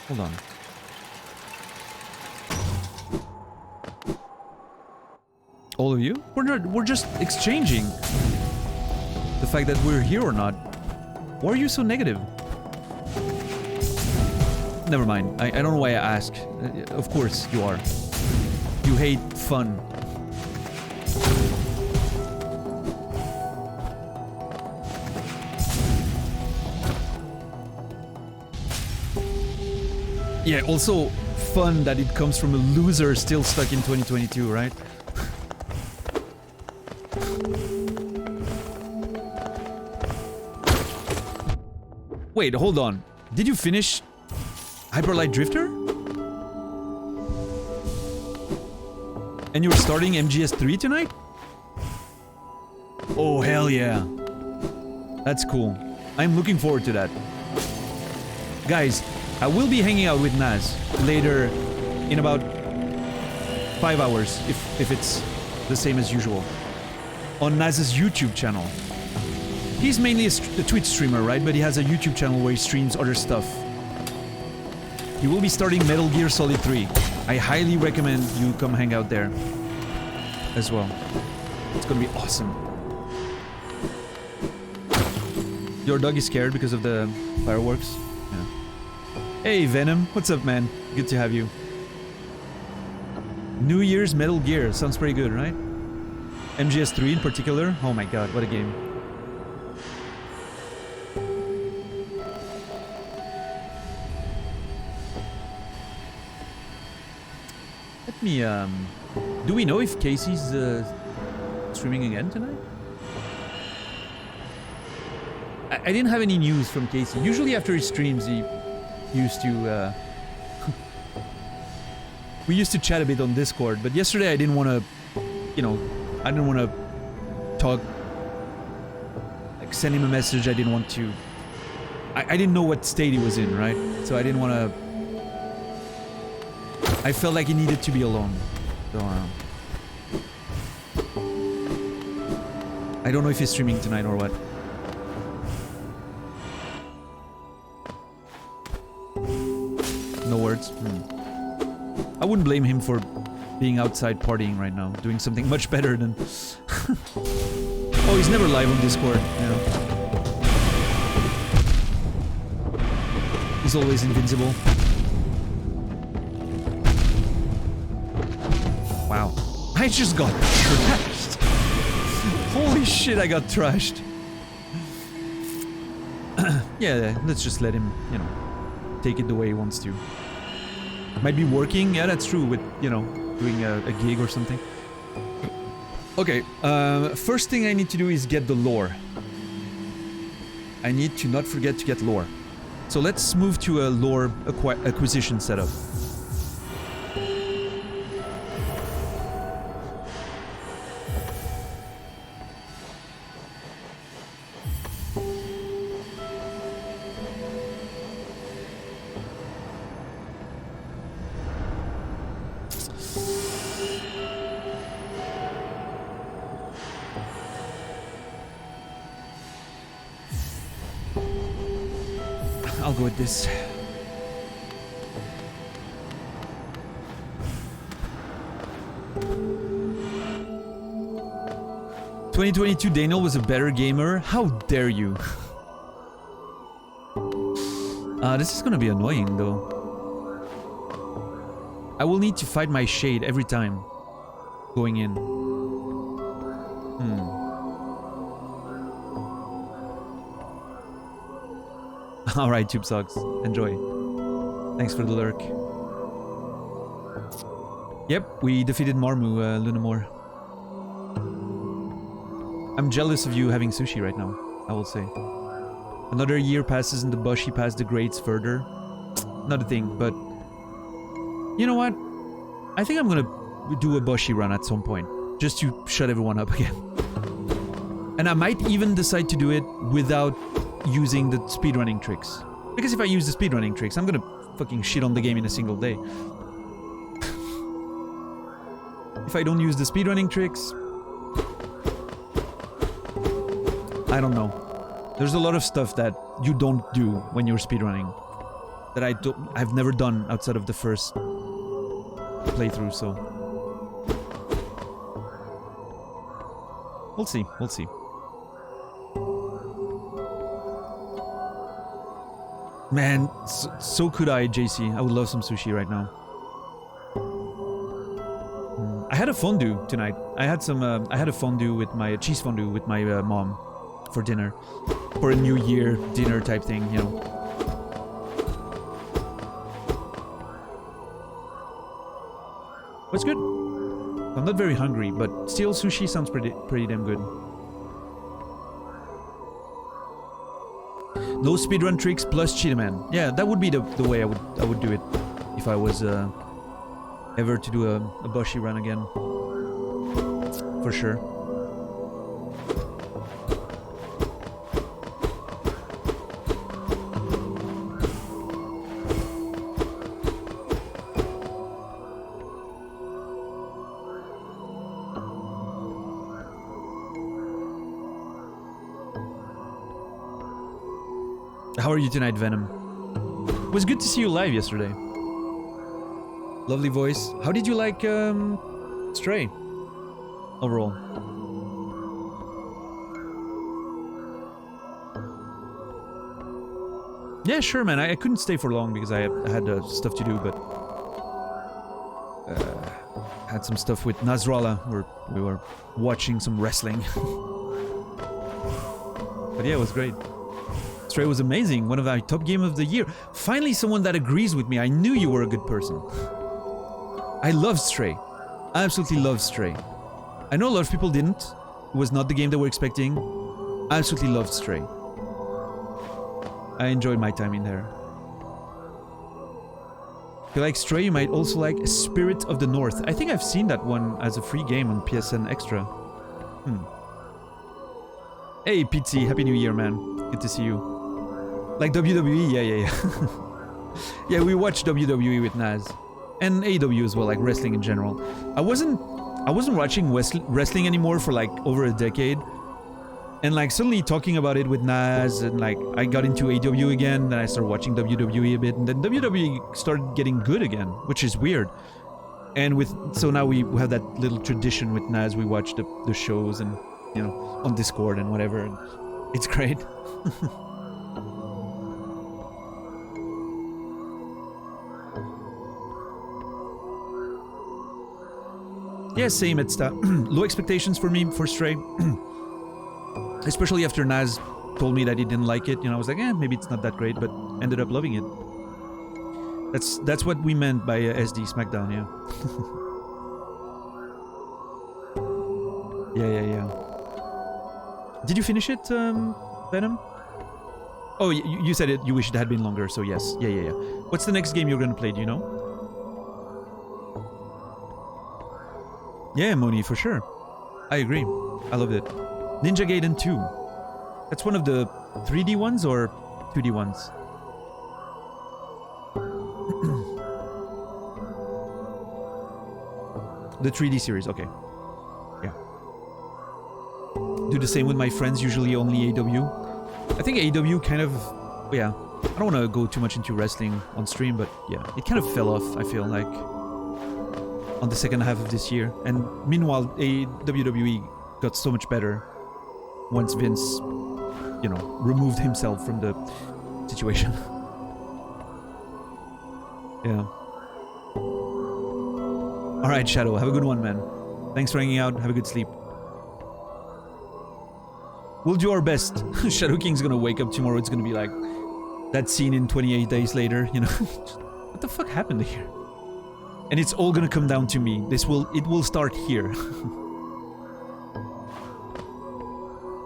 Hold on. All of you? We're just exchanging the fact that we're here or not. Why are you so negative? Never mind. I don't know why I ask. Of course you are. You hate fun. Yeah, also fun that it comes from a loser still stuck in 2022, right? Wait, hold on. Did you finish Hyper Light Drifter? And you're starting MGS3 tonight? Oh, hell yeah. That's cool. I'm looking forward to that. Guys, I will be hanging out with Naz later in about 5 hours, if it's the same as usual, on Naz's YouTube channel. He's mainly a Twitch streamer, right? But he has a YouTube channel where he streams other stuff. He will be starting Metal Gear Solid 3. I highly recommend you come hang out there as well. It's gonna be awesome. Your dog is scared because of the fireworks? Yeah. Hey Venom, what's up man? Good to have you. New Year's Metal Gear, sounds pretty good, right? MGS3 in particular, oh my god, what a game. Let me, do we know if Casey's streaming again tonight? I didn't have any news from Casey. Usually after he streams, he used to, we used to chat a bit on Discord, but yesterday I didn't want to, you know, I didn't want to talk, like send him a message. I didn't want to, I didn't know what state he was in, right? So I didn't want to, I felt like he needed to be alone. So, I don't know if he's streaming tonight or what. No words. I wouldn't blame him for being outside partying right now, doing something much better than... Oh, he's never live on Discord, yeah. He's always invincible. Wow. I just got trashed. Holy shit, I got trashed. Yeah, let's just let him, you know, take it the way he wants to. Might be working, yeah, that's true, with, you know, doing a gig or something. Okay, first thing I need to do is get the lore. I need to not forget to get lore. So let's move to a lore acquisition setup. I'll go with this. "2022 Daniel was a better gamer. How dare you?" This is gonna be annoying though. I will need to fight my shade every time going in. Alright, Tube Socks. Enjoy. Thanks for the lurk. Yep, we defeated Marmu, Lunamore. I'm jealous of you having sushi right now, I will say. Another year passes and the Bushi Pass degrades further. Not a thing, but... You know what? I think I'm gonna do a Bushi run at some point. just to shut everyone up again. And I might even decide to do it without using the speedrunning tricks. Because if I use the speedrunning tricks, I'm gonna fucking shit on the game in a single day. If I don't use the speedrunning tricks, I don't know. There's a lot of stuff that you don't do when you're speedrunning that I've never done outside of the first playthrough, so we'll see, we'll see. Man, so could I, JC. I would love some sushi right now. I had a fondue tonight. I had a fondue with my cheese fondue with my mom for dinner, for a New Year dinner type thing, you know. What's good? I'm not very hungry, but still sushi sounds pretty damn good. No speedrun tricks plus Cheetahman. Yeah, that would be the way I would do it if I was ever to do a Boshi run again. For sure. How are you tonight, Venom? It was good to see you live yesterday. Lovely voice. How did you like Stray overall? Yeah, sure, man. I couldn't stay for long because I had stuff to do, but had some stuff with Nasrallah where we were watching some wrestling. But yeah, it was great. Stray was amazing. One of our top game of the year. Finally, someone that agrees with me. I knew you were a good person. I love Stray. I absolutely love Stray. I know a lot of people didn't. It was not the game they were expecting. I absolutely loved Stray. I enjoyed my time in there. If you like Stray, you might also like Spirit of the North. I think I've seen that one as a free game on PSN Extra. Hey, Pizzi. Happy New Year, man. Good to see you. Like WWE? Yeah. Yeah, we watched WWE with Naz. And AEW as well, like wrestling in general. I wasn't watching wrestling anymore for like over a decade. And like suddenly talking about it with Naz, and like I got into AEW again, then I started watching WWE a bit, and then WWE started getting good again, which is weird. And so now we have that little tradition with Naz, we watch the shows and, you know, on Discord and whatever, and it's great. Yeah, same. It's low expectations for me for Stray. Especially after Naz told me that he didn't like it. You know, I was like, maybe it's not that great, but ended up loving it. That's what we meant by SD Smackdown, yeah. Yeah. Did you finish it, Venom? Oh, you said it. You wish it had been longer, so yes. Yeah. What's the next game you're gonna play? Do you know? Yeah, Moni, for sure. I agree. I loved it. Ninja Gaiden 2. That's one of the 3D ones or 2D ones? The 3D series, okay. Yeah. Do the same with my friends, usually only AW. I think AW kind of... Yeah. I don't want to go too much into wrestling on stream, but yeah. It kind of fell off, I feel like, on the second half of this year. And meanwhile, WWE got so much better once Vince, you know, removed himself from the situation. Yeah. Alright, Shadow, have a good one, man. Thanks for hanging out, have a good sleep. We'll do our best. Shadow King's gonna wake up tomorrow, it's gonna be like that scene in 28 Days Later, you know? What the fuck happened here? And it's all gonna come down to me. It will start here.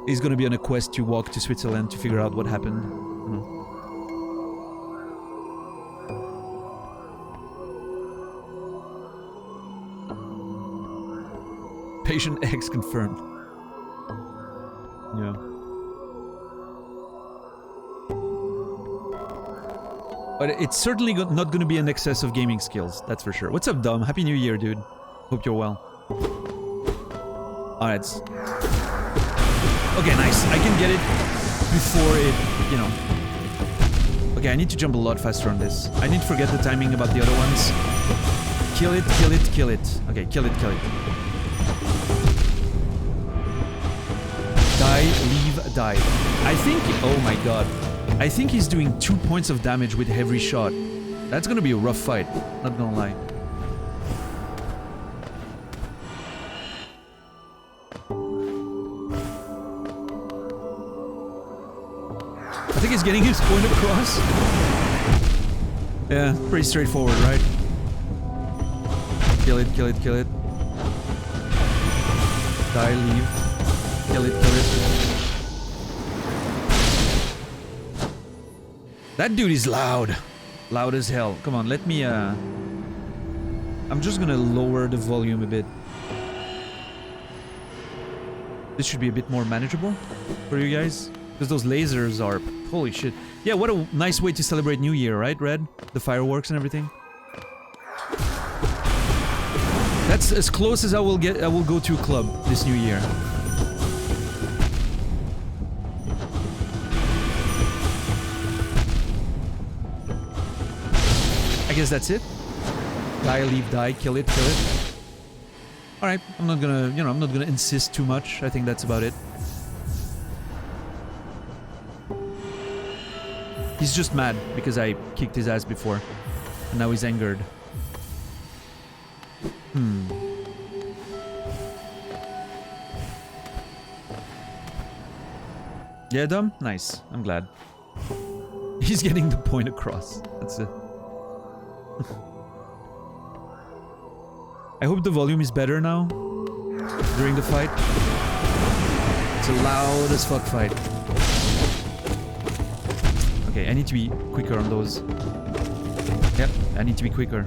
He's gonna be on a quest to walk to Switzerland to figure out what happened. Occupation X confirmed. Yeah. But it's certainly not going to be an excess of gaming skills, that's for sure. What's up, Dom? Happy New Year, dude. Hope you're well. Alright. Okay, nice. I can get it before it, you know. Okay, I need to jump a lot faster on this. I need to forget the timing about the other ones. Kill it, kill it, kill it. Okay, kill it, kill it. Die, leave, die. I think... Oh my god. I think he's doing 2 points of damage with every shot. That's gonna be a rough fight. Not gonna lie. I think he's getting his point across. Yeah, pretty straightforward, right? Kill it, kill it, kill it. Die, leave. Kill it, kill it. That dude is loud. Loud as hell. Come on, let me, I'm just gonna lower the volume a bit. This should be a bit more manageable for you guys. Because those lasers are... Holy shit. Yeah, what a nice way to celebrate New Year, right, Red? The fireworks and everything. That's as close as I will get. I will go to a club this New Year. I guess that's it. Die, leave, die, kill it, kill it. Alright, I'm not gonna, you know, I'm not gonna insist too much. I think that's about it. He's just mad because I kicked his ass before. And now he's angered. Yeah, Dom? Nice. I'm glad. He's getting the point across. That's it. I hope the volume is better now during the fight. It's a loud as fuck fight. Okay, I need to be quicker on those. Yep, I need to be quicker.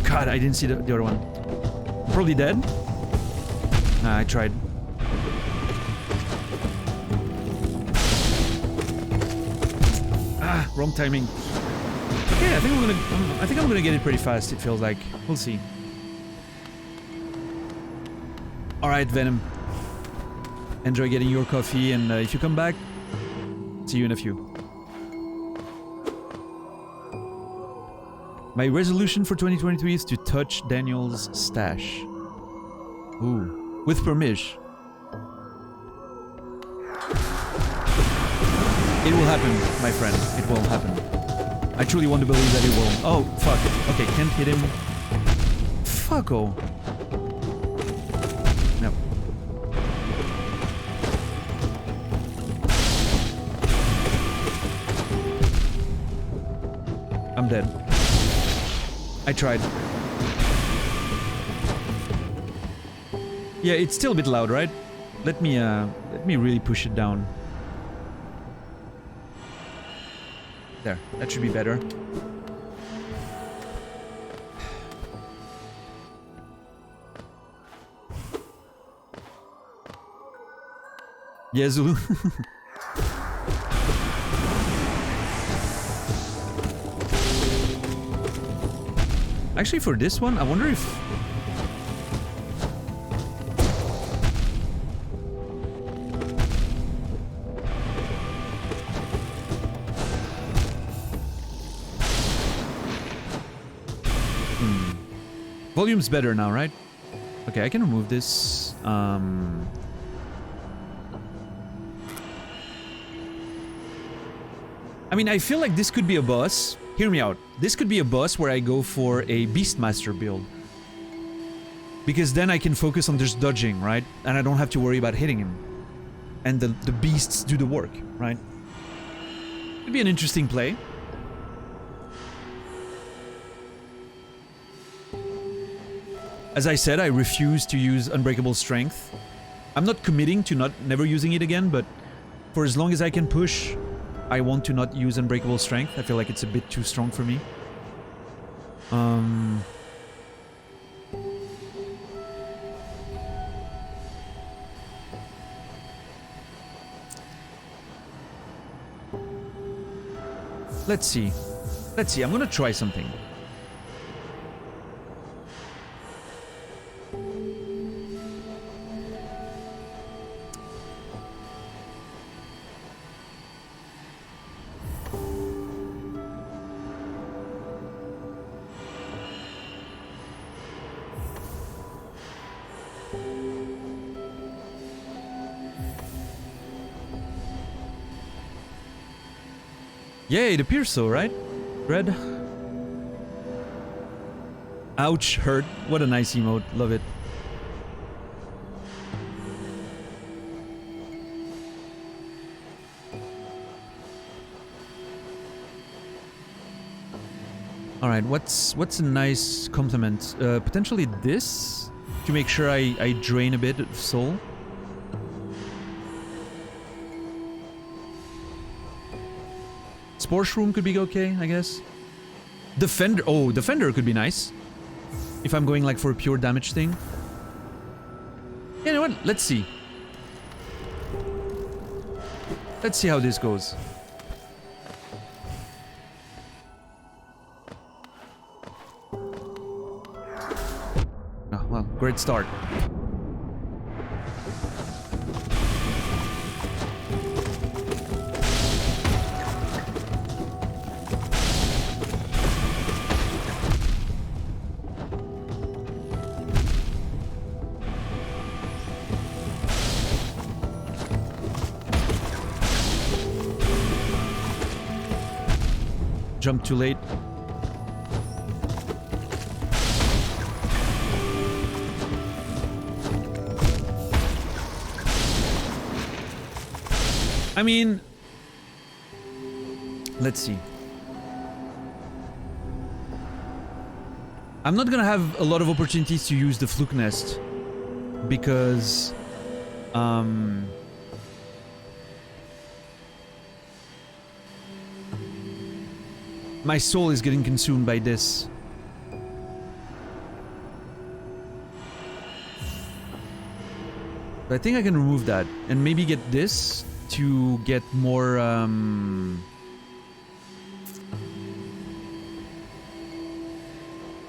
God, I didn't see the other one. Probably dead? Nah, I tried. Ah, wrong timing. Okay, I think I'm gonna get it pretty fast, it feels like. We'll see. Alright, Venom. Enjoy getting your coffee, and if you come back, see you in a few. My resolution for 2023 is to touch Daniel's stash. Ooh. With permission. It will happen, my friend. It will happen. I truly want to believe that it will. Oh, fuck. Okay, can't hit him. Fucko. No. I'm dead. I tried. Yeah, it's still a bit loud, right? Let me really push it down. There, that should be better. Yeah, Zulu. Actually, for this one, I wonder if... Volume's better now, right? Okay, I can remove this. I mean, I feel like this could be a boss. Hear me out. This could be a boss where I go for a Beastmaster build. Because then I can focus on just dodging, right? And I don't have to worry about hitting him. And the beasts do the work, right? Could be an interesting play. As I said, I refuse to use Unbreakable Strength. I'm not committing to never using it again, but for as long as I can push, I want to not use Unbreakable Strength. I feel like it's a bit too strong for me. Let's see. Let's see. I'm gonna try something. Yeah, it appears so, right? Red. Ouch, hurt. What a nice emote. Love it. Alright, what's a nice compliment? Potentially this? To make sure I drain a bit of soul. Spore Shroom could be okay, I guess. Defender. Oh, Defender could be nice. If I'm going like for a pure damage thing. Yeah, you know what? Let's see. Let's see how this goes. Oh, well, great start. Jump too late. I mean, let's see. I'm not gonna have a lot of opportunities to use the Fluke Nest because my soul is getting consumed by this. But I think I can remove that and maybe get this to get more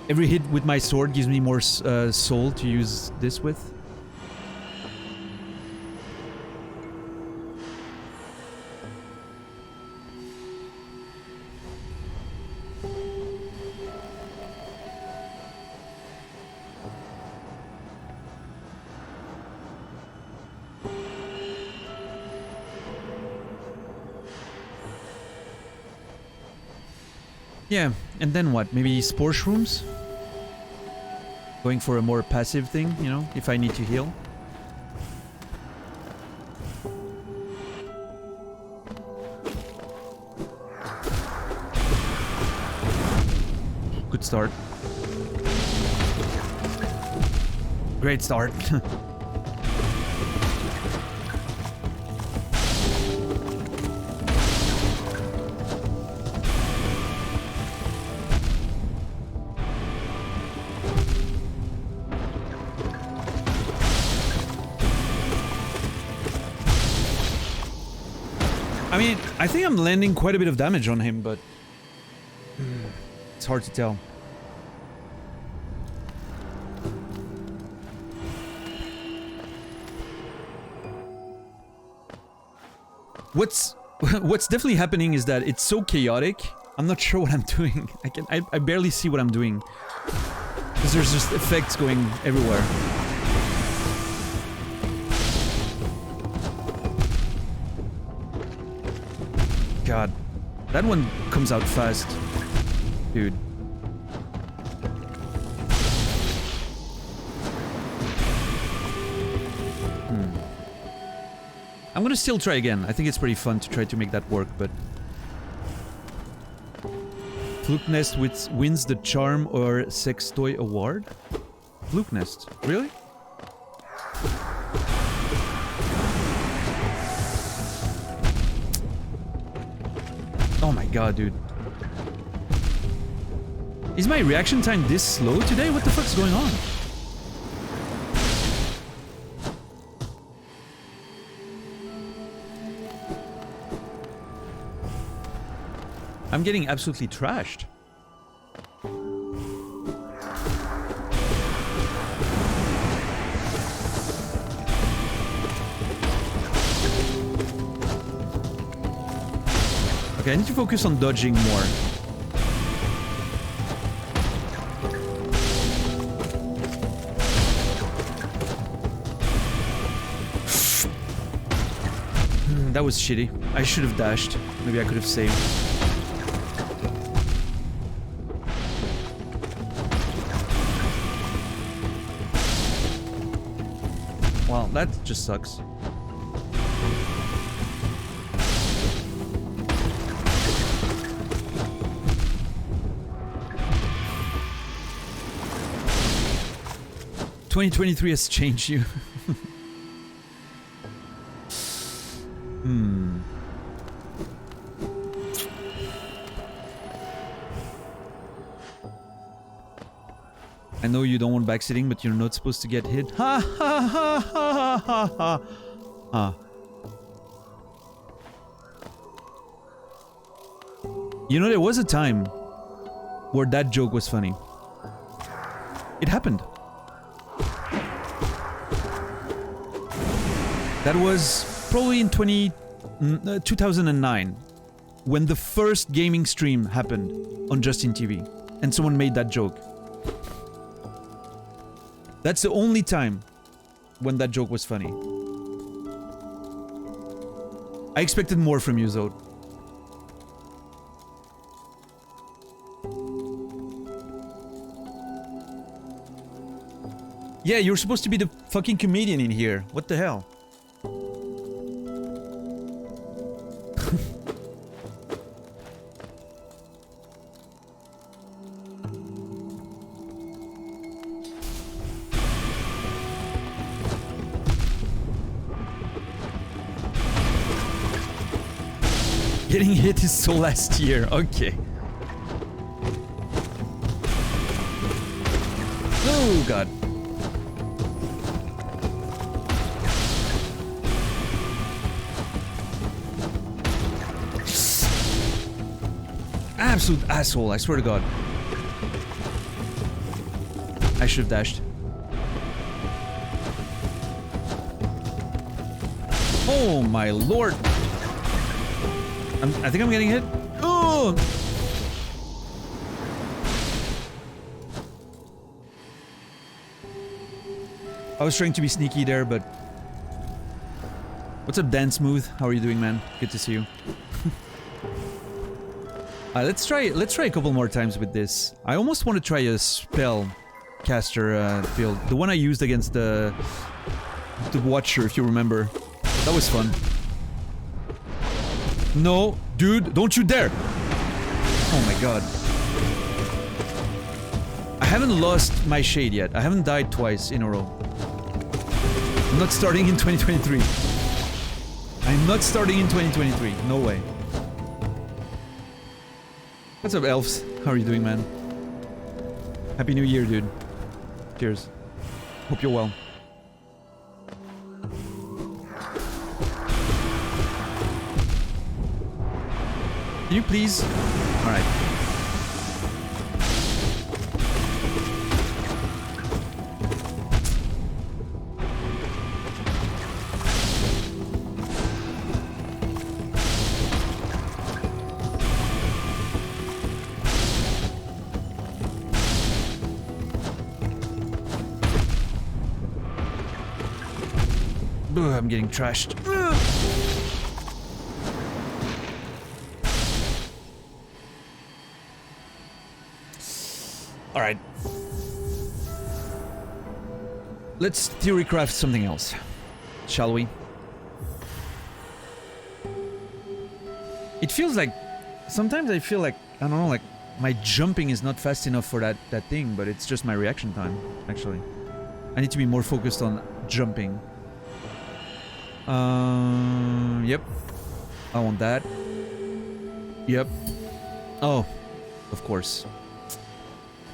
every hit with my sword gives me more soul to use this with. Yeah, and then what? Maybe Spore Shrooms? Going for a more passive thing, you know, if I need to heal. Good start. Great start. I mean, I think I'm landing quite a bit of damage on him, but it's hard to tell. What's definitely happening is that it's so chaotic. I'm not sure what I'm doing. I barely see what I'm doing because there's just effects going everywhere. God, that one comes out fast, dude. I'm gonna still try again. I think it's pretty fun to try to make that work, but Fluke Nest wins the Charm or Sex Toy Award? Fluke Nest, really? god, dude. Is my reaction time this slow today? What the fuck's going on? I'm getting absolutely trashed. Okay, I need to focus on dodging more. That was shitty. I should have dashed. Maybe I could have saved. Well, that just sucks. "2023 has changed you." I know you don't want backseating, but you're not supposed to get hit. Ha ha ha ha ha ha ha. You know, there was a time where that joke was funny. It happened. That was probably in 2009, when the first gaming stream happened on Justin TV, and someone made that joke. That's the only time when that joke was funny. I expected more from you, Zod. Yeah, you're supposed to be the fucking comedian in here. What the hell? Getting hit is so last year. Okay. Oh god. Absolute asshole, I swear to god. I should have dashed. Oh my lord. I think I'm getting hit. Oh! I was trying to be sneaky there, but... What's up, Dan Smooth? How are you doing, man? Good to see you. Let's try a couple more times with this. I almost want to try a spell caster build. The one I used against the Watcher, if you remember. That was fun. No, dude, don't you dare! Oh my god. I haven't lost my shade yet. I haven't died twice in a row. I'm not starting in 2023. I'm not starting in 2023. No way. What's up, elves? How are you doing, man? Happy New Year, dude. Cheers. Hope you're well. Can you please? Alright. Ugh, I'm getting trashed. Ugh. All right. Let's theorycraft something else, shall we? It feels like... Sometimes I feel like, I don't know, like my jumping is not fast enough for that thing, but it's just my reaction time, actually. I need to be more focused on jumping. Yep. I want that. Yep. Oh, of course.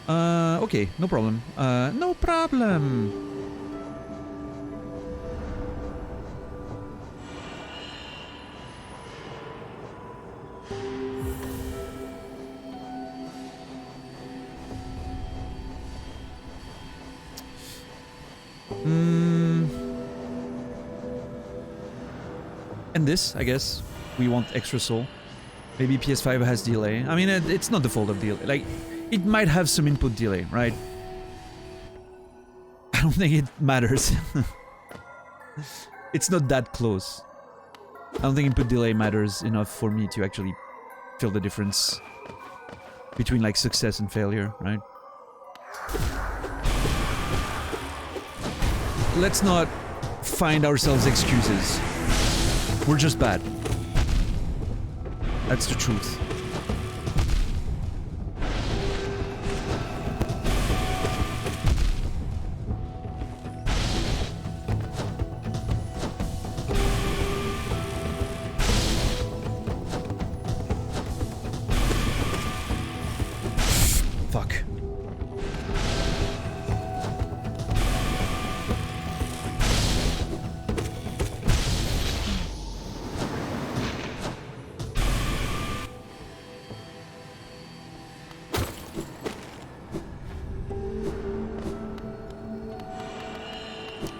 Okay, no problem. No problem. And this, I guess, we want extra soul. Maybe PS5 has delay. I mean, it's not the fault of delay. Like, it might have some input delay, right? I don't think it matters. It's not that close. I don't think input delay matters enough for me to actually feel the difference between, like, success and failure, right? Let's not find ourselves excuses. We're just bad. That's the truth. Fuck.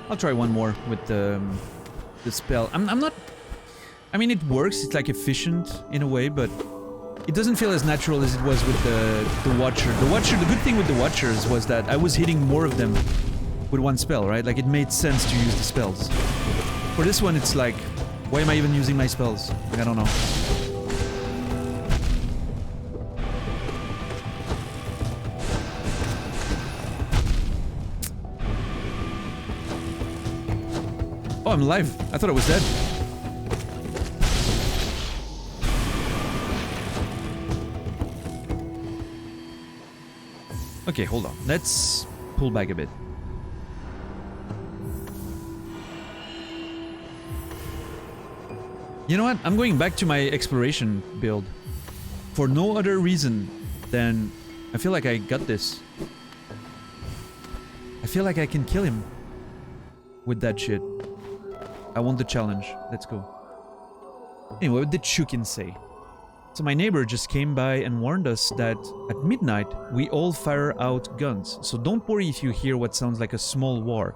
I'll try one more with the spell. I'm not... I mean, it works. It's like efficient in a way, but it doesn't feel as natural as it was with the Watcher. The good thing with the Watchers was that I was hitting more of them with one spell, right? Like, it made sense to use the spells. For this one, it's like, why am I even using my spells? Like, I don't know. Oh, I'm alive. I thought I was dead. Okay, hold on. Let's pull back a bit. You know what? I'm going back to my exploration build. For no other reason than I feel like I got this. I feel like I can kill him with that shit. I want the challenge. Let's go. Anyway, what did Shukin say? So my neighbor just came by and warned us that at midnight we all fire out guns. So don't worry if you hear what sounds like a small war.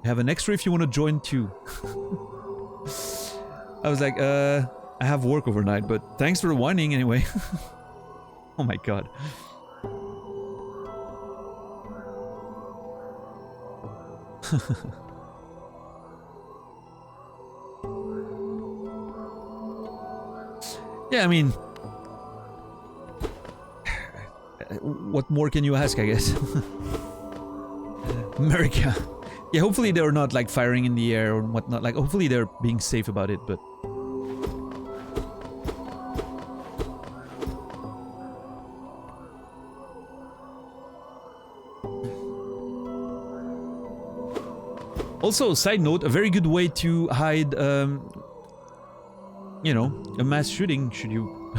I have an extra if you want to join too. I was like, I have work overnight, but thanks for warning anyway. Oh my god. Yeah, I mean, what more can you ask, I guess? America. Yeah, hopefully they're not like firing in the air or whatnot. Like, hopefully they're being safe about it, but... Also, side note, a very good way to hide, you know, a mass shooting, should you...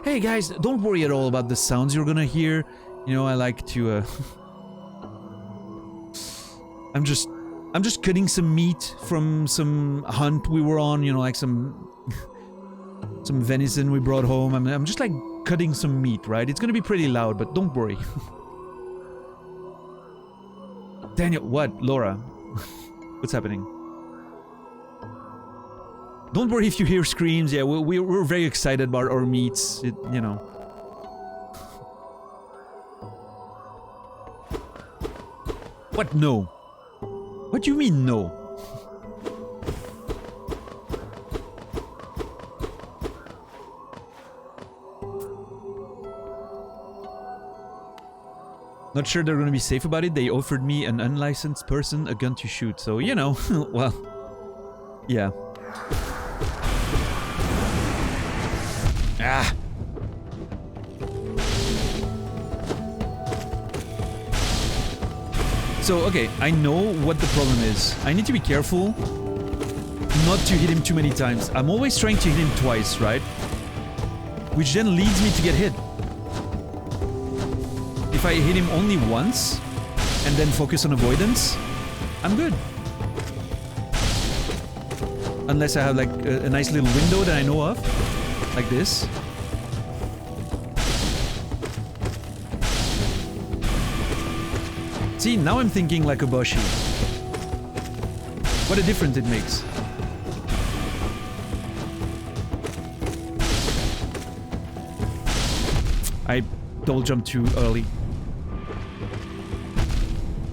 Hey guys, don't worry at all about the sounds you're gonna hear. You know, I like to, I'm just cutting some meat from some hunt we were on, you know, like some venison we brought home. I'm just like cutting some meat, right? It's gonna be pretty loud, but don't worry. Daniel, what? Laura? What's happening? Don't worry if you hear screams. Yeah, we're very excited about our meats. You know. What? No? What do you mean no? Not sure they're gonna be safe about it. They offered me, an unlicensed person, a gun to shoot. So, you know, well, yeah. Ah! So, okay, I know what the problem is. I need to be careful not to hit him too many times. I'm always trying to hit him twice, right? which then leads me to get hit. If I hit him only once and then focus on avoidance, I'm good. Unless I have like a nice little window that I know of, like this. See, now I'm thinking like a Boshi. What a difference it makes. I double jumped too early.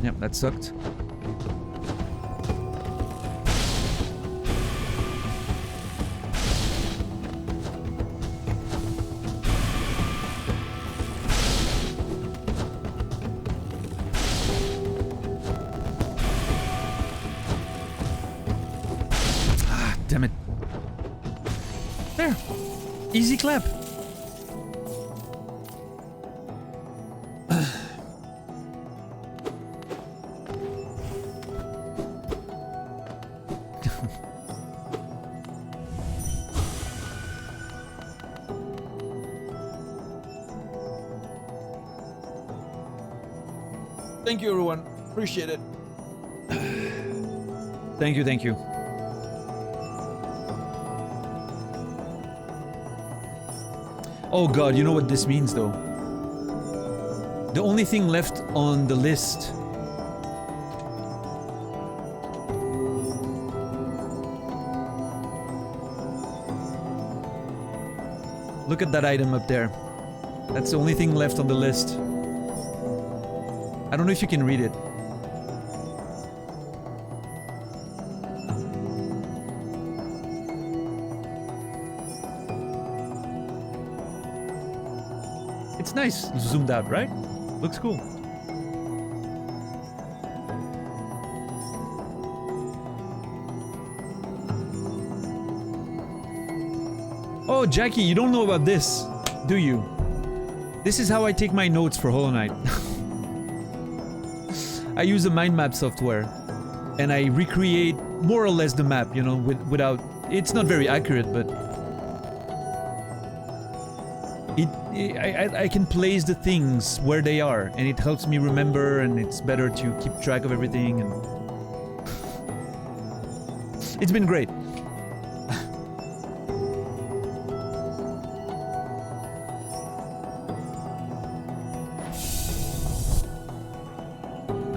Yep, that sucked. Ah, damn it. There. Easy clap. Thank you, everyone. Appreciate it. Thank you, thank you. Oh god, you know what this means though? The only thing left on the list look at that item up there. That's the only thing left on the list. I don't know if you can read it. It's nice zoomed out, right? Looks cool. Oh, Jackie, you don't know about this, do you? This is how I take my notes for Hollow Knight. I use a mind map software and I recreate more or less the map, you know, without... It's not very accurate, but... I can place the things where they are and it helps me remember and it's better to keep track of everything and... It's been great.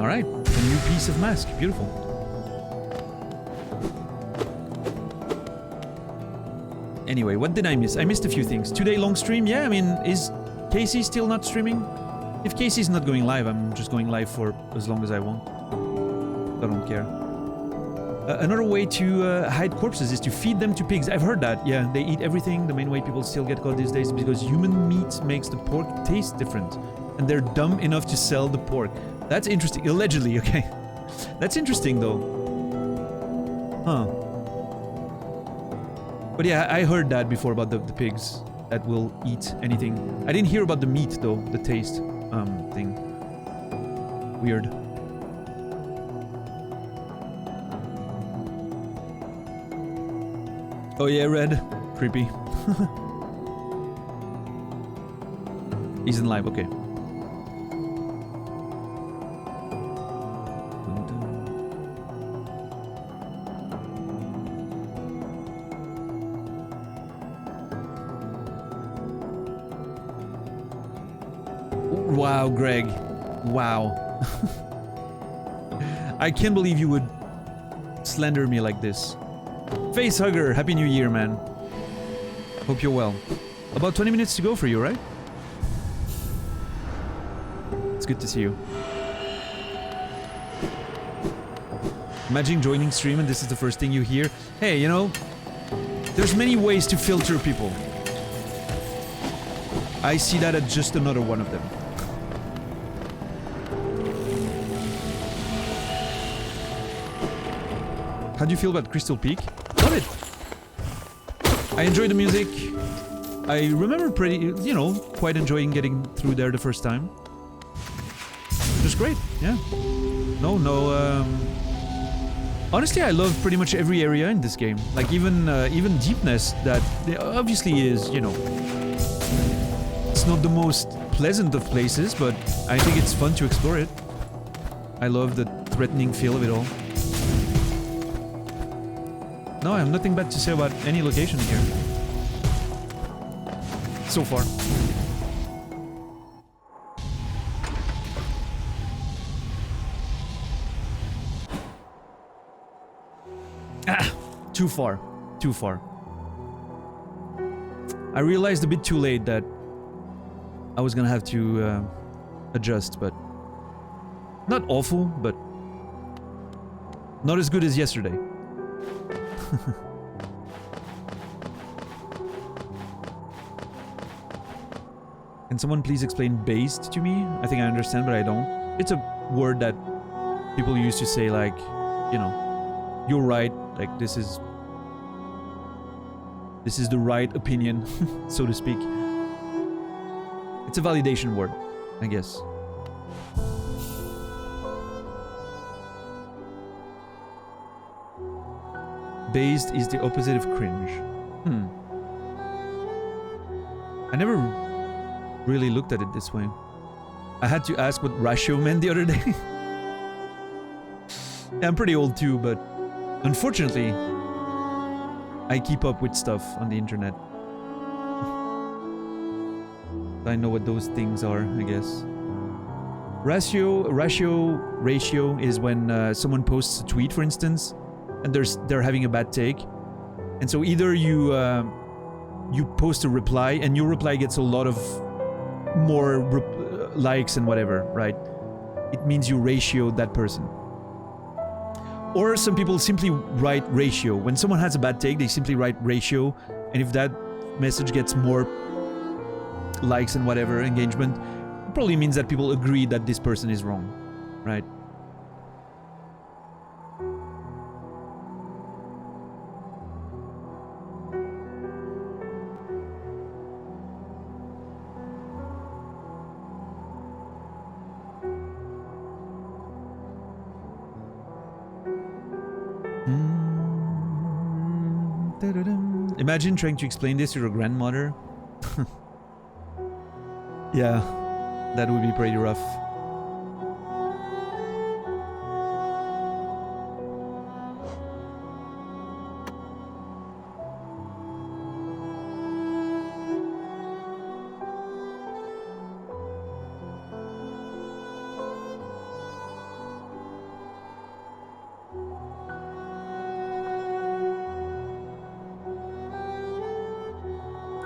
Alright, a new piece of mask. Beautiful. Anyway, what did I miss? I missed a few things. 2-day long stream? Yeah, I mean, is Casey still not streaming? If Casey's not going live, I'm just going live for as long as I want. I don't care. Another way to hide corpses is to feed them to pigs. I've heard that, yeah. They eat everything. The main way people still get caught these days is because human meat makes the pork taste different. And they're dumb enough to sell the pork. That's interesting. Allegedly, okay. That's interesting, though. Huh. But yeah, I heard that before about the pigs that will eat anything. I didn't hear about the meat, though. The taste, thing. Weird. Oh yeah, Red. Creepy. He's in live, okay. Wow, Greg. Wow. I can't believe you would slander me like this. Facehugger, Happy New Year, man. Hope you're well. About 20 minutes to go for you, right? It's good to see you. Imagine joining stream and this is the first thing you hear. Hey, you know, there's many ways to filter people. I see that as just another one of them. How do you feel about Crystal Peak? Love it! I enjoy the music. I remember pretty, you know, quite enjoying getting through there the first time. It was great, yeah. Honestly, I love pretty much every area in this game. Like even Deepness, that obviously is, you know, not the most pleasant of places, but I think it's fun to explore it. I love the threatening feel of it all. No, I have nothing bad to say about any location here. So far. Ah! Too far. Too far. I realized a bit too late that I was gonna have to adjust, but not awful, but not as good as yesterday. Can someone please explain based to me? I think I understand, but I don't. It's a word that people used to say, like, you know, you're right, like this is the right opinion, so to speak. It's a validation word, I guess. Based is the opposite of cringe. I never really looked at it this way. I had to ask what ratio meant the other day. Yeah, I'm pretty old too, but unfortunately, I keep up with stuff on the internet. I know what those things are, I guess. Ratio is when someone posts a tweet, for instance, and they're having a bad take, and so either you post a reply, and your reply gets a lot of more likes and whatever, right? It means you ratioed that person. Or some people simply write ratio. When someone has a bad take, they simply write ratio, and if that message gets more likes and whatever, engagement, it probably means that people agree that this person is wrong, right? Imagine trying to explain this to your grandmother. Yeah, that would be pretty rough.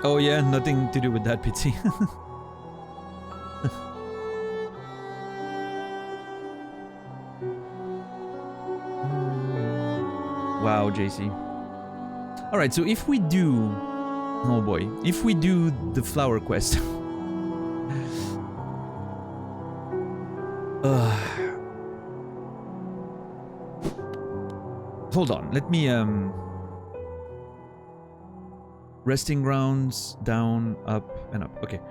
Oh yeah, nothing to do with that, Pitsy. Wow, JC. Alright, so if we do... Oh boy. If we do the flower quest... Hold on, let me... Resting grounds, down, up, and up. Okay.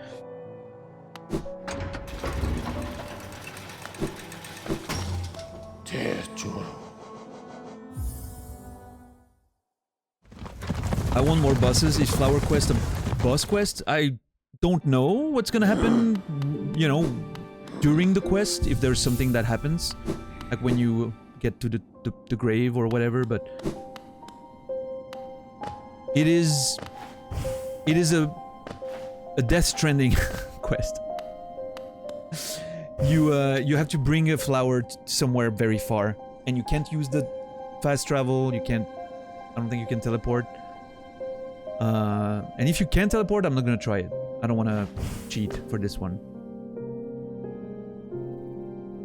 I want more buses. Is Flower Quest a bus quest? I don't know what's gonna happen, you know, during the quest, if there's something that happens. Like when you get to the grave or whatever, but... It is a Death Stranding quest. You have to bring a flower somewhere very far, and you can't use the fast travel. You can't. I don't think you can teleport. And if you can teleport, I'm not gonna try it. I don't want to cheat for this one.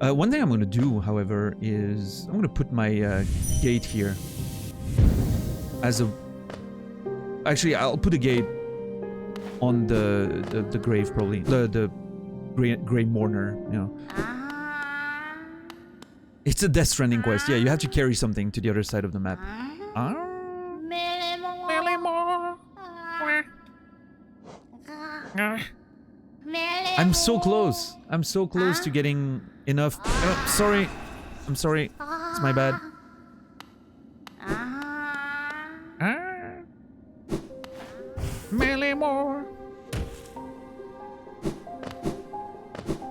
One thing I'm gonna do, however, is I'm gonna put my gate here as a. Actually, I'll put a gate on the grave, probably. The Grey Mourner, you know. It's a Death Stranding quest. Yeah, you have to carry something to the other side of the map. I'm so close. I'm so close to getting enough. Oh, sorry. I'm sorry. It's my bad.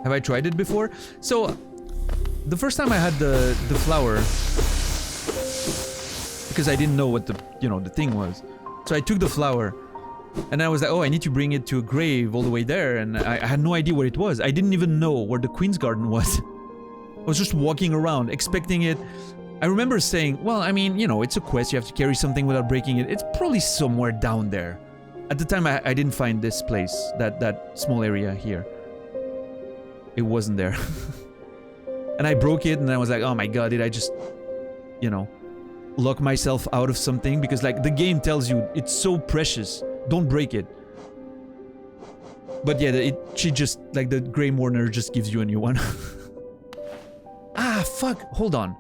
Have I tried it before? So, the first time I had the flower, because I didn't know what the, you know, the thing was. So I took the flower, and I was like, oh, I need to bring it to a grave all the way there, and I had no idea what it was. I didn't even know where the Queen's Garden was. I was just walking around, expecting it. I remember saying, well, I mean, you know, it's a quest, you have to carry something without breaking it. It's probably somewhere down there. At the time, I didn't find this place, that small area here. It wasn't there. And I broke it, and I was like, oh my god, did I just, you know, lock myself out of something? Because, like, the game tells you it's so precious. Don't break it. But yeah, she just, like, the Grey Mourner just gives you a new one. Ah, fuck. Hold on.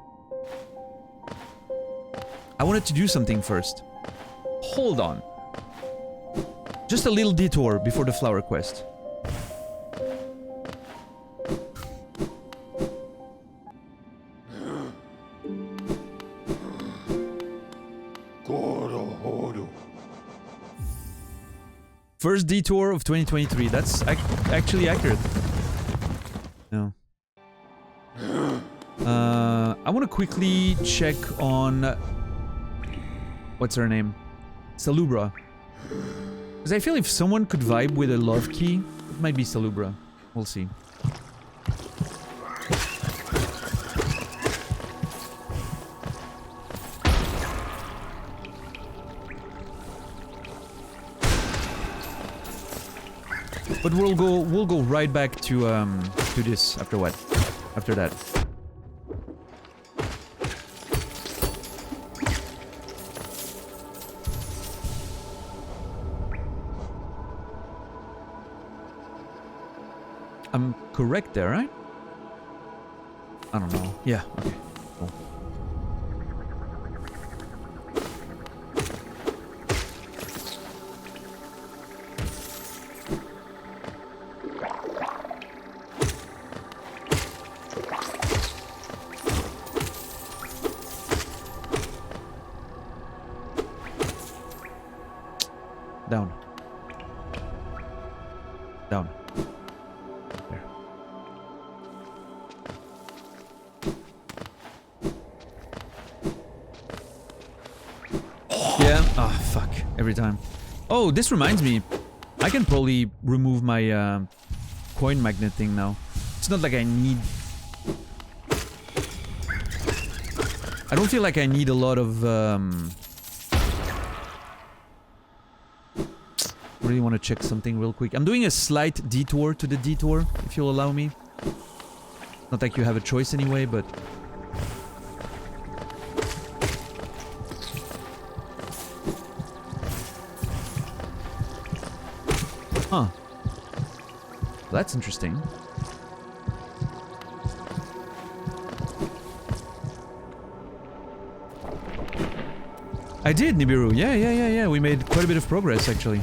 I wanted to do something first. Hold on. Just a little detour before the flower quest. First detour of 2023. That's actually accurate. No. I want to quickly check on... What's her name? Salubra. Because I feel if someone could vibe with a love key, it might be Salubra. We'll see. But we'll go right back to this after what? After that. I'm correct there, right? I don't know. Yeah, okay. Cool. Down. Down. There. Yeah. Ah, oh, fuck. Every time. Oh, this reminds me. I can probably remove my coin magnet thing now. It's not like I need... I don't feel like I need a lot of... really want to check something real quick. I'm doing a slight detour to the detour, if you'll allow me. Not like you have a choice anyway, but... Huh. That's interesting. I did, Nibiru. Yeah. We made quite a bit of progress, actually.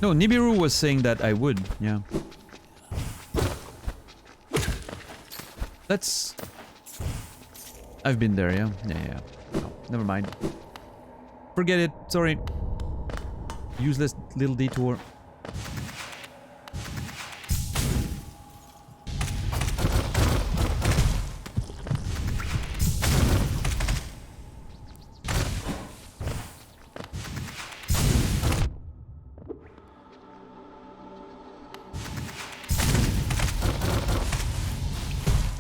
No, Nibiru was saying that I would, yeah. That's... I've been there, yeah? Yeah. No, never mind. Forget it, sorry. Useless little detour.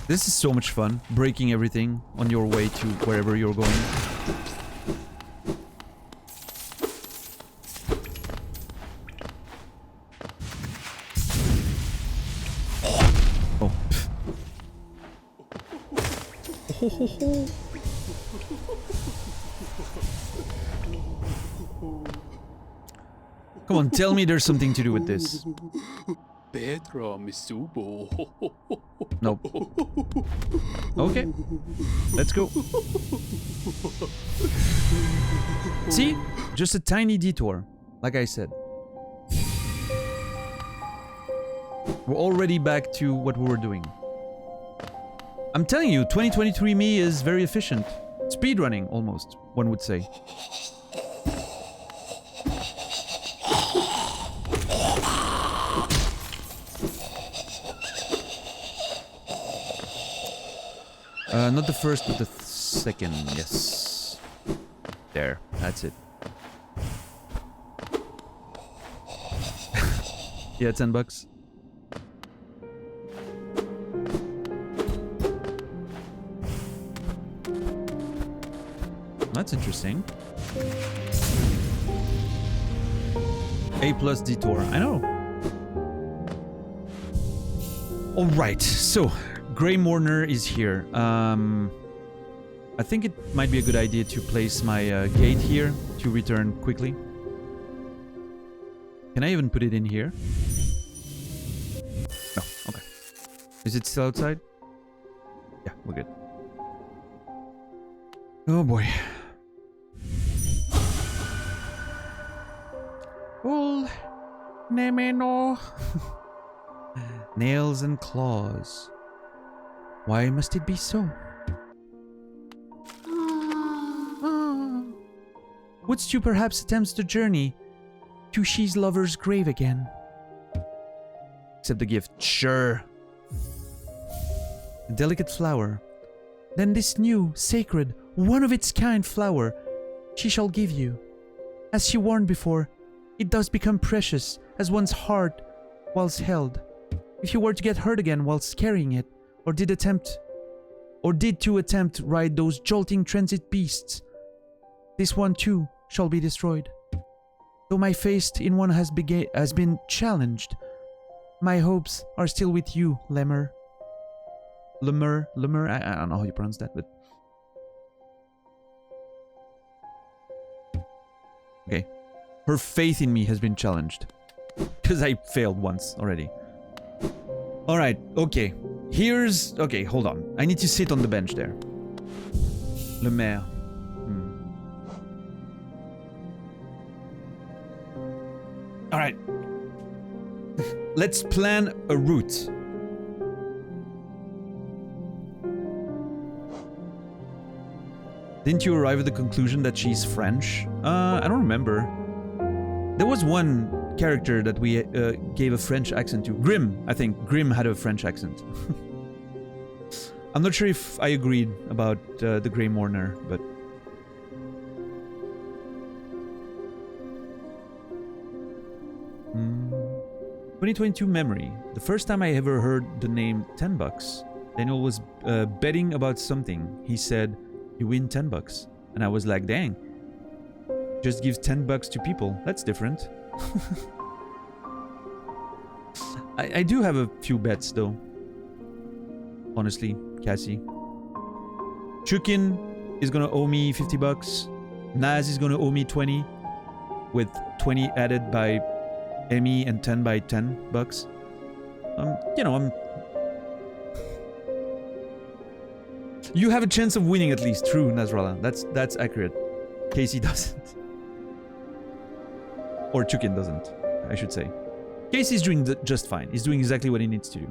This is so much fun, breaking everything on your way to wherever you're going. Oh. Come on, tell me there's something to do with this. Petra Misubo. Nope. Okay. Let's go. See? Just a tiny detour. Like I said. We're already back to what we were doing. I'm telling you, 2023 me is very efficient. Speedrunning, almost, one would say. Not the first, but the second, yes. There, that's it. Yeah, $10. That's interesting. A plus detour. I know. All right. So, Grey Mourner is here. I think it might be a good idea to place my gate here to return quickly. Can I even put it in here? No. Okay. Is it still outside? Yeah, we're good. Oh boy. Well, Nemeno. Nails and claws. Why must it be so? Wouldst you perhaps attempt the journey to She's lover's grave again? Accept the gift. Sure. A delicate flower. Then this new, sacred, one-of-its-kind flower she shall give you. As she warned before, it does become precious as one's heart whilst held. If you were to get hurt again whilst carrying it, or did to attempt ride those jolting transit beasts, this one too shall be destroyed. Though my faith in one has been challenged, my hopes are still with you, Lemur. Lemur, I don't know how you pronounce that, but... Okay. Her faith in me has been challenged. Because I failed once already. Alright, okay. Here's... Okay, hold on. I need to sit on the bench there. Le Maire. Alright. Let's plan a route. Didn't you arrive at the conclusion that she's French? I don't remember. There was one character that we gave a French accent to. Grimm, I think. Grimm had a French accent. I'm not sure if I agreed about the Grey Mourner, but... 2022 memory. The first time I ever heard the name $10. Daniel was betting about something. He said, "You win $10." And I was like, dang. Just give $10 to people. That's different. I do have a few bets though. Honestly, Cassie. Chukin is gonna owe me $50. Naz is gonna owe me 20. With 20 added by Emmy and 10 by $10. You know, You have a chance of winning at least. True, Nasrallah. That's accurate. Casey doesn't. Or Chukin doesn't, I should say. Casey's doing just fine. He's doing exactly what he needs to do.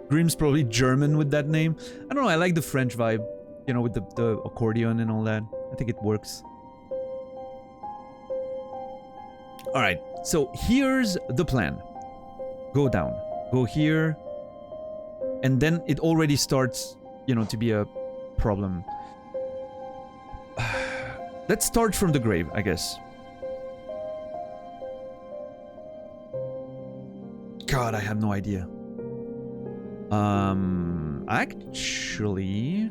Grimm's probably German with that name. I don't know, I like the French vibe. You know, with the accordion and all that. I think it works. Alright, so here's the plan. Go down. Go here. And then it already starts, you know, to be a problem. Let's start from the grave, I guess. God, I have no idea. Actually...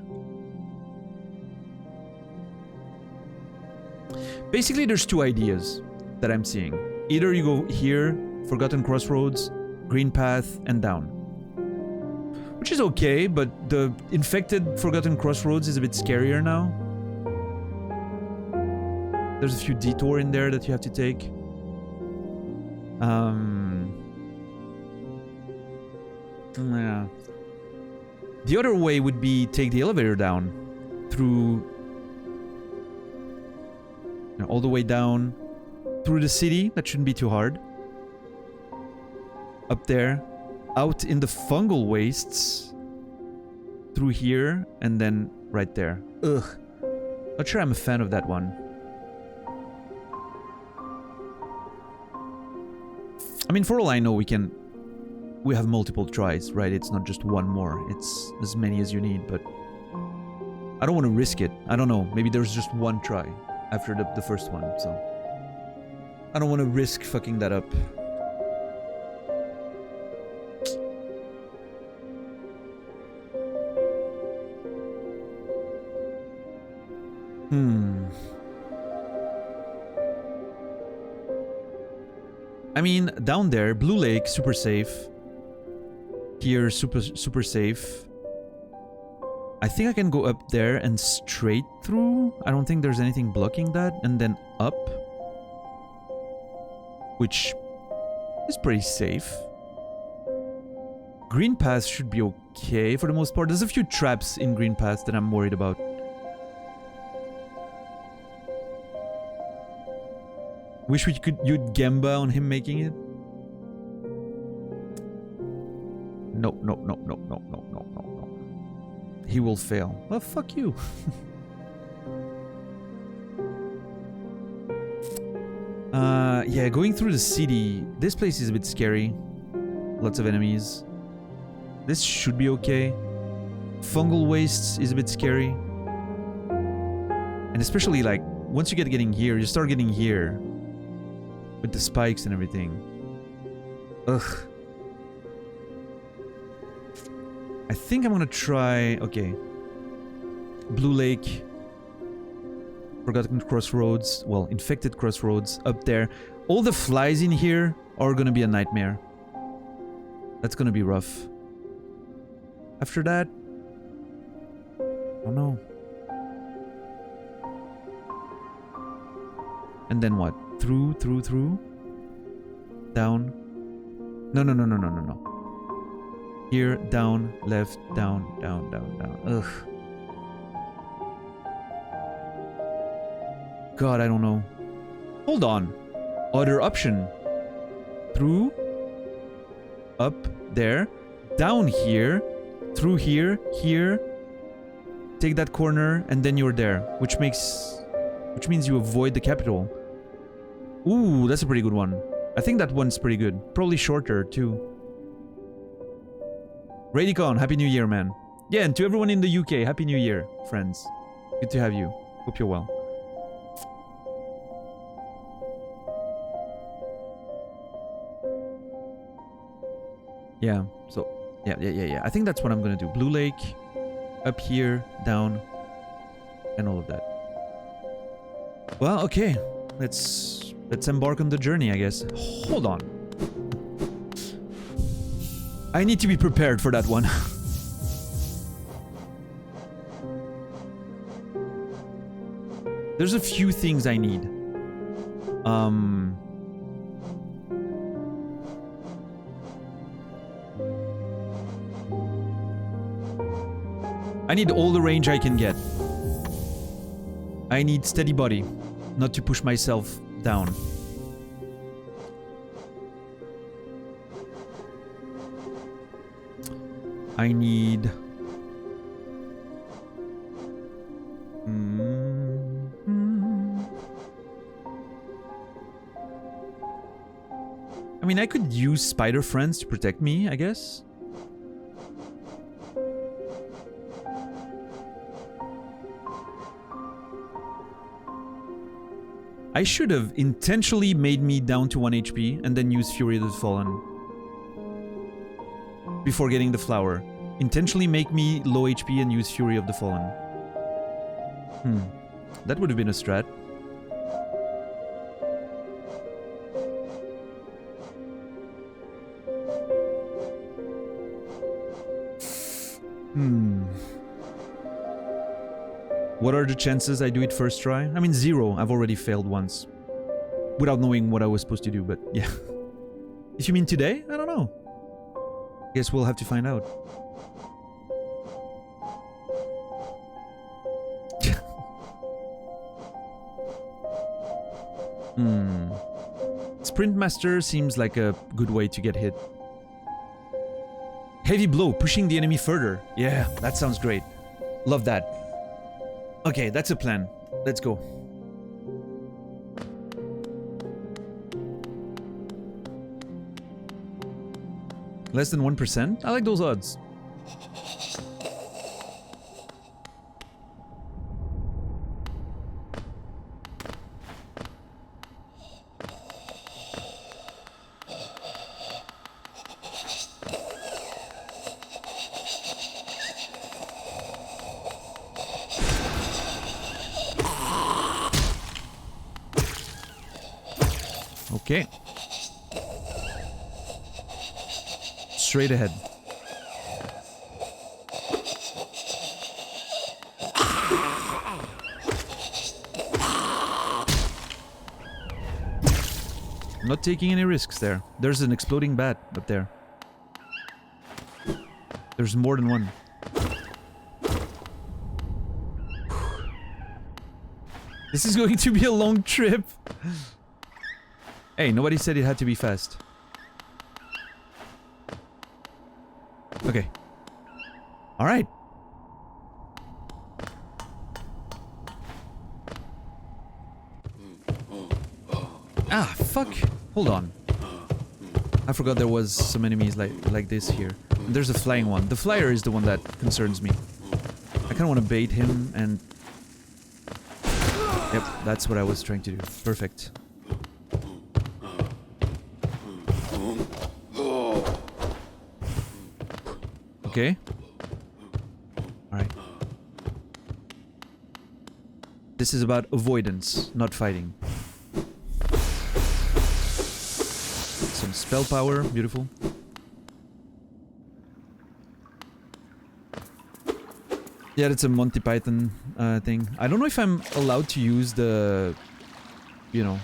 Basically, there's two ideas that I'm seeing. Either you go here, Forgotten Crossroads, Green Path, and down. Which is okay, but the infected Forgotten Crossroads is a bit scarier now. There's a few detours in there that you have to take. Yeah. The other way would be take the elevator down through, you know, all the way down through the city. That shouldn't be too hard. Up there, out in the fungal wastes, through here, and then right there. Ugh. Not sure I'm a fan of that one. I mean, for all I know, we have multiple tries, right? It's not just one more. It's as many as you need, but I don't want to risk it. I don't know. Maybe there's just one try after the first one, so I don't want to risk fucking that up. I mean, down there, Blue Lake, super safe. Here, super safe. I think I can go up there and straight through. I don't think there's anything blocking that. And then up. Which is pretty safe. Green Pass should be okay for the most part. There's a few traps in Green Pass that I'm worried about. Wish we could use Gemba on him making it. No. He will fail. Well, fuck you. Yeah, going through the city. This place is a bit scary. Lots of enemies. This should be okay. Fungal wastes is a bit scary. And especially like, once you getting here, you start getting here. With the spikes and everything. Ugh. I think I'm gonna try... Okay. Blue Lake. Forgotten Crossroads. Well, Infected Crossroads. Up there. All the flies in here are gonna be a nightmare. That's gonna be rough. After that... I don't know. And then what? Through. Down. No. Here, down, left, down. Ugh. God, I don't know. Hold on. Other option. Through. Up there. Down here. Through here. Here. Take that corner, and then you're there. Which means you avoid the capital. Ooh, that's a pretty good one. I think that one's pretty good. Probably shorter, too. Radicon, Happy New Year, man. Yeah, and to everyone in the UK, Happy New Year, friends. Good to have you. Hope you're well. Yeah, so... Yeah. I think that's what I'm gonna do. Blue Lake, up here, down, and all of that. Well, okay. Let's embark on the journey, I guess. Hold on. I need to be prepared for that one. There's a few things I need. I need all the range I can get. I need steady body, not to push myself down. I need... I mean, I could use spider friends to protect me, I guess. I should have intentionally made me down to 1 HP and then use Fury of the Fallen. Before getting the flower. Intentionally make me low HP and use Fury of the Fallen. That would have been a strat. What are the chances I do it first try? I mean, 0. I've already failed once. Without knowing what I was supposed to do, but yeah. If you mean today? I don't know. Guess we'll have to find out. Sprint Master seems like a good way to get hit. Heavy blow, pushing the enemy further. Yeah, that sounds great. Love that. Okay, that's a plan. Let's go. Less than 1%? I like those odds. Okay. Straight ahead. I'm not taking any risks there. There's an exploding bat up there. There's more than one. This is going to be a long trip. Hey, nobody said it had to be fast. Okay. Alright. Ah, fuck. Hold on. I forgot there was some enemies like this here. And there's a flying one. The flyer is the one that concerns me. I kind of want to bait him and... Yep, that's what I was trying to do. Perfect. Okay. Alright. This is about avoidance, not fighting. Some spell power, beautiful. Yeah, that's a Monty Python thing. I don't know if I'm allowed to use the, you know,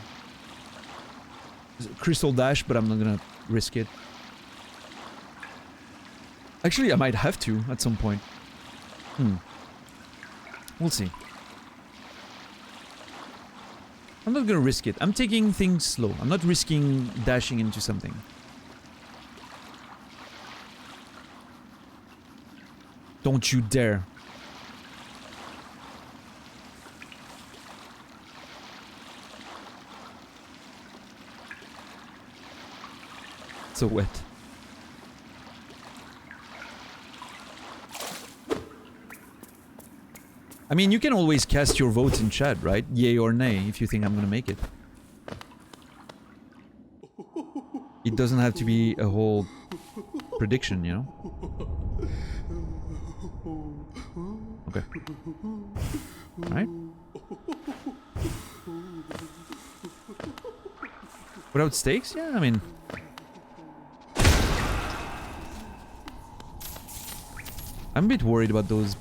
Crystal Dash, but I'm not gonna risk it. Actually, I might have to at some point. We'll see. I'm not gonna risk it. I'm taking things slow. I'm not risking dashing into something. Don't you dare. So wet. I mean, you can always cast your votes in chat, right? Yay or nay, if you think I'm gonna make it. It doesn't have to be a whole prediction, you know? Okay. Alright. Without stakes? Yeah, I mean... I'm a bit worried about those...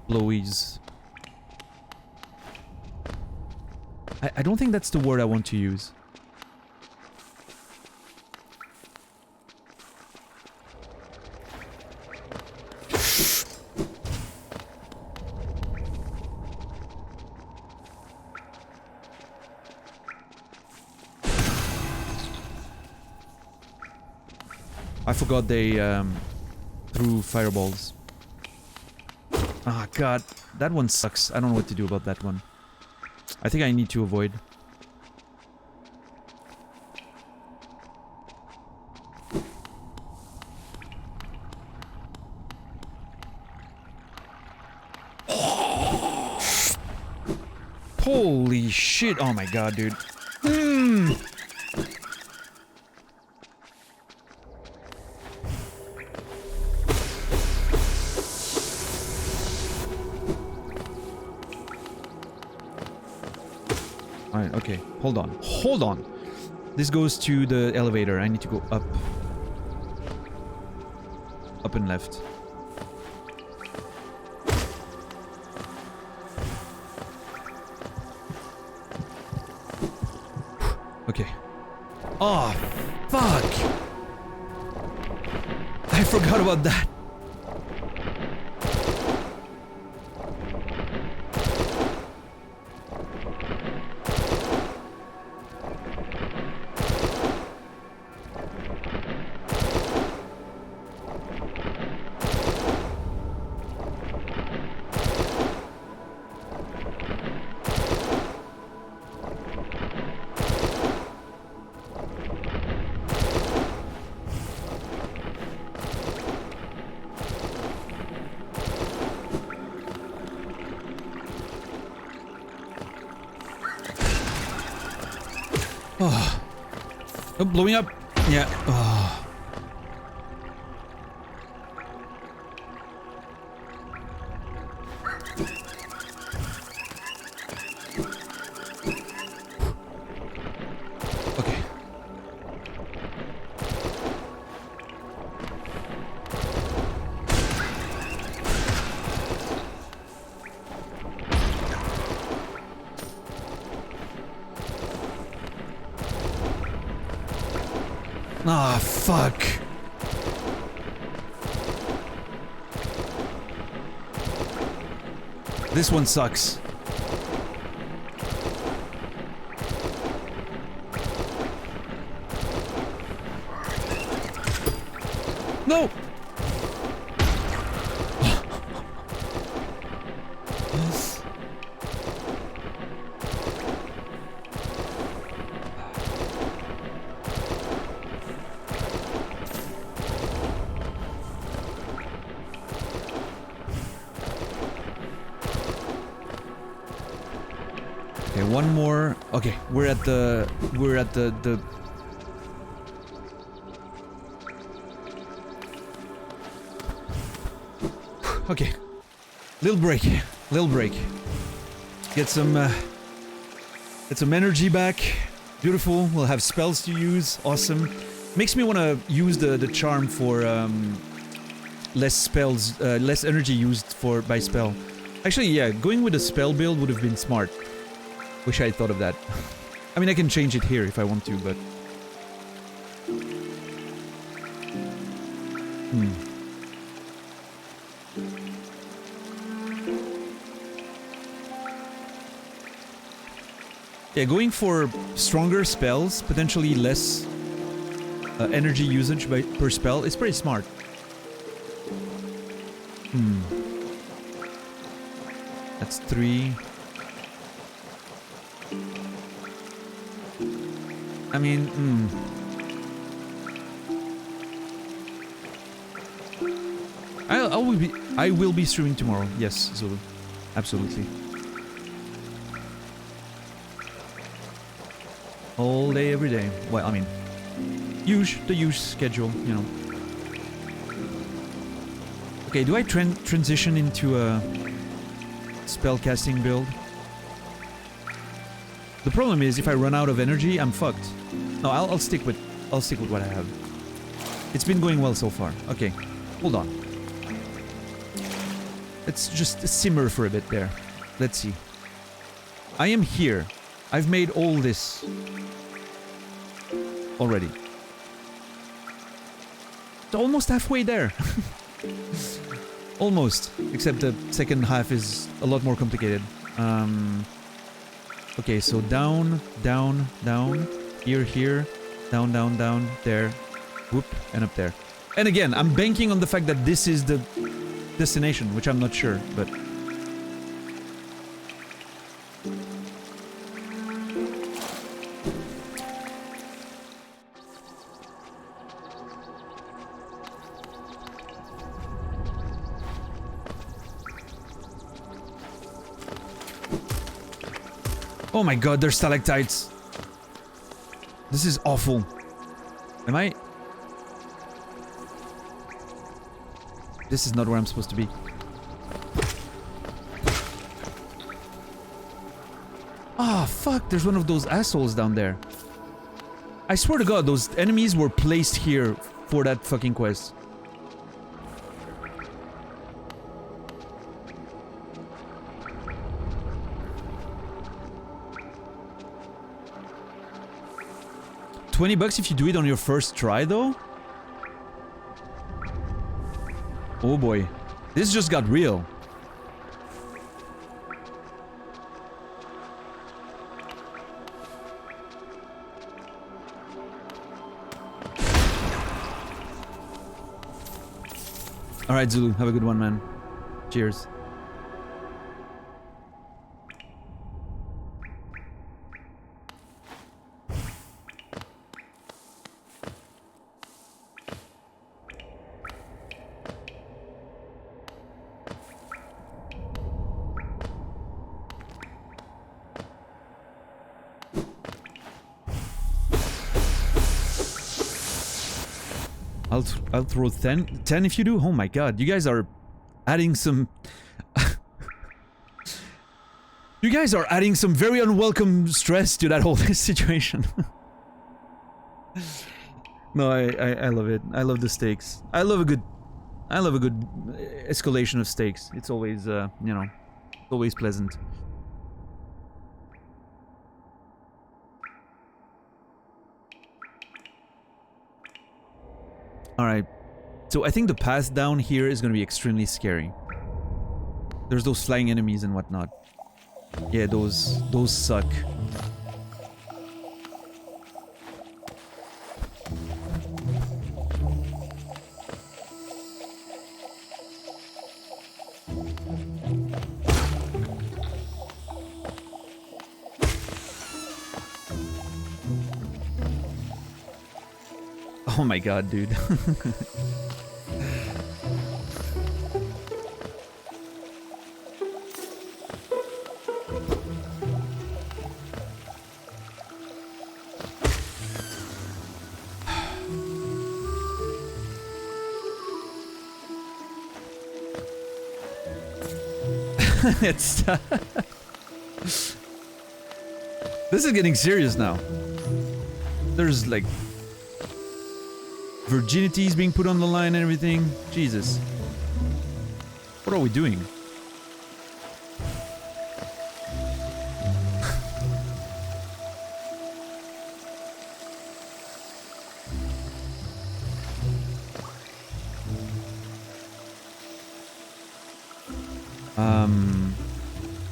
blowies. I don't think that's the word I want to use. I forgot they threw fireballs. Ah, God. That one sucks. I don't know what to do about that one. I think I need to avoid. Holy shit. Oh my God, dude. Alright, okay. Hold on. Hold on! This goes to the elevator. I need to go up. Up and left. Okay. Oh, fuck! I forgot about that. Oh, blowing up. Yeah. Oh. Okay. Ah, fuck. This one sucks. No! Okay, one more. Okay, we're at the okay. Little break. Get some energy back. Beautiful. We'll have spells to use. Awesome. Makes me want to use the charm for less spells, less energy used by spell. Actually, yeah, going with a spell build would have been smart. Wish I had thought of that. I mean, I can change it here if I want to, but... Yeah, going for stronger spells, potentially less energy usage per spell, is pretty smart. That's 3. I mean, I will be streaming tomorrow. Yes, Zulu. Absolutely. All day, every day. Well, I mean, the usual schedule, you know. Okay, do I transition into a spellcasting build? The problem is, if I run out of energy, I'm fucked. No, I'll stick with what I have. It's been going well so far. Okay, hold on. Let's just simmer for a bit there. Let's see. I am here. I've made all this already. It's almost halfway there. Almost. Except the second half is a lot more complicated. Okay, so down, down, down, here, down, down, down, there, whoop, and up there. And again, I'm banking on the fact that this is the destination, which I'm not sure, but... Oh my god, they're stalactites. This is awful. Am I... This is not where I'm supposed to be. Ah, fuck, there's one of those assholes down there. I swear to god, those enemies were placed here for that fucking quest. $20 if you do it on your first try, though? Oh boy. This just got real. Alright, Zulu. Have a good one, man. Cheers. I'll throw 10 if you do. Oh my god, you guys are adding some... You guys are adding some very unwelcome stress to that whole situation. No, I love it. I love the stakes. I love a good escalation of stakes. It's always, you know, always pleasant. Alright, so I think the path down here is gonna be extremely scary. There's those flying enemies and whatnot. Yeah, those suck. Oh my god, dude. It's this is getting serious now. There's like virginities being put on the line and everything. Jesus. What are we doing?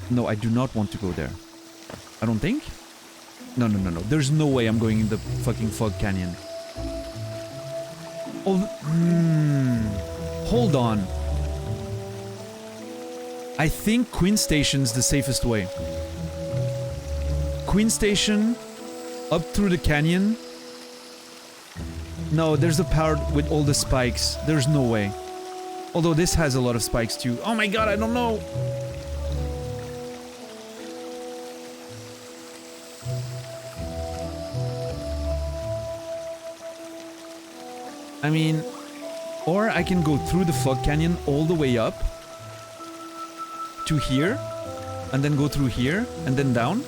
No, I do not want to go there. I don't think? No. There's no way I'm going in the fucking Fog Canyon. Oh, hold on. I think Queen Station's the safest way. Queen Station, up through the canyon. No, there's a part with all the spikes. There's no way. Although this has a lot of spikes too. Oh my god, I don't know. I mean, or I can go through the Fog Canyon all the way up to here, and then go through here, and then down.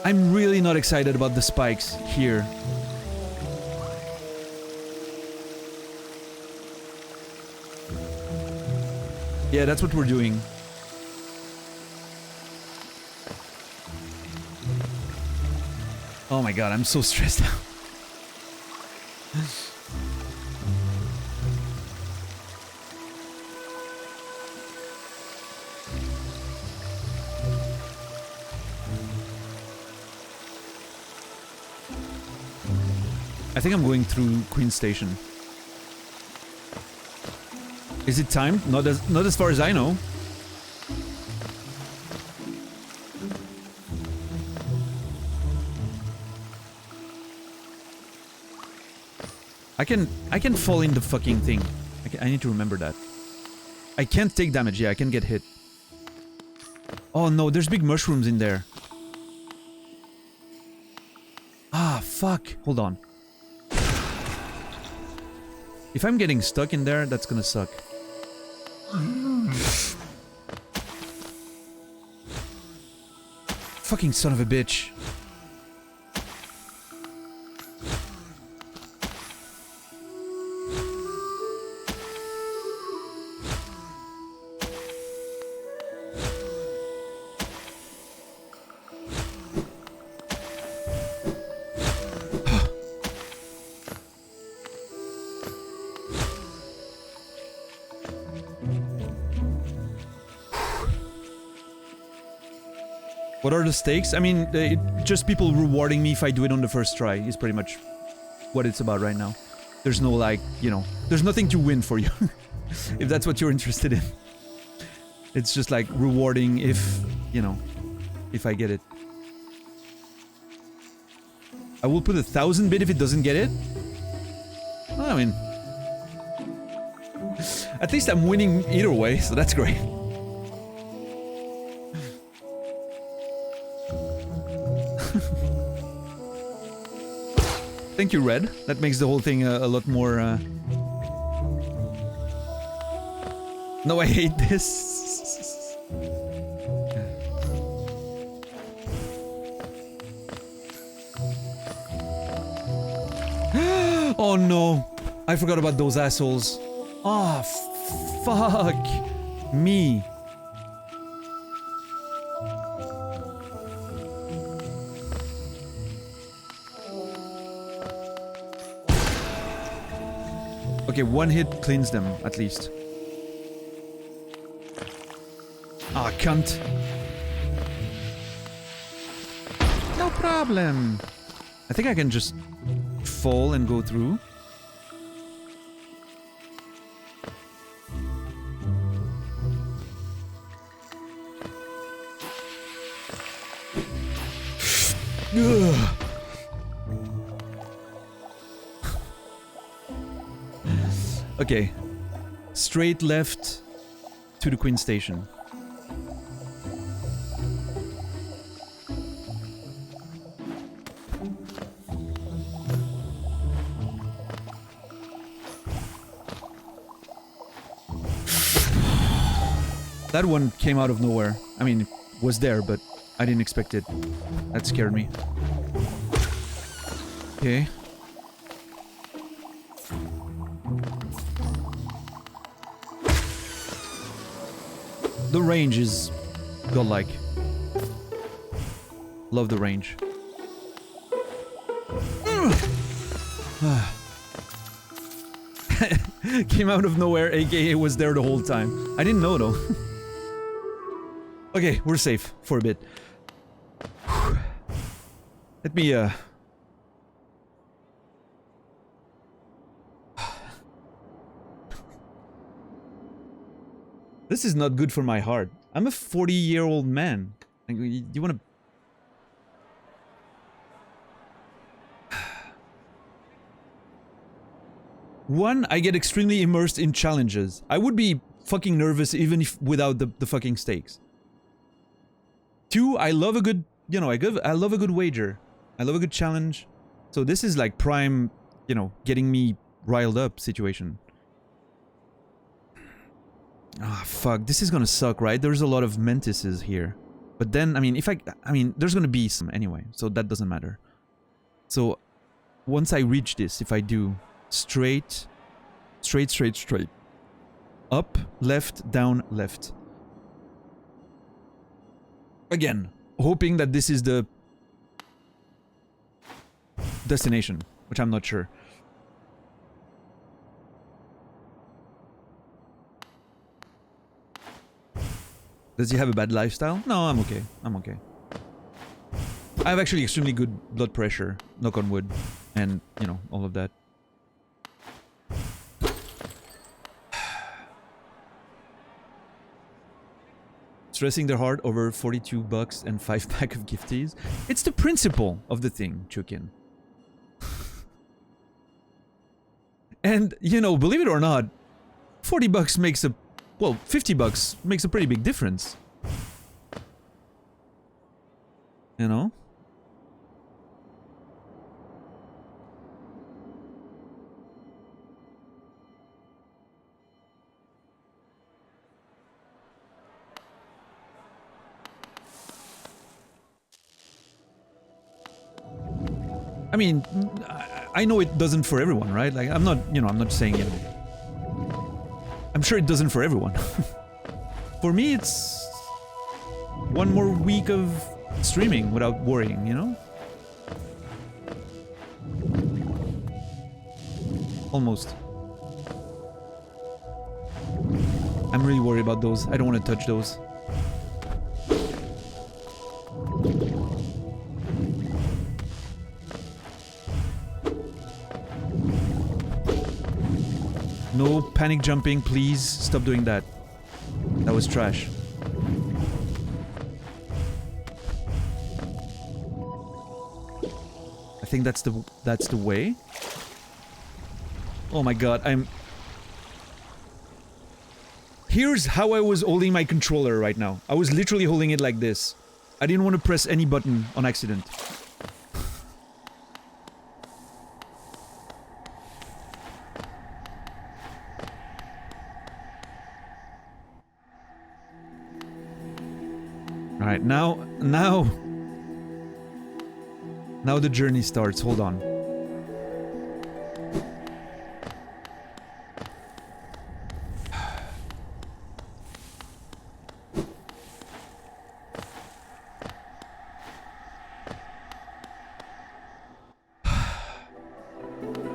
I'm really not excited about the spikes here. Yeah, that's what we're doing. Oh my god, I'm so stressed out. I think I'm going through Queen Station. Is it timed? Not as far as I know. I can fall in the fucking thing. I need to remember that. I can't take damage. Yeah, I can get hit. Oh no, there's big mushrooms in there. Ah, fuck. Hold on. If I'm getting stuck in there, that's gonna suck. Fucking son of a bitch. What are the stakes? I mean, just people rewarding me if I do it on the first try is pretty much what it's about right now. There's no, like, you know, there's nothing to win for you, if that's what you're interested in. It's just like rewarding if, you know, if I get it. I will put 1,000 bit if it doesn't get it. Well, I mean, at least I'm winning either way, so that's great. Thank you, Red. That makes the whole thing a lot more... No, I hate this. Oh no. I forgot about those assholes. Ah, fuck me. Okay, one hit cleans them, at least. Ah, cunt. No problem. I think I can just fall and go through. Ugh. Okay. Straight left to the Queen Station. That one came out of nowhere. I mean, it was there, but I didn't expect it. That scared me. Okay. The range is godlike. Love the range. Came out of nowhere, aka was there the whole time. I didn't know though. Okay, we're safe for a bit. Let me This is not good for my heart. I'm a 40-year-old man. Like, you wanna... One, I get extremely immersed in challenges. I would be fucking nervous even if without the fucking stakes. Two, I love a good... You know, I love a good wager. I love a good challenge. So this is like prime, you know, getting me riled up situation. Ah, fuck. This is gonna suck, right? There's a lot of Mantises here. But then, I mean, there's gonna be some anyway, so that doesn't matter. So, once I reach this, if I do straight. Up, left, down, left. Again, hoping that this is the destination, which I'm not sure. Does he have a bad lifestyle? No, I'm okay. I'm okay. I have actually extremely good blood pressure, knock on wood, and, you know, all of that. Stressing their heart over 42 bucks and 5-pack of gifties. It's the principle of the thing, Chukin. And, you know, believe it or not, 40 bucks makes a... Well, 50 bucks makes a pretty big difference. You know? I mean, I know it doesn't for everyone, right? Like, I'm not, you know, I'm not saying, you know... I'm sure it doesn't for everyone. For me, it's... one more week of streaming without worrying, you know? Almost. I'm really worried about those. I don't want to touch those. No panic jumping, please. Stop doing that. That was trash. I think that's the way. Oh my god, Here's how I was holding my controller right now. I was literally holding it like this. I didn't want to press any button on accident. Alright, now the journey starts. Hold on.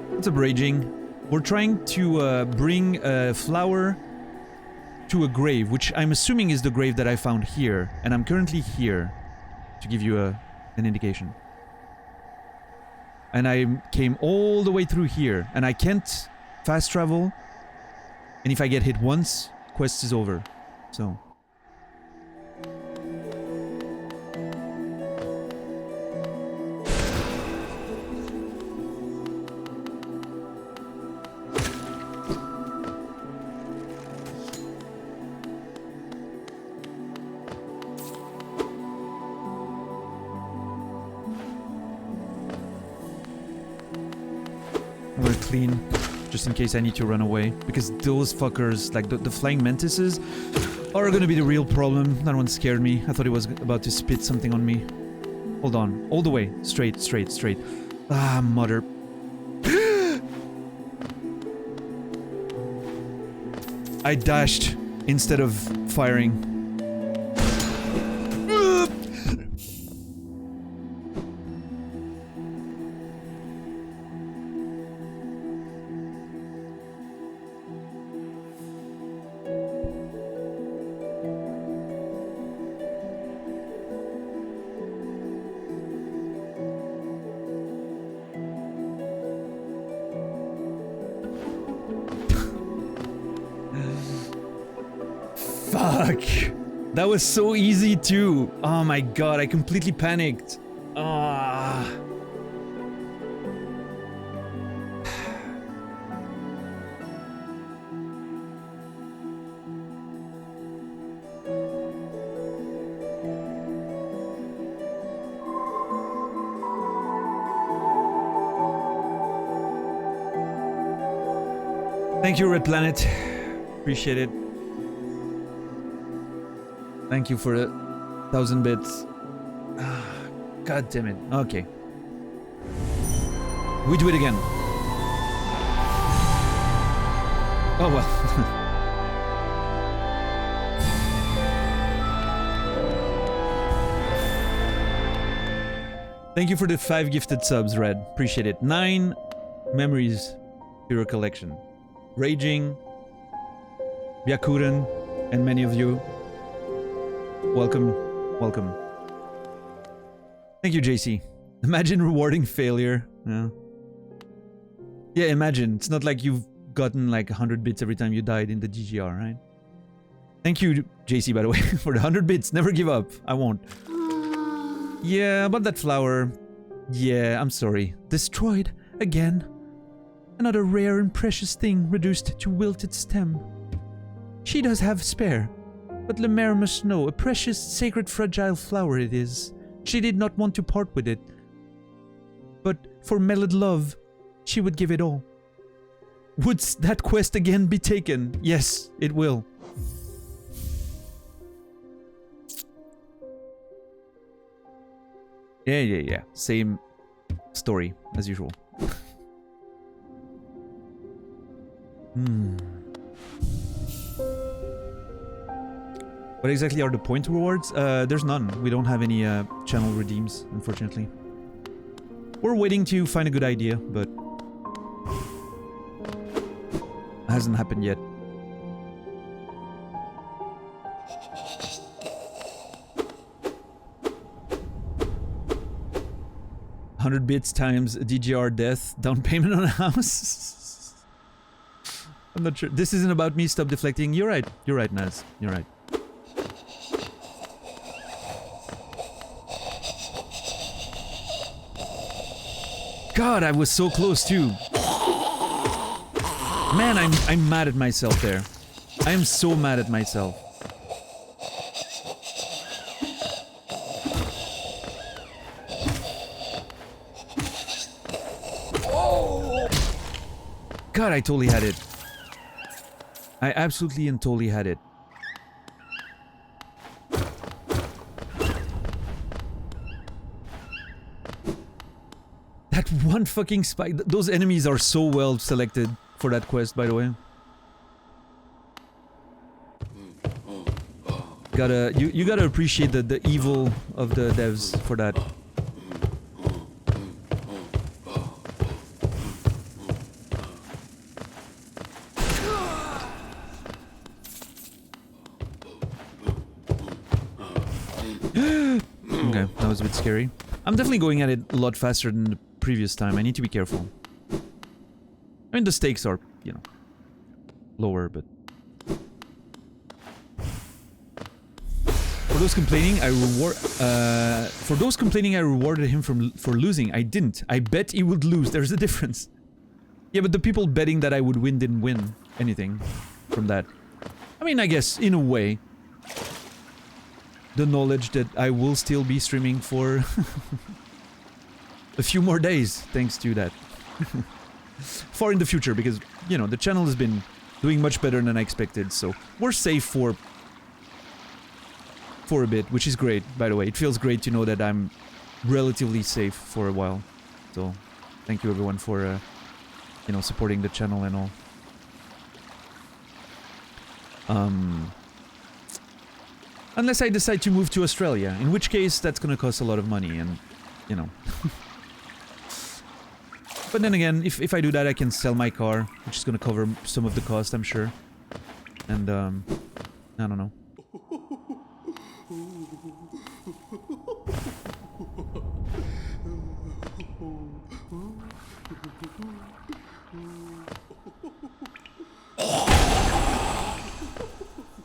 What's up, Raging? We're trying to bring a flower to a grave, which I'm assuming is the grave that I found here, and I'm currently here to give you an indication. And I came all the way through here, and I can't fast travel, and if I get hit once, quest is over. So we're clean, just in case I need to run away. Because those fuckers, like the flying mantises, are gonna be the real problem. That one scared me. I thought it was about to spit something on me. Hold on. All the way. Straight, straight, straight. Ah, mother. I dashed instead of firing. Fuck! That was so easy too! Oh my god, I completely panicked. Ah. Thank you, Red Planet. Appreciate it. Thank you for the 1,000 bits. God damn it. Okay. We do it again. Oh well. Thank you for the 5 gifted subs, Red. Appreciate it. 9 memories to your collection. Raging, Byakuren, and many of you. Welcome, welcome. Thank you, JC. Imagine rewarding failure. Yeah, imagine. It's not like you've gotten like 100 bits every time you died in the GGR, right? Thank you, JC, by the way, for the 100 bits. Never give up. I won't. Yeah, about that flower. Yeah, I'm sorry. Destroyed again. Another rare and precious thing reduced to wilted stem. She does have spare. But Lemaire must know, a precious, sacred, fragile flower it is. She did not want to part with it. But for mellowed love, she would give it all. Would that quest again be taken? Yes, it will. Yeah. Same story, as usual. What exactly are the point rewards? There's none. We don't have any channel redeems, unfortunately. We're waiting to find a good idea, but it hasn't happened yet. $100 bits times DGR death, down payment on a house. I'm not sure. This isn't about me. Stop deflecting. You're right. You're right, Naz. You're right. God, I was so close too. Man, I'm mad at myself there. I am so mad at myself. God, I totally had it. I absolutely and totally had it. one fucking spike. Those enemies are so well selected for that quest, by the way. You gotta appreciate the evil of the devs for that. Okay, that was a bit scary. I'm definitely going at it a lot faster than the previous time. I need to be careful. I mean, the stakes are, you know, lower, but... For those complaining, I rewarded him for losing. I didn't. I bet he would lose. There's a difference. Yeah, but the people betting that I would win didn't win anything from that. I mean, I guess, in a way, the knowledge that I will still be streaming for a few more days, thanks to that. Far in the future, because, you know, the channel has been doing much better than I expected, so we're safe for a bit, which is great, by the way. It feels great to know that I'm relatively safe for a while. So, thank you everyone for, you know, supporting the channel and all. Unless I decide to move to Australia, in which case that's gonna cost a lot of money and, you know. But then again, if I do that, I can sell my car, which is gonna cover some of the cost, I'm sure. And, I don't know.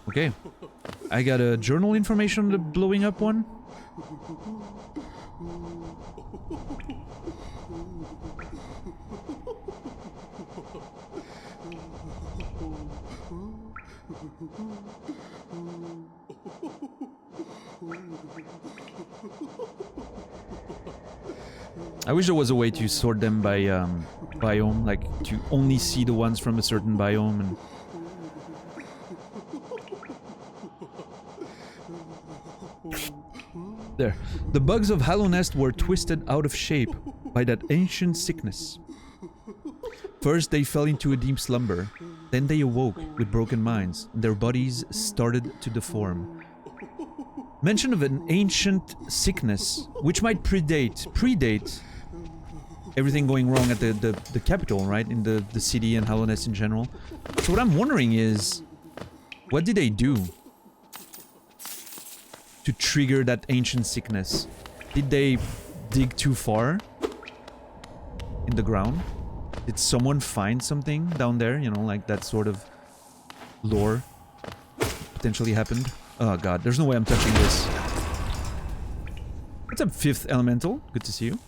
Okay. I got a journal information on the blowing up one. I wish there was a way to sort them by biome, like to only see the ones from a certain biome and... There. The bugs of Hallownest were twisted out of shape by that ancient sickness. First they fell into a deep slumber, then they awoke with broken minds, and their bodies started to deform. Mention of an ancient sickness, which might predate everything going wrong at the capital, right? In the city and Hallownest in general. So what I'm wondering is, what did they do to trigger that ancient sickness? Did they dig too far in the ground? Did someone find something down there? You know, like that sort of lore potentially happened? Oh god, there's no way I'm touching this. What's up, Fifth Elemental? Good to see you.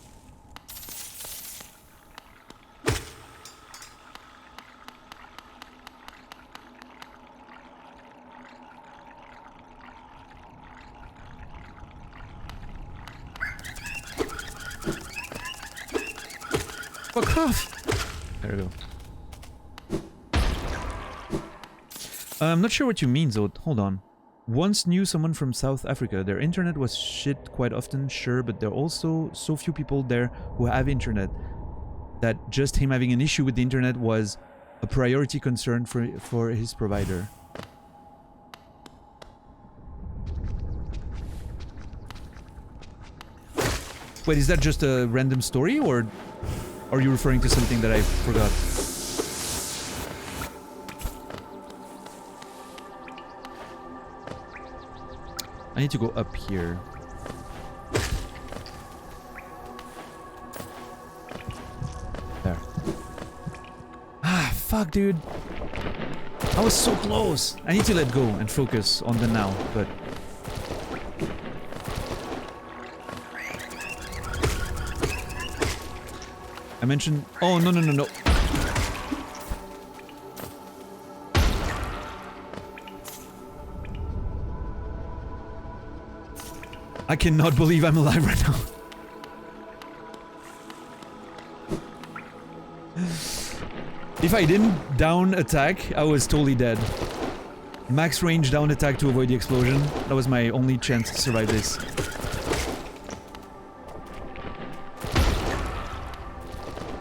Fuck off! There we go. I'm not sure what you mean, Zod. Hold on. Once knew someone from South Africa. Their internet was shit quite often, sure, but there are also so few people there who have internet that just him having an issue with the internet was a priority concern for his provider. Wait, is that just a random story, or are you referring to something that I forgot? I need to go up here. There. Ah, fuck, dude. I was so close. I need to let go and focus on the now, but... I mentioned... Oh, no, no, no, no. I cannot believe I'm alive right now. If I didn't down attack, I was totally dead. Max range down attack to avoid the explosion. That was my only chance to survive this.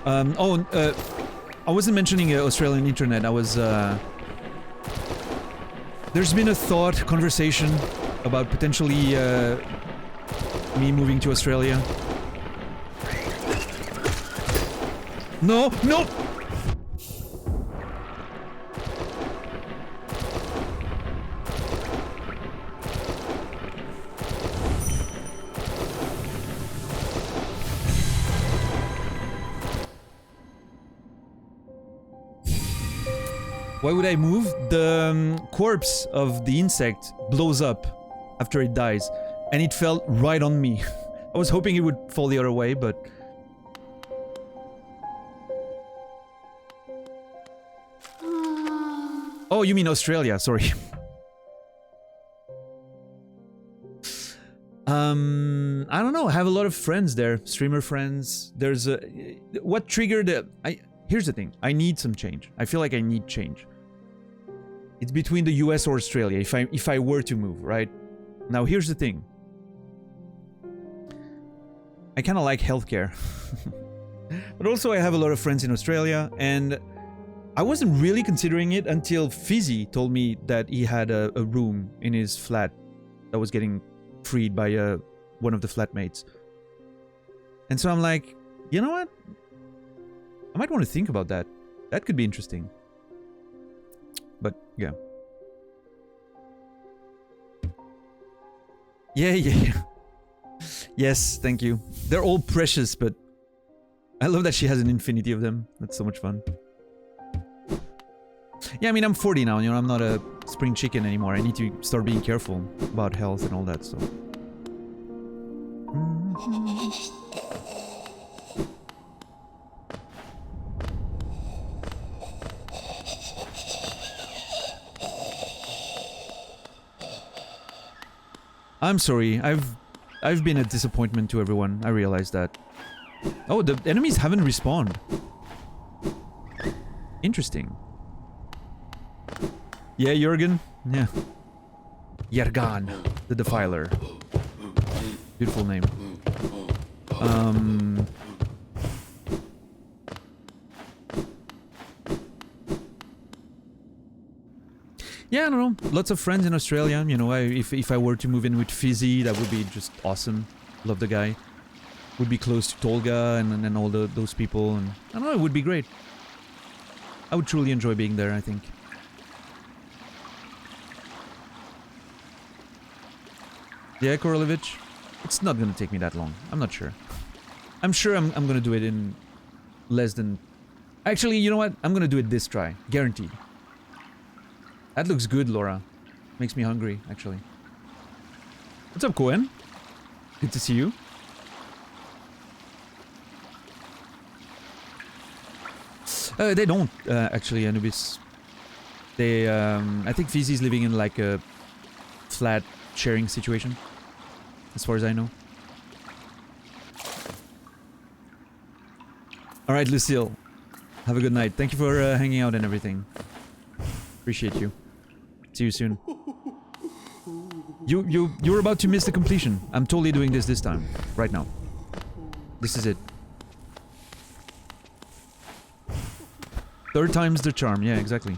I wasn't mentioning Australian internet. I was. There's been a conversation about potentially me moving to Australia. No, no. Why would I move? The corpse of the insect blows up after it dies, and it fell right on me. I was hoping it would fall the other way, but... Oh, you mean Australia, sorry. I don't know, I have a lot of friends there, streamer friends. There's a... What triggered... Here's the thing, I need some change. I feel like I need change. It's between the US or Australia, if I were to move, right? Now here's the thing. I kind of like healthcare. But also I have a lot of friends in Australia, and I wasn't really considering it until Fizzy told me that he had a room in his flat that was getting freed by one of the flatmates. And so I'm like, you know what? I might want to think about that. That could be interesting. But, yeah. Yeah. Yes, thank you. They're all precious, but I love that she has an infinity of them. That's so much fun. Yeah, I mean, I'm 40 now, you know, I'm not a spring chicken anymore. I need to start being careful about health and all that, so... I'm sorry, I've been a disappointment to everyone, I realize that. Oh, the enemies haven't respawned. Interesting. Yeah, Jurgen? Yeah. Yergan, the Defiler. Beautiful name. Yeah, I don't know. Lots of friends in Australia. You know, if I were to move in with Fizzy, that would be just awesome. Love the guy. Would be close to Tolga and all those people. And I don't know, it would be great. I would truly enjoy being there, I think. Yeah, Korolevich? It's not gonna take me that long. I'm not sure. I'm sure I'm gonna do it in less than... Actually, you know what? I'm gonna do it this try. Guaranteed. That looks good, Laura. Makes me hungry, actually. What's up, Cohen? Good to see you. They don't, actually, Anubis. They, I think Fizzy's living in, like, a flat sharing situation. As far as I know. Alright, Lucille. Have a good night. Thank you for hanging out and everything. Appreciate you. See you soon. You're about to miss the completion. I'm totally doing this time. Right now. This is it. Third time's the charm. Yeah, exactly.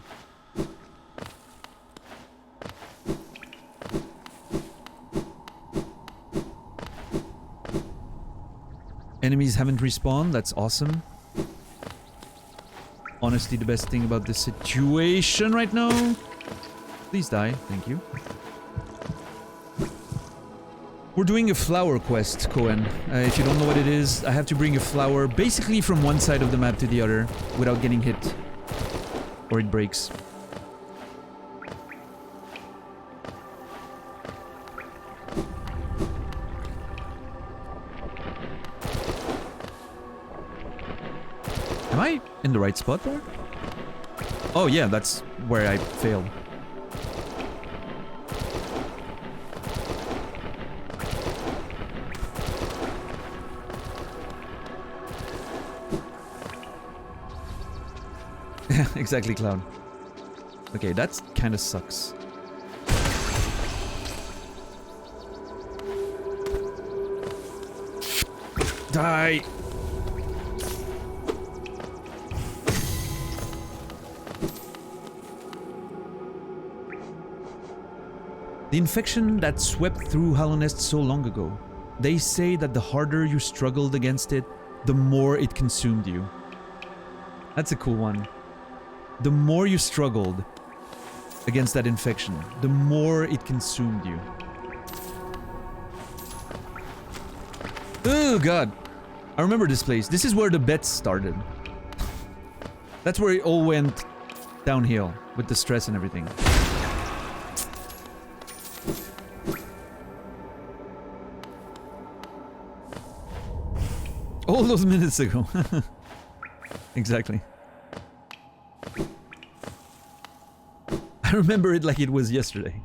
Enemies haven't respawned. That's awesome. Honestly, the best thing about this situation right now. Please die. Thank you. We're doing a flower quest, Cohen. If you don't know what it is, I have to bring a flower basically from one side of the map to the other without getting hit. Or it breaks. Am I in the right spot there? Oh yeah, that's where I failed. Exactly, Cloud. Okay, that kind of sucks. Die! The infection that swept through Halonest so long ago. They say that the harder you struggled against it, the more it consumed you. That's a cool one. The more you struggled against that infection, the more it consumed you. Oh god. I remember this place. This is where the bets started. That's where it all went downhill with the stress and everything. All those minutes ago. Exactly. I remember it like it was yesterday.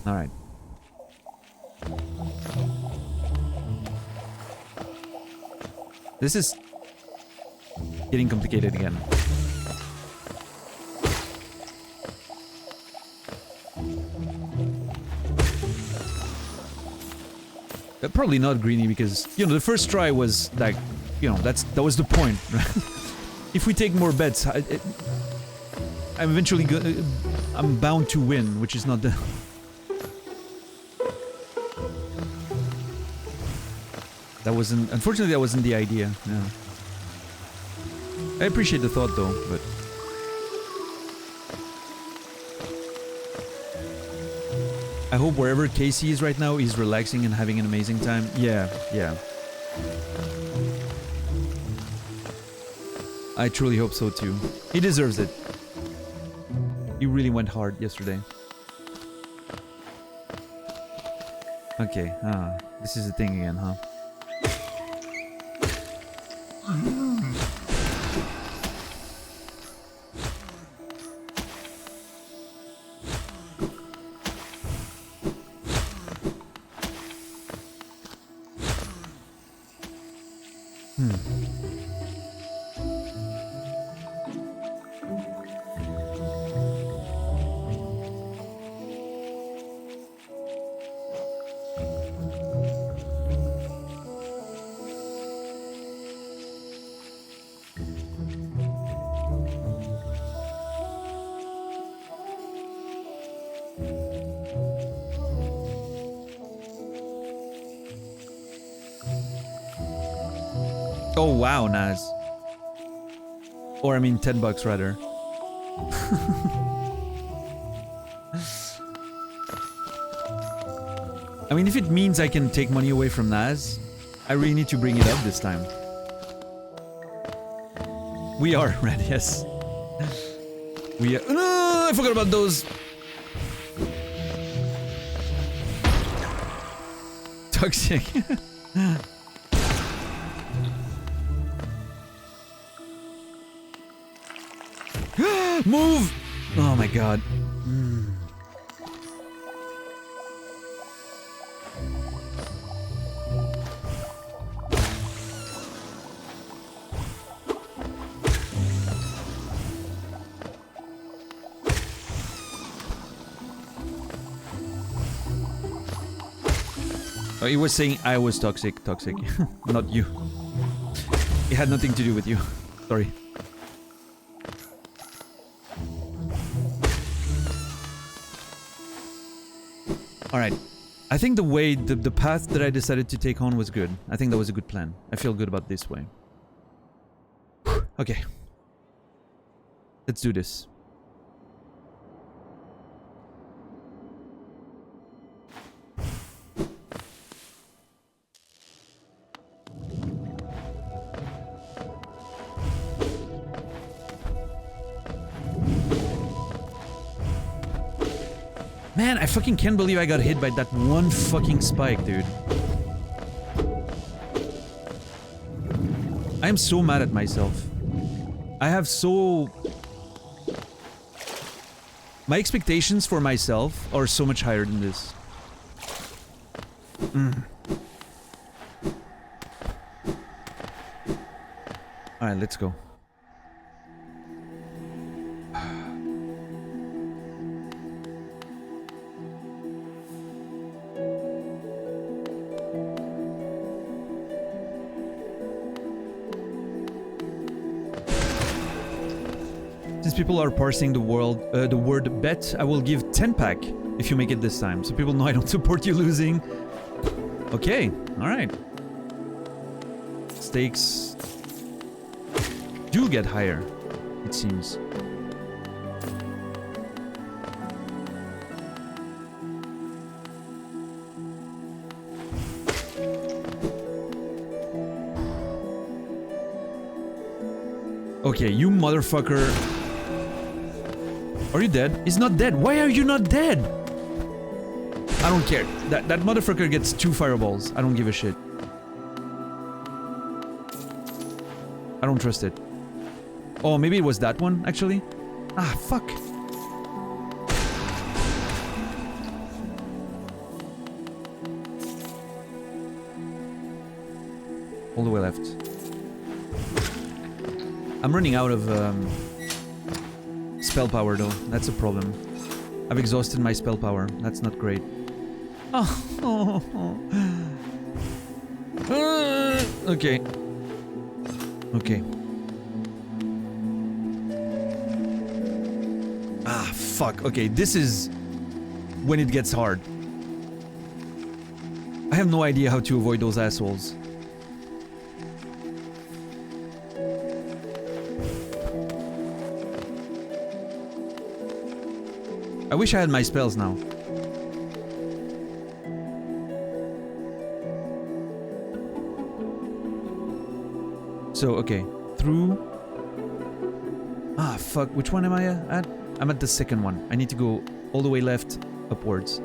Alright. This is getting complicated again. Probably not greeny because, you know, the first try was like, you know, that was the point, right? If we take more bets, I'm eventually I'm bound to win, which is not the... That wasn't... Unfortunately, that wasn't the idea, yeah. I appreciate the thought though, but... I hope wherever Casey is right now, he's relaxing and having an amazing time. Yeah, yeah. I truly hope so too. He deserves it. He really went hard yesterday. Okay, this is the thing again, huh? Oh wow, Naz. Or I mean $10 rather. I mean, if it means I can take money away from Naz, I really need to bring it up this time. We are red, yes. We are... No, I forgot about those. Toxic. Move! Oh my god. Oh, he was saying I was toxic, not you. It had nothing to do with you. Sorry. Alright. I think the way, the path that I decided to take on was good. I think that was a good plan. I feel good about this way. Okay. Let's do this. Man, I fucking can't believe I got hit by that one fucking spike, dude. I am so mad at myself. I have so... My expectations for myself are so much higher than this. Alright, let's go. Since people are parsing the word bet, I will give 10 pack if you make it this time. So people know I don't support you losing. Okay, alright. Stakes do get higher, it seems. Okay, you motherfucker. Are you dead? He's not dead. Why are you not dead? I don't care. That motherfucker gets 2 fireballs. I don't give a shit. I don't trust it. Oh, maybe it was that one, actually? Ah, fuck. All the way left. I'm running out of spell power though. That's a problem. I've exhausted my spell power. That's not great. Oh. Okay. Okay. Ah, fuck. Okay, this is when it gets hard. I have no idea how to avoid those assholes. I wish I had my spells now. So, okay. Through... Ah, fuck. Which one am I at? I'm at the second one. I need to go all the way left, upwards.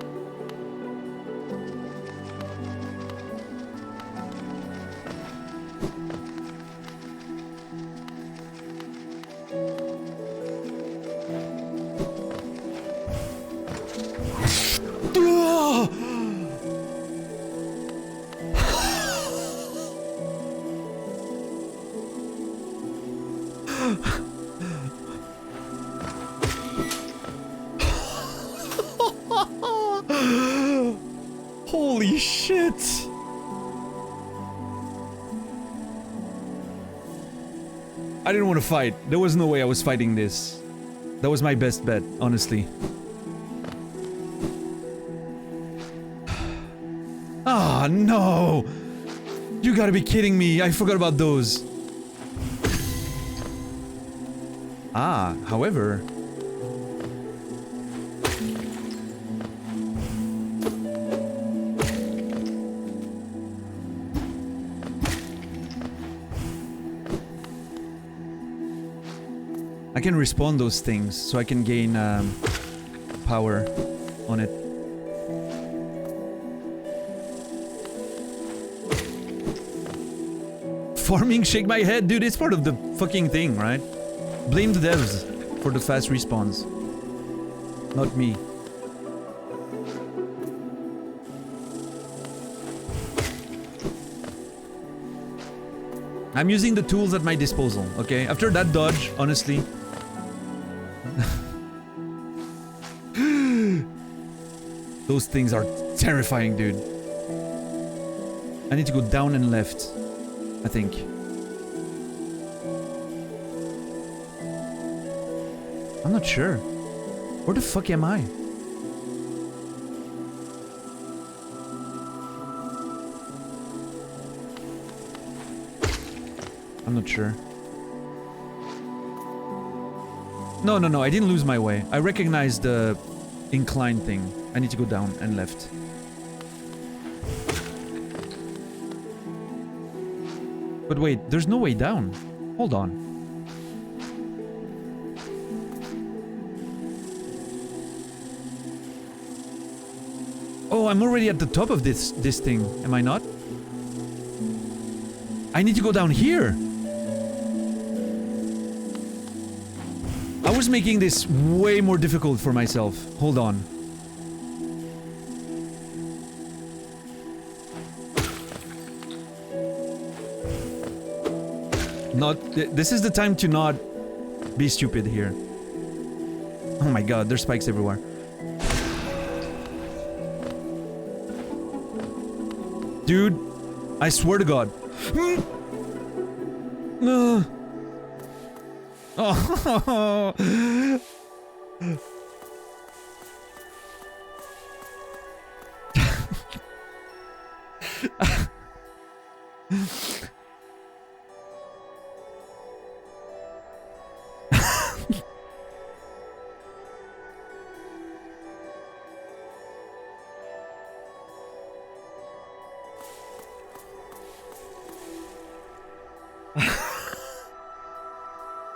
Holy shit! I didn't want to fight. There was no way I was fighting this. That was my best bet, honestly. Ah, no! You gotta be kidding me. I forgot about those. Ah, however... I can respawn those things, so I can gain power on it. Farming, shake my head, dude, it's part of the fucking thing, right? Blame the devs for the fast respawns. Not me. I'm using the tools at my disposal, okay? After that dodge, honestly... Those things are terrifying, dude. I need to go down and left, I think. I'm not sure. Where the fuck am I? I'm not sure. No, I didn't lose my way. I recognize the incline thing. I need to go down and left. But wait, there's no way down. Hold on. Oh, I'm already at the top of this thing, am I not? I need to go down here. I was making this way more difficult for myself. Hold on. This is the time to not be stupid here. Oh my god, there's spikes everywhere. Dude, I swear to god. Oh.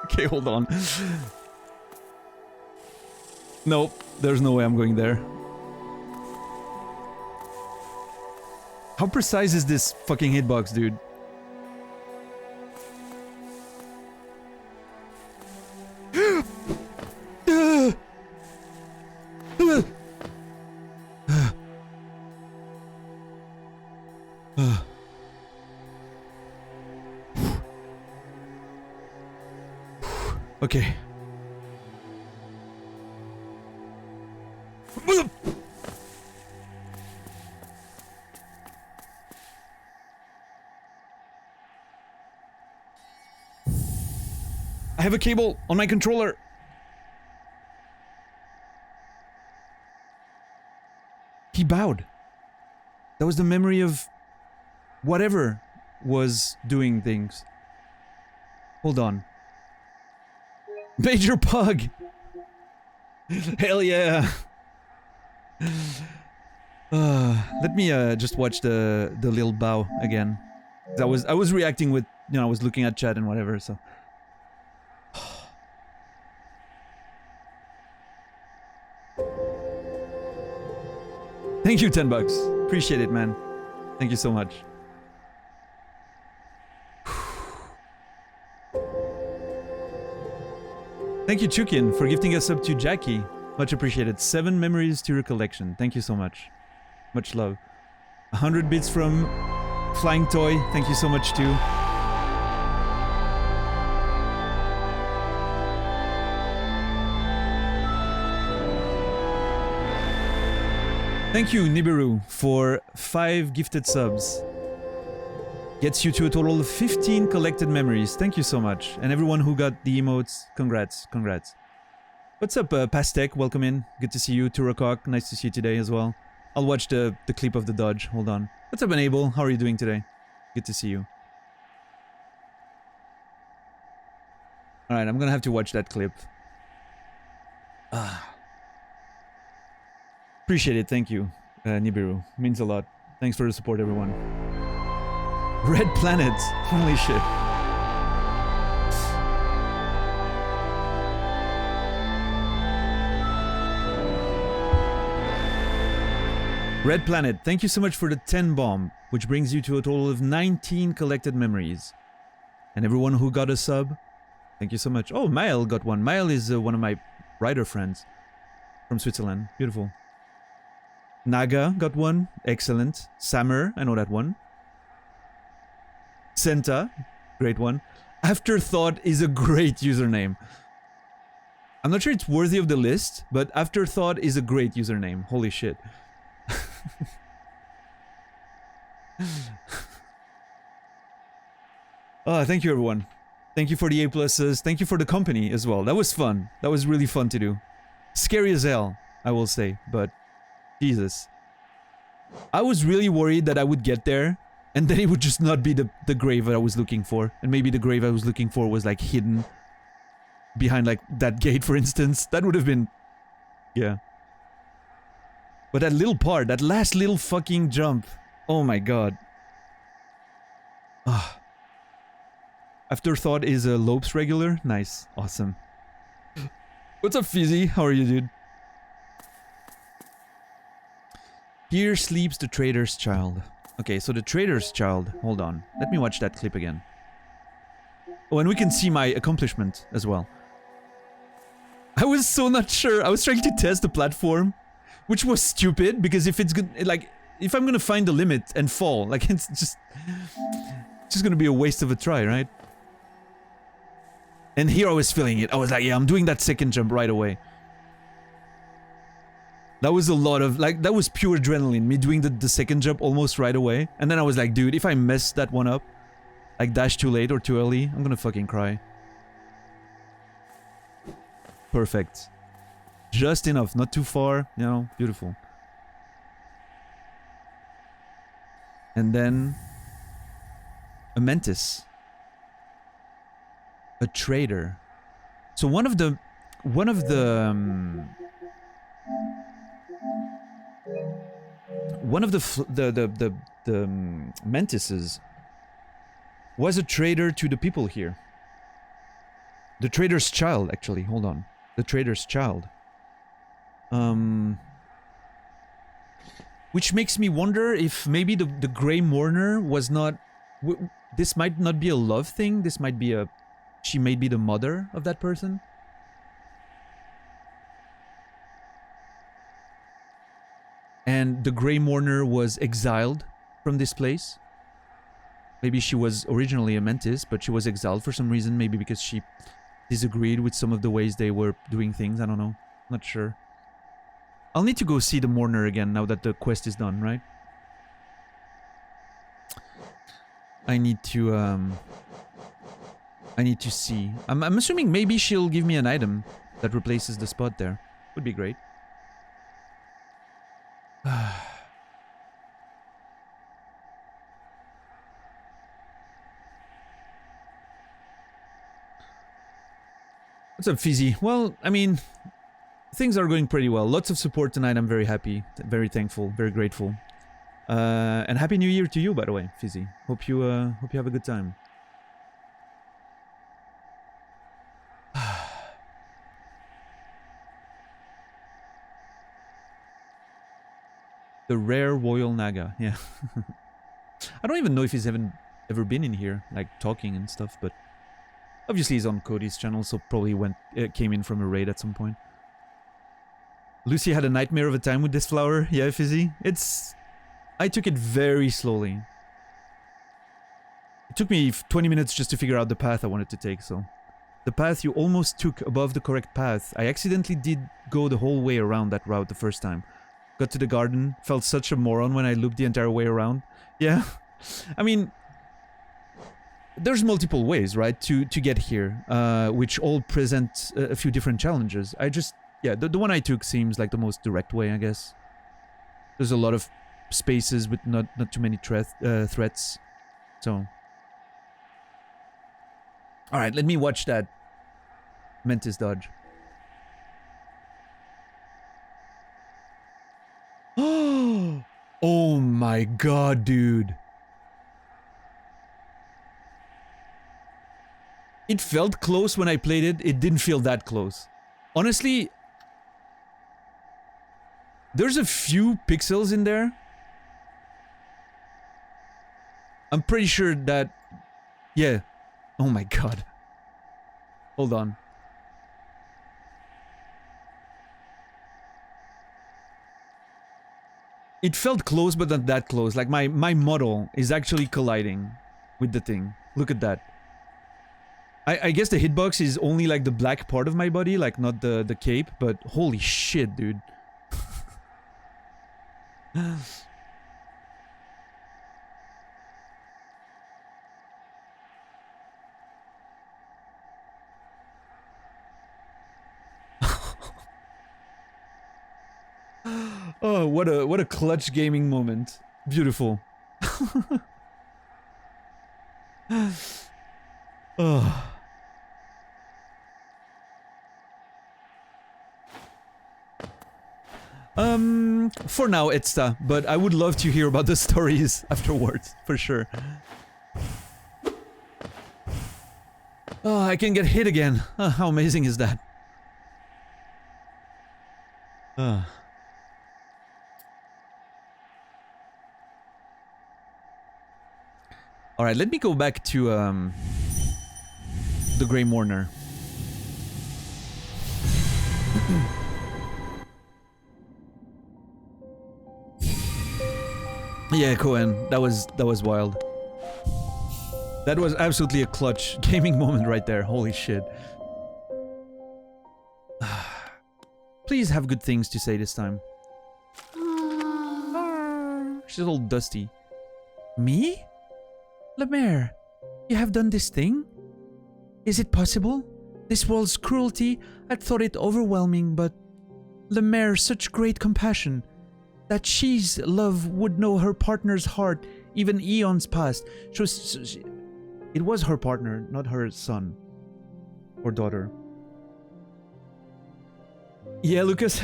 Okay, hold on. Nope, there's no way I'm going there. How precise is this fucking hitbox, dude? Okay. I have a cable on my controller. He bowed. That was the memory of whatever was doing things. Hold on. Major Pug! Hell yeah! Let me just watch the little bow again. I was reacting with, you know, I was looking at chat and whatever, so. Thank you, $10. Appreciate it, man. Thank you so much. Thank you, Chukin, for gifting us up to Jackie. Much appreciated. 7 memories to your collection. Thank you so much. Much love. 100 bits from Flying Toy. Thank you so much, too. Thank you, Nibiru, for 5 gifted subs. Gets you to a total of 15 collected memories. Thank you so much. And everyone who got the emotes, congrats, congrats. What's up, Pastek? Welcome in. Good to see you. Turakok, nice to see you today as well. I'll watch the clip of the dodge. Hold on. What's up, Enable? How are you doing today? Good to see you. Alright, I'm gonna have to watch that clip. Appreciate it, thank you, Nibiru. Means a lot. Thanks for the support, everyone. Red Planet! Holy shit. Red Planet, thank you so much for the 10 bomb, which brings you to a total of 19 collected memories. And everyone who got a sub, thank you so much. Oh, Mael got one. Mael is one of my writer friends from Switzerland. Beautiful. Naga got one. Excellent. Sammer, I know that one. Senta, great one. Afterthought is a great username. I'm not sure it's worthy of the list, but Afterthought is a great username. Holy shit. Oh, thank you, everyone. Thank you for the A+s. Thank you for the company as well. That was fun. That was really fun to do. Scary as hell, I will say, but Jesus. I was really worried that I would get there, and then it would just not be the grave that I was looking for. And maybe the grave I was looking for was, like, hidden behind, like, that gate, for instance. That would have been... yeah. But that little part, that last little fucking jump. Oh my god. Ah. Afterthought is a Lopes regular? Nice. Awesome. What's up, Fizzy? How are you, dude? Here sleeps the trader's child. Okay, so the trader's child... hold on. Let me watch that clip again. Oh, and we can see my accomplishment as well. I was so not sure. I was trying to test the platform, which was stupid, because if it's good... like, if I'm gonna find the limit and fall, like, it's just gonna be a waste of a try, right? And here I was feeling it. I was like, yeah, I'm doing that second jump right away. That was a lot of, like, that was pure adrenaline, me doing the second jump almost right away. And then I was like, dude, if I mess that one up, like dash too late or too early, I'm gonna fucking cry. perfect. Just enough, not too far, you know, beautiful. And then a mantis. A trader. So one of the mantises was a traitor to the people here. The trader's child, actually. Hold on. The trader's child. Which makes me wonder if maybe the Grey Mourner was not... this might not be a love thing. This might be a... She may be the mother of that person. And the Grey Mourner was exiled from this place. Maybe she was originally a Mantis, but she was exiled for some reason. Maybe because she disagreed with some of the ways they were doing things. I don't know. Not sure. I'll need to go see the Mourner again now that the quest is done, right? I need to see. I'm assuming maybe she'll give me an item that replaces the spot there. Would be great. What's up, Fizzy? Well, I mean, things are going pretty well. Lots of support tonight. I'm very happy, very thankful, very grateful. And Happy New Year to you, by the way, Fizzy. Hope you have a good time. The rare Royal Naga, yeah. I don't even know if he's ever been in here, like talking and stuff, but obviously he's on Cody's channel, so probably came in from a raid at some point. Lucy had a nightmare of a time with this flower, yeah, Fizzy. I took it very slowly. It took me 20 minutes just to figure out the path I wanted to take, so... The path you almost took above the correct path. I accidentally did go the whole way around that route the first time. Got to the garden, felt such a moron when I looped the entire way around. Yeah, I mean, there's multiple ways, right, to get here, which all present a few different challenges. Yeah, the one I took seems like the most direct way, I guess. There's a lot of spaces with not too many threats, so... Alright, let me watch that Mantis dodge. Oh my god, dude. It felt close when I played it. It didn't feel that close. Honestly, there's a few pixels in there. I'm pretty sure that... Yeah. Oh my god. Hold on. It felt close, but not that close. Like, my model is actually colliding with the thing. Look at that. I guess the hitbox is only, like, the black part of my body, like, not the cape, but holy shit, dude. Oh, what a clutch gaming moment. Beautiful. Oh. For now, Etsta, but I would love to hear about the stories afterwards, for sure. Oh, I can get hit again. Oh, how amazing is that? Alright, let me go back to, the Grey Mourner. Yeah, Cohen, that was wild. That was absolutely a clutch gaming moment right there, holy shit. Please have good things to say this time. She's all dusty. Me? Lemaire, you have done this thing? Is it possible? This world's cruelty, I thought it overwhelming, but Lemaire, such great compassion, that she's love would know her partner's heart, even eons past. It was her partner, not her son or daughter. Yeah, Lucas.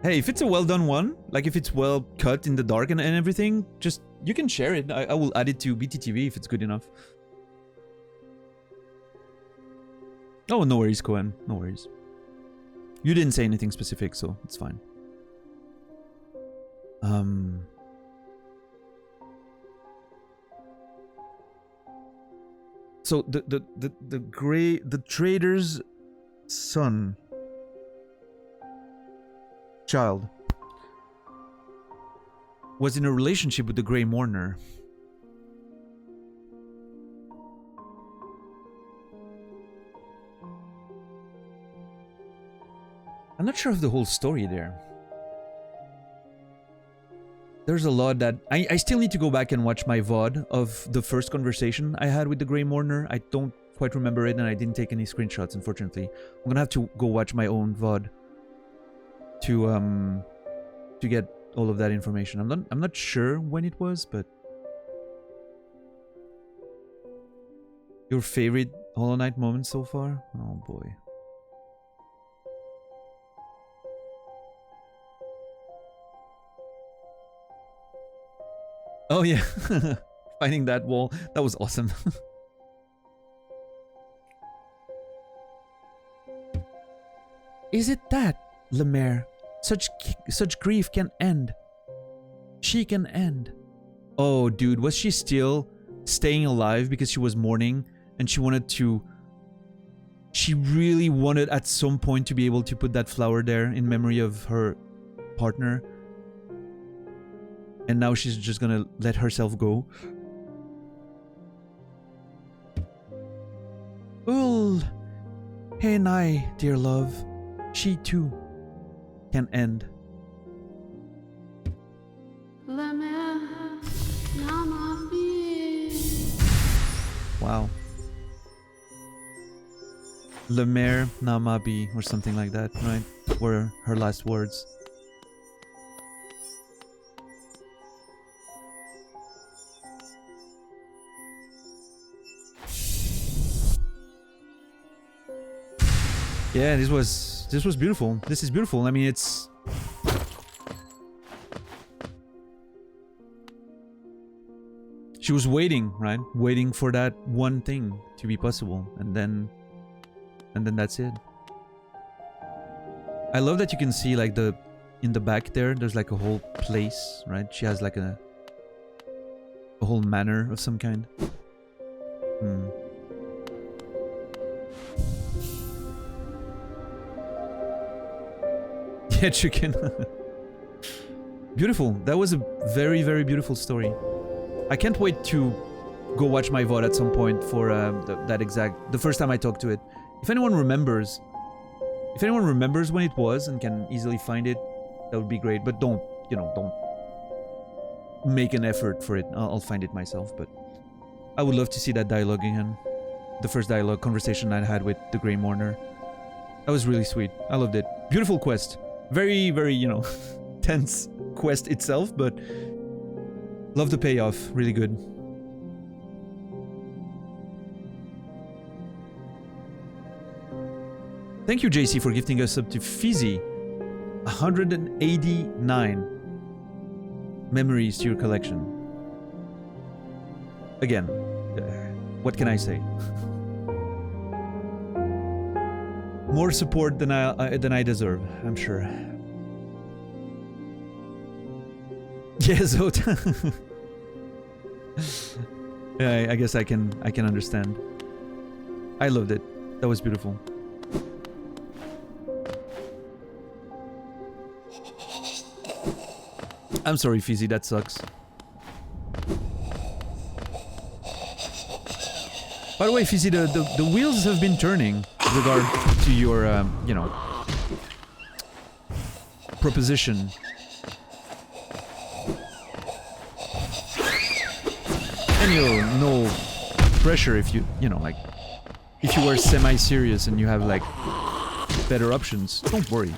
Hey, if it's a well done one, like if it's well cut in the dark and everything, just, you can share it. I will add it to BTTV if it's good enough. Oh, no worries, Cohen. No worries. You didn't say anything specific, so it's fine. So the trader's son, child, was in a relationship with the Grey Mourner. I'm not sure of the whole story there. There's a lot that... I still need to go back and watch my VOD of the first conversation I had with the Grey Mourner. I don't quite remember it and I didn't take any screenshots, unfortunately. I'm gonna have to go watch my own VOD to get all of that information. I'm not sure when it was, but... Your favorite Hollow Knight moment so far? Oh boy. Oh yeah, finding that wall, that was awesome. Is it that, Lemaire? Such grief can end. She can end. Oh dude, was she still staying alive because she was mourning and she wanted to... She really wanted at some point to be able to put that flower there in memory of her partner. And now she's just gonna let herself go. Well, and I, dear love, she too can end. Wow. Lemaire Namabi, or something like that, right? Were her last words. Yeah, this was beautiful. This is beautiful. I mean, it's... She was waiting, right? Waiting for that one thing to be possible. And then that's it. I love that you can see like in the back there's like a whole place, right? She has like a whole manor of some kind. Yeah, chicken. Beautiful. That was a very, very beautiful story. I can't wait to go watch my VOD at some point for the first time I talked to it. If anyone remembers when it was and can easily find it, that would be great. But don't make an effort for it. I'll find it myself. But I would love to see that dialogue again. The first dialogue conversation I had with the Grey Mourner. That was really sweet. I loved it. Beautiful quest. Very, very, tense quest itself, but love the payoff. Really good. Thank you, JC, for gifting us up to Fizzy. 189 memories to your collection. Again, what can I say? More support than I deserve, I'm sure. Yeah, Zota. Yeah, I guess I can understand. I loved it. That was beautiful. I'm sorry, Fizzy, that sucks. By the way, Fizzy, the wheels have been turning with regard to your, proposition. And your no pressure if you know, like, if you were semi-serious and you have, like, better options. Don't worry.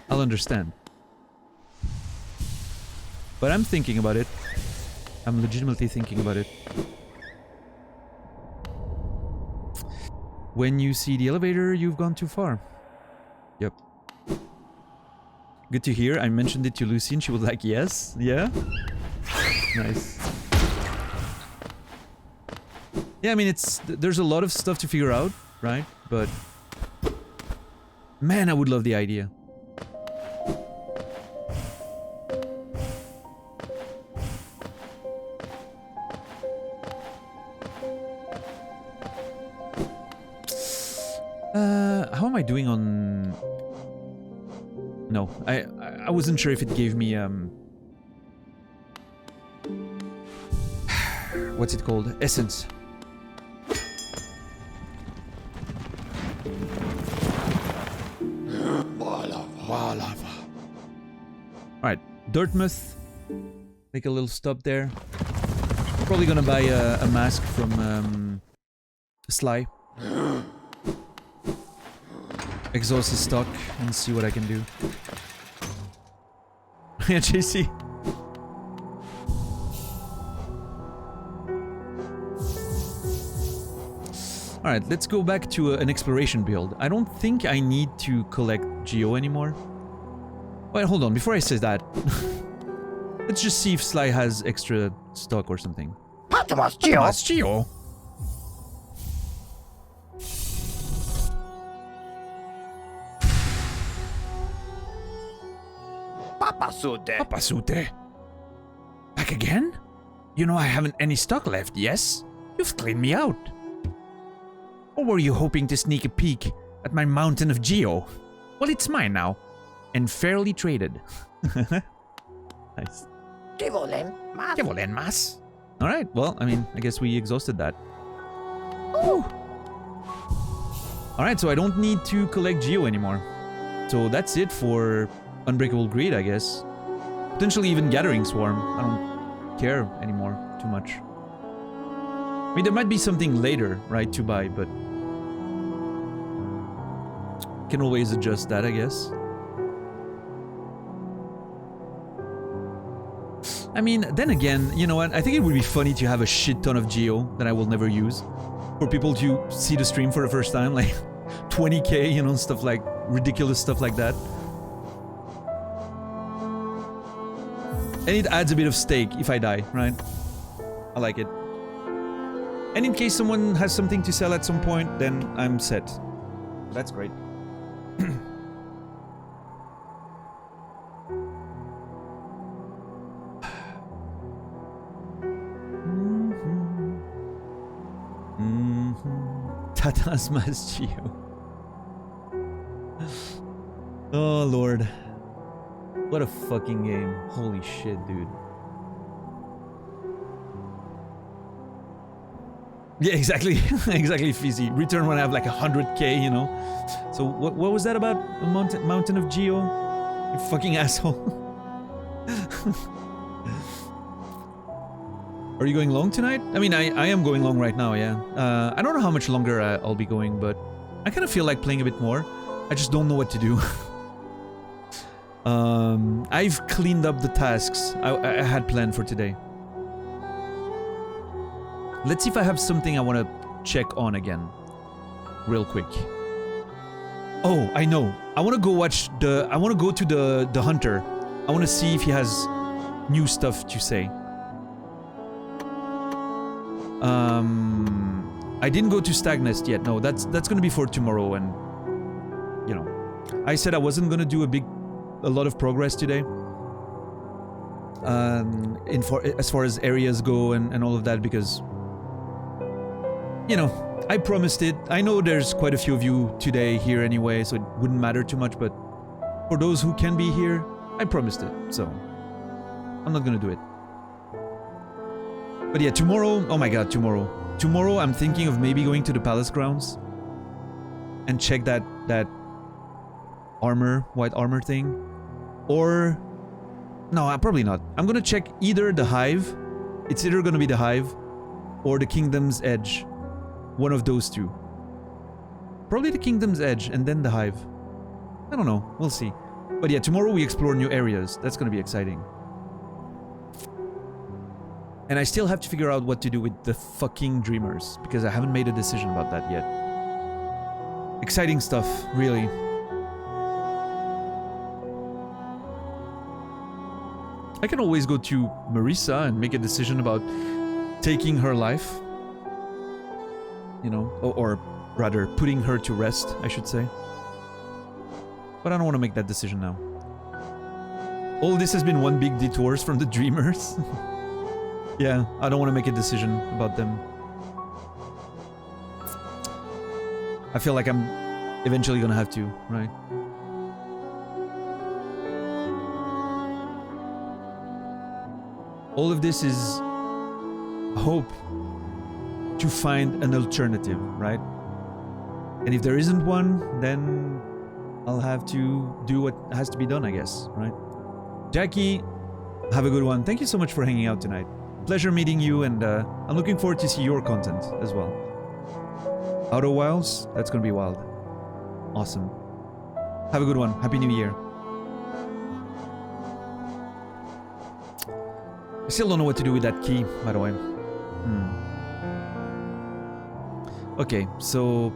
I'll understand. But I'm thinking about it. I'm legitimately thinking about it. When you see the elevator, you've gone too far. Yep. Good to hear. I mentioned it to Lucy and she was like, yes. Yeah? Nice. Yeah, I mean, there's a lot of stuff to figure out, right? But man, I would love the idea. How am I doing on... No, I wasn't sure if it gave me, what's it called? Essence. Alright, Dartmouth. Make a little stop there. Probably gonna buy a mask from Sly. Exhaust his stock and see what I can do. Yeah, JC. Alright, let's go back to an exploration build. I don't think I need to collect Geo anymore. Wait, hold on, before I say that... let's just see if Sly has extra stock or something. Patmas Geo. Geo? Papasute. Papasute? Back again? You know I haven't any stock left, yes? You've cleaned me out. Or were you hoping to sneak a peek at my mountain of Geo? Well, it's mine now. And fairly traded. Nice. Que volen más? Alright, well, I mean, I guess we exhausted that. Ooh. Alright, so I don't need to collect Geo anymore. So that's it for Unbreakable Greed, I guess. Potentially even Gathering Swarm. I don't care anymore too much. I mean, there might be something later, right, to buy, but... can always adjust that, I guess. I mean, then again, you know what? I think it would be funny to have a shit ton of Geo that I will never use. For people to see the stream for the first time, like 20k, you know, stuff like... ridiculous stuff like that. And it adds a bit of stake if I die, right? I like it. And in case someone has something to sell at some point, then I'm set. That's great. Tata's Mas Geo. Oh lord. What a fucking game. Holy shit, dude. Yeah, exactly. Exactly, Fizzy. Return when I have like 100k, you know? So what was that about? A mountain of Geo? You fucking asshole. Are you going long tonight? I mean, I am going long right now, yeah. I don't know how much longer I'll be going, but I kind of feel like playing a bit more. I just don't know what to do. I've cleaned up the tasks I had planned for today. Let's see if I have something I want to check on again. Real quick. Oh, I know. I want to go watch the... I want to go to the hunter. I want to see if he has new stuff to say. I didn't go to Stagnest yet. No, that's gonna be for tomorrow, and... you know. I said I wasn't gonna do a lot of progress today. As far as areas go and all of that, because... you know, I promised it. I know there's quite a few of you today here anyway, so it wouldn't matter too much, but... for those who can be here, I promised it, so... I'm not gonna do it. But yeah, tomorrow... oh my god, tomorrow. Tomorrow I'm thinking of maybe going to the palace grounds. And check that armor, white armor thing. Or... no, probably not. I'm gonna check either the hive. It's either gonna be the hive. or the Kingdom's Edge. One of those two. Probably the Kingdom's Edge and then the Hive. I don't know. We'll see. But yeah, tomorrow we explore new areas. That's gonna be exciting. And I still have to figure out what to do with the fucking Dreamers, because I haven't made a decision about that yet. Exciting stuff, really. I can always go to Marisa and make a decision about taking her life. You know, or rather, putting her to rest, I should say. But I don't want to make that decision now. All this has been one big detours from the Dreamers. Yeah, I don't want to make a decision about them. I feel like I'm eventually gonna have to, right? All of this is hope to find an alternative, right? And if there isn't one, then I'll have to do what has to be done, I guess, right? Jackie, have a good one. Thank you so much for hanging out tonight. Pleasure meeting you, and I'm looking forward to see your content as well. Outer Wilds, that's gonna be wild. Awesome. Have a good one. Happy New Year. I still don't know what to do with that key, by the way. Okay, so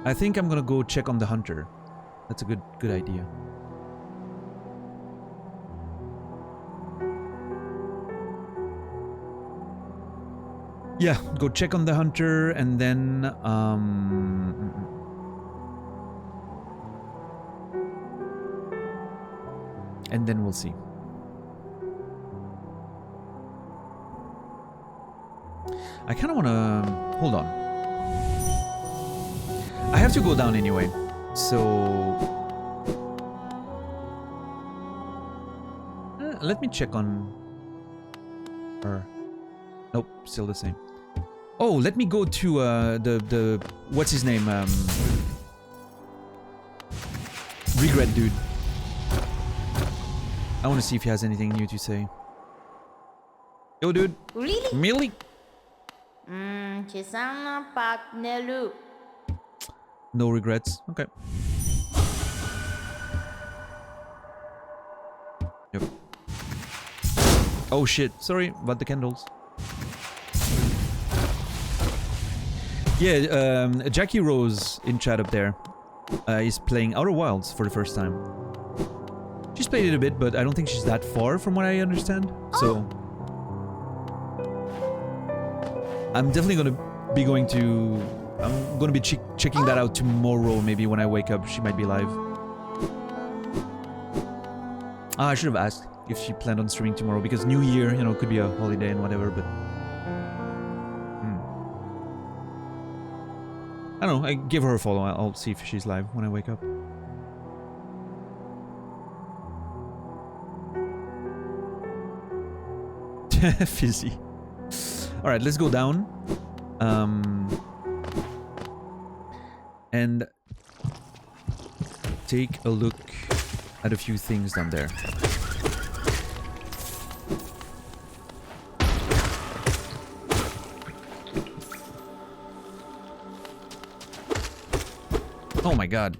I think I'm gonna go check on the hunter. That's a good idea. Yeah, go check on the hunter, and then we'll see. I kind of want to hold on. I have to go down anyway, so let me check on her. Nope, still the same. Oh, let me go to the what's his name? Regret dude. I want to see if he has anything new to say. Yo, dude. Really? Millie. Chisana Patnelu. No regrets. Okay. Yep. Oh shit. Sorry about the candles. Yeah, Jackie Rose in chat up there is playing Outer Wilds for the first time. She's played it a bit, but I don't think she's that far from what I understand. So I'm definitely gonna be I'm gonna be checking that out tomorrow. Maybe when I wake up, she might be live. I should have asked if she planned on streaming tomorrow, because New Year, you know, could be a holiday and whatever, but I don't know, I give her a follow. I'll see if she's live when I wake up. Fizzy. Alright, let's go down. And take a look at a few things down there. Oh my god.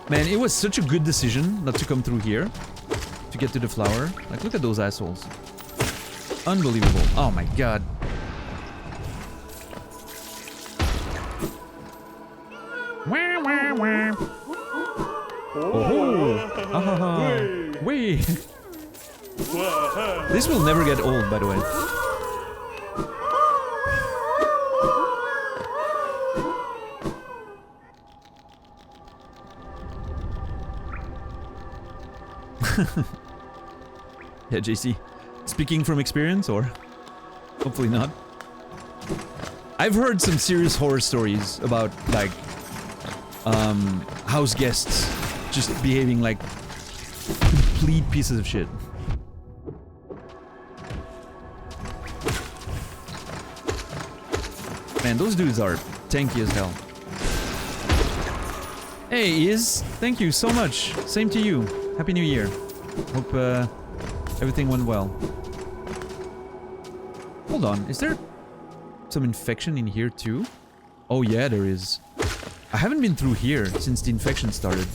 Man, it was such a good decision not to come through here to get to the flower. Like, look at those assholes. Unbelievable. Oh my god. Oh, wait. This will never get old, by the way. Yeah, JC. Speaking from experience, or hopefully not. I've heard some serious horror stories about, like, house guests just behaving like complete pieces of shit. Man, those dudes are tanky as hell. Hey, Iz, thank you so much. Same to you. Happy New Year. Hope everything went well. Hold on, is there some infection in here too? Oh yeah, there is. I haven't been through here since the infection started.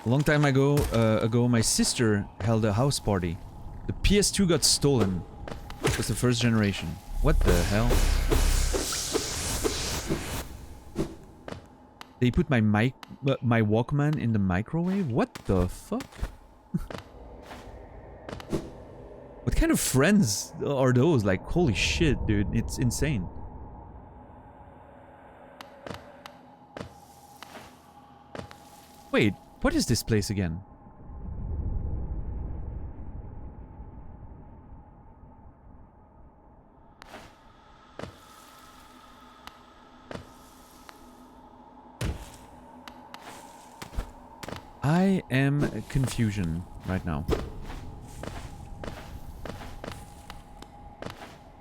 A long time ago, my sister held a house party. The PS2 got stolen. It was the first generation. What the hell? They put my Walkman in the microwave? What the fuck? What kind of friends are those? Like, holy shit, dude. It's insane. Wait, what is this place again? I am confusion right now.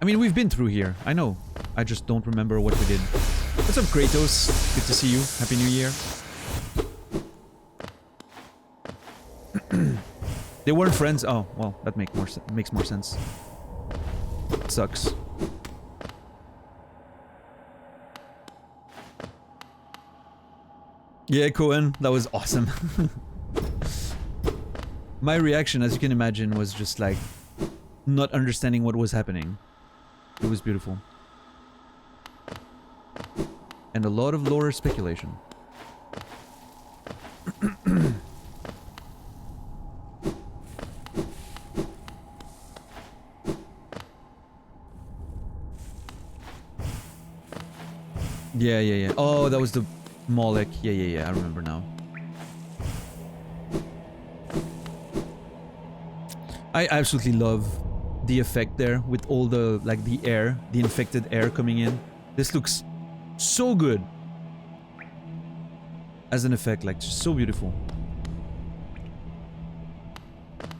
I mean, we've been through here. I know. I just don't remember what we did. What's up, Kratos? Good to see you. Happy New Year. They weren't friends. Oh, well, that makes more sense. Sucks. Yeah, Cohen, that was awesome. My reaction, as you can imagine, was just like not understanding what was happening. It was beautiful. And a lot of lore speculation. Yeah. Oh, that was the Moloch. Yeah, I remember now. I absolutely love the effect there with all the, like, the air, the infected air coming in. This looks so good as an effect, like, just so beautiful.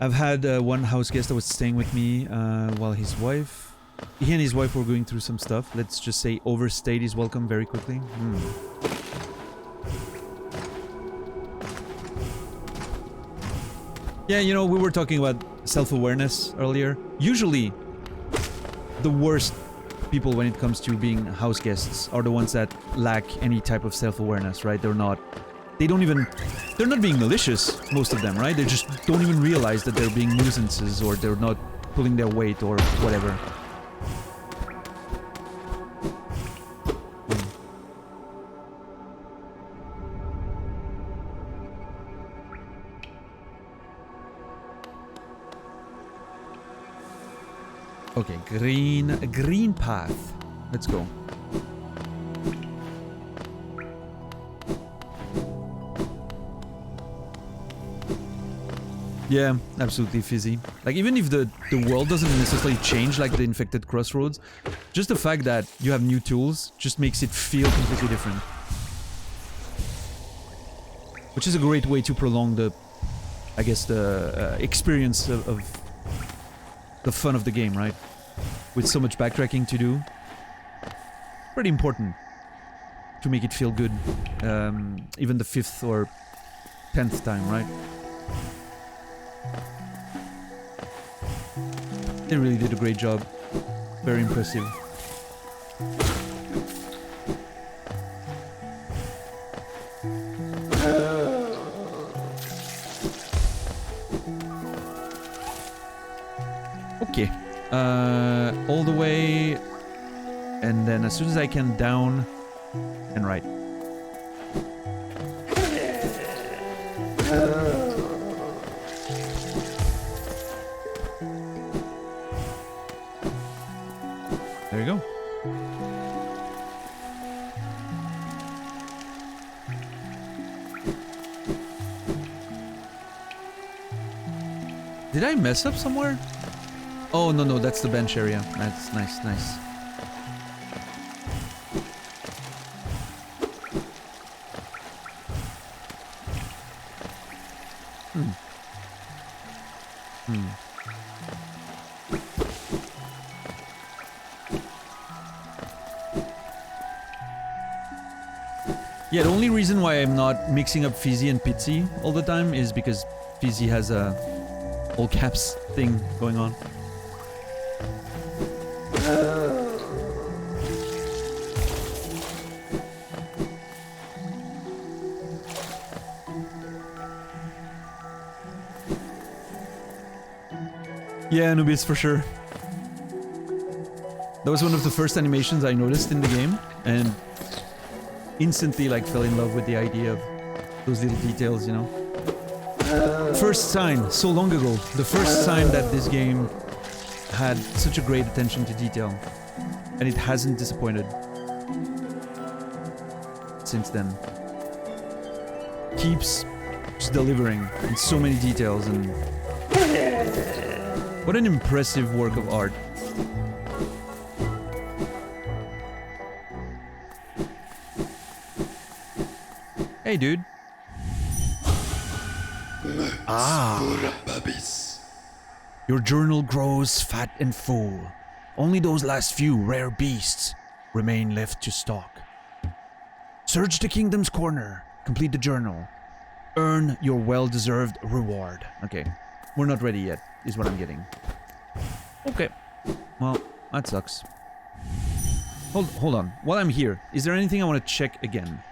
I've had one house guest that was staying with me while he and his wife were going through some stuff. Let's just say overstayed his welcome very quickly. Yeah, you know, we were talking about self-awareness earlier. Usually, the worst people when it comes to being house guests are the ones that lack any type of self-awareness, right? They're not being malicious, most of them, right? They just don't even realize that they're being nuisances or they're not pulling their weight or whatever. Okay, green path. Let's go. Yeah, absolutely fizzy. Like, even if the world doesn't necessarily change like the infected crossroads, just the fact that you have new tools just makes it feel completely different. Which is a great way to prolong the, I guess, the experience of the fun of the game, right? With so much backtracking to do. Pretty important to make it feel good. Even the 5th or 10th time, right? They really did a great job. Very impressive. Okay. All the way, and then as soon as I can, down and right. There you go. Did I mess up somewhere? Oh, no, that's the bench area. That's nice. Yeah, the only reason why I'm not mixing up Fizzy and Pitsy all the time is because Fizzy has a all caps thing going on. Yeah, Anubis for sure. That was one of the first animations I noticed in the game, and instantly like fell in love with the idea of those little details, you know. First sign, so long ago, the first sign that this game had such a great attention to detail, and it hasn't disappointed since then. Keeps just delivering in so many details, and what an impressive work of art. Hey, dude. Your journal grows fat and full. Only those last few rare beasts remain left to stalk. Search the kingdom's corner. Complete the journal. Earn your well-deserved reward. Okay, we're not ready yet, is what I'm getting. Okay. Well, that sucks. Hold on. While I'm here, is there anything I want to check again?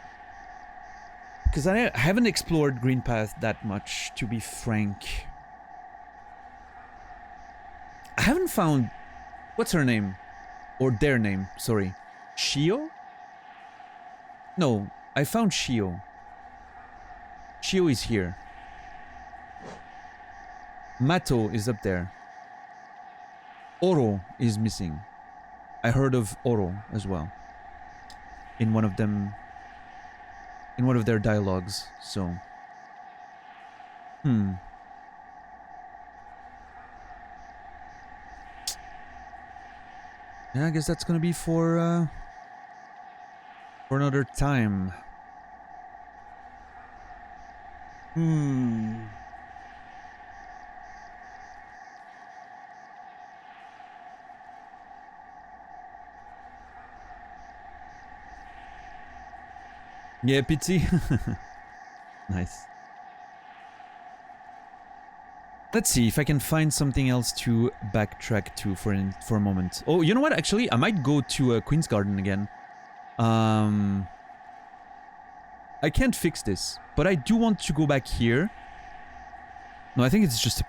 Because I haven't explored Green Path that much, to be frank. I haven't found... What's her name? Or their name, sorry. Shio? No, I found Shio. Shio is here. Mato is up there. Oro is missing. I heard of Oro as well. In one of them... In one of their dialogues, so... Yeah, I guess that's gonna be for another time. Yeah, Pitsy. Nice. Let's see if I can find something else to backtrack to for a moment. Oh, you know what? Actually, I might go to Queen's Garden again. I can't fix this, but I do want to go back here. No, I think it's just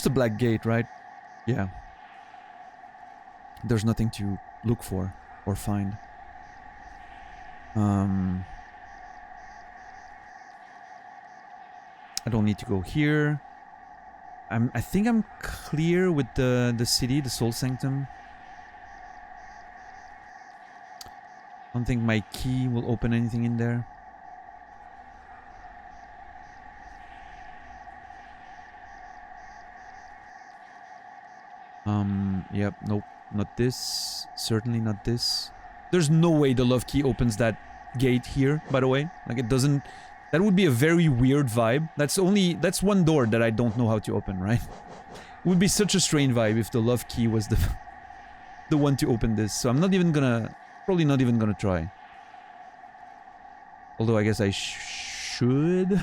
a black gate, right? Yeah. There's nothing to look for or find. I don't need to go here. I think I'm clear with the city, the Soul Sanctum. I don't think my key will open anything in there. Yep, nope, not this. Certainly not this. There's no way the love key opens that gate here, by the way. Like, it doesn't... That would be a very weird vibe. That's one door that I don't know how to open, right? It would be such a strange vibe if the love key was the one to open this. So I'm not even gonna... Probably not even gonna try. Although I guess I should...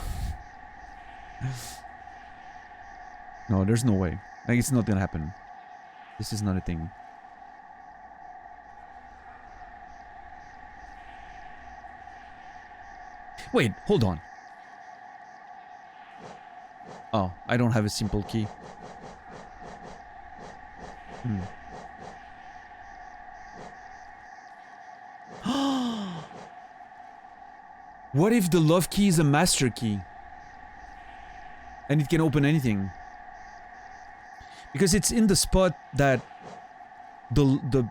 No, there's no way. Like, it's not gonna happen. This is not a thing. Wait, hold on. Oh, I don't have a simple key. What if the love key is a master key? And it can open anything? Because it's in the spot that the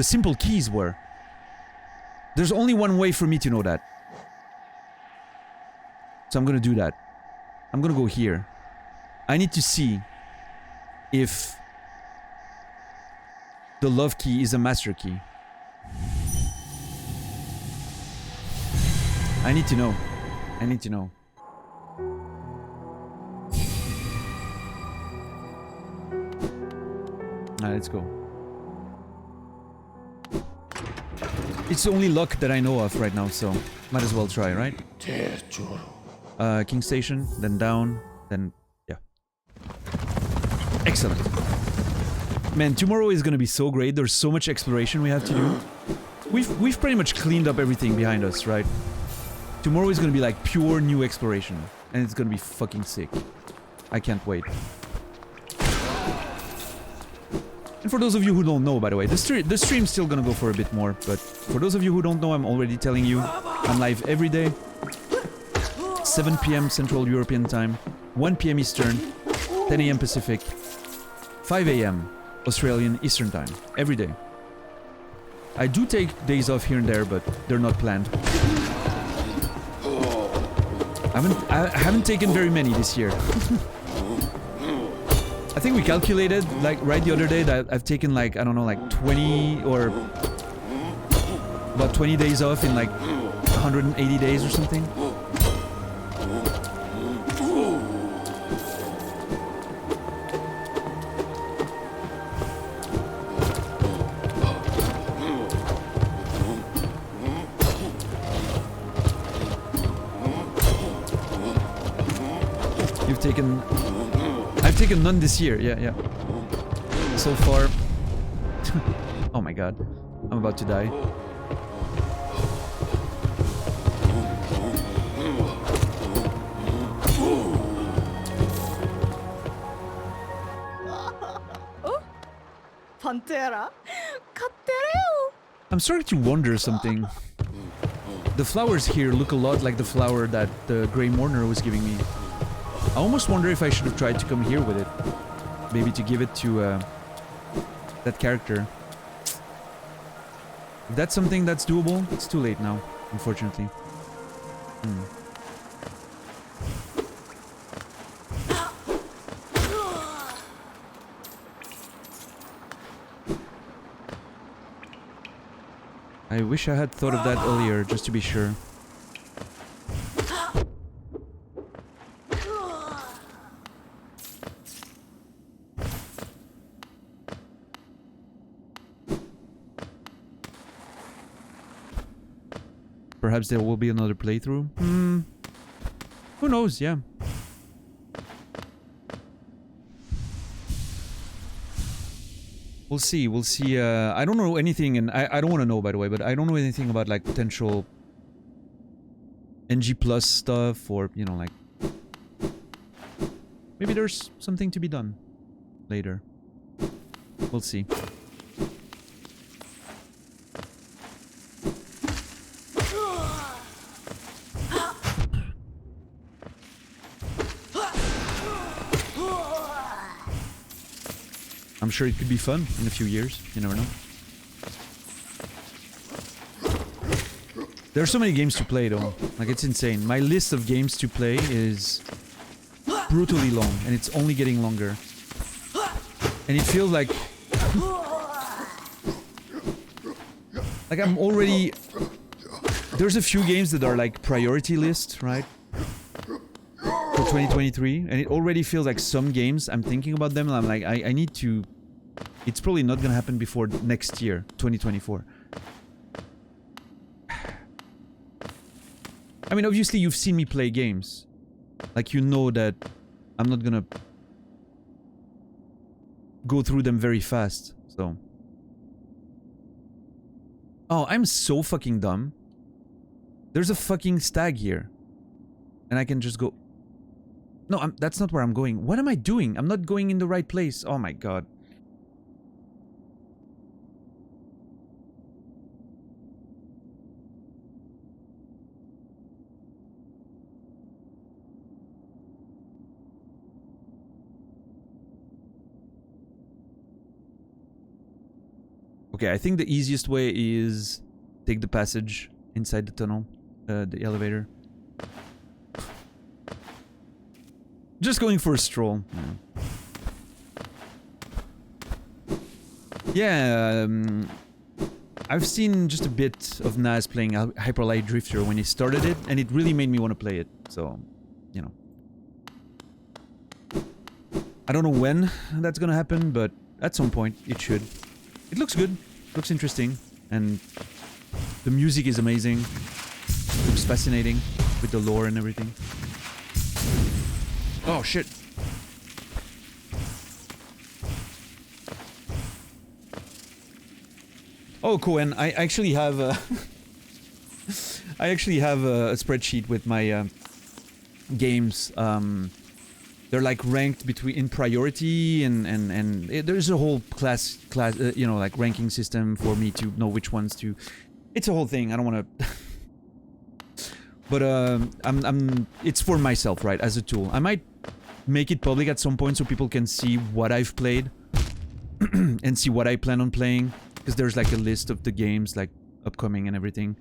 simple keys were. There's only one way for me to know that. So I'm gonna do that. I'm gonna go here. I need to see if the love key is a master key. I need to know. I need to know. Alright, let's go. It's the only luck that I know of right now, so might as well try, right? King Station, then down, then yeah. Excellent. Man, tomorrow is gonna be so great. There's so much exploration we have to do. We've pretty much cleaned up everything behind us, right? Tomorrow is gonna be like pure new exploration, and it's gonna be fucking sick. I can't wait. And for those of you who don't know, by the way, the stream's still gonna go for a bit more, but for those of you who don't know, I'm already telling you, I'm live every day, 7 PM Central European Time, 1 PM Eastern, 10 AM Pacific, 5 AM Australian Eastern Time, every day. I do take days off here and there, but they're not planned. I haven't taken very many this year. I think we calculated, like, right the other day that I've taken, like, I don't know, like 20 or about 20 days off in, like, 180 days or something. You've taken... I've taken none this year, yeah. So far... Oh my god. I'm about to die. Pantera? Kattereo! I'm starting to wonder something. The flowers here look a lot like the flower that the Grey Mourner was giving me. I almost wonder if I should have tried to come here with it. Maybe to give it to that character. If that's something that's doable, it's too late now, unfortunately. I wish I had thought of that earlier, just to be sure. Perhaps there will be another playthrough? Who knows, yeah. We'll see, we'll see. I don't know anything, and I don't want to know, by the way, but I don't know anything about, like, potential NG Plus stuff, or, you know, like... Maybe there's something to be done later. We'll see. I'm sure it could be fun in a few years. You never know. There are so many games to play, though. Like, it's insane. My list of games to play is brutally long, and it's only getting longer. And it feels like... like I'm already... There's a few games that are, like, priority list, right? For 2023, and it already feels like some games, I'm thinking about them, and I'm like, I need to... It's probably not gonna happen before next year, 2024. I mean, obviously you've seen me play games. Like, you know that I'm not gonna go through them very fast, so... Oh, I'm so fucking dumb. There's a fucking stag here. And I can just go... No, that's not where I'm going. What am I doing? I'm not going in the right place. Oh my god. Okay, I think the easiest way is take the passage inside the tunnel, the elevator. Just going for a stroll. Yeah, I've seen just a bit of Naz playing Hyper Light Drifter when he started it, and it really made me want to play it, so, you know. I don't know when that's gonna happen, but at some point it should. It looks good, looks interesting, and The music is amazing. Looks fascinating with the lore and everything. Oh shit. Oh, cool. And I actually have a I actually have a spreadsheet with my games. They're like ranked between in priority and there's a whole class you know, like ranking system for me to know which ones to. It's a whole thing. I don't want to. But it's for myself, right? As a tool. I might make it public at some point so people can see what I've played and see what I plan on playing. Because there's like a list of the games like upcoming and everything.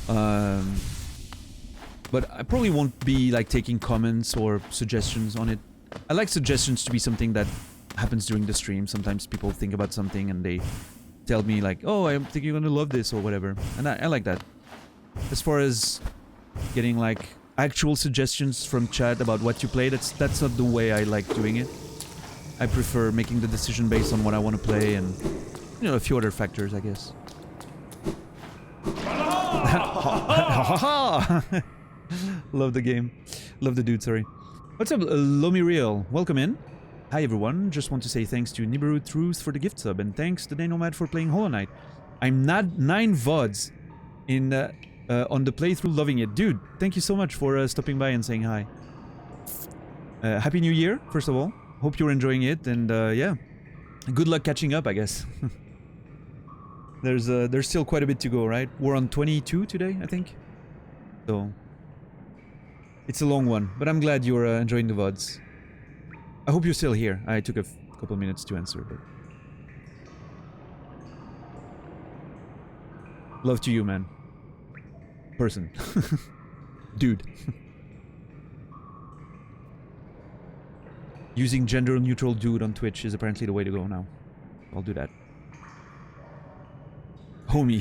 But I probably won't be like taking comments or suggestions on it. I like suggestions to be something that happens during the stream. Sometimes people think about something and they tell me like, oh, I think you're gonna love this or whatever. And I like that. As far as getting like actual suggestions from chat about what you play, that's not the way I like doing it. I prefer making the decision based on what I want to play and, you know, a few other factors, I guess. Love the game. Love the dude, sorry. What's up, Lomi Real? Welcome in. Hi everyone, just want to say thanks to Nibiru Truth for the gift sub and thanks to Nomad for playing Hollow Knight. I'm not 9 VODs in on the playthrough, loving it. Dude, thank you so much for stopping by and saying hi. Happy New Year, first of all. Hope you're enjoying it and yeah. Good luck catching up, I guess. There's still quite a bit to go, right? We're on 22 today, I think. So it's a long one, but I'm glad you're enjoying the VODs. I hope you're still here. I took a couple minutes to answer, but... Love to you, man. Person. Dude. Using gender-neutral dude on Twitch is apparently the way to go now. I'll do that. Homie.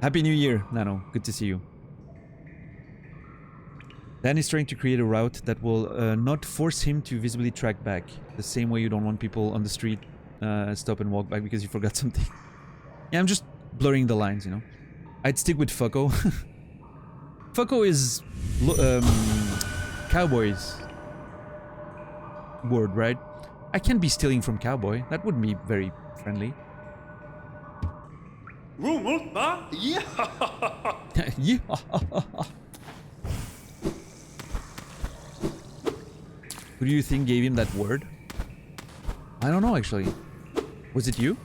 Happy New Year, Nano. Good to see you. Dan is trying to create a route that will not force him to visibly track back. The same way you don't want people on the street stop and walk back because you forgot something. Yeah, I'm just blurring the lines, you know. I'd stick with Fucko. Fucko is cowboy's word, right? I can't be stealing from cowboy. That wouldn't be very friendly. Yeah. Yeah. Who do you think gave him that word? I don't know, actually. Was it you?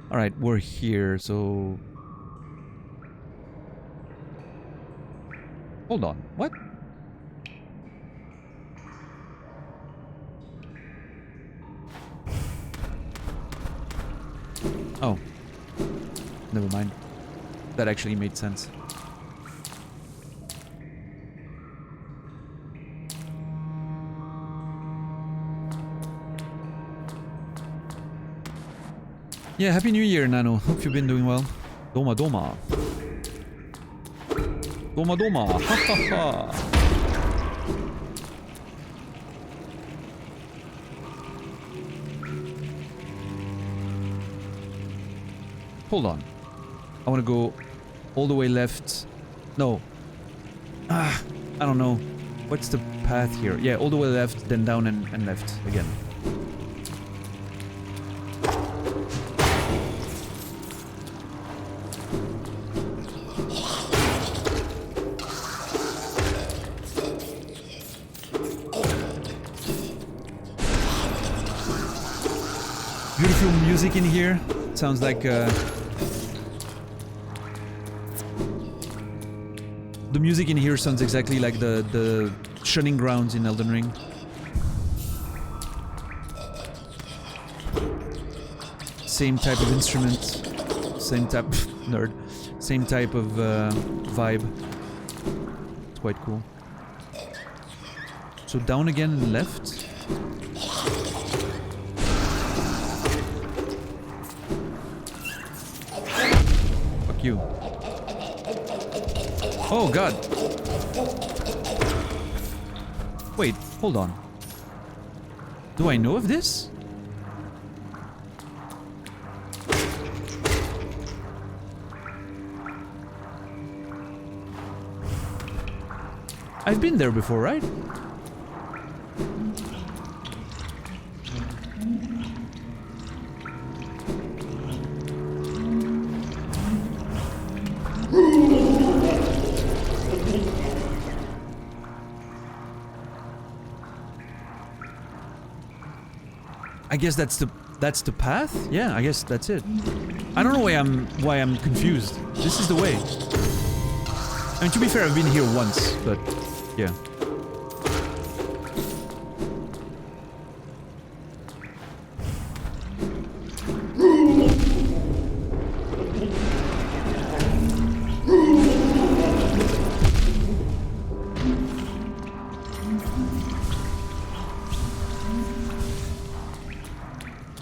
Alright, we're here, so... Hold on, what? Oh. Never mind. That actually made sense. Yeah, Happy New Year, Nano. Hope you've been doing well. Doma Doma. Doma Doma. Ha ha ha. Hold on. I want to go all the way left. No. I don't know. What's the path here? Yeah, all the way left, then down and left again. Beautiful music in here. Sounds like the music in here sounds exactly like the Shunning Grounds in Elden Ring. Same type of instrument, same type nerd, same type of vibe. It's quite cool. So down again and left. Fuck you. Oh god. Wait, hold on. Do I know of this? I've been there before, right? I guess that's the path? Yeah, I guess that's it. I don't know why I'm confused. This is the way. I mean, to be fair, I've been here once, but yeah.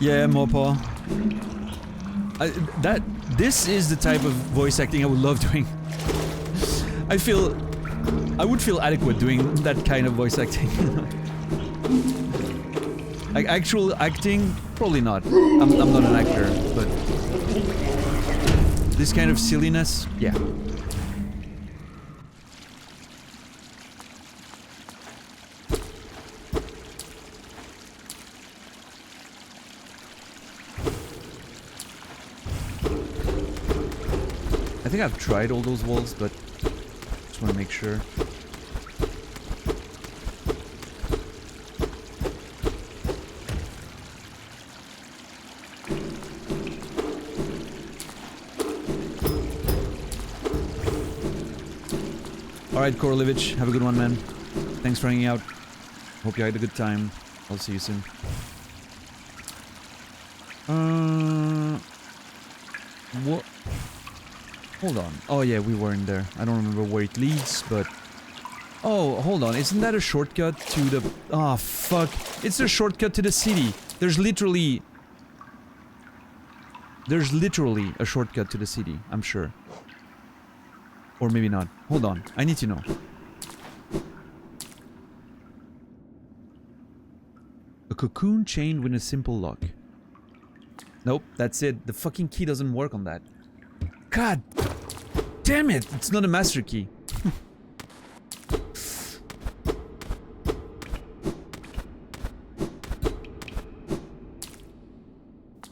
Yeah, Mopa. This is the type of voice acting I would love doing. I would feel adequate doing that kind of voice acting. Like actual acting, probably not. I'm not an actor, but this kind of silliness, yeah. I think I've tried all those walls, but just want to make sure. Alright, Korolevich, have a good one, man. Thanks for hanging out. Hope you had a good time. I'll see you soon. What? Hold on. Oh yeah, we weren't there. I don't remember where it leads, but... Oh, hold on. Isn't that a shortcut to the... Oh, fuck. It's a shortcut to the city. There's literally a shortcut to the city, I'm sure. Or maybe not. Hold on. I need to know. A cocoon chained with a simple lock. Nope, that's it. The fucking key doesn't work on that. God damn it! It's not a master key.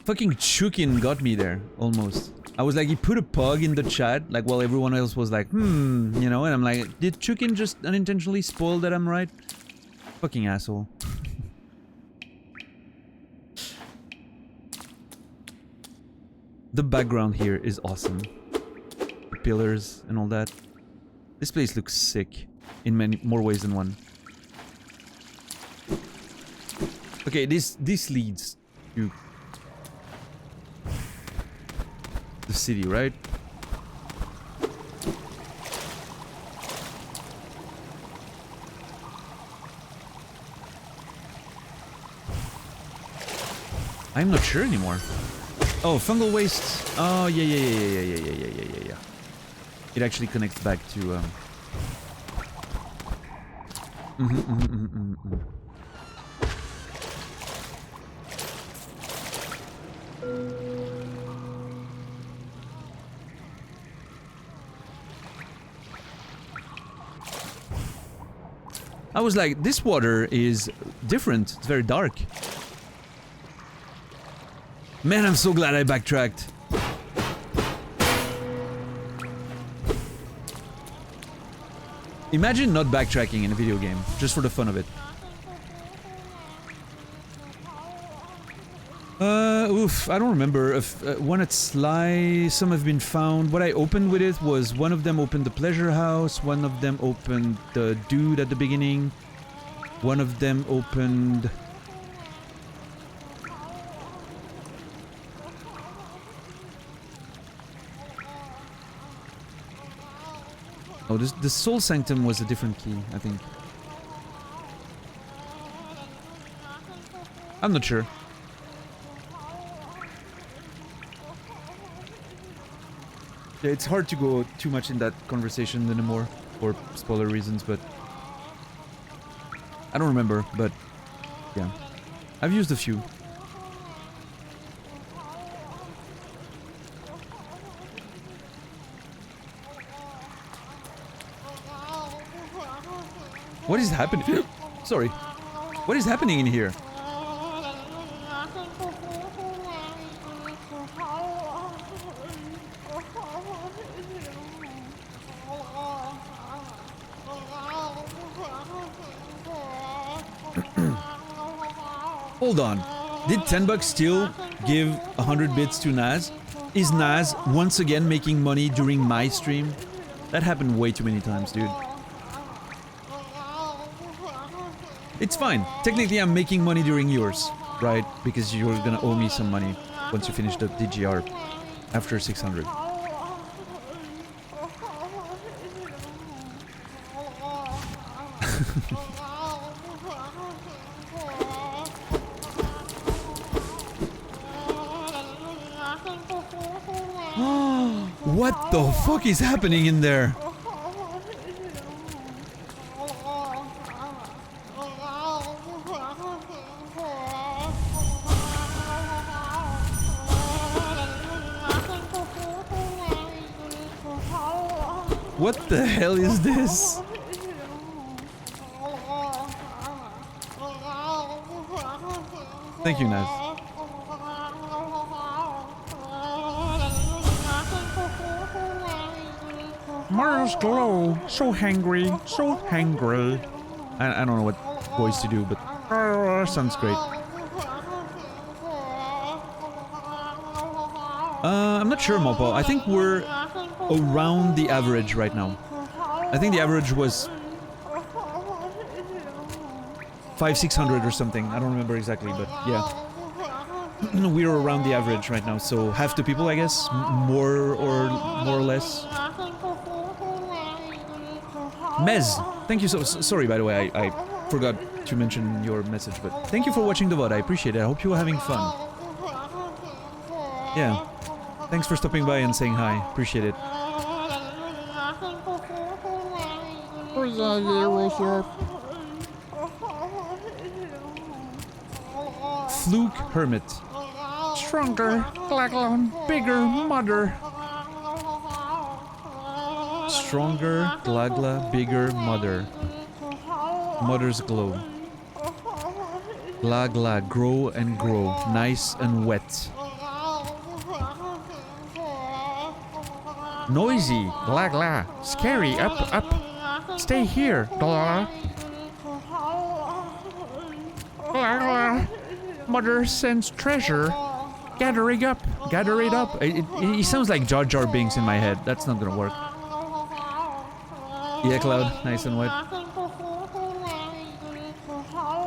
Fucking Chukin got me there, almost. I was like, he put a pug in the chat, like while everyone else was like, you know, and I'm like, did Chukin just unintentionally spoil that I'm right? Fucking asshole. The background here is awesome. The pillars and all that. This place looks sick in many more ways than one. Okay, this leads to the city, right? I'm not sure anymore. Oh, fungal waste. Oh, yeah. It actually connects back to I was like, this water is different. It's very dark. Man, I'm so glad I backtracked. Imagine not backtracking in a video game, just for the fun of it. Oof, I don't remember if one at Sly, some have been found. What I opened with it was one of them opened the pleasure house, one of them opened the dude at the beginning, one of them opened... Oh, the Soul Sanctum was a different key, I think. I'm not sure. Yeah, it's hard to go too much in that conversation anymore for spoiler reasons, but I don't remember, but yeah. I've used a few. What is happening? Sorry. What is happening in here? Hold on. Did $10 still give 100 bits to Naz? Is Naz once again making money during my stream? That happened way too many times, dude. It's fine. Technically, I'm making money during yours, right? Because you're gonna owe me some money once you finish the DGR after 600. What the fuck is happening in there? What the hell is this? Thank you, Naz. Mars glow, so hangry, so hangry. I don't know what voice to do, but sounds great. I'm not sure, Mopo. I think we're around the average right now. I think the average was 500-600 or something. I don't remember exactly, but yeah. We're around the average right now, so half the people, I guess, more or less. Mez, thank you sorry, by the way, I forgot to mention your message, but thank you for watching the VOD. I appreciate it. I hope you're having fun. Yeah. Thanks for stopping by and saying hi. Appreciate it. Fluke Hermit. Stronger, Glaglon, bigger, mother. Stronger, Glagla, bigger, mother. Mother's glow. Glagla, grow and grow. Nice and wet. Noisy, Glagla. Scary, up, up. Stay here, Glagla. Glagla. Mother sends treasure. Gathering up, gather it up. It sounds like Jar Jar Binks in my head. That's not gonna work. Yeah, Cloud, nice and wet.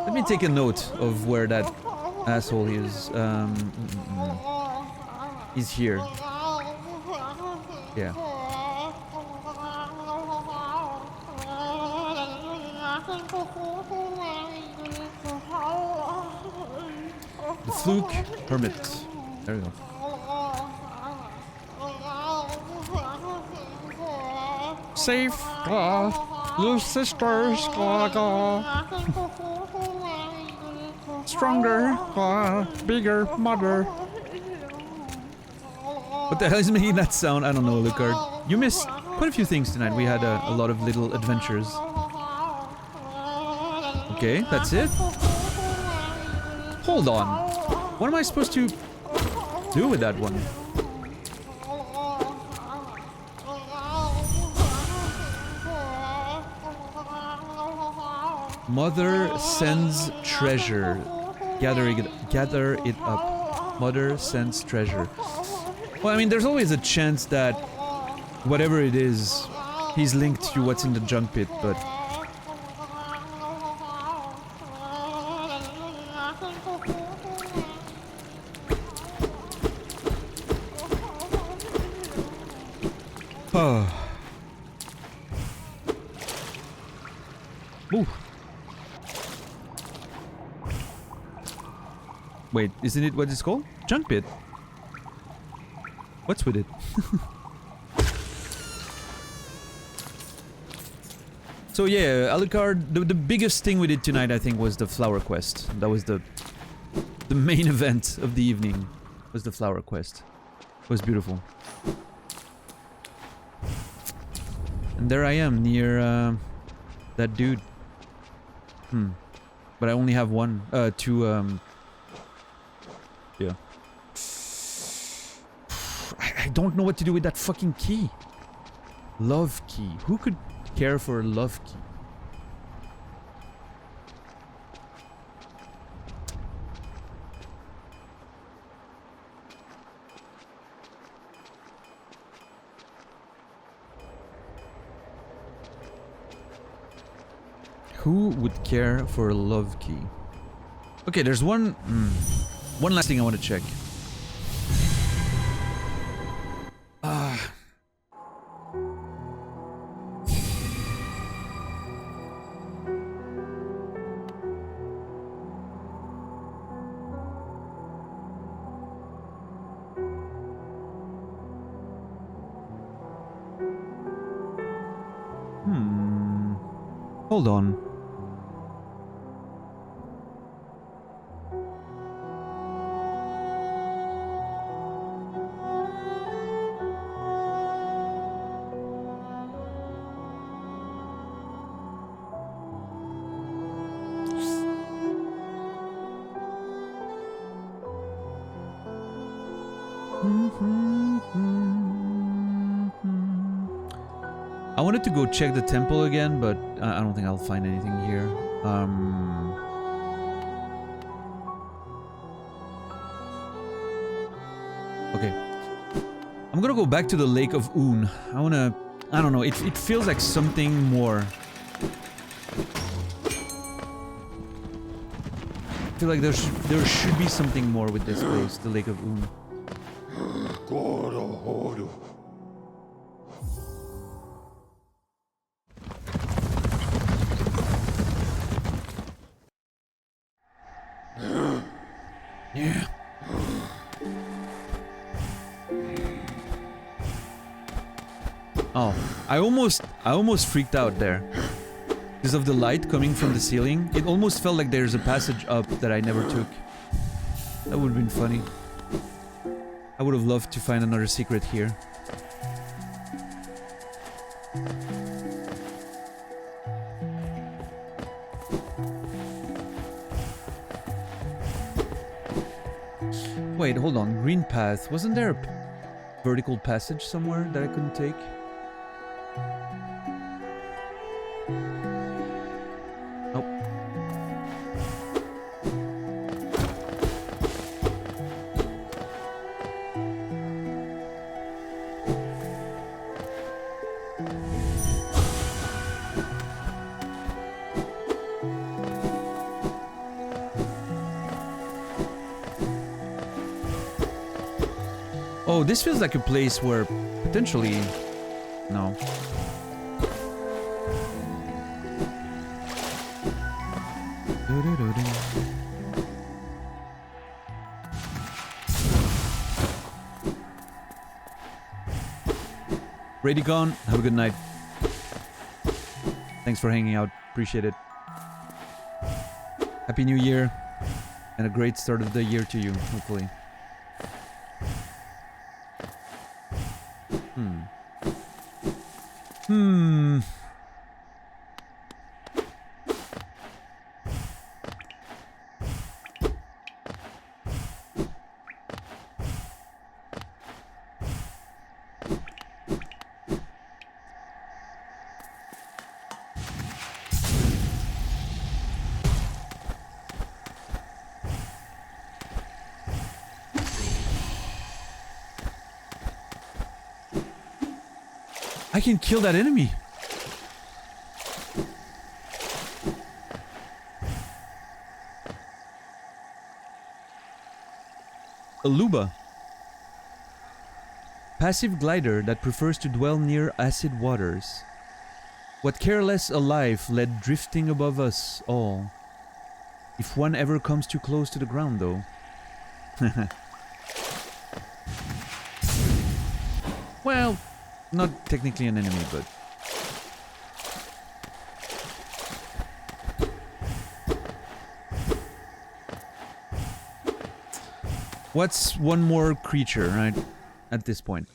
Let me take a note of where that asshole is. He's here. Yeah. The Fluke Hermit. There we go. Safe, little sisters, stronger, bigger, mother. What the hell is making that sound? I don't know, Lucard. You missed quite a few things tonight. We had a lot of little adventures. Okay, that's it. Hold on. What am I supposed to do with that one? Mother sends treasure. Gather it up. Mother sends treasure. Well, I mean, there's always a chance that whatever it is, he's linked to what's in the junk pit, but... Ooh. Wait, isn't it what it's called? Junk pit. What's with it? So yeah, Alucard, the biggest thing we did tonight, I think, was the flower quest. That was the main event of the evening, was the flower quest. It was beautiful. And there I am, near that dude. But I only have two, yeah. I don't know what to do with that fucking key. Love key. Who could care for a love key? Who would care for a love key? Okay, there's one last thing I want to check. Hold on. I wanted to go check the temple again, but I don't think I'll find anything here. Okay. I'm gonna go back to the Lake of Un. I don't know, it feels like something more. I feel like there should be something more with this place, the Lake of Un. Yeah. Oh, I almost freaked out there. Because of the light coming from the ceiling. It almost felt like there's a passage up that I never took. That would have been funny. I would have loved to find another secret here. Wait, hold on. Green path. Wasn't there a vertical passage somewhere that I couldn't take? Nope. Oh, this feels like a place where potentially... No. Radicon, have a good night. Thanks for hanging out. Appreciate it. Happy New Year. And a great start of the year to you, hopefully. I can kill that enemy. Aluba. Passive glider that prefers to dwell near acid waters. What careless a life led drifting above us all. If one ever comes too close to the ground, though. Well, not technically an enemy, but... What's one more creature, right? At this point.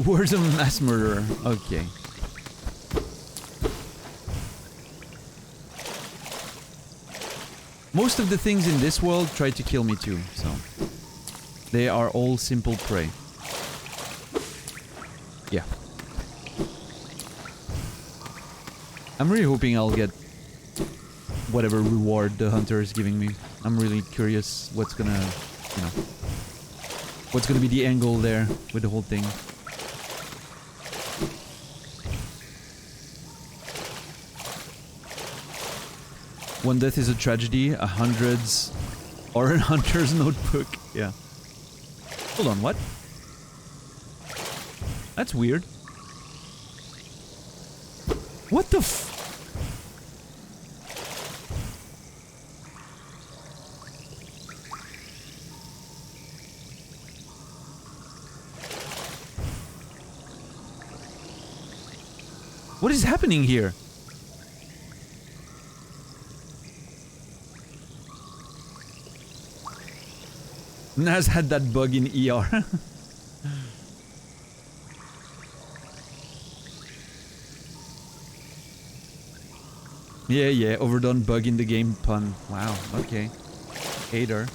Where's a mass murderer? Okay. Most of the things in this world try to kill me too, so... They are all simple prey. Yeah. I'm really hoping I'll get whatever reward the hunter is giving me. I'm really curious what's gonna, you know... What's gonna be the angle there with the whole thing. One death is a tragedy, a hundred's or a hunter's notebook. Yeah. Hold on, what? That's weird. What the f- What is happening here? Naz had that bug in ER. Yeah, overdone bug in the game pun. Wow, okay. Hater.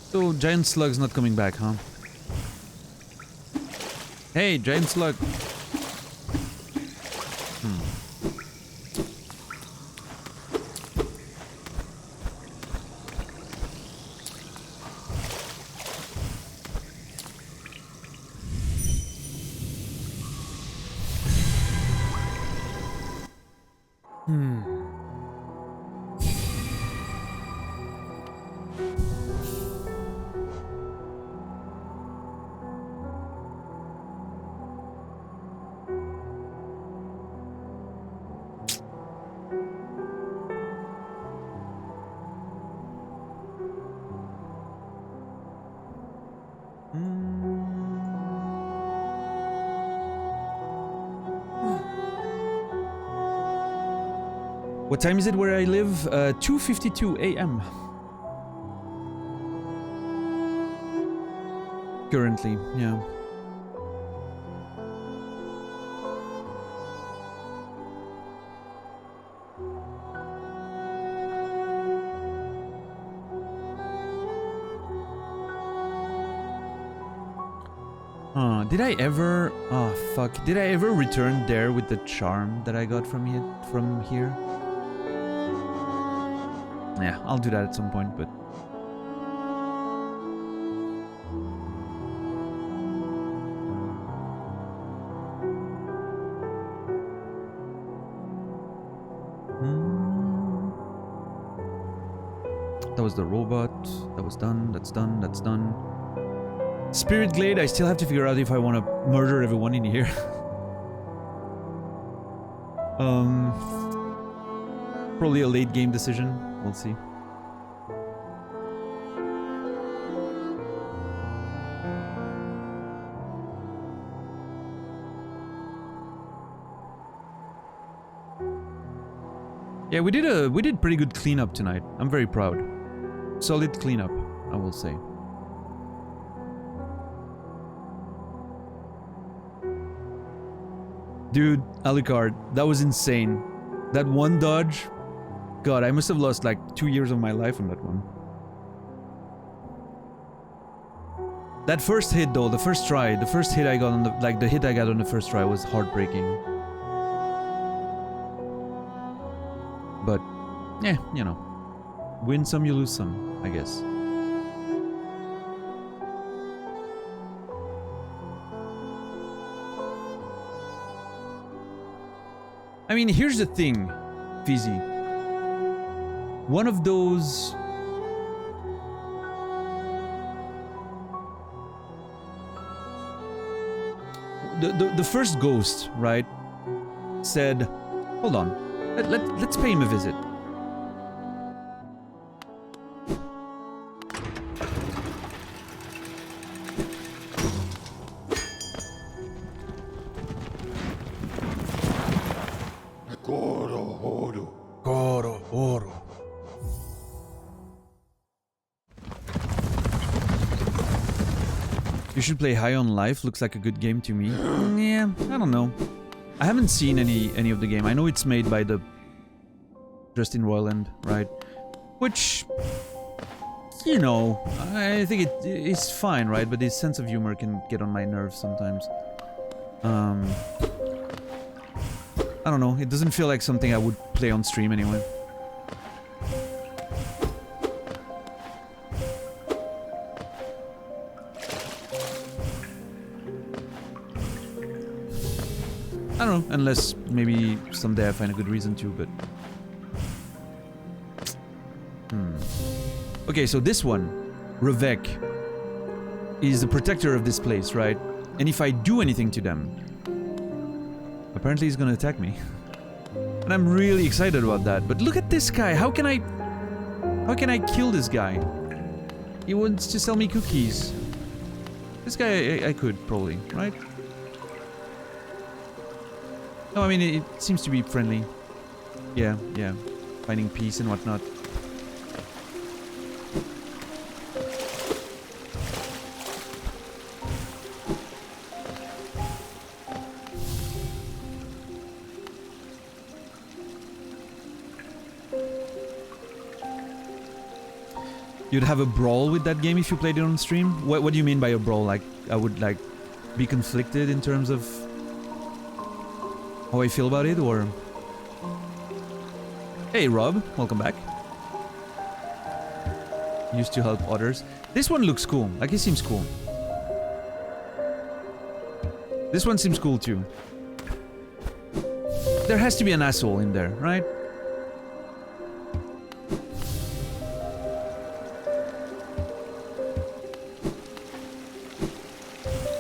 So, Giant Slug's not coming back, huh? Hey, Giant Slug! What time is it where I live? 2:52 a.m. Currently, yeah. Did I ever... Oh, fuck. Did I ever return there with the charm that I got from here? Yeah, I'll do that at some point, but... That was the robot. That was done. That's done. That's done. Spirit Glade, I still have to figure out if I want to murder everyone in here. Probably a late game decision. We'll see. Yeah, we did pretty good cleanup tonight. I'm very proud. Solid cleanup, I will say. Dude, Alucard, that was insane. That one dodge, God, I must have lost like 2 years of my life on that one. That first hit though, the first try, the first hit I got on the hit I got on the first try was heartbreaking. But, yeah, you know, win some, you lose some, I guess. I mean, here's the thing, Fizzy. One of those... The first ghost, right, said, hold on, let's pay him a visit. You should play High on Life. Looks like a good game to me. Yeah, I don't know. I haven't seen any of the game. I know it's made by the Justin Roiland, right? Which, you know, I think it's fine, right? But his sense of humor can get on my nerves sometimes. I don't know. It doesn't feel like something I would play on stream anyway. I don't know, unless maybe someday I find a good reason to, but... Okay, so this one, Ravek, is the protector of this place, right? And if I do anything to them, apparently he's gonna attack me. And I'm really excited about that. But look at this guy, how can I kill this guy? He wants to sell me cookies. This guy, I could, probably, right? No, I mean, it seems to be friendly. Yeah, yeah. Finding peace and whatnot. You'd have a brawl with that game if you played it on stream? What do you mean by a brawl? Like, I would, like, be conflicted in terms of how I feel about it, or... Hey Rob, welcome back. Used to help others. This one looks cool, like he seems cool. This one seems cool too. There has to be an asshole in there, right?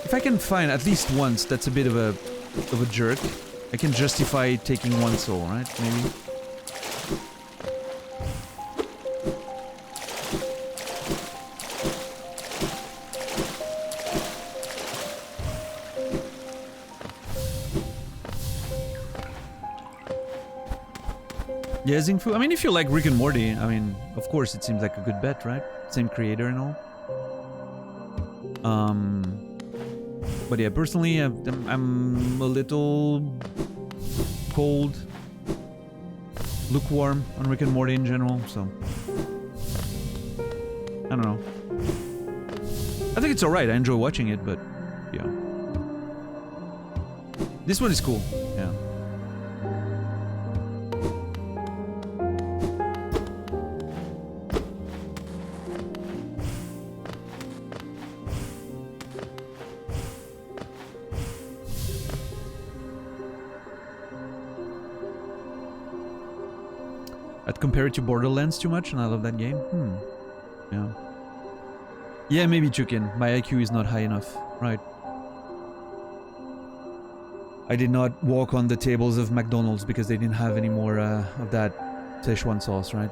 If I can find at least once that's a bit of a jerk, I can justify taking one soul, right? Maybe. Yeah, Xingfu. I mean, if you like Rick and Morty, I mean, of course it seems like a good bet, right? Same creator and all. But yeah, personally, I'm a little cold, lukewarm on Rick and Morty in general, so I don't know. I think it's alright, I enjoy watching it, but yeah. This one is cool, yeah. I'd compare it to Borderlands too much, and I love that game. Yeah. Yeah, maybe Chukin. My IQ is not high enough. Right. I did not walk on the tables of McDonald's because they didn't have any more of that Szechuan sauce, right?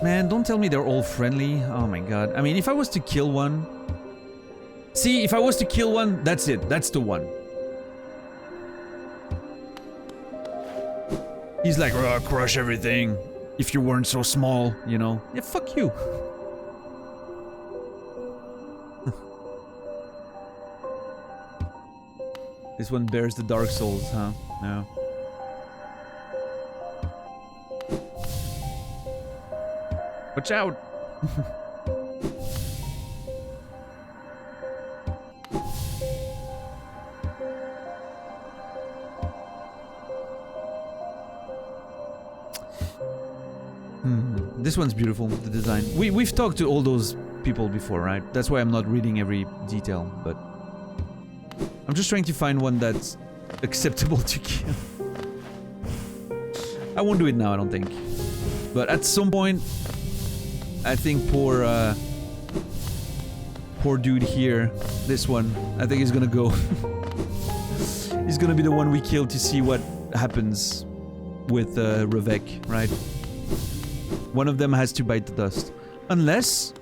Man, don't tell me they're all friendly. Oh my god. I mean, if I was to kill one... See, if I was to kill one, that's it. That's the one. He's like, oh, crush everything. If you weren't so small, you know. Yeah, fuck you. This one bears the Dark Souls, huh? No. Watch out! This one's beautiful, the design. We've talked to all those people before, right? That's why I'm not reading every detail, but... I'm just trying to find one that's acceptable to kill. I won't do it now, I don't think. But at some point... I think poor dude here, this one, I think he's gonna go. He's gonna be the one we kill to see what happens with Ravek, right? One of them has to bite the dust. Unless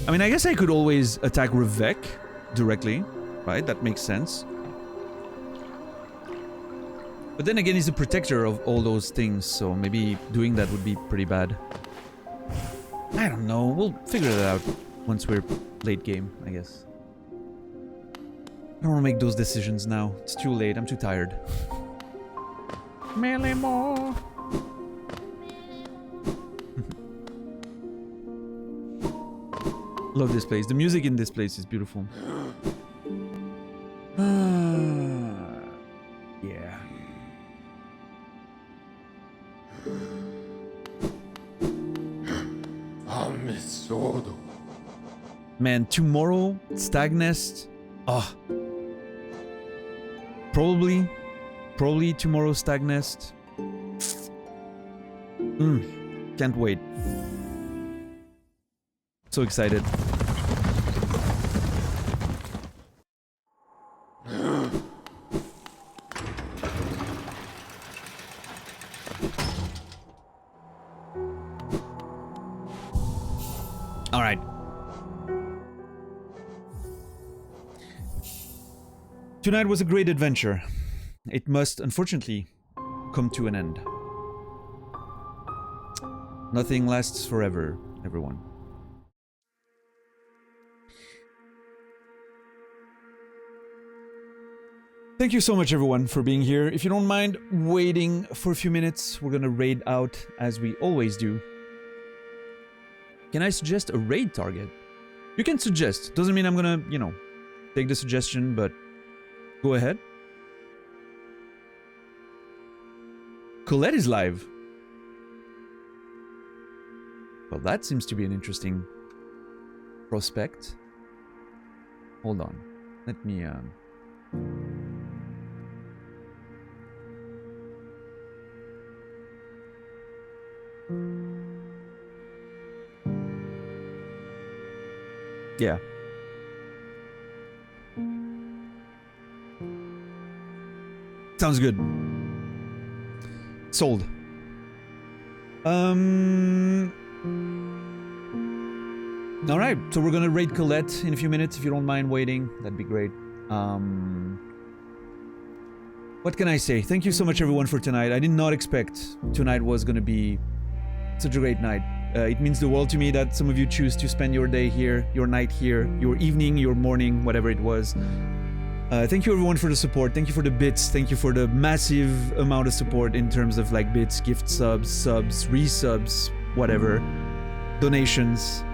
I mean, I guess I could always attack Revek directly, right? That makes sense. But then again, he's a protector of all those things, so maybe doing that would be pretty bad. I don't know. We'll figure it out once we're late game, I guess. I don't want to make those decisions now. It's too late. I'm too tired. Melee more. Love this place. The music in this place is beautiful. Yeah. Man, tomorrow, Stag Nest. Oh. Probably tomorrow, Stag Nest. Can't wait. So excited. All right. Tonight was a great adventure. It must, unfortunately, come to an end. Nothing lasts forever, everyone. Thank you so much, everyone, for being here. If you don't mind waiting for a few minutes, we're gonna raid out as we always do. Can I suggest a raid target? You can suggest. Doesn't mean I'm gonna, you know, take the suggestion, but go ahead. Colette is live. Well, that seems to be an interesting prospect. Hold on. Let me, yeah. Sounds good. Sold. Alright, so we're gonna raid Colette in a few minutes if you don't mind waiting. That'd be great. What can I say? Thank you so much, everyone, for tonight. I did not expect tonight was gonna be such a great night. It means the world to me that some of you choose to spend your day here, your night here, your evening, your morning, whatever it was. Thank you, everyone, for the support. Thank you for the bits. Thank you for the massive amount of support in terms of like bits, gift subs, resubs, whatever, donations.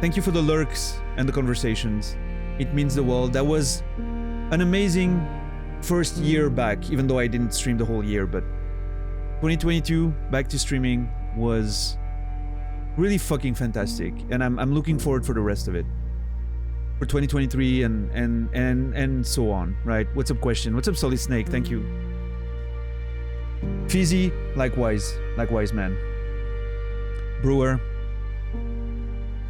Thank you for the lurks and the conversations. It means the world. That was an amazing first year back, even though I didn't stream the whole year, but 2022 back to streaming was really fucking fantastic, and I'm looking forward for the rest of it. For 2023 and so on, right? What's up, Question? What's up, Solid Snake? Thank you. Fizzy, likewise, man. Brewer.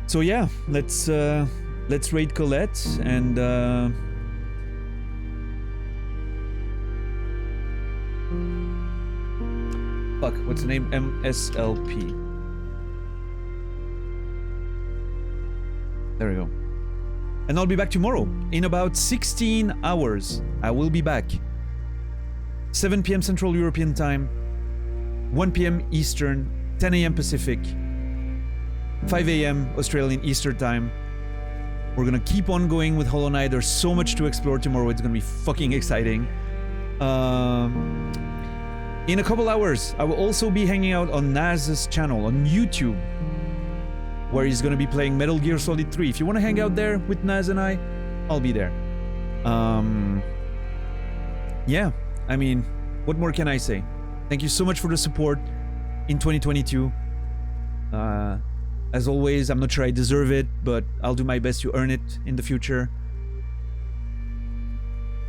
So yeah, let's raid Colette and fuck, what's the name? MSLP. There we go. And I'll be back tomorrow in about 16 hours. I will be back. 7 p.m. Central European Time, 1 p.m. Eastern, 10 a.m. Pacific, 5 a.m. Australian Eastern Time. We're gonna keep on going with Hollow Knight. There's so much to explore tomorrow. It's gonna be fucking exciting. In a couple hours, I will also be hanging out on Naz's channel on YouTube, where he's gonna be playing Metal Gear Solid 3. If you want to hang out there with Naz and I'll be there. Yeah, I mean, what more can I say? Thank you so much for the support in 2022. As always, I'm not sure I deserve it, but I'll do my best to earn it in the future.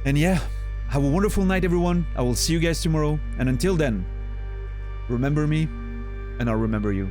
And yeah, have a wonderful night, everyone. I will see you guys tomorrow. And until then, remember me, and I'll remember you.